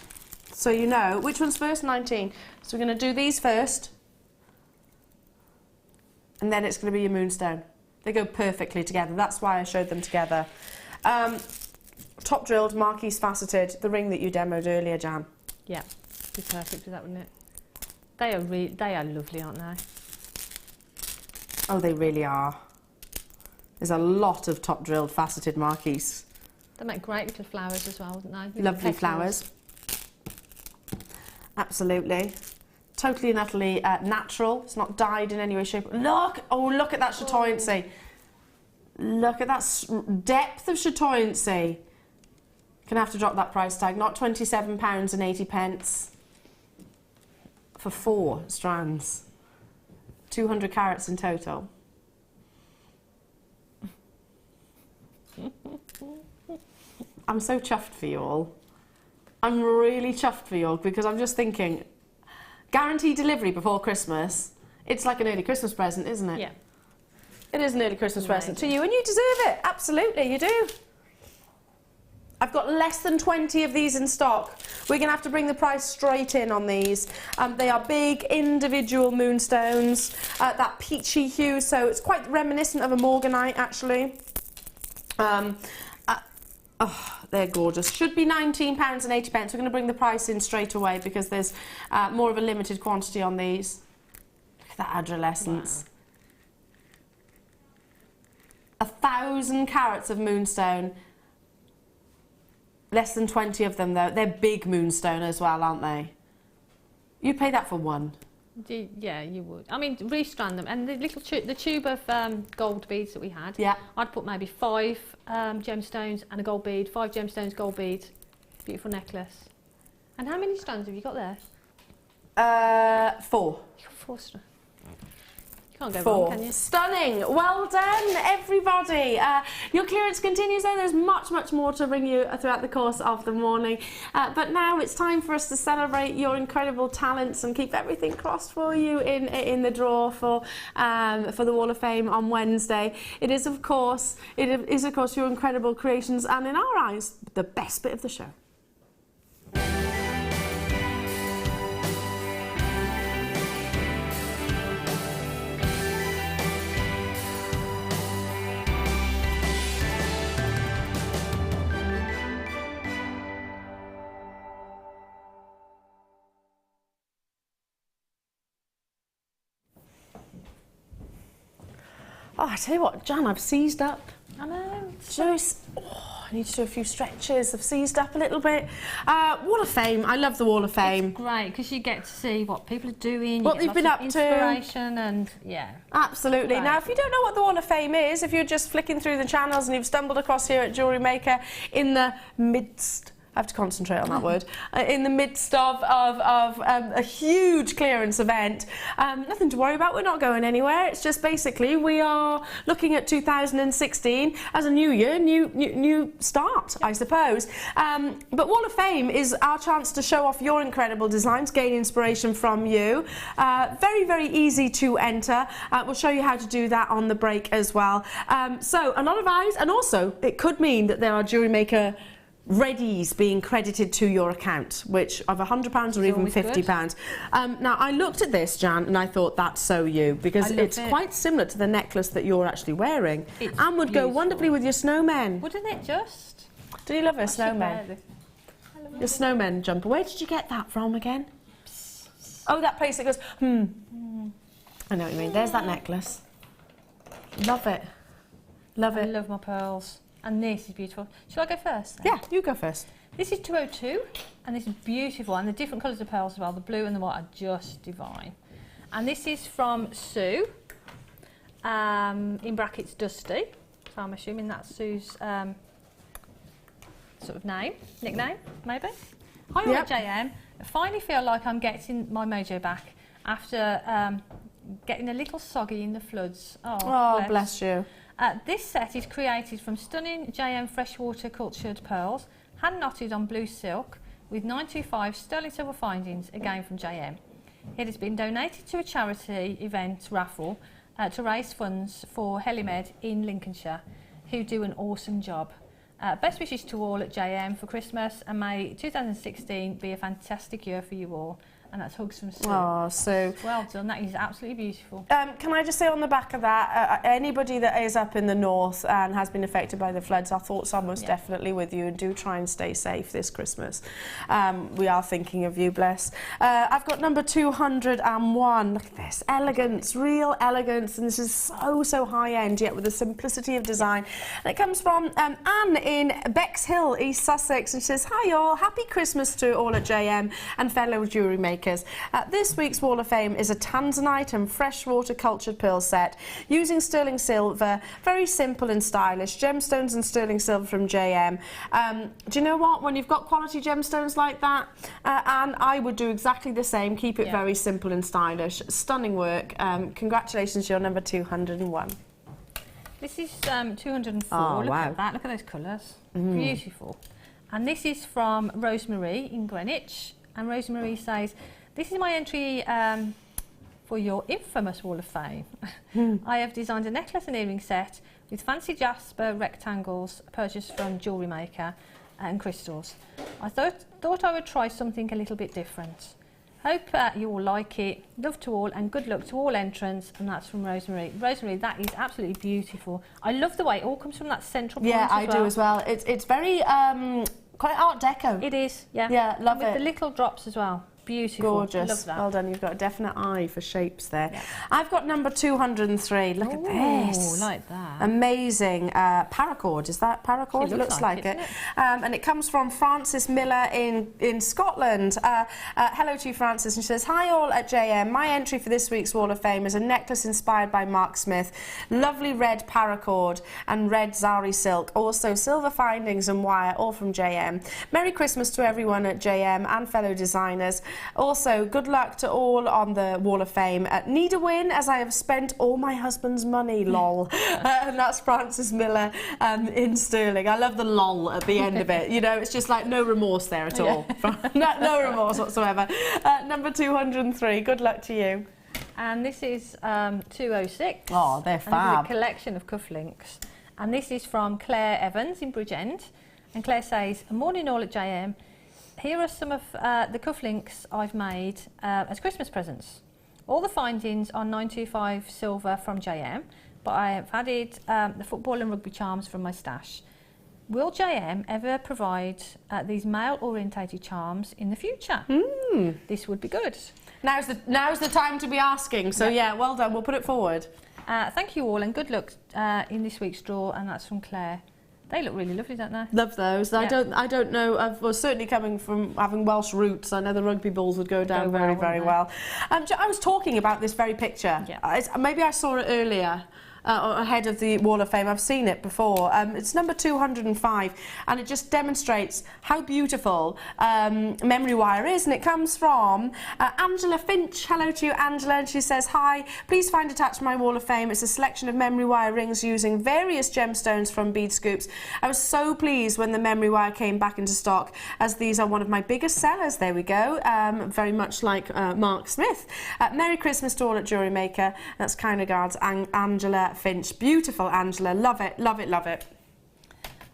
So you know which one's first. 19. So we're going to do these first. And then it's going to be your moonstone. They go perfectly together. That's why I showed them together. Top drilled, Marquise faceted, the ring that you demoed earlier, Jan. Yeah, be perfect for that, wouldn't it? They are lovely, aren't they? Oh, they really are. There's a lot of top drilled, faceted Marquise. They make great little flowers as well, wouldn't they? Lovely flowers. Absolutely. Totally and utterly natural. It's not dyed in any way, shape. Look at that chatoyancy. Look at that depth of chatoyancy. Gonna have to drop that price tag. Not £27.80 for 4 strands. 200 carats in total. I'm so chuffed for you all. I'm really chuffed for you all because I'm just thinking, guaranteed delivery before Christmas. It's like an early Christmas present, isn't it? Yeah. It is an early Christmas present to you, and you deserve it. Absolutely, you do. I've got less than 20 of these in stock. We're going to have to bring the price straight in on these. They are big individual moonstones, that peachy hue, so it's quite reminiscent of a morganite, actually. Oh, they're gorgeous. Should be £19.80. We're going to bring the price in straight away because there's more of a limited quantity on these. Look at that adolescence. Wow. 1,000 carats of moonstone. Less than 20 of them, though. They're big moonstone as well, aren't they? You'd pay that for one. Yeah, you would. I mean, restrand them. And the little the tube of gold beads that we had, yeah, I'd put maybe 5 gemstones and a gold bead, 5 gemstones, gold bead. Beautiful necklace. And how many strands have you got there? 4. You got 4 strands. You can't go 4. wrong, can you? Stunning. Well done, everybody. Your clearance continues though. There's much more to bring you throughout the course of the morning. But now it's time for us to celebrate your incredible talents and keep everything crossed for you in the draw for the Wall of Fame on Wednesday. It is of course your incredible creations, and in our eyes, the best bit of the show. Oh, I tell you what, Jan, I've seized up. I know. I need to do a few stretches. I've seized up a little bit. Wall of Fame. I love the Wall of Fame. It's great because you get to see what people are doing. What they've been up to. Inspiration and, yeah. Absolutely. Right. Now, if you don't know what the Wall of Fame is, if you're just flicking through the channels and you've stumbled across here at Jewellery Maker in the midst... I have to concentrate on that word. In the midst of a huge clearance event. Nothing to worry about, we're not going anywhere. It's just basically we are looking at 2016 as a new year, new start, I suppose. But Wall of Fame is our chance to show off your incredible designs, gain inspiration from you. Very easy to enter. We'll show you how to do that on the break as well. So a lot of eyes, and also it could mean that there are Jewellery Maker readies being credited to your account, which of £100 or even £50. Now I looked at this, Jan, and I thought that's so you, because it's quite similar to the necklace that you're actually wearing, and would go wonderfully with your snowmen. Wouldn't it just? Do you love a snowman? Your snowman jumper. Where did you get that from again? Oh, that place that goes I know what you mean. There's that necklace. Love it. Love it. I love my pearls. And this is beautiful. Shall I go first then? Yeah, you go first. This is 202, and this is beautiful, and the different colours of pearls as well, the blue and the white are just divine. And this is from Sue, in brackets Dusty, so I'm assuming that's Sue's sort of nickname, maybe. Hi, all JM. I finally feel like I'm getting my mojo back after getting a little soggy in the floods. Oh, bless you. This set is created from stunning JM freshwater cultured pearls, hand knotted on blue silk with 925 sterling silver findings, again from JM. It has been donated to a charity event raffle to raise funds for Haematite in Lincolnshire, who do an awesome job. Best wishes to all at JM for Christmas, and may 2016 be a fantastic year for you all. And that's hugs from Sue. Oh, Sue. Well done, that is absolutely beautiful. Can I just say on the back of that, anybody that is up in the north and has been affected by the floods, our thoughts are most definitely with you, and do try and stay safe this Christmas. We are thinking of you, bless. I've got number 201. Look at this, elegance, real elegance, and this is so high-end, yet with the simplicity of design. And it comes from Anne in Bexhill, East Sussex, and she says, hi all, happy Christmas to all at JM and fellow jewellery makers. This week's Wall of Fame is a tanzanite and freshwater cultured pearl set using sterling silver, very simple and stylish, gemstones and sterling silver from JM. Do you know what, when you've got quality gemstones like that, and I would do exactly the same, keep it very simple and stylish. Stunning work. Congratulations, you're number 201. This is 204. Oh, look wow. at that, look at those colours. Beautiful. And this is from Rosemary in Greenwich. And Rosemary says, This is my entry for your infamous Wall of Fame. I have designed a necklace and earring set with fancy jasper rectangles purchased from Jewellery Maker and crystals. I thought I would try something a little bit different. Hope you all like it. Love to all and good luck to all entrants. And that's from Rosemary. Rosemary, that is absolutely beautiful. I love the way it all comes from that central point. Yeah, I do as well. It's very quite Art Deco. It is, yeah. Yeah, love it. it. With the little drops as well. Beautiful. Gorgeous. Love that. Well done. You've got a definite eye for shapes there. Yeah. I've got number 203. Look at this. Like that. Amazing. Paracord. Is that paracord? It looks like it. And it comes from Frances Miller in Scotland. Hello to you, Frances. And she says, hi all at JM. My entry for this week's Wall of Fame is a necklace inspired by Mark Smith. Lovely red paracord and red zari silk. Also silver findings and wire, all from JM. Merry Christmas to everyone at JM and fellow designers. Also, good luck to all on the Wall of Fame. Need a win as I have spent all my husband's money, lol. And that's Frances Miller in Stirling. I love the lol at the end of it. You know, it's just like no remorse there at all. No remorse whatsoever. Number 203, good luck to you. And this is 206. Oh, they're fab. And this is a collection of cufflinks. And this is from Claire Evans in Bridgend. And Claire says, morning all at JM. Here are some of the cufflinks I've made as Christmas presents. All the findings are 925 silver from JM, but I have added the football and rugby charms from my stash. Will JM ever provide these male-orientated charms in the future? This would be good. Now's the time to be asking, so yeah, well done, we'll put it forward. Thank you all and good luck in this week's draw, and that's from Claire. They look really lovely, don't they? Love those. Yeah. I don't know. Well, certainly coming from having Welsh roots, I know the rugby balls would go down very well. I was talking about this very picture. Yeah. Maybe I saw it earlier. Ahead of the Wall of Fame. I've seen it before. It's number 205 and it just demonstrates how beautiful memory wire is, and it comes from Angela Finch. Hello to you, Angela, and she says, hi, please find attached my Wall of Fame. It's a selection of memory wire rings using various gemstones from Bead Scoops. I was so pleased when the memory wire came back into stock, as these are one of my biggest sellers. There we go. Very much like Mark Smith. Merry Christmas to all at Jewellery Maker. That's kind regards, Angela Finch. Beautiful, Angela. Love it, love it, love it.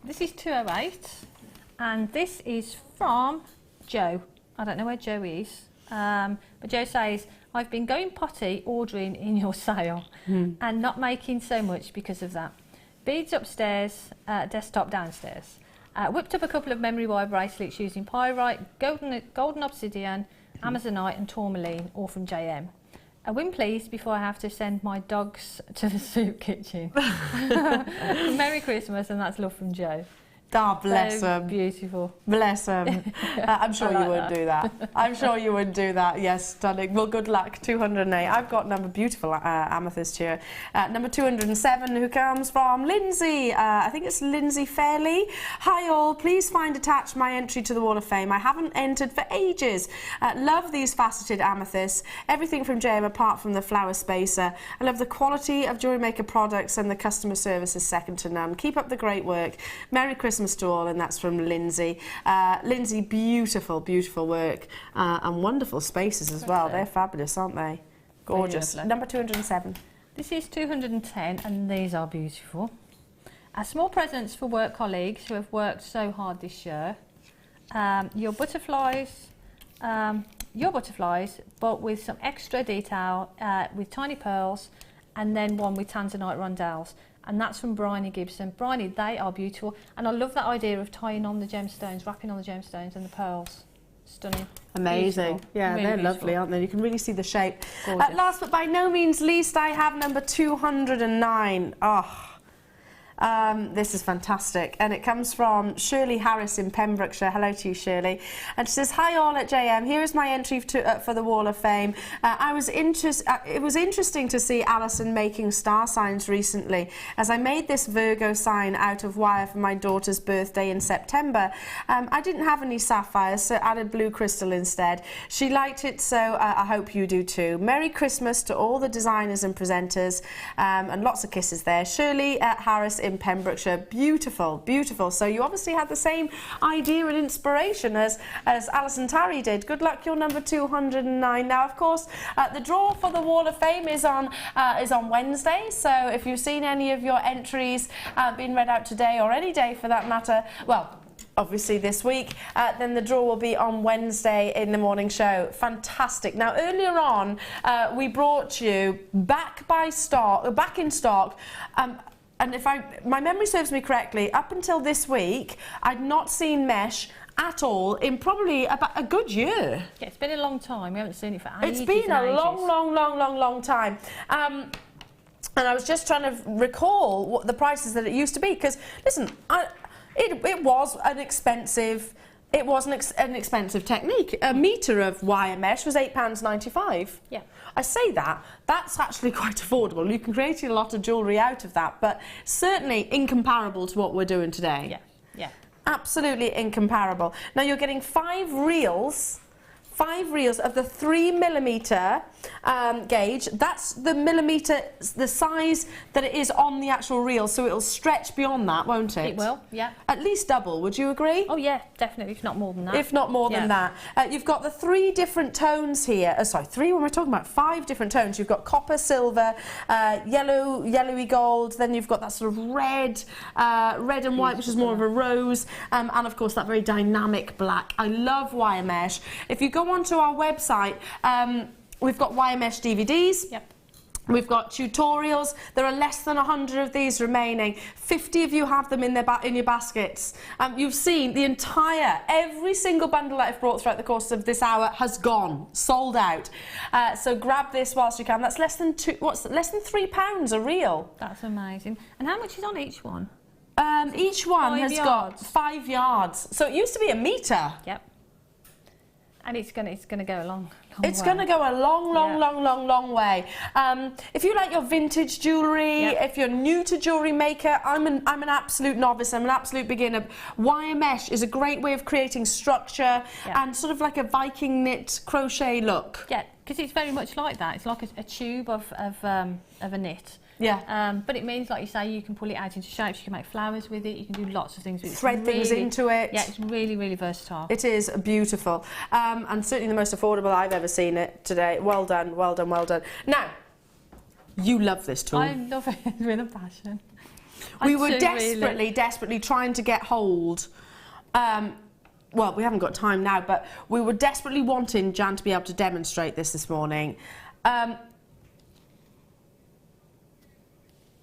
This is 208 and this is from Joe. I don't know where Joe is, but Joe says, I've been going potty ordering in your sale and not making so much because of that. Beads upstairs, desktop downstairs. Whipped up a couple of memory wire bracelets using pyrite, golden obsidian, amazonite and tourmaline, all from JM. A win please before I have to send my dogs to the soup kitchen. Merry Christmas, and that's love from Joe. Ah, bless them. Beautiful. Bless them. I'm sure you would do that. I'm sure you would do that. Yes, stunning. Well, good luck. 208. I've got number beautiful amethyst here. Number 207, who comes from Lindsay. I think it's Lindsay Fairley. Hi all. Please find attached my entry to the Wall of Fame. I haven't entered for ages. Love these faceted amethysts. Everything from JM apart from the flower spacer. I love the quality of Jewellery Maker products, and the customer service is second to none. Keep up the great work. Merry Christmas to all, and that's from Lindsay. Lindsay, beautiful, beautiful work and wonderful spaces as well. They're fabulous, aren't they? Gorgeous. Number 207. This is 210 and these are beautiful. Small presents for work colleagues who have worked so hard this year. Your butterflies, but with some extra detail with tiny pearls, and then one with tanzanite rondelles. And that's from Bryony Gibson. Bryony, they are beautiful. And I love that idea of tying on the gemstones, wrapping on the gemstones and the pearls. Stunning. Amazing. Beautiful. Yeah, really they're beautiful. lovely, aren't they? You can really see the shape. Gorgeous. Last but by no means least, I have number 209. This is fantastic, and it comes from Shirley Harris in Pembrokeshire. Hello to you, Shirley. And she says, hi all at JM, here is my entry for the Wall of Fame. It was interesting to see Alison making star signs recently, as I made this Virgo sign out of wire for my daughter's birthday in September. I didn't have any sapphires, so added blue crystal instead. She liked it, so I hope you do too. Merry Christmas to all the designers and presenters, and lots of kisses there. Shirley Harris in Pembrokeshire. Beautiful, beautiful. So you obviously had the same idea and inspiration as Alison Tarry did. Good luck, you're number 209. Now, of course, the draw for the Wall of Fame is on Wednesday. So if you've seen any of your entries being read out today, or any day for that matter, well, obviously this week, then the draw will be on Wednesday in the morning show. Fantastic. Now, earlier on, we brought you back in stock. And if my memory serves me correctly, up until this week, I'd not seen mesh at all in probably about a good year. Yeah, it's been a long time. We haven't seen it for ages. It's been a long time. And I was just trying to recall what the prices that it used to be, because listen, it was an expensive technique. A metre of wire mesh was £8.95. Yeah. I say that's actually quite affordable. You can create a lot of jewellery out of that, but certainly incomparable to what we're doing today. Yeah, yeah. Absolutely incomparable. Now you're getting 5 reels of the 3mm gauge. That's the millimetre, the size that it is on the actual reel, so it'll stretch beyond that, won't it? It will, yeah. At least double, would you agree? Oh yeah, definitely, if not more than that. If not more than that. You've got the 3 different tones here. Sorry, 3, what we're talking about, 5 different tones. You've got copper, silver, yellowy gold, then you've got that sort of red and white, which is more of a rose, and of course that very dynamic black. I love wire mesh. If you go onto our website, we've got wire mesh DVDs. Yep. We've got tutorials. There are less than 100 of these remaining. 50 of you have them in your baskets. You've seen every single bundle that I've brought throughout the course of this hour has gone, sold out. So grab this whilst you can. That's less than £3 a reel. That's amazing. And how much is on each one? Each one has got 5 yards. So it used to be a metre. Yep. And it's gonna go a long It's way. going to go a long way. If you like your vintage jewellery, if you're new to Jewellery Maker, I'm an absolute novice, I'm an absolute beginner. Wire mesh is a great way of creating structure and sort of like a Viking knit crochet look. Yeah, because it's very much like that. It's like a tube of a knit. Yeah. But it means, like you say, you can pull it out into shapes, you can make flowers with it, you can do lots of things with it. Thread things into it. Yeah, it's really, really versatile. It is beautiful. And certainly the most affordable I've ever seen it today. Well done, well done, well done. Now, you love this tool. I love it with a passion. We were desperately trying to get hold. Well, we haven't got time now, but we were desperately wanting Jan to be able to demonstrate this morning.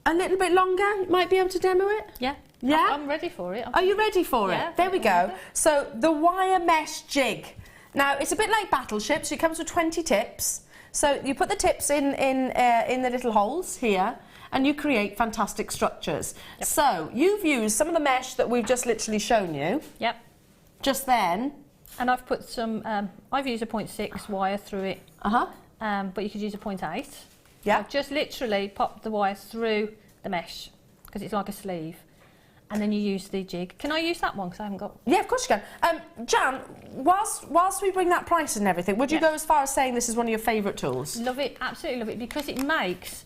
A little bit longer, you might be able to demo it? Yeah. Yeah? I'm ready for it. Are you ready for it? There we go. So, the wire mesh jig. Now, it's a bit like Battleship, so it comes with 20 tips. So, you put the tips in the little holes here, and you create fantastic structures. Yep. So, you've used some of the mesh that we've just literally shown you. Yep. Just then. And I've put some, I've used a 0.6 wire through it. But you could use a 0.8. Yeah. I've just literally popped the wire through the mesh because it's like a sleeve, and then you use the jig. Can I use that one? Because I haven't got. Yeah, of course you can. Jan, whilst we bring that price and everything, would you go as far as saying this is one of your favourite tools? Love it, absolutely love it, because it makes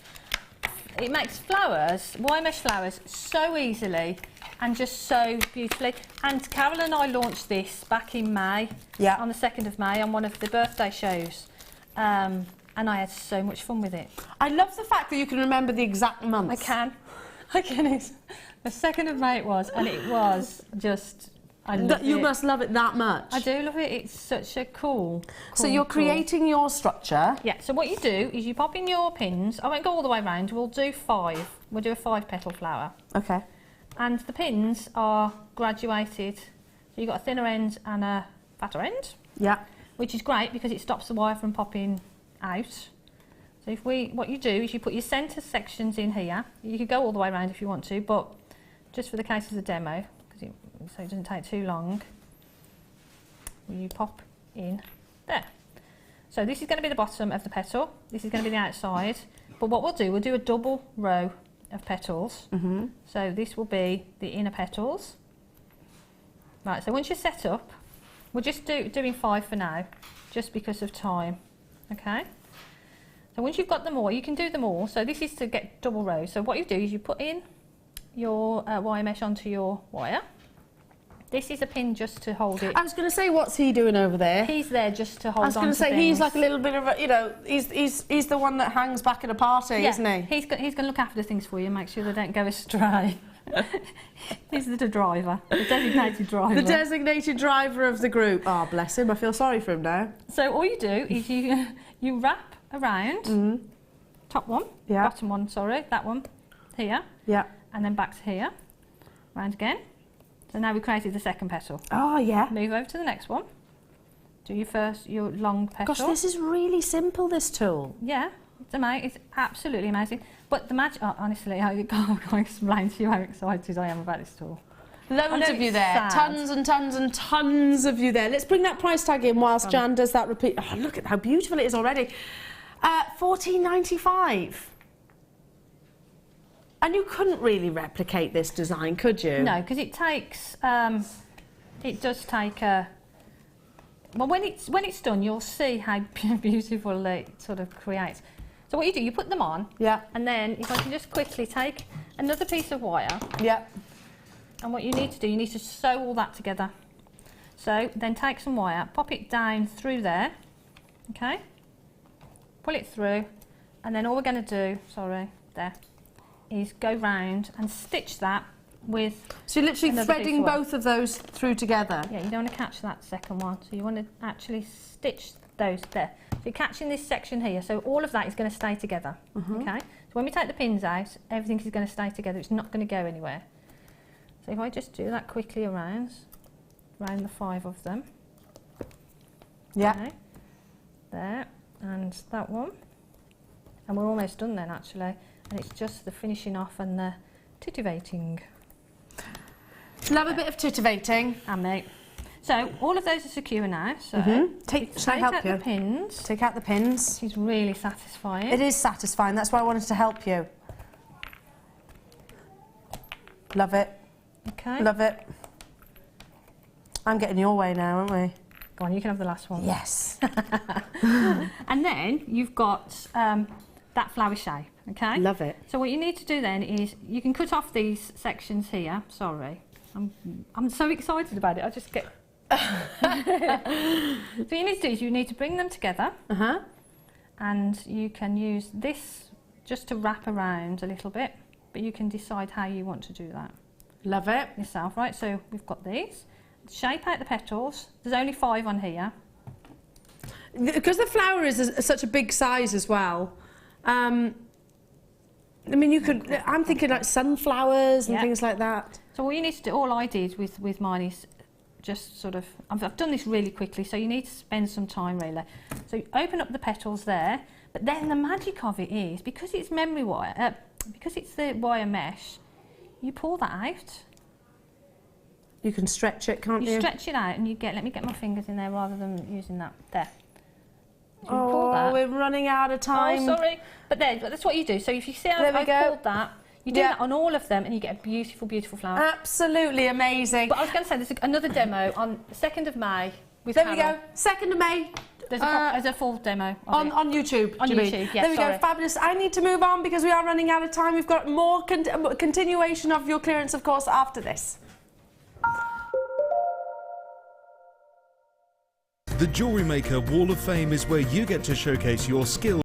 flowers, wire mesh flowers, so easily and just so beautifully. And Carol and I launched this back in May. Yeah. On the 2nd of May on one of the birthday shows. And I had so much fun with it. I love the fact that you can remember the exact month. I can. The 2nd of May it was, and it was just, I love it. You must love it that much. I do love it. It's such a cool So you're creating your structure. Yeah, so what you do is you pop in your pins. I won't go all the way around. We'll do 5. We'll do a 5-petal flower. Okay. And the pins are graduated. So you've got a thinner end and a fatter end. Yeah. Which is great because it stops the wire from popping out. So what you do is you put your centre sections in here. You could go all the way around if you want to, but just for the case of the demo, so it doesn't take too long, you pop in there. So this is going to be the bottom of the petal. This is going to be the outside. But what we'll do a double row of petals. So this will be the inner petals. Right, so once you're set up, we're just doing 5 for now, just because of time. Okay, so once you've got them all, you can do them all. So this is to get double rows. So what you do is you put in your wire mesh onto your wire. This is a pin just to hold it. I was going to say, what's he doing over there? He's there just to hold on. I was going to say, he's like a little bit of a, you know, he's the one that hangs back at a party, isn't he? He's going to look after things for you, make sure they don't go astray. He's the driver, the designated driver. The designated driver of the group. Oh, bless him. I feel sorry for him now. So all you do is you wrap around top one, bottom one, sorry, that one here, and then back to here, round again. So now we've created the second petal. Oh, yeah. Move over to the next one. Do your long petal. Gosh, this is really simple, this tool. Yeah, it's amazing. It's absolutely amazing. But the magic, honestly, I can't explain to you how excited I am about this tool. Loads of you there. Sad. Tons and tons and tons of you there. Let's bring that price tag in whilst Jan does that repeat. Oh, look at how beautiful it is already. $14.95. And you couldn't really replicate this design, could you? No, because it takes, it does take a, well, when it's done, you'll see how beautiful it sort of creates. So what you do, you put them on, and then if I can just quickly take another piece of wire, and what you need to do, you need to sew all that together. So then take some wire, pop it down through there, okay, pull it through, and then all we're going to do, is go round and stitch that with. So you're literally threading both of those through together? Yeah, you don't want to catch that second one, so you want to actually stitch those there. So you're catching this section here, so all of that is going to stay together, okay? So when we take the pins out, everything is going to stay together, it's not going to go anywhere. So if I just do that quickly around the 5 of them. Okay, there, and that one. And we're almost done then, actually. And it's just the finishing off and the titivating. Love a bit of titivating. And me. So all of those are secure now. So take out the pins. Take out the pins. It's really satisfying. It is satisfying. That's why I wanted to help you. Love it. Okay. Love it. I'm getting your way now, aren't we? Go on, you can have the last one. Yes. And then you've got that flower shape. Okay. Love it. So what you need to do then is you can cut off these sections here. Sorry, I'm so excited about it. I just get. So what you need to do is you need to bring them together. And you can use this just to wrap around a little bit, but you can decide how you want to do that. Love it. Yourself, right? So we've got these. Shape out the petals. There's only 5 on here. Because the flower is such a big size as well. I mean, you could. I'm thinking like sunflowers and things like that. So what you need to do, all I did with mine is just sort of. I've done this really quickly, so you need to spend some time really. So you open up the petals there, but then the magic of it is because it's memory wire, because it's the wire mesh. You pull that out. You can stretch it, can't you? You stretch it out, and you get. Let me get my fingers in there rather than using that there. So oh, we're running out of time. Oh, sorry. But that's what you do. So if you see how I've pulled that, you do that on all of them and you get a beautiful, beautiful flower. Absolutely amazing. But I was going to say, there's another demo on the 2nd of May with There we go, 2nd of May. There's a full demo on YouTube. On YouTube, yes. There we go, fabulous. I need to move on because we are running out of time. We've got more continuation of your clearance, of course, after this. The Jewellery Maker Wall of Fame is where you get to showcase your skills